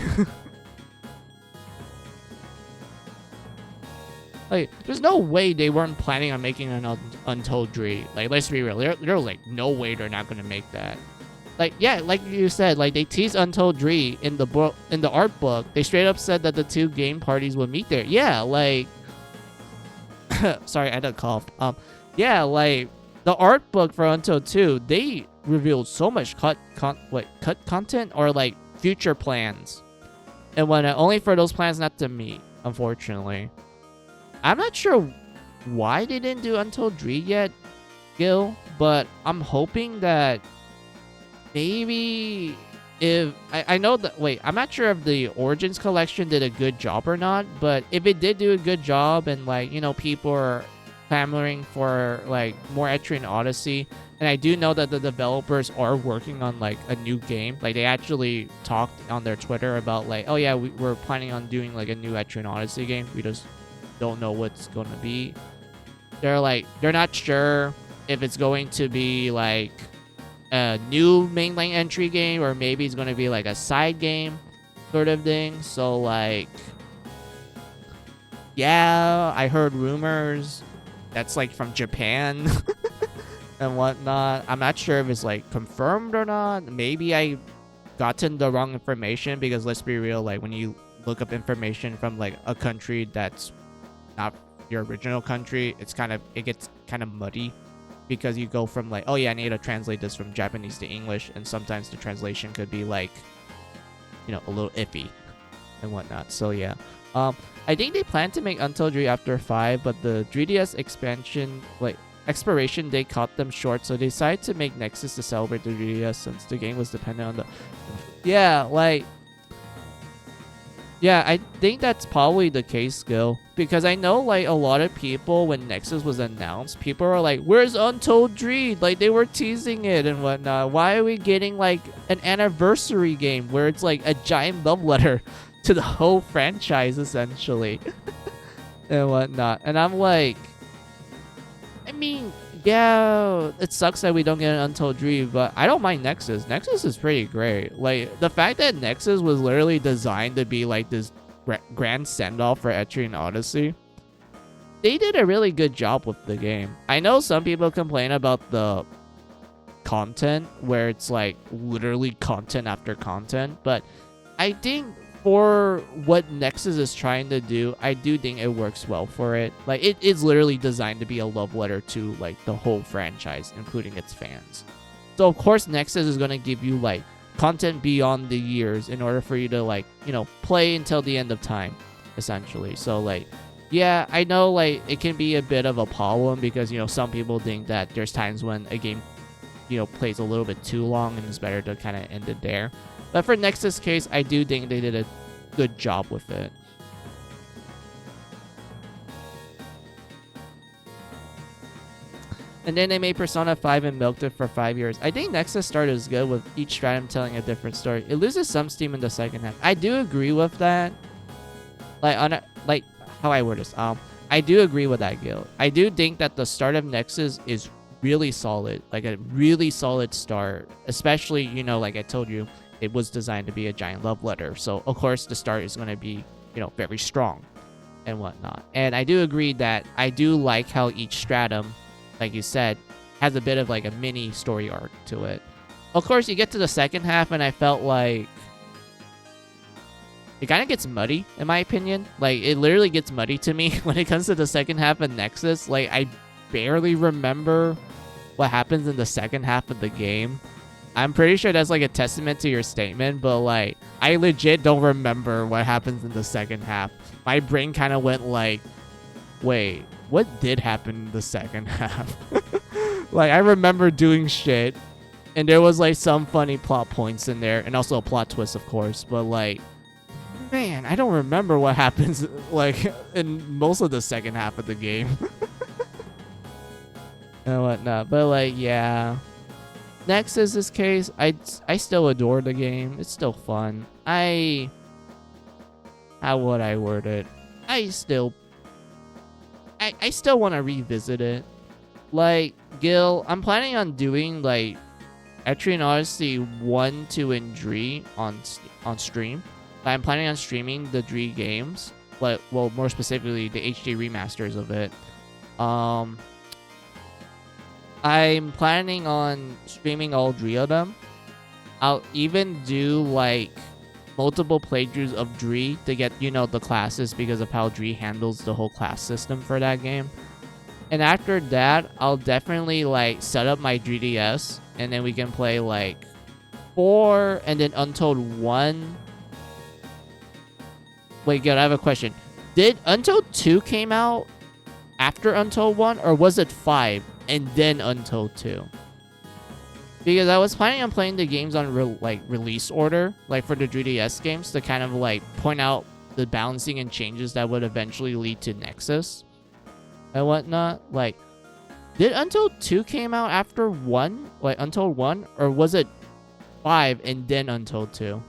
Like, there's no way they weren't planning on making an Untold Dream. Like, let's be real. They're like, no way they're not gonna make that. Like, yeah, like you said, like, they teased Untold Dream in the book, in the art book. They straight up said that the two game parties would meet there. Yeah, like... Sorry, I had a cough. Yeah, like, the art book for Until 2, they revealed so much cut content or, like, future plans. And when only for those plans not to meet, unfortunately. I'm not sure why they didn't do Untold Dream yet, Gil, but I'm hoping that maybe if... I know that... Wait, I'm not sure if the Origins collection did a good job or not, but if it did do a good job and, like, you know, people are clamoring for, like, more Etrian Odyssey, and I do know that the developers are working on, like, a new game. Like, they actually talked on their Twitter about, like, oh yeah, we're planning on doing, like, a new Etrian Odyssey game. We just don't know what's going to be. They're not sure if it's going to be like a new mainline entry game or maybe it's going to be like a side game sort of thing. So like, yeah, I heard rumors that's like from Japan and whatnot. I'm not sure if it's like confirmed or not. Maybe I gotten the wrong information because let's be real, like when you look up information from like a country that's not your original country, it gets kind of muddy because you go from like, oh yeah, I need to translate this from Japanese to English, and sometimes the translation could be like, you know, a little iffy and whatnot. So yeah, I think they plan to make Until Dream after 5, but the 3DS expansion, like expiration date caught them short, so they decided to make Nexus to celebrate the 3DS since the game was dependent on the... Yeah, like... Yeah, I think that's probably the case, Gil. Because I know, like, a lot of people, when Nexus was announced, people were like, where's Untold Dream? Like, they were teasing it and whatnot. Why are we getting, like, an anniversary game where it's, like, a giant love letter to the whole franchise, essentially? And whatnot. And I'm like... I mean, yeah, it sucks that we don't get an Untold Dream, but I don't mind Nexus. Nexus is pretty great. Like, the fact that Nexus was literally designed to be, like, this grand send-off for Etrian Odyssey, they did a really good job with the game. I know some people complain about the content, where it's, like, literally content after content, but I think for what Nexus is trying to do, I do think it works well for it. Like, it is literally designed to be a love letter to, like, the whole franchise, including its fans. So, of course, Nexus is going to give you, like, content beyond the years in order for you to, like, you know, play until the end of time, essentially. So, like, yeah, I know, like, it can be a bit of a problem because, you know, some people think that there's times when a game, you know, plays a little bit too long and it's better to kind of end it there. But for Nexus case, I do think they did a good job with it. And then they made Persona 5 and milked it for 5 years. I think Nexus started as good with each Stratum telling a different story. It loses some steam in the second half. I do agree with that. Like how I word this. I do agree with that, Gil. I do think that the start of Nexus is really solid. Like a really solid start. Especially, you know, like I told you, it was designed to be a giant love letter. So, of course, the start is going to be, you know, very strong and whatnot. And I do agree that I do like how each Stratum, like you said, has a bit of like a mini story arc to it. Of course, you get to the second half, and I felt like it kind of gets muddy, in my opinion. Like, it literally gets muddy to me when it comes to the second half of Nexus. Like, I barely remember what happens in the second half of the game. I'm pretty sure that's like a testament to your statement, but like, I legit don't remember what happens in the second half. My brain kind of went like, wait, what did happen in the second half? Like, I remember doing shit, and there was like some funny plot points in there, and also a plot twist, of course, but like, man, I don't remember what happens like in most of the second half of the game. And whatnot, but like, yeah. Nexus's case, I still adore the game. It's still fun. How would I word it? I still want to revisit it. Like, Gil, I'm planning on doing like Etrian Odyssey 1, 2, and 3 on stream. I'm planning on streaming the 3 games, but well, more specifically the HD remasters of it. I'm planning on streaming all 3 of them. I'll even do like multiple playthroughs of 3 to get, you know, the classes, because of how 3 handles the whole class system for that game. And after that, I'll definitely like set up my 3DS, and then we can play like 4 and then Untold 1. Wait, good, I have a question. Did Untold 2 came out after Untold 1, or was it 5 and then Untold 2? Because I was planning on playing the games on release order, like for the 3DS games, to kind of like point out the balancing and changes that would eventually lead to Nexus and whatnot. Like, did Untold 2 came out after 1, like Untold 1, or was it 5 and then Untold 2?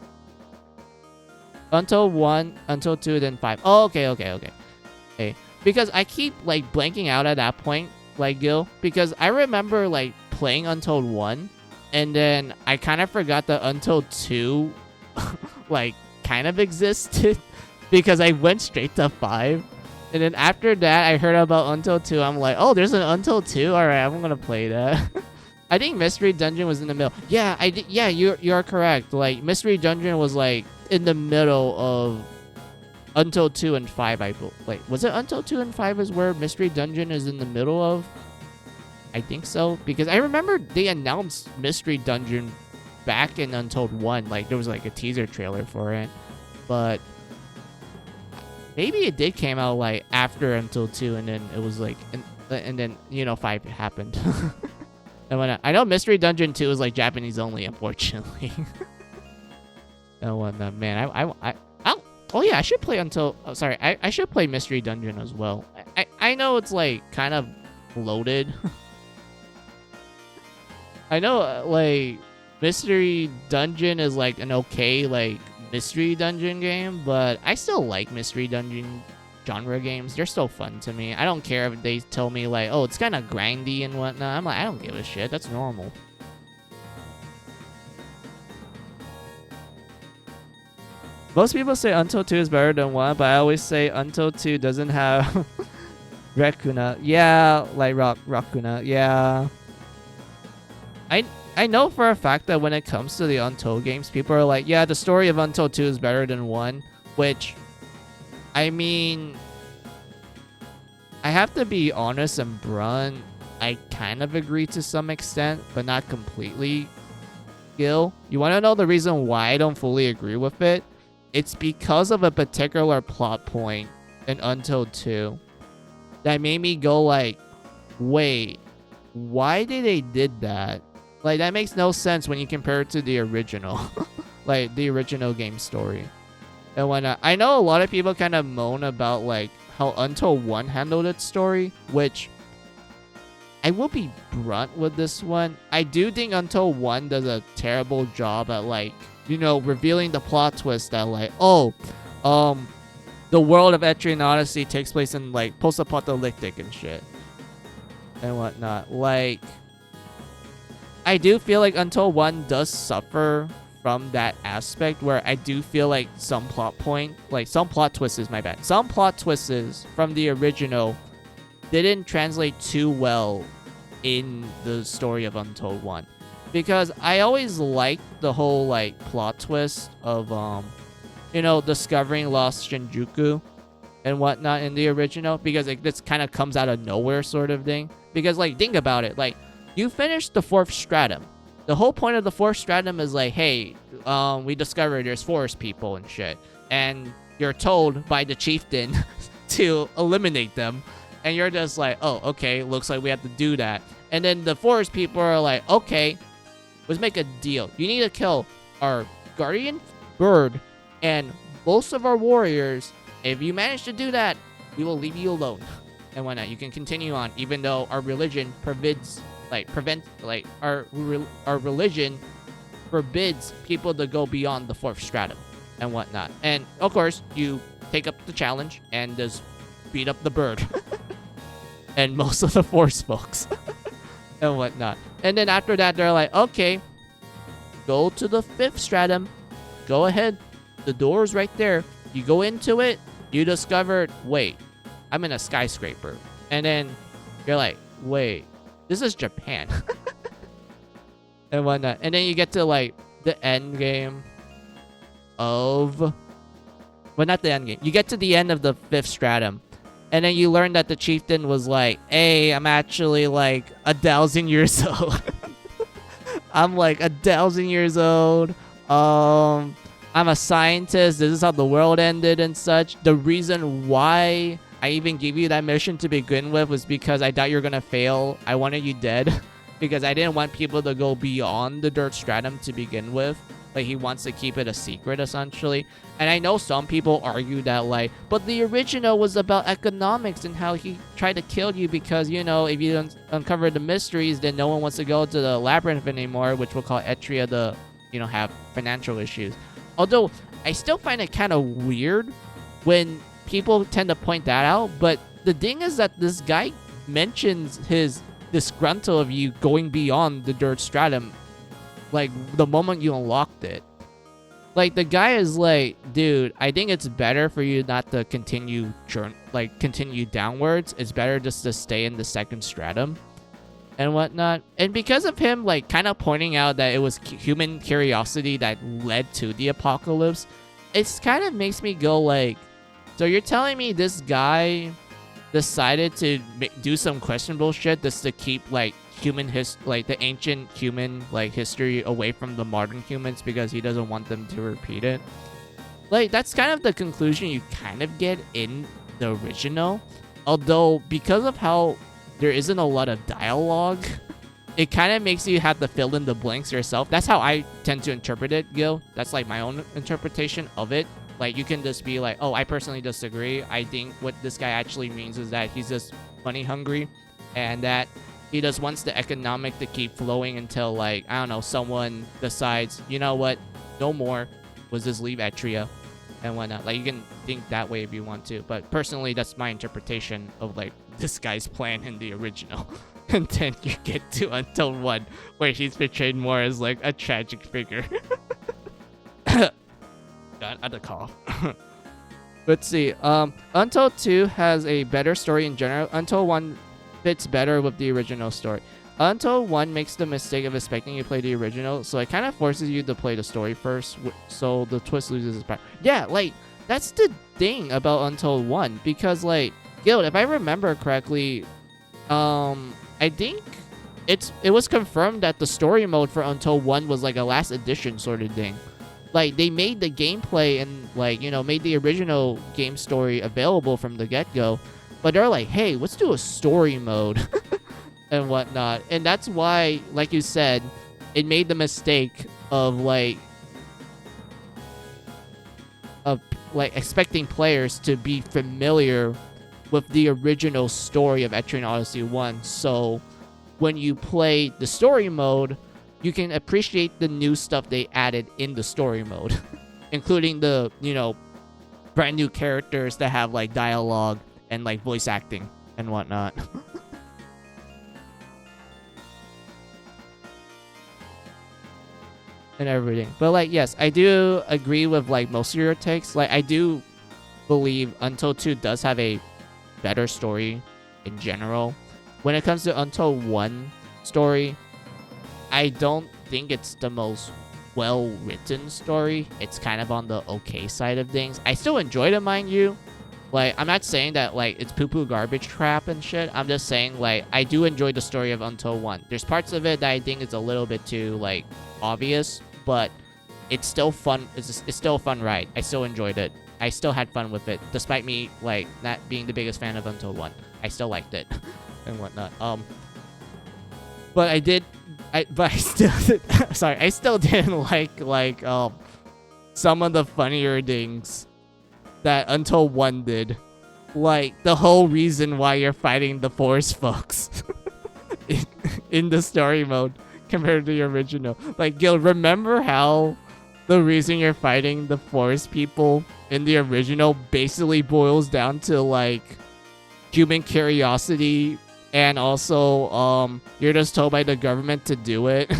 Untold 1, Untold 2, then 5. Oh, okay. Because I keep like blanking out at that point, like, Gil, because I remember like playing Untold 1, and then I kind of forgot that Untold 2 like kind of existed because I went straight to 5. And then after that, I heard about Untold 2. I'm like, oh, there's an Untold 2? Alright, I'm gonna play that. I think Mystery Dungeon was in the middle. Yeah, yeah, you're correct. Like, Mystery Dungeon was like in the middle of Untold 2 and 5, I believe. Wait, was it Untold 2 and 5 is where Mystery Dungeon is in the middle of? I think so, because I remember they announced Mystery Dungeon back in Untold 1. Like, there was like a teaser trailer for it, but maybe it did came out like after Untold 2, and then it was like, and then, you know, 5 happened. And when I know Mystery Dungeon 2 is like Japanese only, unfortunately. And whatnot, man, oh yeah, I should play I should play Mystery Dungeon as well. I know it's like kind of loaded. I know like Mystery Dungeon is like an okay like Mystery Dungeon game, but I still like Mystery Dungeon genre games. They're still fun to me. I don't care if they tell me like, oh, it's kind of grindy and whatnot. I'm like, I don't give a shit. That's normal. Most people say Untold 2 is better than 1, but I always say Untold 2 doesn't have Rekuna. Yeah, like Rakuna. Yeah. I know for a fact that when it comes to the Untold games, people are like, yeah, the story of Untold 2 is better than 1, which, I mean, I have to be honest and blunt. I kind of agree to some extent, but not completely. Gil, you want to know the reason why I don't fully agree with it? It's because of a particular plot point in Untold 2 that made me go like, wait, why did they did that? Like, that makes no sense when you compare it to the original. Like, the original game story. And when I know a lot of people kind of moan about like how Untold 1 handled its story, which I will be blunt with this one. I do think Untold 1 does a terrible job at like, you know, revealing the plot twist that like, oh, the world of Etrian Odyssey takes place in like post-apocalyptic and shit and whatnot. Like, I do feel like Untold 1 does suffer from that aspect where I do feel like some plot twists, my bad. Some plot twists from the original didn't translate too well in the story of Untold 1. Because I always liked the whole like plot twist of discovering lost Shinjuku and whatnot in the original, because it just kind of comes out of nowhere sort of thing. Because like, think about it, like, you finished the 4th stratum. The whole point of the 4th stratum is like, hey, we discovered there's forest people and shit, and you're told by the chieftain to eliminate them, and you're just like, oh, okay, looks like we have to do that. And then the forest people are like, okay, let's make a deal. You need to kill our guardian bird and most of our warriors. If you manage to do that, we will leave you alone and whatnot. You can continue on, even though our religion our religion forbids people to go beyond the 4th stratum and whatnot. And of course, you take up the challenge and just beat up the bird and most of the forest folks and whatnot. And then after that, they're like, okay, go to the 5th stratum. Go ahead. The door's right there. You go into it. You discovered, wait, I'm in a skyscraper. And then you're like, wait, this is Japan. And whatnot. And then you get to like the end game of... well, not the end game. You get to the end of the 5th stratum. And then you learn that the chieftain was like, hey, I'm actually like 1,000 years old. I'm like 1,000 years old. I'm a scientist. This is how the world ended and such. The reason why I even gave you that mission to begin with was because I thought you were going to fail. I wanted you dead because I didn't want people to go beyond the dirt stratum to begin with. Like, he wants to keep it a secret, essentially. And I know some people argue that, like, but the original was about economics and how he tried to kill you because, you know, if you don't uncover the mysteries, then no one wants to go to the labyrinth anymore, which will cause Etria to, you know, have financial issues. Although, I still find it kind of weird when people tend to point that out. But the thing is that this guy mentions his disgruntled of you going beyond the dirt stratum, like, the moment you unlocked it. Like, the guy is like, dude, I think it's better for you not to continue downwards. It's better just to stay in the 2nd stratum and whatnot. And because of him, like, kind of pointing out that it was human curiosity that led to the apocalypse, it's kind of makes me go like, so you're telling me this guy decided to do some questionable shit just to keep, like, the ancient human, like, history away from the modern humans because he doesn't want them to repeat it? Like, that's kind of the conclusion you kind of get in the original. Although, because of how there isn't a lot of dialogue, it kind of makes you have to fill in the blanks yourself. That's how I tend to interpret it, Gil. That's, like, my own interpretation of it. Like, you can just be like, oh, I personally disagree. I think what this guy actually means is that he's just money hungry and that he just wants the economic to keep flowing until, like, I don't know, someone decides, you know what, no more. We'll just leave Etria and whatnot. Like, you can think that way if you want to. But personally, that's my interpretation of, like, this guy's plan in the original. And then you get to Untold 1, where he's portrayed more as, like, a tragic figure. God, I had to cough. Let's see. Untold 2 has a better story in general. Untold 1 fits better with the original story. Untold 1 makes the mistake of expecting you to play the original, so it kind of forces you to play the story first, so the twist loses its power. Yeah, like, that's the thing about Untold 1, because, like, Guild, if I remember correctly, I think it was confirmed that the story mode for Untold 1 was, like, a last edition sort of thing. Like, they made the gameplay and, like, you know, made the original game story available from the get-go. But they're like, hey, let's do a story mode and whatnot. And that's why, like you said, it made the mistake of, like, expecting players to be familiar with the original story of Etrian Odyssey 1. So when you play the story mode, you can appreciate the new stuff they added in the story mode, including the, you know, brand new characters that have, like, dialogue and, like, voice acting and whatnot. And everything. But, like, yes, I do agree with, like, most of your takes. Like, I do believe Untold 2 does have a better story in general. when it comes to Untold 1 story, I don't think it's the most well-written story. It's kind of on the okay side of things. I still enjoyed it, mind you. Like, I'm not saying that, like, it's poo-poo garbage crap and shit. I'm just saying, like, I do enjoy the story of Untold 1. There's parts of it that I think is a little bit too, like, obvious, but it's still fun. It's still a fun ride. I still enjoyed it. I still had fun with it, despite me, like, not being the biggest fan of Untold 1. I still liked it and whatnot. But I did... but I still did, sorry, I still didn't like some of the funnier things that Until 1 did. Like the whole reason why you're fighting the forest folks in the story mode compared to the original. Like, Gil, remember how the reason you're fighting the forest people in the original basically boils down to like human curiosity, and also you're just told by the government to do it.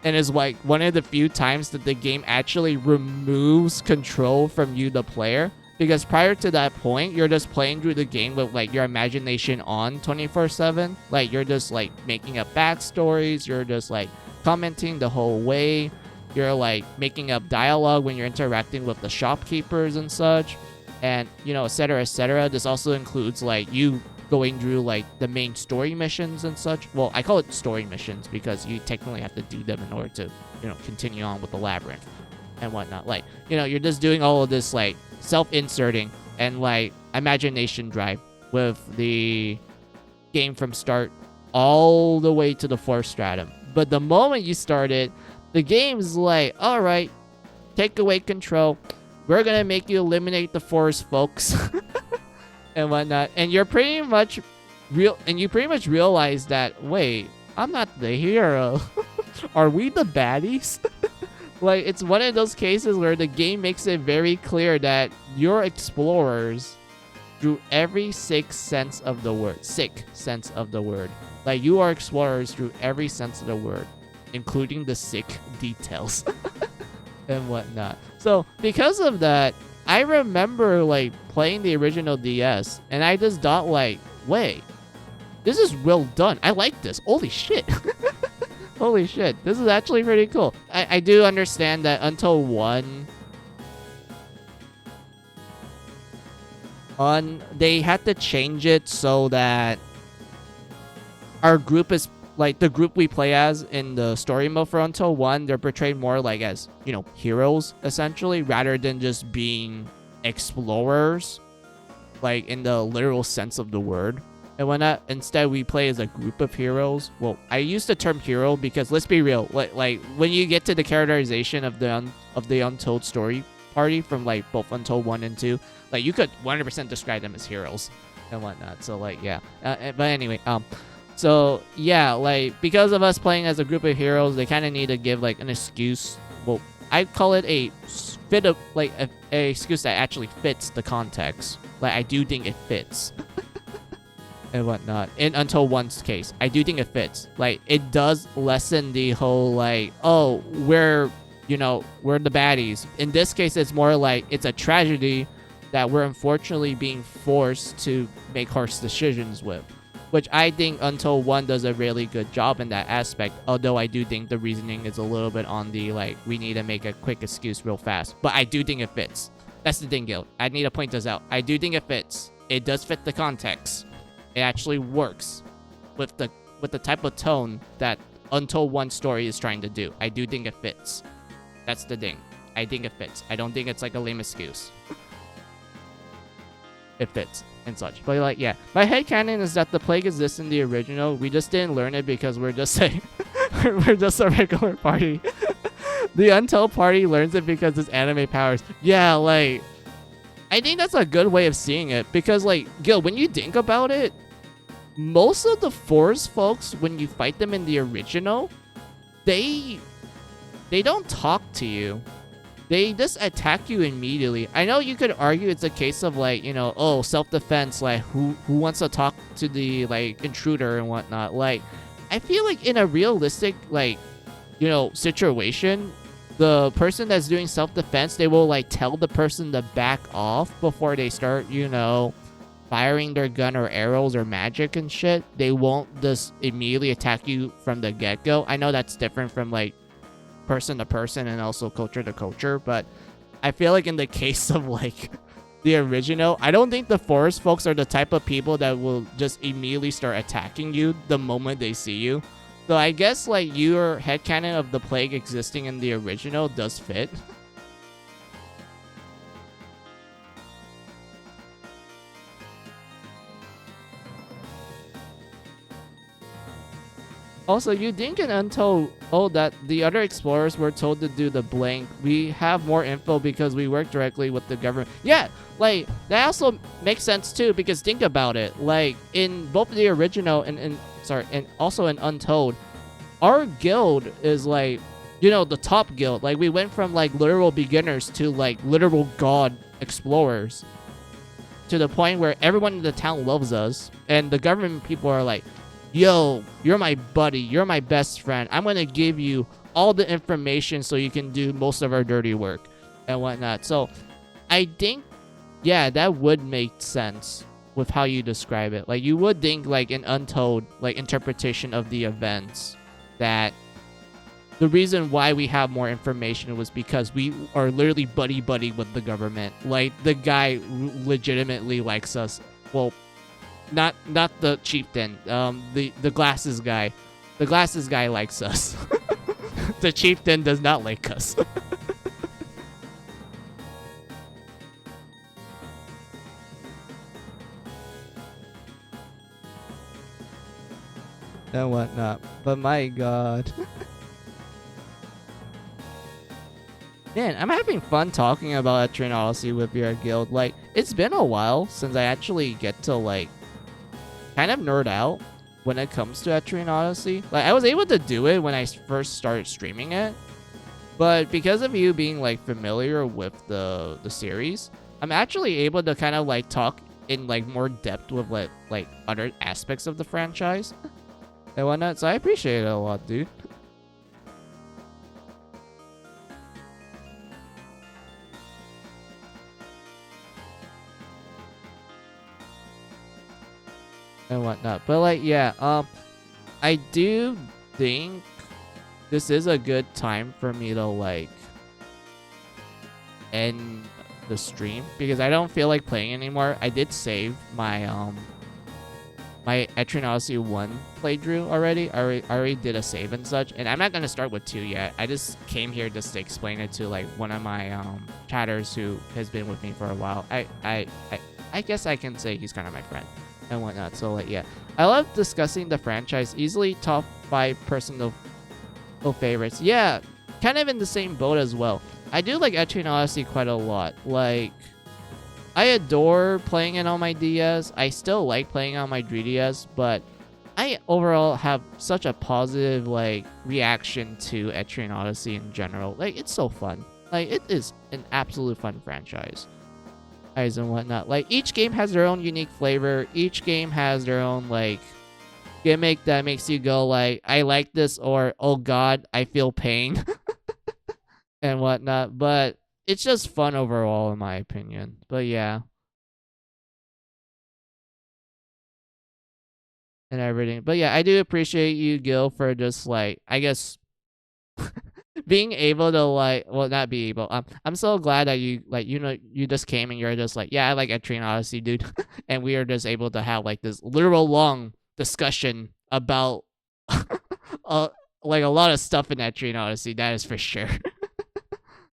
And it's like one of the few times that the game actually removes control from you, the player. Because prior to that point, you're just playing through the game with like your imagination on 24/7. Like, you're just like making up backstories. You're just like commenting the whole way. You're like making up dialogue when you're interacting with the shopkeepers and such. And, you know, etc., etc. This also includes like you going through like the main story missions and such. Well, I call it story missions because you technically have to do them in order to, you know, continue on with the labyrinth and whatnot. Like, you know, you're just doing all of this like self-inserting and like imagination drive with the game from start all the way to the fourth stratum. But the moment you start it, the game's like, all right, take away control. We're gonna make you eliminate the forest folks and whatnot. And you're pretty much you pretty much realize that, wait, I'm not the hero. Are we the baddies? Like, it's one of those cases where the game makes it very clear that you're explorers through every sick sense of the word. Sick sense of the word. Like, you are explorers through every sense of the word, including the sick details and whatnot. So, because of that, I remember, like, playing the original DS, and I just thought, like, wait, this is well done. I like this. Holy shit. Holy shit, this is actually pretty cool. I do understand that Until 1... they had to change it so that our group is... like, the group we play as in the story mode for Until 1, they're portrayed more like as, you know, heroes, essentially, rather than just being explorers, like, in the literal sense of the word. And when instead we play as a group of heroes. Well, I use the term hero because, let's be real, like when you get to the characterization of the Untold story party from like both Untold 1 and 2, like you could 100% describe them as heroes and whatnot. So like, yeah. But anyway, so yeah, like because of us playing as a group of heroes, they kind of need to give like an excuse. Well, I call it a fit of like a excuse that actually fits the context. Like, I do think it fits. And whatnot. In Until 1's case, I do think it fits. Like, it does lessen the whole, like, oh, we're the baddies. In this case, it's more like it's a tragedy that we're unfortunately being forced to make harsh decisions with. Which I think Until 1 does a really good job in that aspect. Although I do think the reasoning is a little bit on the, like, we need to make a quick excuse real fast. But I do think it fits. That's the thing, Gil. I need to point this out. I do think it fits. It does fit the context. It actually works with the type of tone that Until 1 story is trying to do. I do think it fits. That's the thing. I think it fits. I don't think it's like a lame excuse. It fits and such. But like, yeah. My headcanon is that the plague exists in the original. We just didn't learn it because we're just like we're just a regular party. The Untold party learns it because it's anime powers. Yeah, like, I think that's a good way of seeing it because, like, Gil, when you think about it, most of the forest folks, when you fight them in the original, they don't talk to you. They just attack you immediately. I know you could argue it's a case of, like, you know, oh, self-defense, like, who wants to talk to the, like, intruder and whatnot. Like, I feel like in a realistic, like, you know, situation, the person that's doing self-defense, they will, like, tell the person to back off before they start, you know, firing their gun or arrows or magic and shit, they won't just immediately attack you from the get-go. I know that's different from like person to person and also culture to culture, but I feel like in the case of like the original, I don't think the forest folks are the type of people that will just immediately start attacking you the moment they see you. So I guess like your headcanon of the plague existing in the original does fit. Also, you think in Untold, oh, that the other explorers were told to do the blank. We have more info because we work directly with the government. Yeah, like, that also makes sense too, because think about it. Like, in both the original and also in Untold, our guild is like, you know, the top guild. Like, we went from like literal beginners to like literal god explorers to the point where everyone in the town loves us, and the government people are like, yo, you're my buddy, you're my best friend, I'm gonna give you all the information so you can do most of our dirty work and whatnot. So I think, yeah, that would make sense with how you describe it. Like, you would think like an Untold like interpretation of the events, that the reason why we have more information was because we are literally buddy with the government. Like, the guy legitimately likes us. Well, not the chieftain. The glasses guy. The glasses guy likes us. The chieftain does not like us. And whatnot. But my god. Man, I'm having fun talking about Etrian Odyssey with your guild. Like, it's been a while since I actually get to, like, kind of nerd out when it comes to Etrian Odyssey. Like, I was able to do it when I first started streaming it, but because of you being, like, familiar with the series, I'm actually able to kind of, like, talk in, like, more depth with, like other aspects of the franchise and whatnot. So I appreciate it a lot, dude. And whatnot. But like, yeah, I do think this is a good time for me to like end the stream because I don't feel like playing anymore. I did save my my Etrian Odyssey 1 playthrough already. I already did a save and such, and I'm not gonna start with 2 yet. I just came here just to explain it to like one of my chatters who has been with me for a while. I guess I can say he's kind of my friend and whatnot. So like, yeah, I love discussing the franchise. Easily top 5 personal favorites. Yeah, kind of in the same boat as well. I do like Etrian Odyssey quite a lot. Like, I adore playing it on my DS. I still like playing on my 3DS, but I overall have such a positive like reaction to Etrian Odyssey in general. Like, it's so fun. Like, it is an absolute fun franchise. And whatnot. Like, each game has their own unique flavor. Each game has their own like gimmick that makes you go like, I like this, or oh god, I feel pain and whatnot. But it's just fun overall, in my opinion. But yeah, and everything. But yeah, I do appreciate you, Gil, for just like, I guess, being able to like, well, not be able. I'm so glad that you like, you know, you just came and you're just like, yeah, I like Etrian Odyssey, dude, and we are just able to have like this literal long discussion about uh, like a lot of stuff in Etrian Odyssey. That is for sure.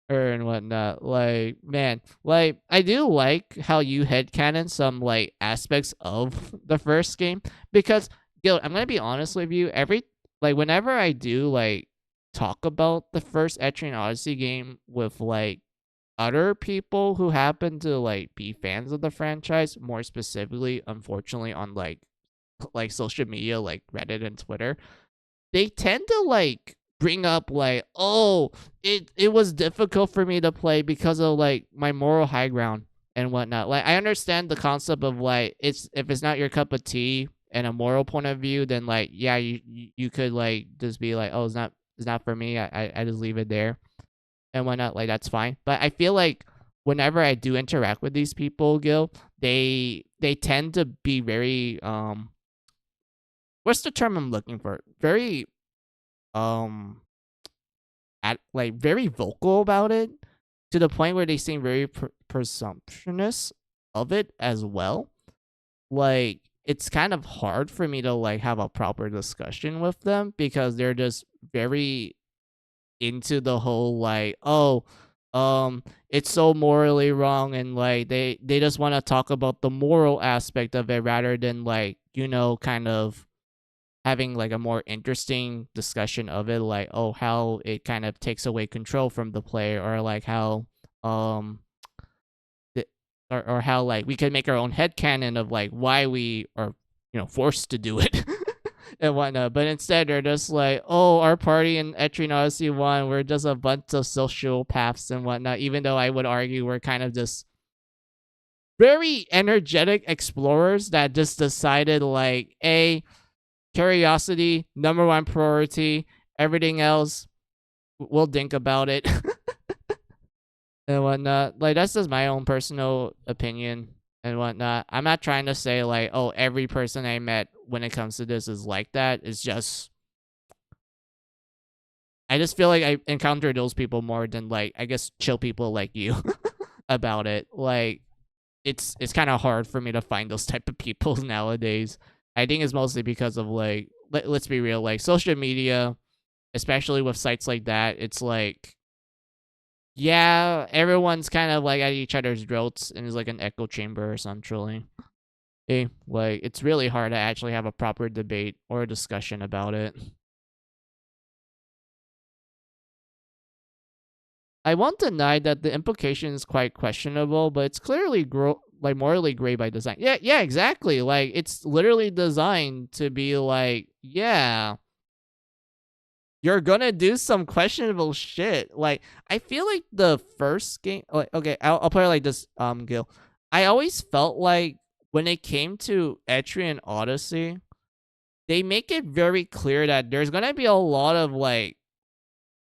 And whatnot. Like, man, like, I do like how you headcanon some like aspects of the first game, because Gil, I'm gonna be honest with you, whenever I do like talk about the first Etrian Odyssey game with like other people who happen to like be fans of the franchise, more specifically, unfortunately, on like social media like Reddit and Twitter, they tend to like bring up like, oh, it was difficult for me to play because of like my moral high ground and whatnot. Like, I understand the concept of like, it's, if it's not your cup of tea and a moral point of view, then like, yeah, you could like just be like, oh, it's not for me. I just leave it there and whatnot. Like, that's fine. But I feel like whenever I do interact with these people, Gil, they tend to be very what's the term I'm looking for? Very um like very vocal about it, to the point where they seem very presumptuous of it as well. Like, it's kind of hard for me to like have a proper discussion with them because they're just very into the whole like, oh, it's so morally wrong, and like they just want to talk about the moral aspect of it rather than like, kind of having like a more interesting discussion of it, like, oh, how it kind of takes away control from the player, or like how um or how like we could make our own headcanon of like why we are forced to do it and whatnot. But instead they're just like, oh, our party in Etrian Odyssey 1, we're just a bunch of sociopaths and whatnot, even though I would argue we're kind of just very energetic explorers that just decided like, curiosity, number one priority. Everything else, we'll think about it and whatnot. Like, that's just my own personal opinion and whatnot. I'm not trying to say like, oh, every person I met when it comes to this is like that. It's just, I just feel like I encounter those people more than like, I guess, chill people like you about it. Like, it's kind of hard for me to find those type of people nowadays. I think it's mostly because of like, let's be real, like social media, especially with sites like that. It's like, yeah, everyone's kind of like at each other's throats and is like an echo chamber essentially. Like, it's really hard to actually have a proper debate or a discussion about it. I won't deny that the implication is quite questionable, but it's clearly like morally gray by design. Yeah, exactly. Like, it's literally designed to be like, yeah, you're gonna do some questionable shit. Like, I feel like the first game, like, okay, I'll put it like this, Gil. I always felt like when it came to Etrian Odyssey, they make it very clear that there's gonna be a lot of like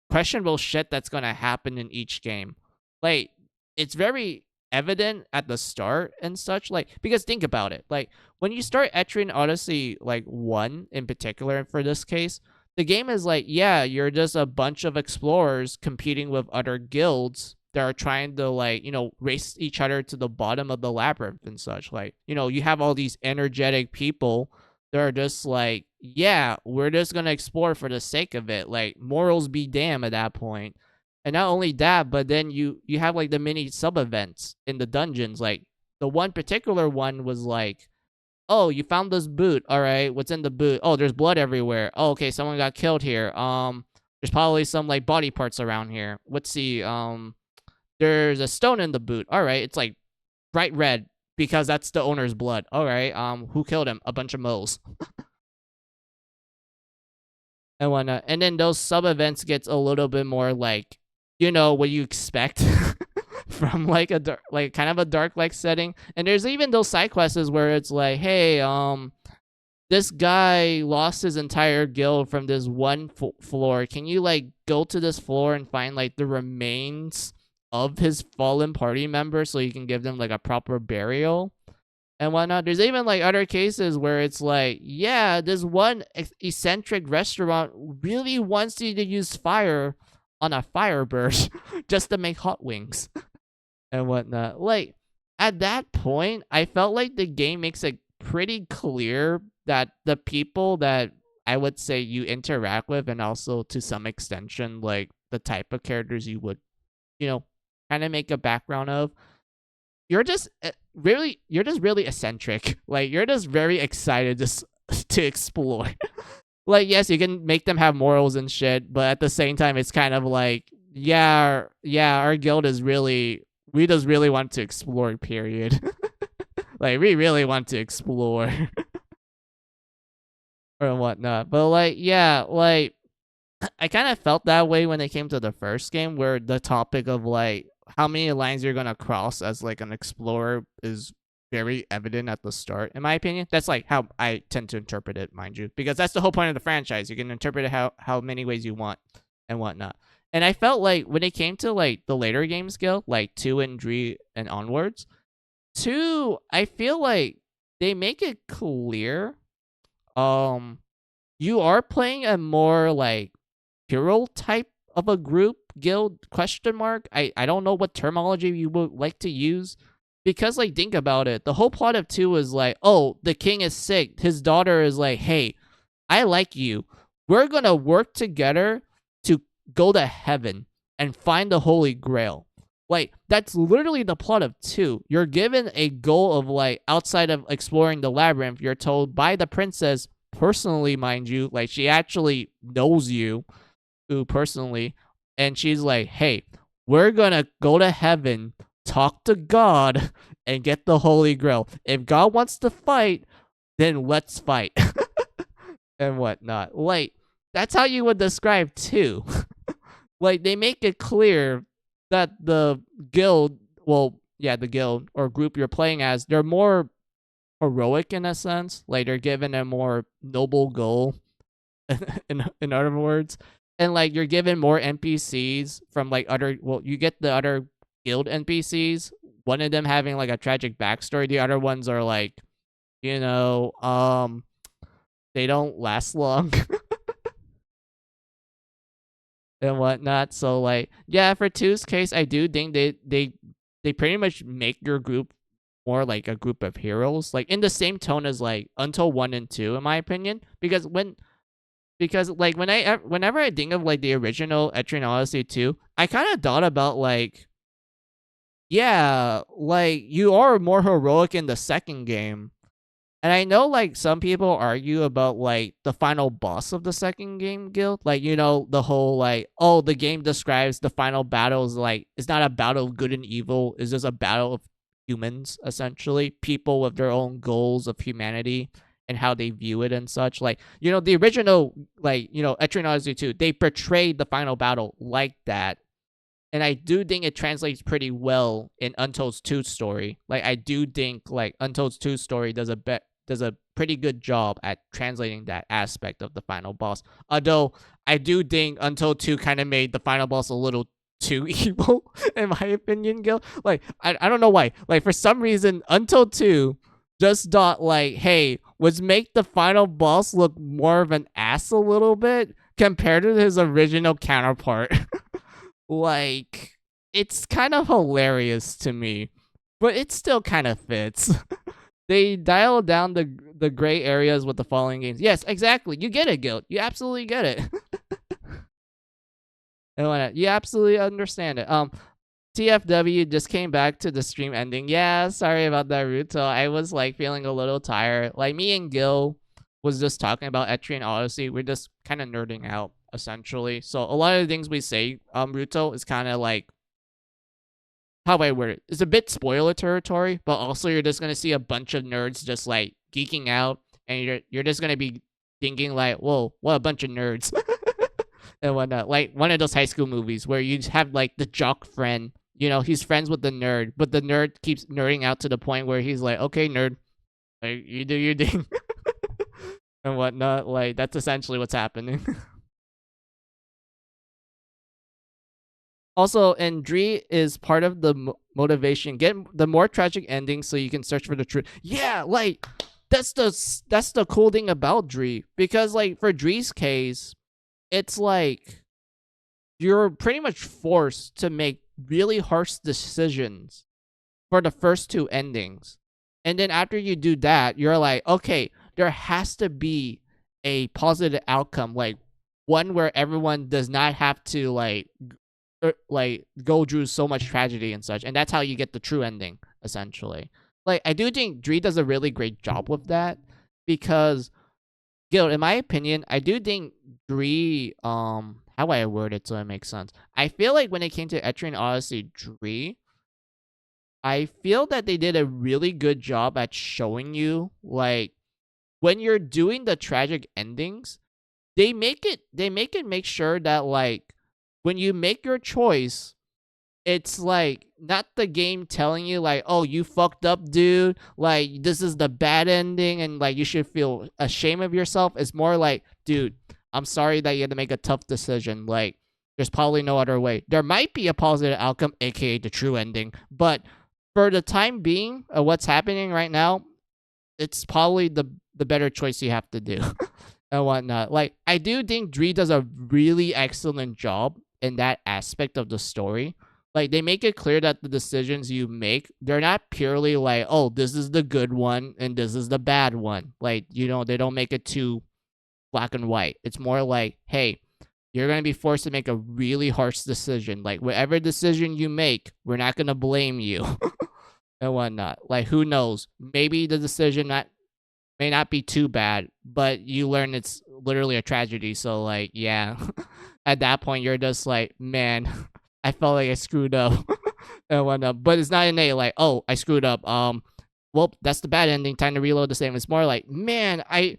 questionable shit that's gonna happen in each game. Like, it's very evident at the start and such. Like, because think about it. Like, when you start Etrian Odyssey, like 1 in particular for this case, the game is like, yeah, you're just a bunch of explorers competing with other guilds that are trying to like, race each other to the bottom of the labyrinth and such. Like, you have all these energetic people, they're just like, yeah, we're just gonna explore for the sake of it. Like, morals be damn at that point. And not only that, but then you have like the mini sub events in the dungeons. Like, the one particular one was like, oh, you found this boot. All right, what's in the boot? Oh, there's blood everywhere. Oh, okay, someone got killed here. There's probably some like body parts around here. Let's see. There's a stone in the boot. All right, it's like bright red because that's the owner's blood. All right. Who killed him? A bunch of moles and whatnot. And then those sub events gets a little bit more like, what you expect from like like kind of a dark like setting. And there's even those side quests where it's like, hey, this guy lost his entire guild from this one floor. Can you like go to this floor and find like the remains of his fallen party member so you can give them like a proper burial and whatnot? There's even like other cases where it's like, yeah, this one eccentric restaurant really wants you to use fire on a firebird just to make hot wings and whatnot. Like, at that point, I felt like the game makes it pretty clear that the people that I would say you interact with, and also to some extension, like the type of characters you would, kind of make a background of, you're just really eccentric. Like, you're just very excited just to explore. Like, yes, you can make them have morals and shit, but at the same time, it's kind of like, yeah, our guild is really, we just really want to explore, period. Like, we really want to explore or whatnot. But like, yeah, like, I kind of felt that way when it came to the first game, where the topic of like how many lines you're gonna cross as like an explorer is very evident at the start, in my opinion. That's like how I tend to interpret it, mind you, because that's the whole point of the franchise. You can interpret it how many ways you want and whatnot. And I felt like when it came to like the later games Guild, like 2 and 3 and onwards, 2, I feel like they make it clear um you are playing a more like hero type of a group guild question mark. I don't know what terminology you would like to use, because like think about it, the whole plot of 2 is like, oh, the king is sick, his daughter is like, hey, I like you, we're gonna work together to go to heaven and find the holy grail. Like that's literally the plot of 2. You're given a goal of like, outside of exploring the labyrinth, you're told by the princess personally, mind you, like she actually knows you personally, and she's like, hey, we're gonna go to heaven, talk to God, and get the holy grail. If God wants to fight, then let's fight. And whatnot. Like that's how you would describe 2. Like they make it clear that the guild, well, yeah, the guild or group you're playing as, they're more heroic in a sense. Like they're given a more noble goal, in other words. And like you're given more NPCs from like other, well, you get the other guild NPCs. One of them having like a tragic backstory. The other ones are like, you know, they don't last long. And whatnot. So like, yeah, for 2's case, I do think they pretty much make your group more like a group of heroes, like in the same tone as like Until 1 and 2, in my opinion. Because like whenever I think of like the original Etrian Odyssey 2, I kind of thought about like, yeah, like you are more heroic in the second game. And I know like some people argue about like the final boss of the second game guild. Like, you know, the whole like, oh, the game describes the final battle as like, it's not a battle of good and evil, it's just a battle of humans, essentially. People with their own goals of humanity and how they view it and such. Like, you know, the original, like, you know, Etrian Odyssey 2, they portrayed the final battle like that. And I do think it translates pretty well in Untold's 2 story. Like I do think like Untold's 2 story does a pretty good job at translating that aspect of the final boss. Although I do think Untold 2 kind of made the final boss a little too evil, in my opinion, Gil. Like I don't know why. Like for some reason, Untold 2 just thought like, hey, let's make the final boss look more of an ass a little bit compared to his original counterpart. Like, it's kind of hilarious to me, but it still kind of fits. They dial down the gray areas with the following games. Yes, exactly. You get it, Guild. You absolutely get it. And you absolutely understand it. TFW just came back to the stream ending. Yeah, sorry about that, Ruto. I was like feeling a little tired. Like me and Gil was just talking about Etrian Odyssey. We're just kind of nerding out, essentially. So a lot of the things we say, Ruto, is kind of like, how do I word it? It's a bit spoiler territory, but also you're just gonna see a bunch of nerds just like geeking out, and you're just gonna be thinking like, whoa, what a bunch of nerds. And whatnot. Like one of those high school movies where you have like the jock friend, you know, he's friends with the nerd, but the nerd keeps nerding out to the point where he's like, okay, nerd, like, you do your thing. And whatnot. Like that's essentially what's happening. Also, and Dree is part of the motivation. Get the more tragic ending so you can search for the truth. Yeah, like that's the cool thing about Dree, because like for Dree's case, it's like you're pretty much forced to make really harsh decisions for the first 2 endings. And then after you do that, you're like, okay, there has to be a positive outcome, like one where everyone does not have to like go through so much tragedy and such. And that's how you get the true ending, essentially. Like I do think Dree does a really great job with that, because Guild, in my opinion, I do think Dree, how do I word it so it makes sense? I feel like when it came to Etrian Odyssey Dree, I feel that they did a really good job at showing you, like, when you're doing the tragic endings, they make it make sure that like when you make your choice, it's like not the game telling you like, oh, you fucked up, dude, like this is the bad ending and like you should feel ashamed of yourself. It's more like, dude, I'm sorry that you had to make a tough decision. Like There's probably no other way. There might be a positive outcome, aka the true ending, but for the time being of what's happening right now, it's probably the better choice you have to do and whatnot. Like, I do think Dree does a really excellent job in that aspect of the story. Like, they make it clear that the decisions you make, they're not purely like, oh, this is the good one and this is the bad one. Like, they don't make it too black and white. It's more like, hey, you're going to be forced to make a really harsh decision. Like, whatever decision you make, we're not going to blame you and whatnot. Like, who knows? Maybe the decision may not be too bad, but you learn it's literally a tragedy. So, like, yeah, at that point, you're just like, man, I felt like I screwed up and whatnot. But it's not innate, like, oh, I screwed up. Well, that's the bad ending. Time to reload the same. It's more like, man, I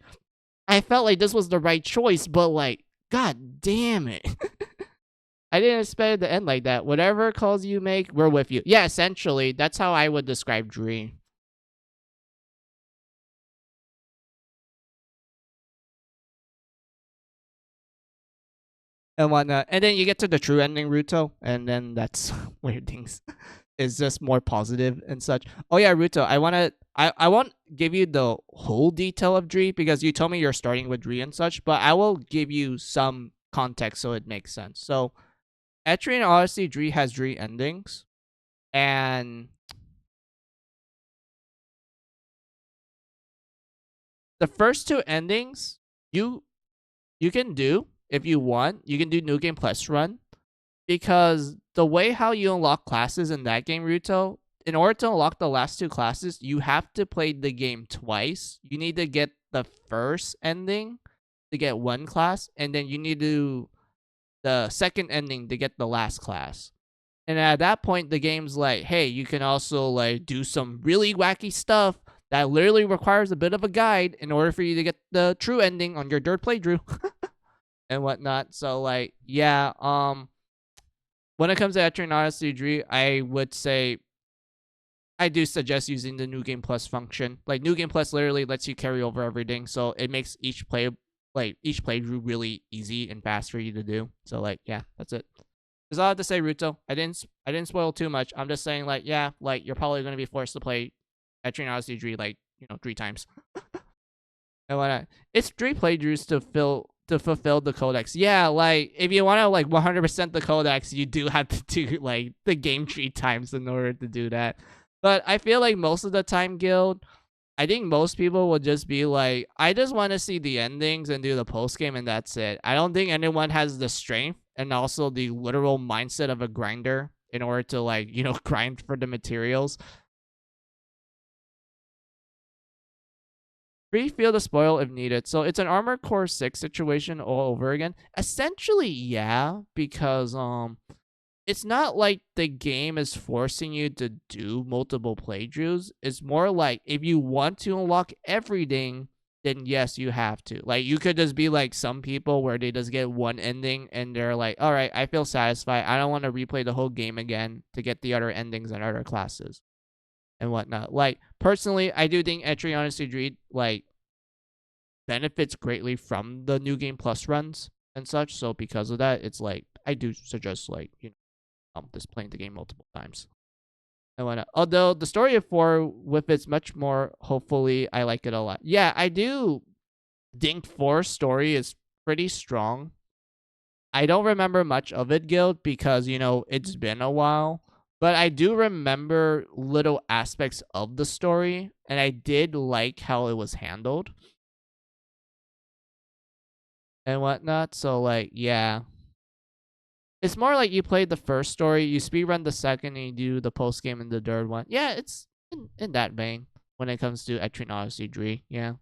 felt like this was the right choice, but like, god damn it. I didn't expect it to end like that. Whatever calls you make, we're with you. Yeah, essentially, that's how I would describe Dree. And whatnot. And then you get to the true ending, Ruto, and then that's where things is just more positive and such. Oh yeah, Ruto, I won't give you the whole detail of Dree because you told me you're starting with Dree and such, but I will give you some context so it makes sense. So Etrian Odyssey Dree has Dree endings, and the first two endings you can do if you want. You can do New Game Plus run because the way how you unlock classes in that game, Ruto, in order to unlock the last two classes, you have to play the game twice. You need to get the first ending to get one class, and then you need to do the second ending to get the last class. And at that point, the game's like, hey, you can also like do some really wacky stuff that literally requires a bit of a guide in order for you to get the true ending on your third playthrough and whatnot. So like, yeah, when it comes to Etrian Odyssey Dree, I would say I do suggest using the New Game Plus function. Like, New Game Plus literally lets you carry over everything, so it makes each playthrough really easy and fast for you to do. So like, yeah, that's it. That's all I have to say, Ruto. I didn't spoil too much. I'm just saying, like, yeah, like, you're probably gonna be forced to play Etrian Odyssey Dree like, 3 times. And whatnot. It's 3 playthroughs to fulfill the codex. Yeah, like, if you want to like 100% the codex, you do have to do like the game 3 times in order to do that. But I feel like most of the time, Guild, I think most people will just be like, I just want to see the endings and do the post game, and that's it. I don't think anyone has the strength and also the literal mindset of a grinder in order to like, grind for the materials. Free feel the spoil if needed. So it's an Armored Core 6 situation all over again. Essentially, yeah, because it's not like the game is forcing you to do multiple playthroughs. It's more like if you want to unlock everything, then yes, you have to. Like, you could just be like some people where they just get one ending and they're like, all right, I feel satisfied. I don't want to replay the whole game again to get the other endings and other classes and whatnot. Like, personally, I do think Etrian Odyssey Dree like benefits greatly from the New Game Plus runs and such. So because of that, it's like I do suggest like just playing the game multiple times and whatnot. Although the story of 4 with its much more, hopefully, I like it a lot. Yeah, I do think 4's story is pretty strong. I don't remember much of it, Guild, because it's been a while. But I do remember little aspects of the story, and I did like how it was handled and whatnot. So like, yeah. It's more like you played the first story, you speedrun the second, and you do the post game in the third one. Yeah, it's in that vein when it comes to Etrian Odyssey Dree. Yeah.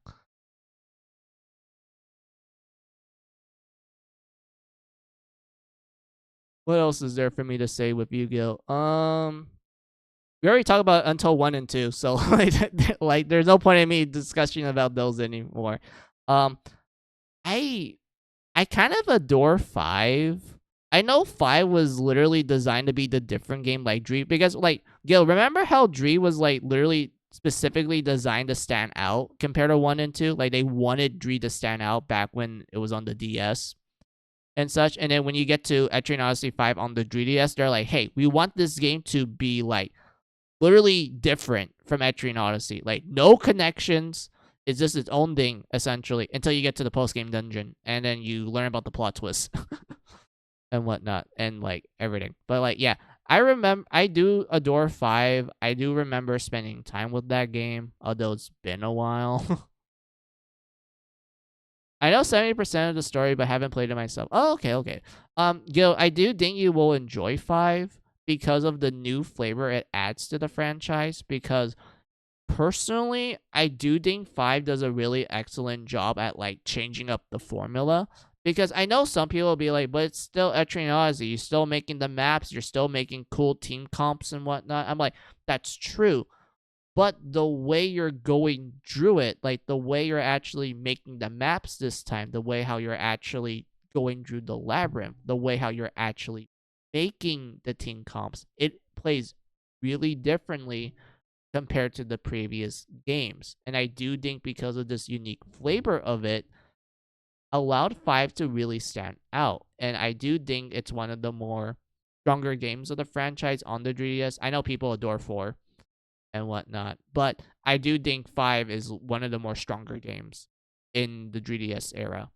What else is there for me to say with Yu-Gi-Oh? We already talked about Until 1 and 2, so like there's no point in me discussing about those anymore. I kind of adore 5. I know 5 was literally designed to be the different game like Dree, because like, Gil, remember how Dree was like literally specifically designed to stand out compared to 1 and 2? Like, they wanted Dree to stand out back when it was on the DS. and such. And then when you get to Etrian Odyssey 5 on the 3DS, they're like, hey, we want this game to be like literally different from Etrian Odyssey. Like no connections. It's just its own thing, essentially, until you get to the post game dungeon. And then you learn about the plot twist and whatnot and like everything. But like, yeah, I do adore 5. I do remember spending time with that game, although it's been a while. I know 70% of the story, but haven't played it myself. Oh, okay, okay. Gil, I do think you will enjoy 5 because of the new flavor it adds to the franchise. Because personally, I do think 5 does a really excellent job at like changing up the formula. Because I know some people will be like, but it's still Etrian Odyssey. You're still making the maps. You're still making cool team comps and whatnot. I'm like, that's true. But the way you're going through it, like the way you're actually making the maps this time, the way how you're actually going through the labyrinth, the way how you're actually making the team comps, it plays really differently compared to the previous games. And I do think because of this unique flavor of it, allowed 5 to really stand out. And I do think it's one of the more stronger games of the franchise on the 3DS. I know people adore 4 and whatnot, but I do think 5 is one of the more stronger games in the 3DS era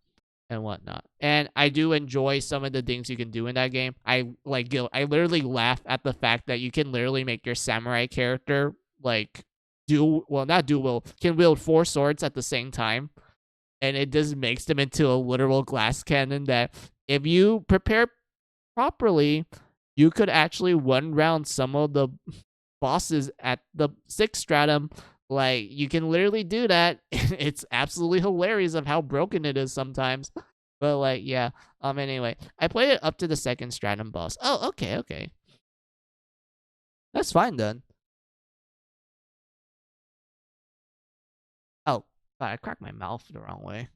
and whatnot. And I do enjoy some of the things you can do in that game. I literally laugh at the fact that you can literally make your samurai character like can wield 4 swords at the same time. And it just makes them into a literal glass cannon that if you prepare properly, you could actually one round some of the bosses at the 6th stratum. Like, you can literally do that. It's absolutely hilarious of how broken it is sometimes. But like, yeah. Anyway, I played it up to the 2nd stratum boss. Oh, okay, okay. That's fine then. Oh, I cracked my mouth the wrong way.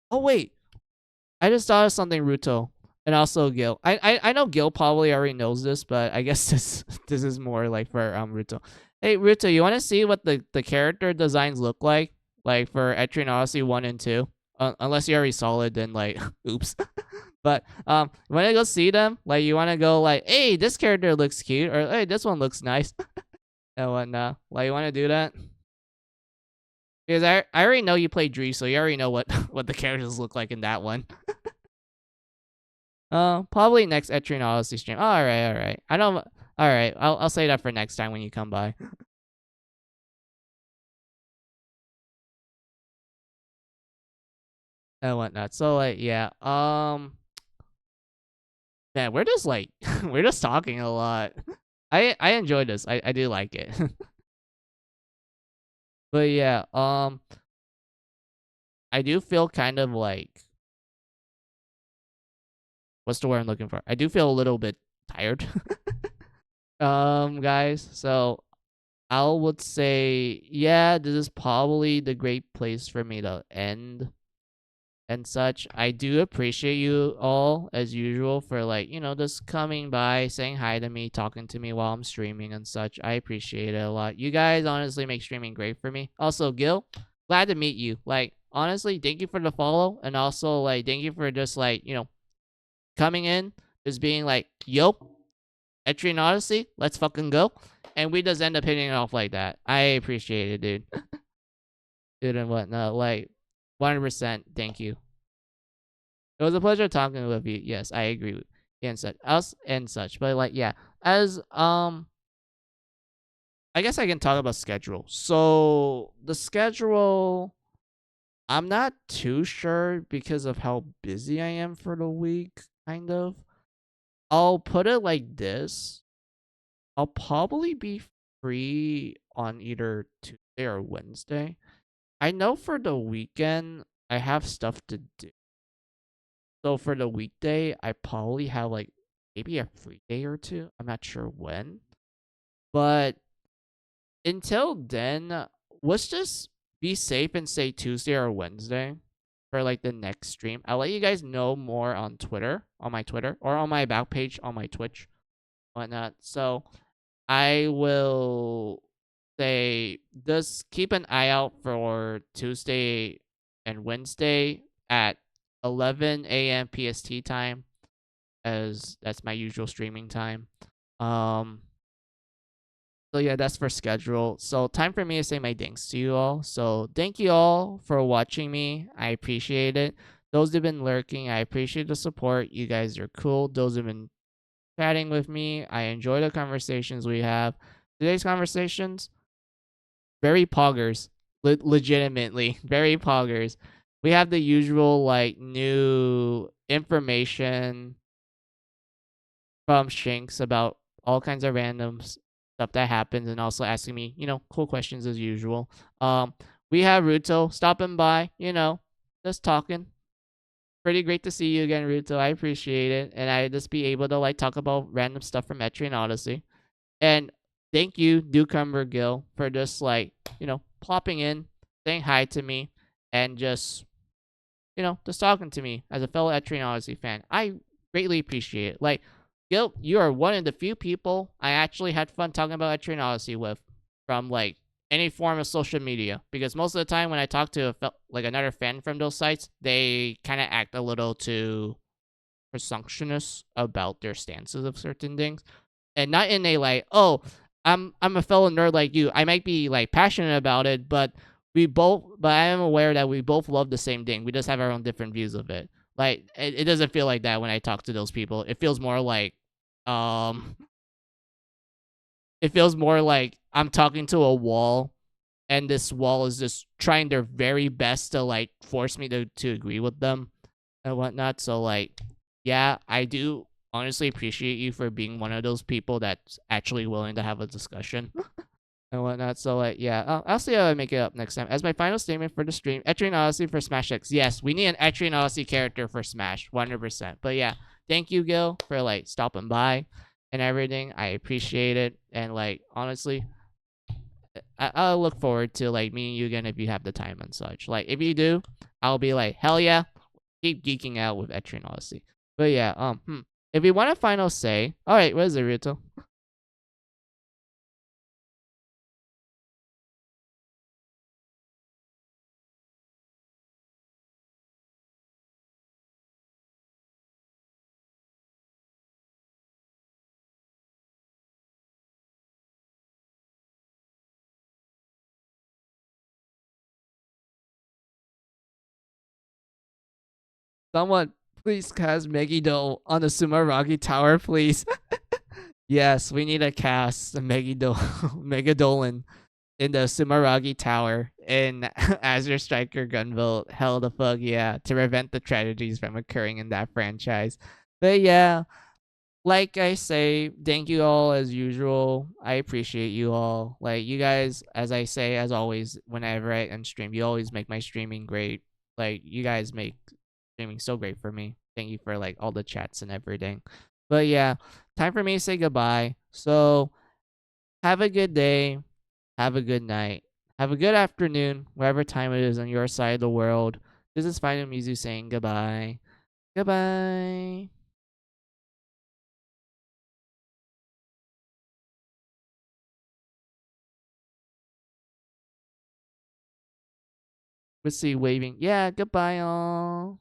Oh wait, I just thought of something, Ruto, and also Gil. I know Gil probably already knows this, but I guess this is more like for Ruto. Hey Ruto, you want to see what the character designs look like for Etrian Odyssey 1 and 2? Unless you already saw it, then like, oops. But you want to go see them? Like, you want to go like, hey, this character looks cute, or hey, this one looks nice, and whatnot. Like, you want to do that? Because I already know you played Dree, so you already know what what the characters look like in that one. Probably next Etrian Odyssey stream. Oh, all right, all right. I don't. All right, I'll say that for next time when you come by and whatnot. So like, yeah. Man, we're just like we're just talking a lot. I enjoy this. I do like it. But yeah, I do feel kind of like, what's the word I'm looking for? I do feel a little bit tired. Guys. So I would say, yeah, this is probably the great place for me to end and such. I do appreciate you all as usual for like, just coming by, saying hi to me, talking to me while I'm streaming and such. I appreciate it a lot. You guys honestly make streaming great for me. Also, Gil, glad to meet you. Like, honestly, thank you for the follow, and also like thank you for just like, coming in, just being like, yo, Etrian Odyssey, let's fucking go. And we just end up hitting it off like that. I appreciate it, dude. Dude and whatnot. Like, 100%. Thank you. It was a pleasure talking with you. Yes, I agree with and such. Us and such. But like, yeah. As I guess I can talk about schedule. So the schedule, I'm not too sure because of how busy I am for the week, kind of. I'll put it like this. I'll probably be free on either Tuesday or Wednesday. I know for the weekend I have stuff to do. So for the weekday, I probably have like maybe a free day or two. I'm not sure when. But until then, let's just be safe and say Tuesday or Wednesday for like the next stream. I'll let you guys know more on Twitter, on my Twitter, or on my about page on my Twitch. whatnot. So I will say just keep an eye out for Tuesday and Wednesday at 11 a.m. PST time, as that's my usual streaming time. Um, so yeah, that's for schedule. So time for me to say my thanks to you all. So thank you all for watching me. I appreciate it. Those who've been lurking, I appreciate the support. You guys are cool. Those who've been chatting with me, I enjoy the conversations we have. Today's conversations, very poggers. Legitimately, very poggers. We have the usual like new information from Shinx about all kinds of random stuff that happens, and also asking me, cool questions as usual. Um, we have Ruto stopping by, just talking. Pretty great to see you again, Ruto. I appreciate it, and I just be able to like talk about random stuff from Etrian Odyssey. And thank you, Newcomer Gil, for just like, plopping in, saying hi to me, and just talking to me as a fellow Etrian Odyssey fan. I greatly appreciate it. Like, Gil, you are one of the few people I actually had fun talking about Etrian Odyssey with from like any form of social media. Because most of the time when I talk to like another fan from those sites, they kind of act a little too presumptuous about their stances of certain things, and not in a like, oh, I'm a fellow nerd like you. I might be like passionate about it, but I am aware that we both love the same thing. We just have our own different views of it. Like it doesn't feel like that when I talk to those people. It feels more like, um, it feels more like I'm talking to a wall, and this wall is just trying their very best to like force me to agree with them and whatnot. So like, yeah, I do honestly appreciate you for being one of those people that's actually willing to have a discussion and whatnot. So like, yeah, I'll see how I make it up next time. As my final statement for the stream, Etrian Odyssey for Smash X. Yes, we need an Etrian Odyssey character for Smash, 100%. But yeah, thank you, Gil, for like stopping by and everything. I appreciate it, and like honestly, I'll look forward to like meeting you again if you have the time and such. Like if you do, I'll be like, hell yeah, keep geeking out with Etrian Odyssey. But yeah, if you want a final say, all right, what is it, Rito? Someone please cast Megiddo on the Sumeragi Tower, please. Yes, we need to cast Megiddo Megadolan in the Sumeragi Tower in Azure Striker Gunvolt. Hell the fuck yeah, to prevent the tragedies from occurring in that franchise. But yeah, like I say, thank you all as usual. I appreciate you all. Like you guys, as I say, as always, whenever I end stream, you always make my streaming great. Like you guys make streaming so great for me. Thank you for like all the chats and everything. But yeah, time for me to say goodbye. So have a good day. Have a good night. Have a good afternoon, whatever time it is on your side of the world. This is Final Mizu saying goodbye. Goodbye. Let's see, waving. Yeah, goodbye, all.